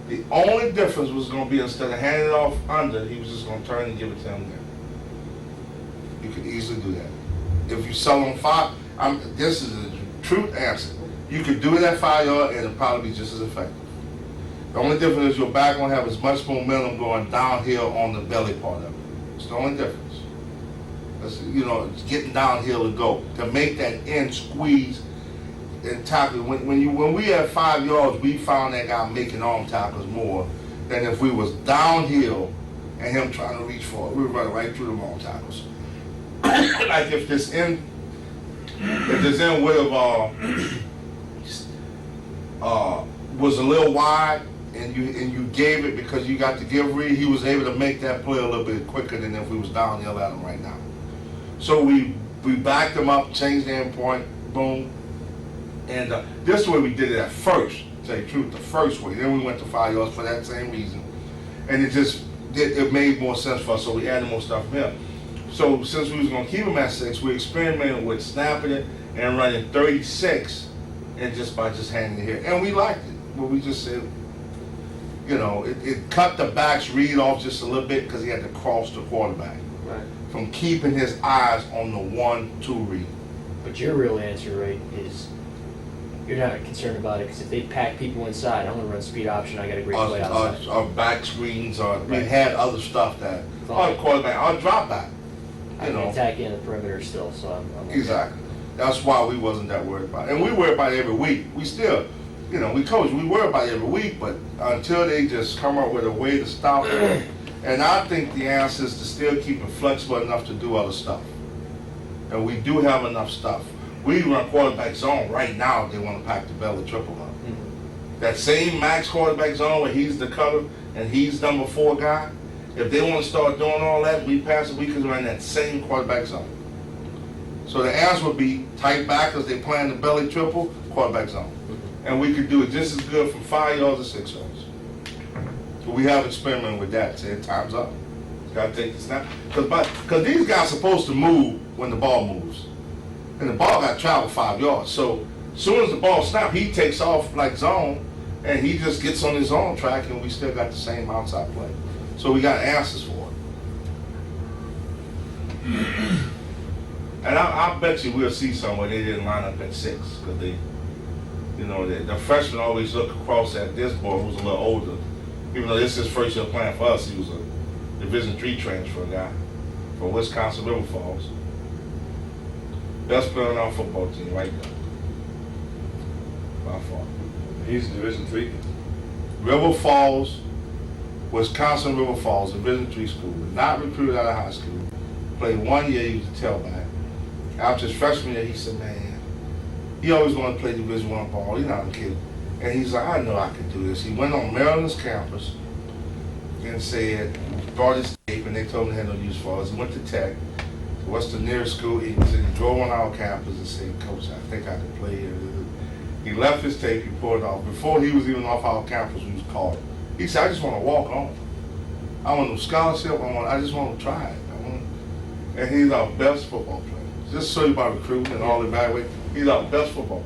The only difference was going to be instead of handing it off under, he was just going to turn and give it to him there. You could easily do that. If you sell on 5, this is the truth answer. You could do it at 5 yards and it'll probably be just as effective. The only difference is your back won't have as much momentum going downhill on the belly part of it. It's the only difference. That's, you know, it's getting downhill to go. To make that end squeeze and tackle. When we had 5 yards, we found that guy making arm tackles more than if we was downhill and him trying to reach for it. We were running right through the arm tackles. Like if this end would have was a little wide and you gave it because you got the give read, he was able to make that play a little bit quicker than if we was downhill at him right now. So we backed him up, changed the end point, boom. And this is the way we did it at first, to tell you the truth, the first way. Then we went to 5 yards for that same reason. And it made more sense for us, so we added more stuff from him. So since we was going to keep him at 6, we experimented with snapping it and running 36 and just handing it here. And we liked it. But we just said, you know, it cut the back's read off just a little bit because he had to cross the quarterback. Right. From keeping his eyes on the 1-2 read. But your real answer, right, is you're not concerned about it because if they pack people inside, I'm going to run speed option. I got a great play outside. Our back screens, we Right. had other stuff that, our quarterback, our drop back. I can attack in the perimeter still, so I'm okay. Exactly. That's why we wasn't that worried about it. And we worry about it every week. We still, you know, we coach, we worry about it every week, but until they just come up with a way to stop it. And I think the answer is to still keep it flexible enough to do other stuff. And we do have enough stuff. We run quarterback zone right now if they want to pack the belly triple up. that same max quarterback zone where he's the cutter and he's number 4 guy, if they want to start doing all that, we pass it, we can run that same quarterback zone. So the answer would be tight backers, they playing the belly triple, quarterback zone. And we could do it just as good from 5 yards to 6 yards. So we have experimented with that, saying time's up. Gotta take the snap. Because these guys are supposed to move when the ball moves. And the ball got to travel 5 yards. So as soon as the ball snaps, he takes off like zone, and he just gets on his own track, and we still got the same outside play. So we got answers for it. And I bet you we'll see somewhere they didn't line up at 6, because they, you know, the freshmen always look across at this boy who's a little older. Even though this is his first year playing for us, he was a Division III transfer guy from Wisconsin River Falls. Best player on our football team right now. By far. He's in Division III. River Falls, Wisconsin River Falls, Division III school. Not recruited out of high school. Played 1 year, he was a tailback. After his freshman year, he said, man, he always wanted to play Division I ball. He's not a kid. And he's like, I know I can do this. He went on Maryland's campus and said, brought his tape, and they told him they had no use for us. He went to Tech. What's the nearest school? He drove on our campus and said, Coach, I think I can play here. He left his tape, he pulled it off. Before he was even off our campus, we was called. He said, I just want to walk on. I want a scholarship. I just want to try it. And he's our best football player. Just so you about recruiting and all evaluate, he's our best football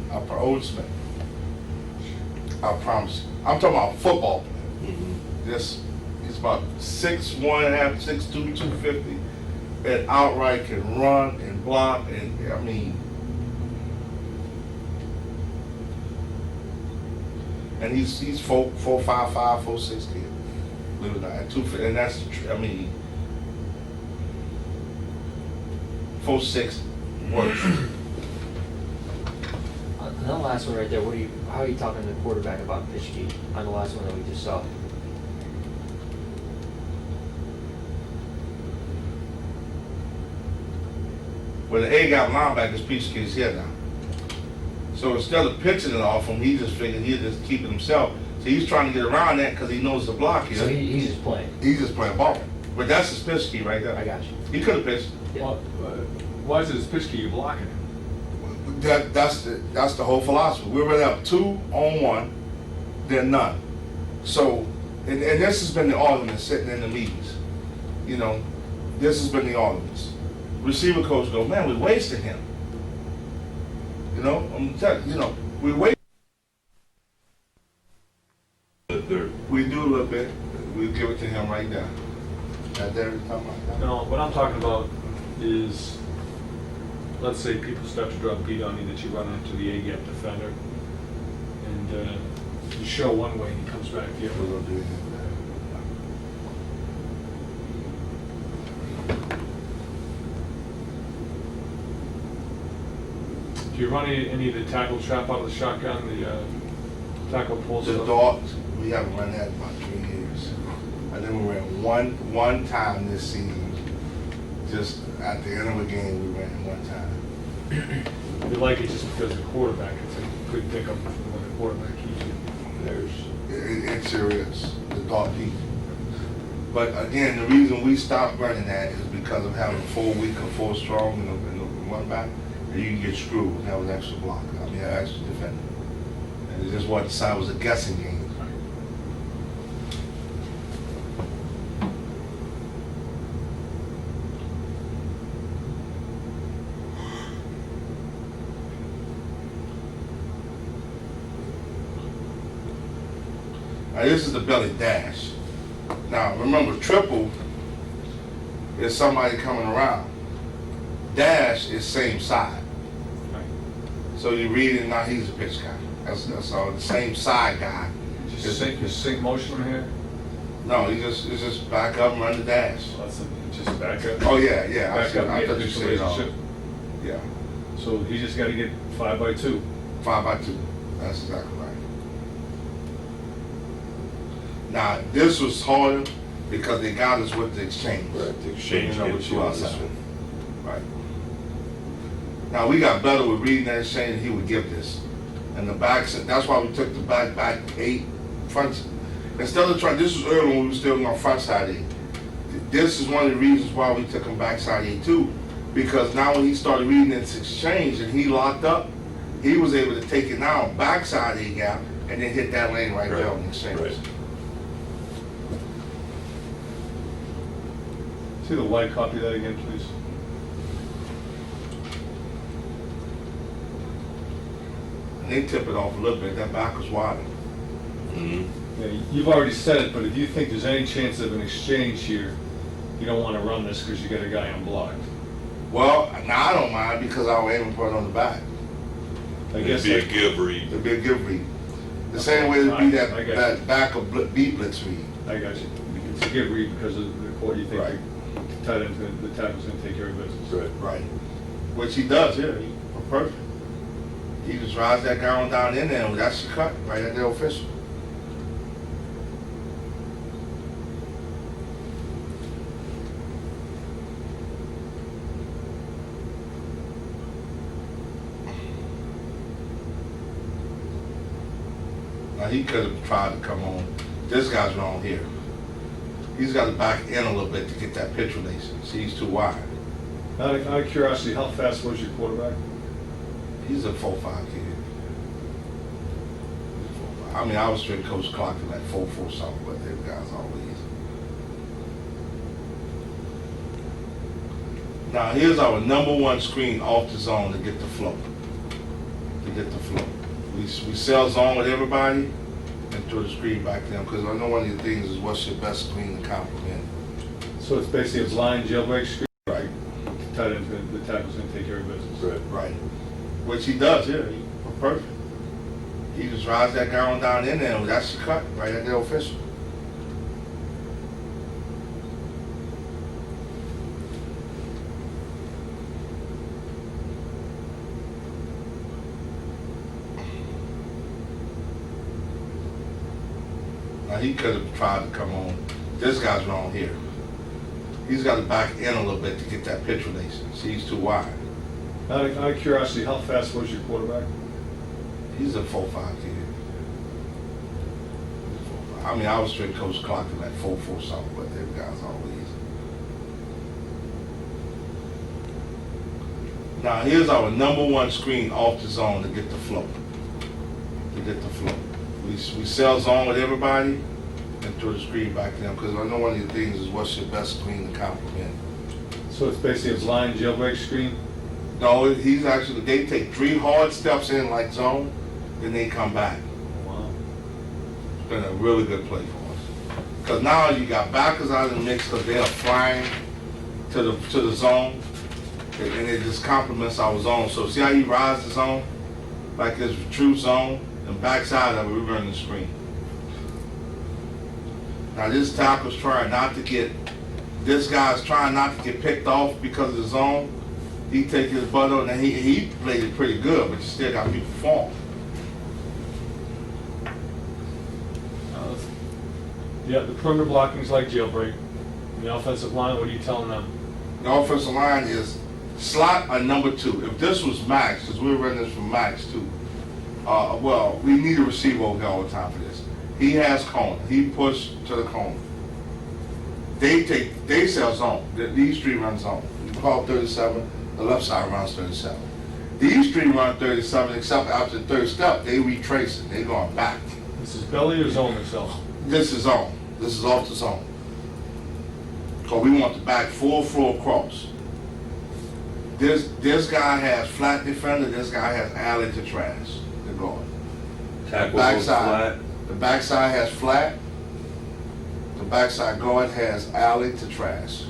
player. Our oldest man. I promise you. I'm talking about football player. He's about 6'1", 6'2", 250, and outright can run and block, and I mean, and he's 4'5", 4'6" kid. Believe it or not, at 250, and that's I mean, 4'6" works. On the last one right there, how are you talking to the quarterback about pitch key on the last one that we just saw? Well, the A got linebacker's pitch key is here now. So instead of pitching it off him, he just figured he'd just keep it himself. So he's trying to get around that because he knows the block here. So he's just playing. He's just playing ball. But that's his pitch key right there. I got you. He could have pitched. Yeah. Well, why is it his pitch key you're blocking him? That's the whole philosophy. We're really up 2-on-1, then none. So, and this has been the argument sitting in the meetings. You know, this has been the arguments. Receiver coach go, man, we wasted him. You know, I'm telling you, we wasted. We do a little bit. We give it to him right now. That there, talking about that. No, what I'm talking about is, let's say people start to drop beat on you, that you run into the A-gap defender, and you show one way and he comes back the other. We're gonna do it. Do you run any of the tackle trap out of the shotgun, the tackle pull The stuff? dart, we haven't run that in about 3 years. I think we ran one time this season. Just at the end of a game, we ran it one time. You like it just because the quarterback could pick up when the quarterback keeps you. It sure is, the dart peak. But again, the reason we stopped running that is because of having 4 weak or 4 strong in the one back, and you can get screwed and have an extra block. I mean, an extra defender. And it just wasn't decided, it was a guessing game. Now, this is the belly dash. Now, remember, triple is somebody coming around. Dash is same side. So you read it, now he's a pitch guy. That's all, the same side guy. Just sync motion here? No, it's just back up and run the dash. That's just back up. Oh, yeah. Back up, I thought you said it all. relationship. Yeah, So he just got to get 5x2. 5x2. That's exactly right. Now, this was harder because they got us with the exchange. Right, the exchange You know, gets you on this outside. one. Right. Now, we got better with reading that exchange, he would give this. And the backs, that's why we took the back 8 fronts. Instead of trying, this was early when we were still on front side 8. This is one of the reasons why we took him backside 8 too, because now when he started reading this exchange and he locked up, he was able to take it now backside 8 gap and then hit that lane right there on the exchange. Right. See the white copy of that again, please? And they tip it off a little bit, that back was wider. Mhm. Yeah, you've already said it, but if you think there's any chance of an exchange here, you don't want to run this because you got a guy unblocked. Well, now I don't mind because I was aiming for it on the back. I It'd guess be a that- give read. It'd be a good read. The same way it'd be I got that back of beat blitz read. I got you. It's a give read because of the court, you think Right. the tight end's gonna, the tackle's gonna take care of business. Right. Right. Which he does, yeah. Perfect. He just rides that guy on down in there, and that's the cut, right at the official. Now he could have tried to come on. This guy's wrong here. He's got to back in a little bit to get that pitch relation. See, he's too wide. Out of curiosity, how fast was your quarterback? He's a 4.5 kid. He's a 4.5. I mean, I was straight coach clocking like 4.4 something, but them guys always. Now here's our #1 screen off the zone to get the flow. We sell zone with everybody and throw the screen back to them, because I know one of the things is what's your best screen to complement. So it's basically a blind jailbreak screen. Right, The tight end's gonna, the tackle's gonna take care of business. Right. right. Which he does, yeah. Perfect. He just rides that guy on down in there, and that's the cut, right at the official. Now he could have tried to come on. This guy's wrong here. He's got to back in a little bit to get that pitch relation. See, he's too wide. Out of curiosity, how fast was your quarterback? He's a 4.5 kid. He's a 4.5. I mean, I was straight coach clocking like 4.4 something, but them guys always. Now here's our #1 screen off the zone to get the flow. We sell zone with everybody and throw the screen back to them, because I know one of the things is what's your best screen to complement. So it's basically a blind jailbreak screen. No, he's actually, they take 3 hard steps in like zone, then they come back. Wow. It's been a really good play for us. Because now you got backers out of the mix because they are flying to the zone, and it just complements our zone. So see how he rides the zone? Like his true zone, and backside of it, we run the screen. Now this tackle's trying not to get, this guy's trying not to get picked off because of the zone. He take his butt on, and he played it pretty good, but you still got people fall. Yeah, the perimeter blocking is like jailbreak. The offensive line, what are you telling them? The offensive line is slot a #2. If this was Max, because we're running this from Max too, well, we need a receiver over here all the time for this. He has corner. He push to the corner. They sell zone. These 3 run zone. You call 37, the left side runs 37. These 3 run 37, except after the 3rd step, they retrace it. They going back. This is belly or zone themselves? This is on. This is off the zone. So we want the back full cross. This guy has flat defender. This guy has alley to trash. The guard. Tackle goes flat. The backside has flat. The backside guard has alley to trash.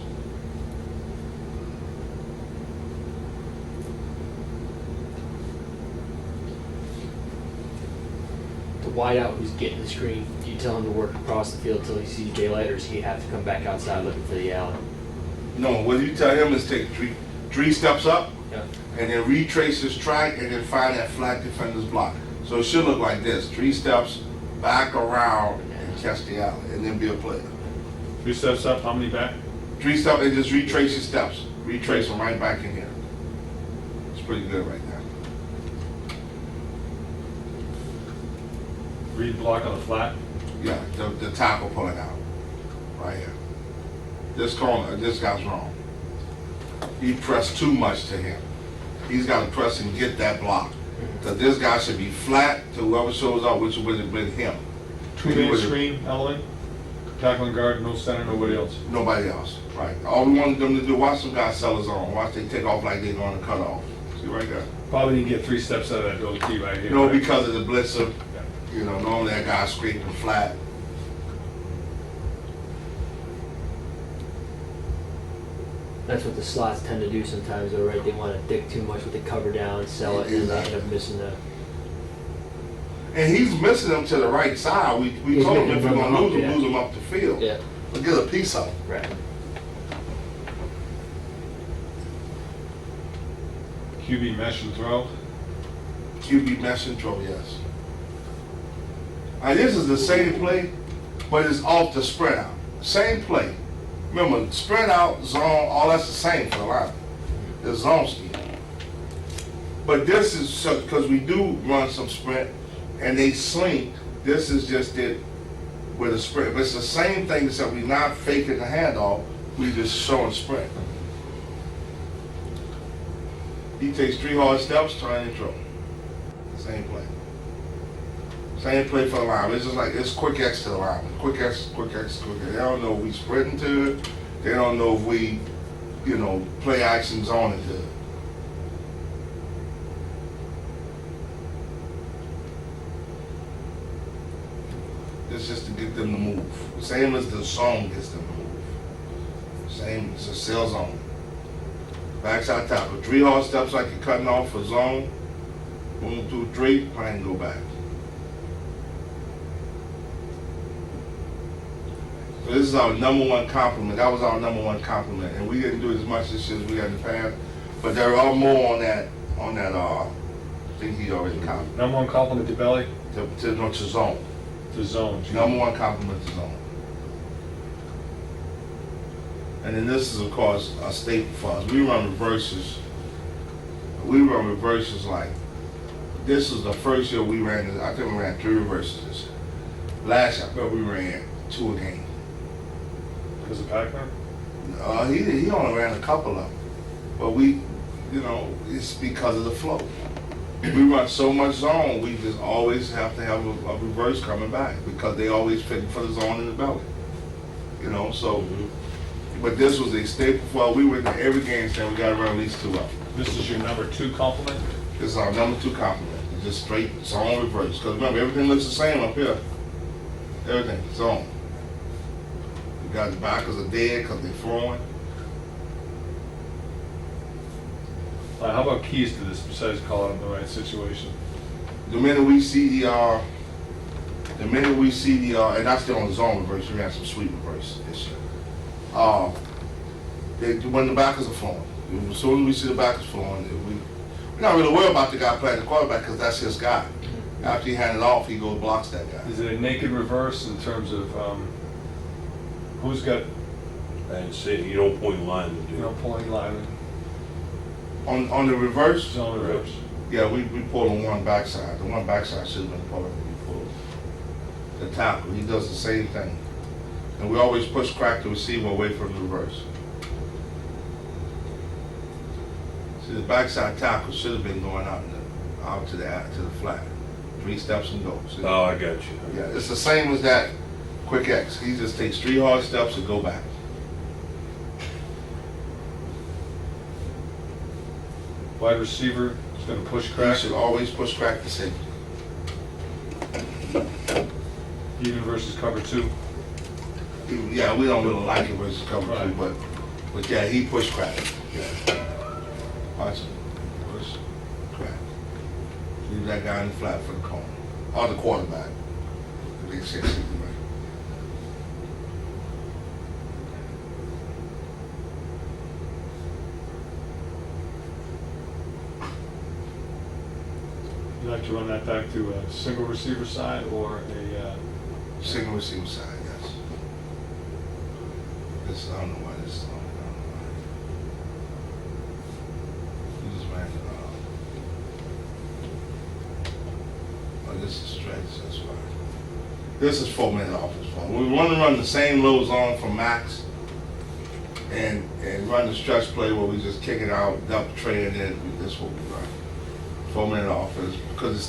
The wideout who's getting the screen, do you tell him to work across the field till he sees daylight, or does he have to come back outside looking for the alley? No, what you tell him is take three steps up, Yeah. and then retrace his track, and then find that flat defender's block. So it should look like this: 3 steps, back around, and catch the alley, and then be a player. 3 steps up, how many back? 3 steps, and just retrace your steps. Retrace them right back in here. It's pretty good right now. Read block on the flat. Yeah, the tackle pulling out, right here. This corner, this guy's wrong. He pressed too much to him. He's got to press and get that block. Because this guy should be flat to whoever shows up, which would have been him. Two-man screen element, tackling guard, no center, nobody else. Nobody else, right. All we wanted them to do, watch some guys sell his own. Watch they take off like they're going to cut off. See right there? Probably didn't get 3 steps out of that OT right here. You know, right? because of the blitzer, Yeah. you know, normally that guy's scraping flat. That's what the slots tend to do sometimes, though, right? They want to dig too much with the cover down, sell it, and they end up missing the. And he's missing them to the right side. We He's told him making if you're them going to up, lose him, yeah. lose him up the field. Yeah. But get a piece of him. Right. QB mesh and throw. QB mesh and throw, yes. And this is the same play, but it's off the spread out. Same play. Remember, spread out, zone, all that's the same for the line. The zone scheme. But this is because we do run some sprint and they slink. This is just it with a sprint. But it's the same thing, except we're not faking the handoff. We just showing sprint. He takes 3 hard steps, turn and throw. Same play. Same play for the line. It's just like, it's quick X to the line. Quick X, quick X, quick X. They don't know if we sprinting to it. They don't know if we, you know, play action zone into it. It's just to get them to move. Same as the zone gets them to move. Same, it's a cell zone. Backside tackle. 3 hard steps like you're cutting off for zone. 1, 2, 3, plan go back. So this is our #1 compliment. That was our #1 compliment, and we didn't do as much this year as we had in the past. But there are more on that thing he already complimented. Number 1 compliment to Belly, To zone. to zone. #1 compliment to zone. And then this is of course a staple for us. We run reverses. We run reverses like this is the first year we ran. I think we ran 3 reverses this year. Last year I bet we ran 2 a game. Because of Pac-Man? He only ran a couple of them, but we, you know, it's because of the flow. We run so much zone, we just always have to have a reverse coming back because they always fit for the zone in the belly. You know, so. But this was a staple for us. We went to every game saying we got to run at least 2 of them. This is your number 2 compliment? This is our #2 compliment. It's just straight zone reverse. Because remember, everything looks the same up here. Everything, zone. We got the backers are dead because they're throwing. How about keys to this besides calling them the right situation? The minute we see the, and that's the only zone reverse, we had some sweep reverse this year. When the backers are flowing, as soon as we see the backers flowing, we're not really worried about the guy playing the quarterback because that's his guy. After he hand it off, he goes blocks that guy. Is it a naked reverse in terms of who's got, And say, you don't point line to you do. know, pulling linemen, On the reverse, zone reverse? yeah, we pull on one backside. The one backside should have been pulling. We pull the tackle. He does the same thing, and we always push crack the receiver away from the reverse. See, the backside tackle should have been going out to the flat. 3 steps and go. See? Oh, I got you. Yeah, it's the same as that quick X. He just takes 3 hard steps and go back. Wide receiver is going to push He crack, should always push crack the safety. even versus cover 2. Yeah, we don't really like it versus cover 2, Right. but yeah, he pushed crack. Yeah. Watch him. Push crack. Leave that guy in the flat for the corner. Or the quarterback. They say safety right. You like to run that back to a single receiver side or a Single receiver side, yes. This, I don't know why this is on. I don't know why. He just ran it. Oh, this is stretch, that's why. This is 4-minute offense phone. We want to run the same low zone from Max and run the stretch play where we just kick it out, dump the tray, and then this is what we run. 4-minute offense because it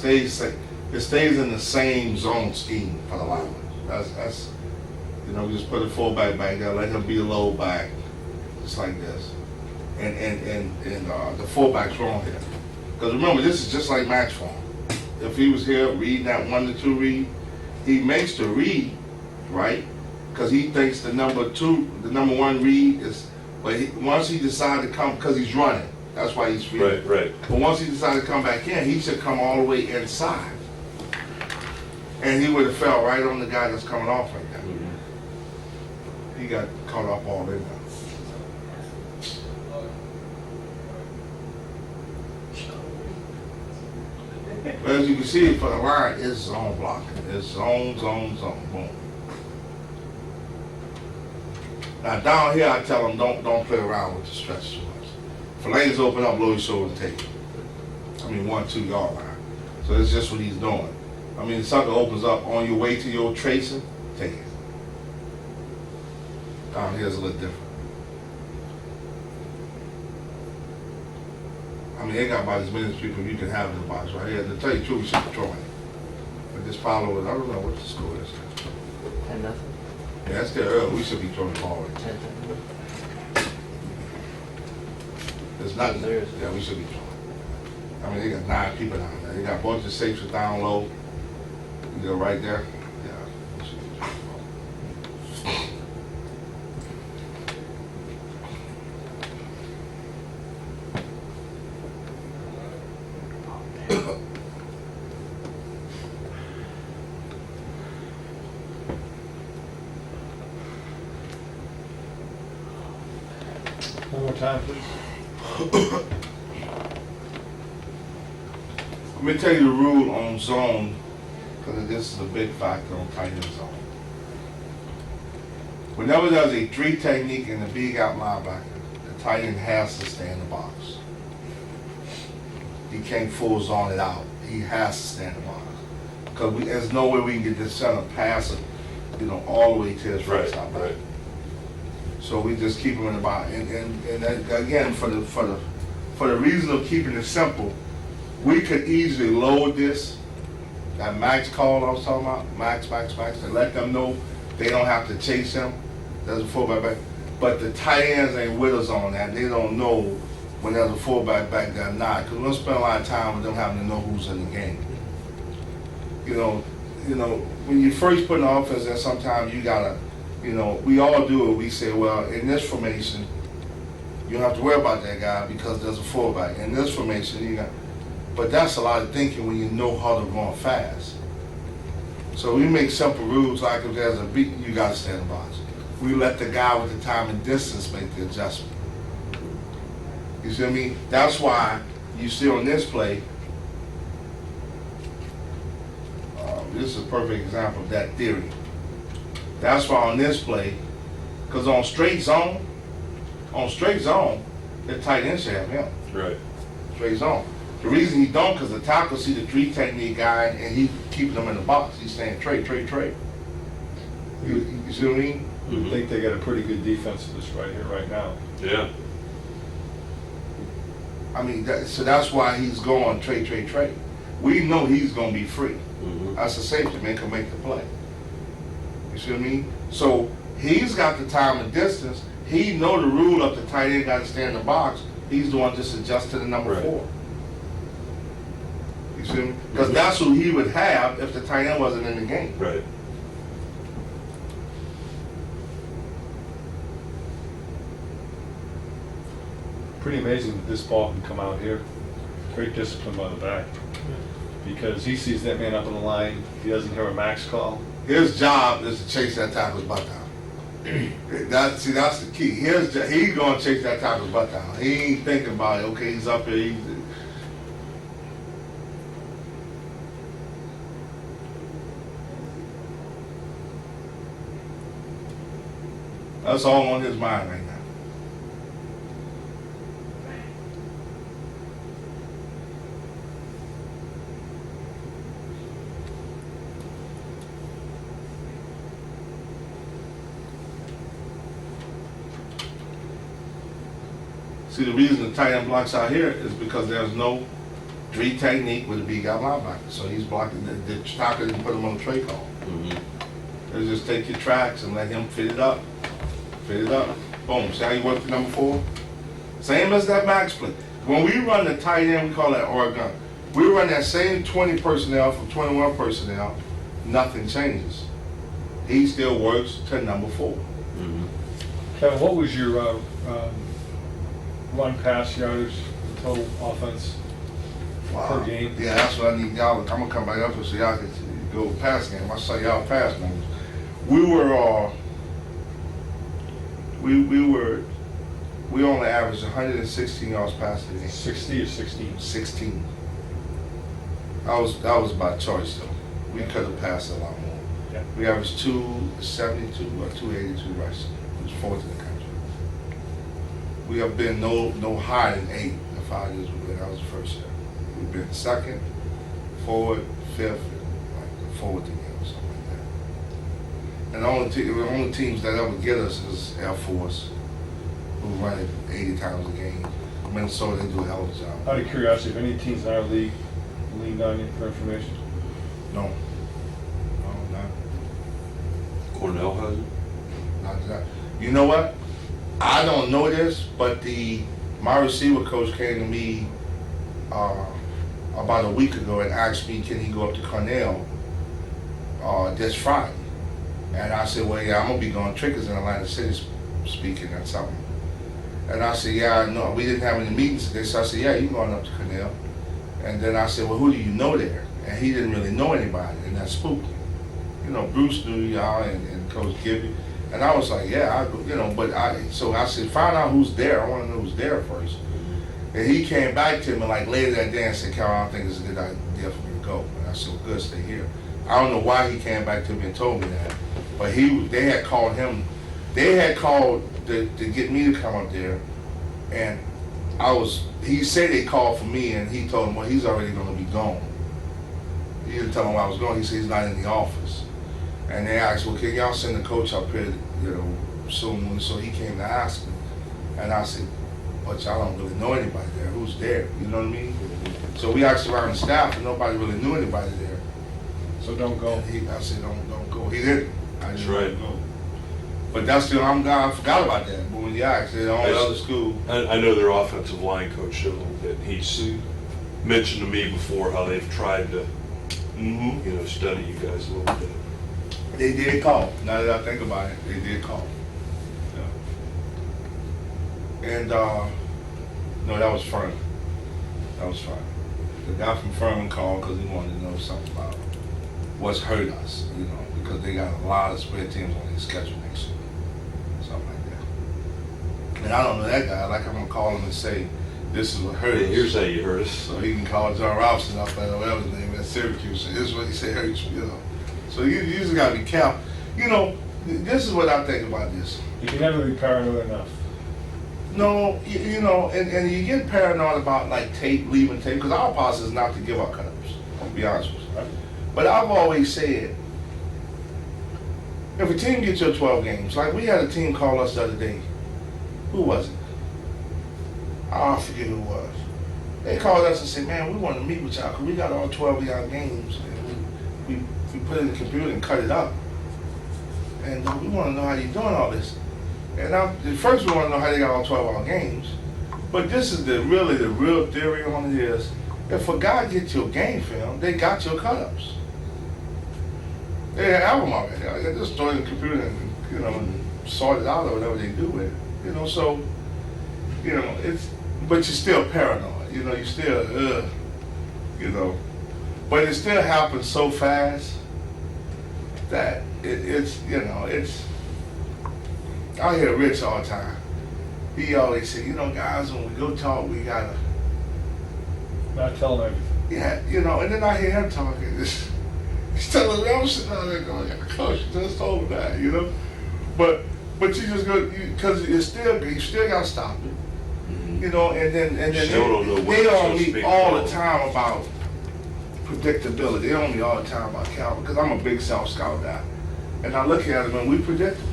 stays in the same zone scheme for the lineman. That's you know, just put a fullback back there, let him be a low back, just like this. And the fullback's wrong here. Because remember, this is just like match form. If he was here reading that 1-2 read, he makes the read, right? Because he thinks the number 1 read is, but once he decides to come, because he's running, that's why he's free. Right. But once he decided to come back in, he should come all the way inside. And he would have fell right on the guy that's coming off right there. He got caught up all in there. But as you can see, for the line, it's zone blocking. It's zone, boom. Now down here, I tell them don't play around with the stretch too much. If lanes open up, lower your shoulder and take it. 1-2 yard line. So that's just what he's doing. The sucker opens up on your way to your tracing, take it. Down here is a little different. They got about as many people you can have in the box right here. To tell you the truth, we should be throwing it. But this follow is, I don't know what the score is. 10-0. Yeah, that's still early. We should be throwing the ball right. 10-0. There's nothing. There is. Yeah, we should be throwing. They got 9 people down there. They got a bunch of safes down low. You go right there. Yeah, we should be throwing the ball. One more time, please. Let me tell you the rule on zone, because this is a big factor on tight end zone. Whenever there's a 3 technique in the big out linebacker, the tight end has to stay in the box. He can't full zone it out. He has to stay in the box. Because there's no way we can get this center pass it, all the way to his right side. Right. So we just keep him in the box. And again, for the reason of keeping it simple, we could easily load this, that max call I was talking about, max, and let them know they don't have to chase him. There's a fullback back. But the tight ends ain't with us on that. They don't know when there's a fullback back there or not. Because we don't spend a lot of time with them having to know who's in the game. When you first put an offense there, sometimes you gotta, we all do it. We say, well, in this formation, you don't have to worry about that guy because there's a fullback. In this formation, but that's a lot of thinking when you know how to run fast. So we make simple rules like if there's a beat, you got to stay in the box. We let the guy with the time and distance make the adjustment. You see what I mean? That's why you see on this play, this is a perfect example of that theory. That's why on this play, because on straight zone, the tight end should have him. Right. Straight zone. The reason he don't, because the tackle see the 3 technique guy and he keeping them in the box. He's saying trade. You see what I mean? I think they got a pretty good defense of this right here, right now. Yeah. So that's why he's going trade. We know he's going to be free. That's a safety man can make the play. You see what I mean? So he's got the time and distance. He know the rule of the tight end got to stay in the box. He's the one just adjust to the number 4. You see me? Because that's who he would have if the tight end wasn't in the game. Right. Pretty amazing that this ball can come out here. Great discipline by the back. Because he sees that man up on the line, he doesn't hear a max call. His job is to chase that tackle's butt down. That's the key. He's going to chase that tackle's butt down. He ain't thinking about it. Okay, he's up here. That's all on his mind right now. See, the reason the tight end blocks out here is because there's no three technique with a big guy linebacker. So he's blocking the stocker didn't put him on the tray call. They just take your tracks and let him fit it up. Fit it up. Boom. See how you work the number 4? Same as that back split. When we run the tight end, we call that Oregon. We run that same 20 personnel from 21 personnel, nothing changes. He still works to number 4. Kevin, what was your run pass yardage total offense per game? Yeah, that's what I need y'all. I'm gonna come back up here so y'all can go pass game. I saw y'all pass numbers. We only averaged 116 yards passing a game. 60 or 16? 16. That was by choice though. We could have passed a lot more. Yeah. We averaged 272 or 282 rushing. It was fourth in the country. We have been no higher than 8 in 5 years we've been. That was the first year. We've been second, forward, fifth, and like the fourth again or something like that. And the only teams that ever get us is Air Force, who run it 80 times a game. Minnesota, they do a hell of a job. Out of curiosity, if any teams in our league leaned on you for information? No, not. Cornell has it? Not that. You know what? I don't know this, but my receiver coach came to me about a week ago and asked me, can he go up to Cornell this Friday? And I said, well, yeah, I'm gonna be going. Trickers in Atlantic City speaking or something. And I said, yeah, no, we didn't have any meetings today. So I said, yeah, you going up to Cornell? And then I said, well, who do you know there? And he didn't really know anybody, and that spooked him. You know, Bruce knew y'all and Coach Gibby. And I was like, yeah, so I said, find out who's there. I want to know who's there first. And he came back to me like later that day and said, Carol, I don't think it's a good idea for me to go. And I said, well, good, stay here. I don't know why he came back to me and told me that, but they had called him. They had called to get me to come up there, and he said they called for me, and he told them, well, he's already going to be gone. He didn't tell them where I was going. He said he's not in the office. And they asked, well, can y'all send the coach up here, soon? So he came to ask me. And I said, but y'all don't really know anybody there. Who's there? You know what I mean? So we asked around the staff, and nobody really knew anybody there. So don't go. And I said, don't go. He didn't. That's right. Go. But that's still, I forgot about that. But when you asked, the only other school. I know their offensive line coach a little bit. He's mentioned to me before how they've tried to, study you guys a little bit. They did call. Now that I think about it, they did call. Yeah. And no, that was Furman. That was Furman. The guy from Furman called because he wanted to know something about what's hurt us, because they got a lot of spread teams on their schedule next year, something like that. And I don't know that guy. Like I'm gonna call him and say, this is what hurt us. Here's how you hurt us. So he can call John Robinson up at whatever his name is, Syracuse. So this is what he said hurt you, So you just gotta be careful. This is what I think about this. You can never be paranoid enough. No, and you get paranoid about like tape, leaving tape, because our policy is not to give our cut-ups, I'll be honest with you. Right? But I've always said, if a team gets your 12 games, like we had a team call us the other day. Who was it? I forget who it was. They called us and said, man, we want to meet with y'all because we got all 12 of y'all games. And we put it in the computer and cut it up. And we want to know how you're doing all this. And first we want to know how they got all 12 of our games. But this is the real theory on it is, if a guy gets your game film, they got your cut-ups. They have them already. They just throw it in the computer and sort it out or whatever they do with it. So, it's, but you're still paranoid. You still, but it still happens so fast that it's. I hear Rich all the time. He always say, guys, when we go talk, we gotta. Not tell them everything. Yeah, and then I hear him talking. He's telling me, I'm sitting out there going, Coach, you just told me that, But you just go, because you still got to stop it. And then Still don't know what they you're on supposed to me be all called. the time about predictability. They on me all the time about Calvin, because I'm a big South Scout guy. And I look at it when we predict them.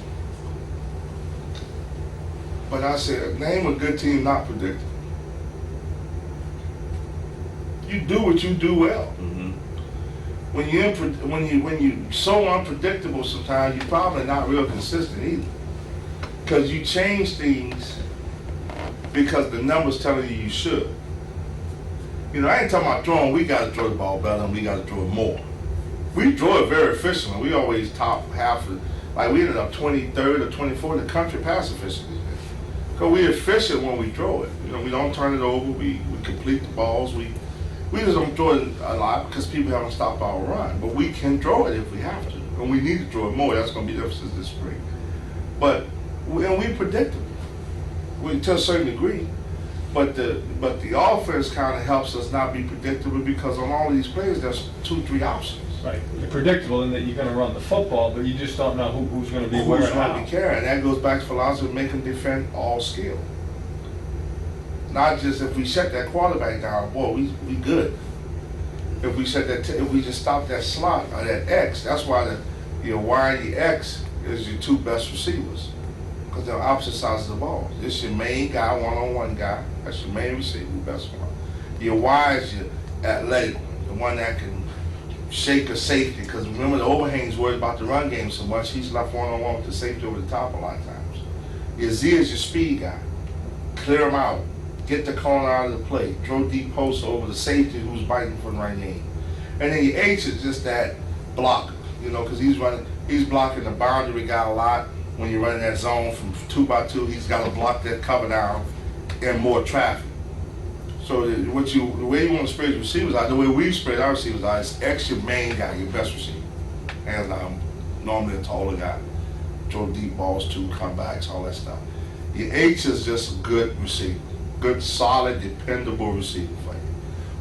But I said, name a good team not predictable. You do what you do well. Mhm. When you so unpredictable sometimes, you're probably not real consistent either. Because you change things because the numbers telling you should. You know, I ain't talking about throwing, we got to throw the ball better and we got to throw it more. We throw it very efficiently. We always top half of, like we ended up 23rd or 24th in the country pass efficiency. Because we're efficient when we throw it. You know, we don't turn it over, we complete the balls. We just don't throw it a lot because people haven't stopped our run. But we can throw it if we have to. And we need to throw it more. That's going to be the emphasis this spring. But we predictable. To a certain degree. But the offense kind of helps us not be predictable because on all these plays, there's 2-3 options. Right. You're predictable in that you're going to run the football, but you just don't know who's going to be where Who's and going to how. be carrying? That goes back to philosophy of making defend all skill. Not just if we shut that quarterback down, boy, we good. If we shut that, if we just stop that slot or that X, that's why the Y and the X is your two best receivers. Because they're opposite sides of the ball. This is your main guy, one-on-one guy. That's your main receiver, best one. Your Y is your athletic one, the one that can shake a safety. Because remember, the overhang's worried about the run game so much, he's left one-on-one with the safety over the top a lot of times. Your Z is your speed guy. Clear him out. Get the corner out of the play. Throw deep posts over the safety who's biting for the right game. And then your H is just that blocker, you know, because he's blocking the boundary guy a lot. When you're running that zone from 2x2, he's got to block that cover down and more traffic. So the way you want to spread your receivers out, the way we spread our receivers out is X your main guy, your best receiver. And normally a taller guy. Throw deep balls, 2 comebacks, all that stuff. Your H is just a good receiver. Good, solid, dependable receiver for you.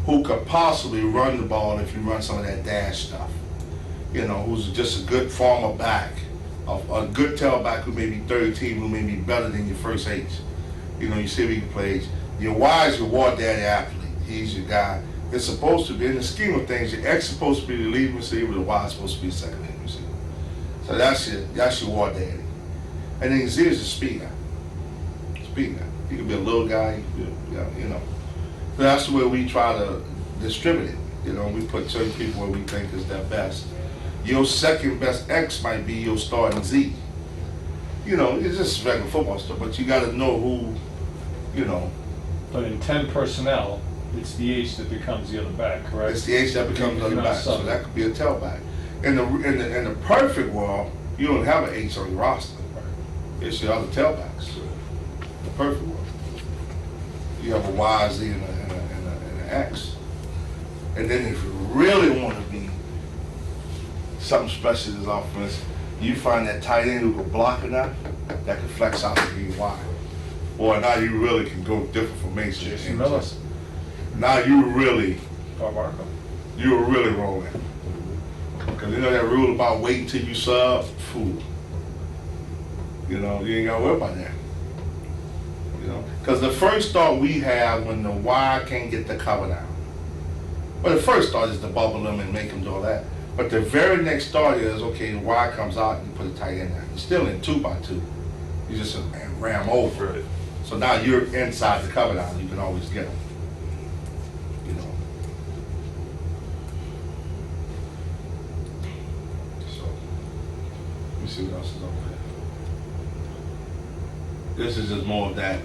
Who could possibly run the ball if you run some of that dash stuff. You know, who's just a good former back. A good tailback who may be 13, who may be better than your first H. You know, you see if he can play H. Your Y is your war daddy athlete. He's your guy. It's supposed to be, in the scheme of things, your X is supposed to be the lead receiver, the Y is supposed to be the second lead receiver. So that's your war daddy. And then your Z is your speed guy. Speed guy. He could be a little guy, he could be, you know. So that's the way we try to distribute it. You know, we put certain people where we think is their best. Your second best X might be your starting Z. You know, it's just regular football stuff, but you got to know who, you know. But in 10 personnel, it's the H that becomes the other back, correct? It's the H that becomes the other You're not back, so subbing. that could be a tailback. In the perfect world, you don't have an H on your roster. It's your other tailbacks. The perfect world. You have a Y, Z, and an X. And then if you really want to be something special in this offense, you find that tight end who can block enough that can flex out to be wide. Boy, now you really can go different formations. Jason Miller. Now you really, Barbarco. you're really rolling. Because you know that rule about waiting till you sub? Fool. You know, you ain't got to worry about that. You know, because the first thought we have when the Y can't get the cover down. Well, the first thought is to bubble them and make them do all that. But the very next thought is, okay, the Y comes out and you put a tight end there. You're still in 2x2. You just ram over it. So now you're inside the cover down. You can always get them. You know. So, let me see what else is over there. This is just more of that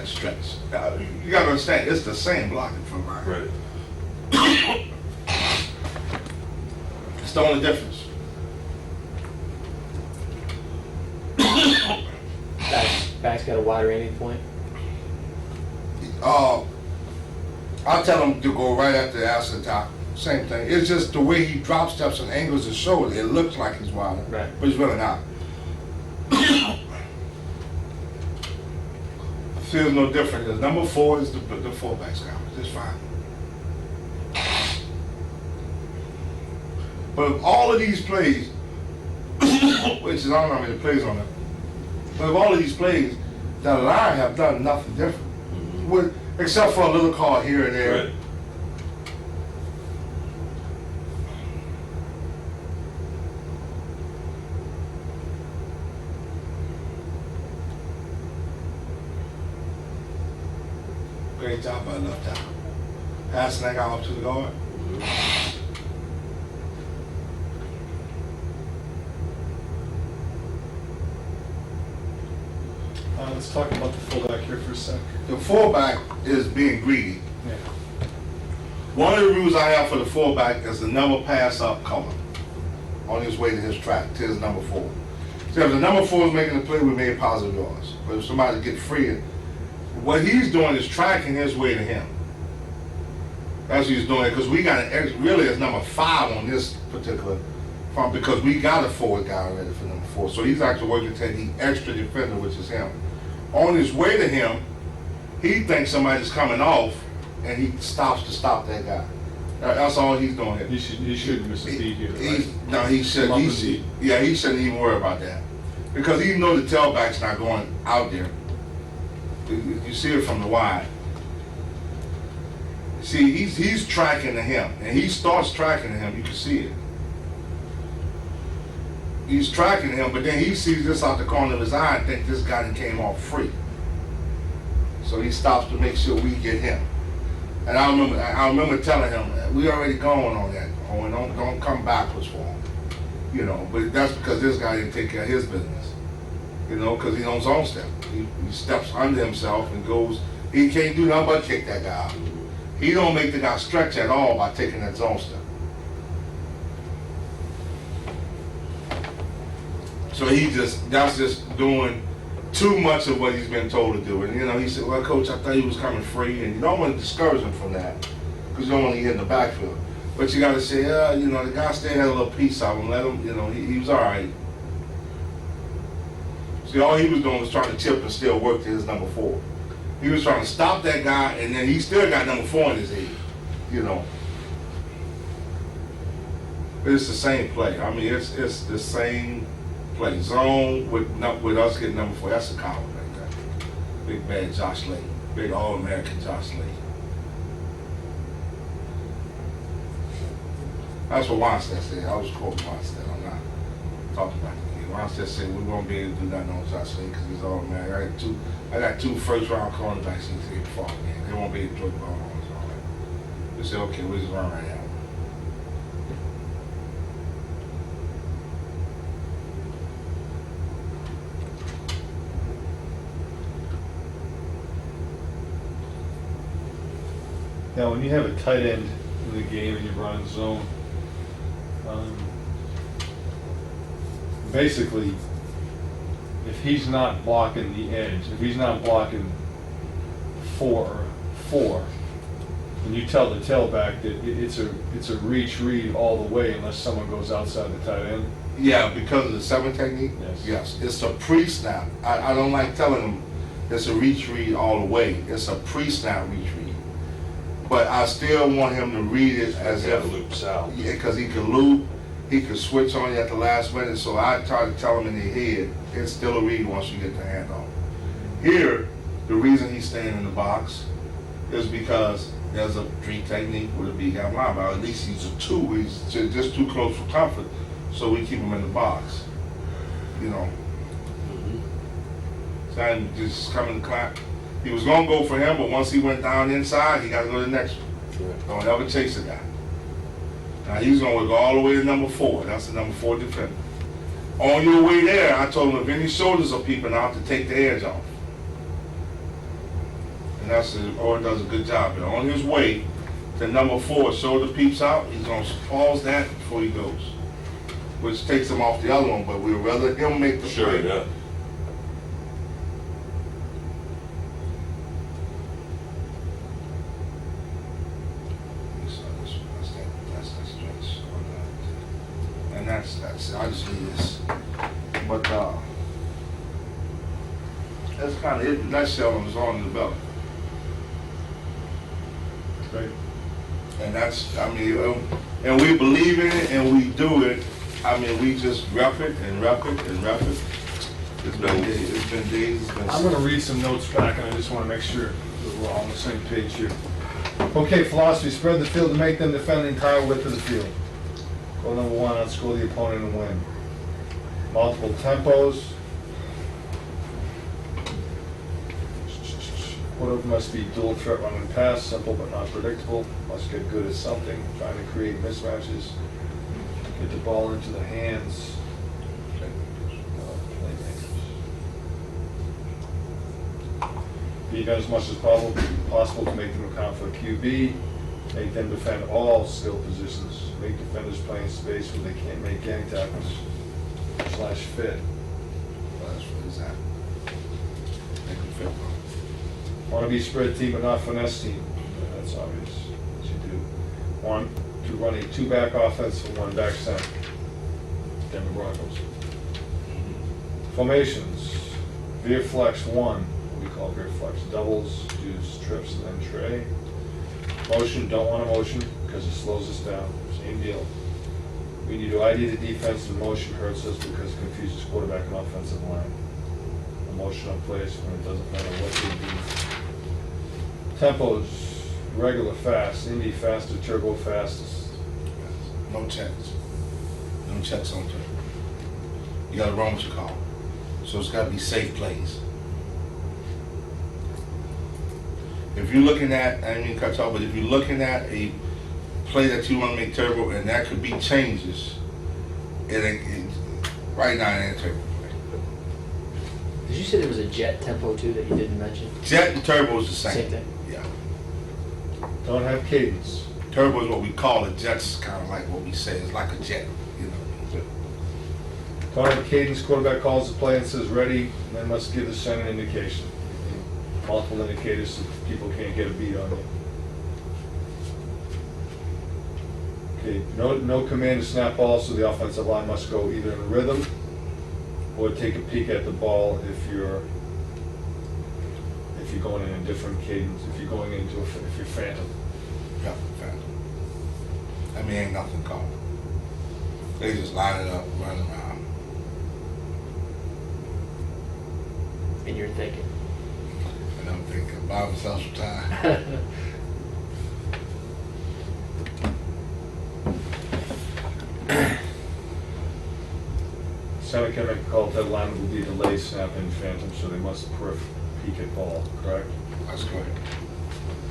stretch. You gotta understand, it's the same blocking for mine. Right. It's the only difference. Back's got a wider aiming point. I'll tell him to go right at the ass of the top. Same thing. It's just the way he drop steps and angles his shoulder. It looks like he's wider, Right. but he's really not. Feels no different. Because number 4 is the fullback's guy. It's fine. But of all of these plays, which is I don't know how many plays on it, but of all of these plays, the line have done nothing different, except for a little call here and there. Right. Great job by left tackle. Passing that guy off to the guard. Let's talk about the fullback here for a sec. The fullback is being greedy. Yeah. One of the rules I have for the fullback is to never pass up color on his way to his track, to his number 4. So if the number 4 is making the play, we made positive yards. But if somebody gets free, what he's doing is tracking his way to him. That's what he's doing, because we got really it's number 5 on this particular front, because we got a forward guy already for number 4. So he's actually working to take the extra defender, which is him. On his way to him, he thinks somebody's coming off, and he stops to stop that guy. That's all he's doing here. He shouldn't miss a beat here, right? No, he shouldn't. He shouldn't even worry about that, because he knows the tailback's not going out there. You see it from the wide. See, he's tracking to him, and he starts tracking to him. You can see it. He's tracking him, but then he sees this out the corner of his eye and thinks this guy came off free. So he stops to make sure we get him. And I remember telling him, we already going on that. Oh, don't come backwards for him. You know, but that's because this guy didn't take care of his business. You know, because he on zone step. He steps under himself and goes, he can't do nothing but kick that guy out. He don't make the guy stretch at all by taking that zone step. So that's just doing too much of what he's been told to do. And, you know, he said, well, Coach, I thought he was coming free. And you don't want to discourage him from that, because you don't want to get in the backfield. But you got to say, you know, the guy still had a little piece of him. Let him, you know, he was all right. See, all he was doing was trying to chip and still work to his number 4. He was trying to stop that guy, and then he still got number 4 in his head, you know. But it's the same play. I mean, it's the same play. Zone with us getting number 4. That's a coward right there. Big bad Josh Lee. Big All-American Josh Lee. That's what Weinstein said. I was quoting Weinstein. I'm not talking about the game. Weinstein said we won't be able to do nothing on Josh Lee because he's All-American. I got two first-round cornerbacks in the fall game. They won't be able to throw the ball on us all that. We said, okay, we'll just run right out. Now, when you have a tight end in the game and you run zone, basically, if he's not blocking the edge, if he's not blocking 4, and you tell the tailback that it's a reach read all the way unless someone goes outside the tight end. Yeah, because of the 7 technique? Yes. It's a pre-snap. I don't like telling them it's a reach read all the way. It's a pre-snap reach read. But I still want him to read it as if loops out. Yeah, because he can loop, he can switch on you at the last minute. So I try to tell him in their head, it's still a read once you get the handoff. Here, the reason he's staying in the box is because there's a 3 technique with a big guy linebacker. At least he's a 2. He's just too close for comfort, so we keep him in the box. You know. So I'm just coming to clap. He was going to go for him, but once he went down inside, he got to go to the next one. Don't ever chase a guy. Now he's going to go all the way to number 4. That's the number 4 defender. On your way there, I told him if any shoulders are peeping out, to take the edge off. And Owen does a good job. But on his way to number 4, shoulder peeps out, he's going to pause that before he goes, which takes him off the other one. But we'd rather him make the Sure, play. yeah. And that's I just need this. But that's kind of it. In a nutshell, is on the development. Right. And that's, I mean, and we believe in it and we do it. I mean, we just rep it and rep it and rep it. It's been days, it's been I'm going to read some notes back, and I just want to make sure that we're all on the same page here. Okay, philosophy, spread the field to make them defend the entire width of the field. Goal number 1, outscore the opponent and win. Multiple tempos. Quarterback must be dual threat running pass, simple but not predictable. Must get good at something, trying to create mismatches. Get the ball into the hands of playmakers. Be done as much as possible to make them account for QB. Make them defend all skill positions. Make defenders play in space where they can't make gang tackles / fit. That's what it's at. Make them feel well. Want to be spread team but not finesse team. Yeah, that's obvious. Yes, you do. Want to run a 2-back offense and 1 back center. Denver Broncos. Formations. Veer flex 1. What we call veer flex doubles. Use trips and then tray. Motion. Don't want a motion because it slows us down. Same deal. We need to ID the defense and motion hurts us because it confuses quarterback and offensive line. Emotional plays when it doesn't matter what they do. Tempos, regular fast, Indy faster, turbo fastest. No checks. No checks on turn. You gotta run what you call. So it's gotta be safe plays. If you're looking at, I didn't mean to cut you off, but if you're looking at a play that you want to make turbo and that could be changes, right now it ain't a turbo play. Did you say there was a jet tempo too that you didn't mention? Jet and turbo is the same. Same thing. Yeah. Don't have cadence. Turbo is what we call it. Jet's kind of like what we say. It's like a jet, you know. Don't have cadence. Quarterback calls the play and says ready, and then must give the center an indication. Multiple indicators so people can't get a beat on you. Okay, no command to snap ball, so the offensive line must go either in rhythm or take a peek at the ball if you're going in a different cadence, if you're phantom. Yeah, phantom. I mean, ain't nothing called. They just line it up, run around. And you're thinking. And I'm thinking, buy myself some time. Center can make a call, that line will be delayed snap in phantom, so they must peek at ball, correct? That's correct.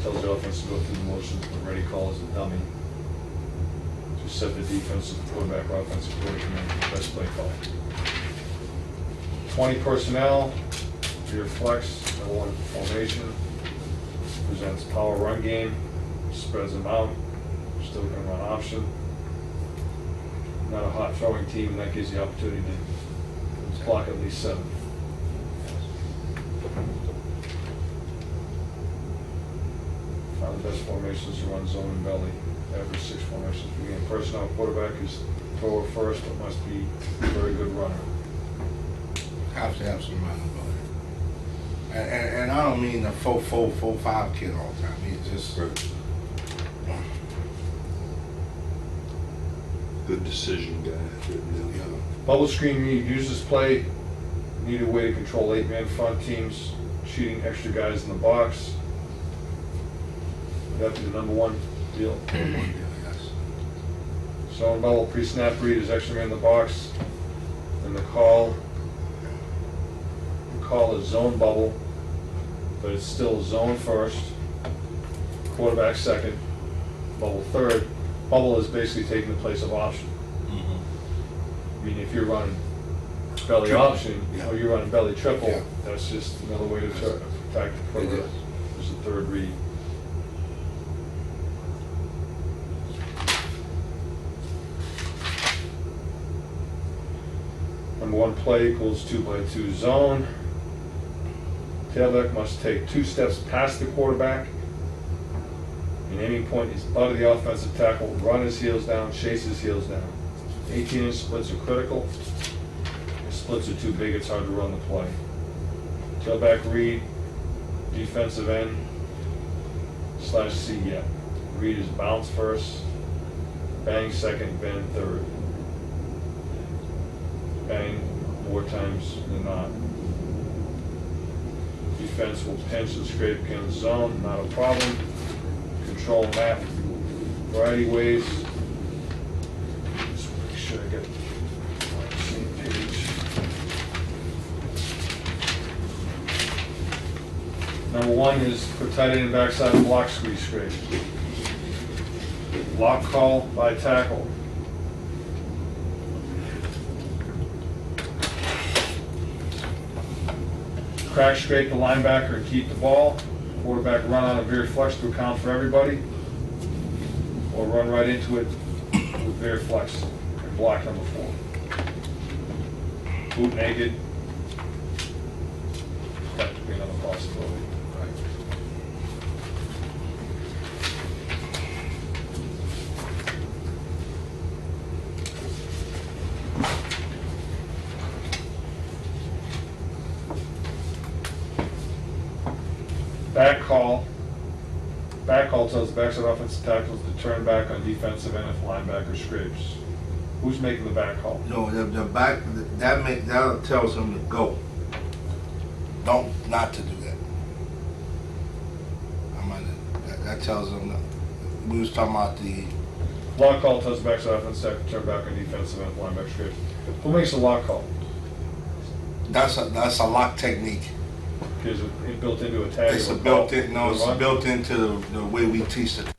Tells the offense to go through the motions, but ready call is a dummy. To set the defensive quarterback or offensive coordinator the best play call. 20 personnel, veer flex, no one formation, presents power run game, spreads them out, still can run option. Not a hot throwing team, and that gives the opportunity to block at least 7. Find the best formations to run zone and belly. Average 6 formations. Again, personnel quarterback is thrower first, but must be a very good runner. Have to have some running ability. And I don't mean the 4-4, 4-5 kid all the time. He's just Good decision, guy. Bubble screen read uses play. Need a way to control 8-man front teams, shooting extra guys in the box. Would that be the number one deal? yes. Zone bubble pre-snap read is extra man in the box. And the call is zone bubble, but it's still zone first, quarterback second, bubble third. Bubble is basically taking the place of option. Mm-hmm. I mean, if you're running belly Triple. option, Yeah. or you're running belly triple, Yeah. that's just another way to attack the It quarterback. is. There's the third read. Number 1 play equals 2x2 zone. Tailback must take 2 steps past the quarterback. An aiming point is butt of the offensive tackle, run his heels down, chase his heels down. 18-inch splits are critical. If splits are too big, it's hard to run the play. Tailback read, defensive end, /C gap. Read is bounce first, bang second, bend third. Bang more times than not. Defense will pinch and scrape against zone, not a problem. Control map, variety ways. Just make sure I get on the same page. Number one is put tight end and backside block squeeze scrape. Lock call by tackle. Crack scrape the linebacker and keep the ball. Quarterback run on a veer flex to account for everybody. Or run right into it with veer flex and block number 4. Boot naked. That could be another possibility. Back call. Back call tells the backside offensive tackles to turn back on defensive end if linebacker scrapes. Who's making the back call? No, the back, that tells them to go. Not to do that. That tells them, we was talking about the, Lock call tells the backside offensive tackle to turn back on defensive end if linebacker scrapes. Who makes the lock call? that's a lock technique. Is it built into a tag? It's or a call? built-in, no, it's Run? built into the way we teach the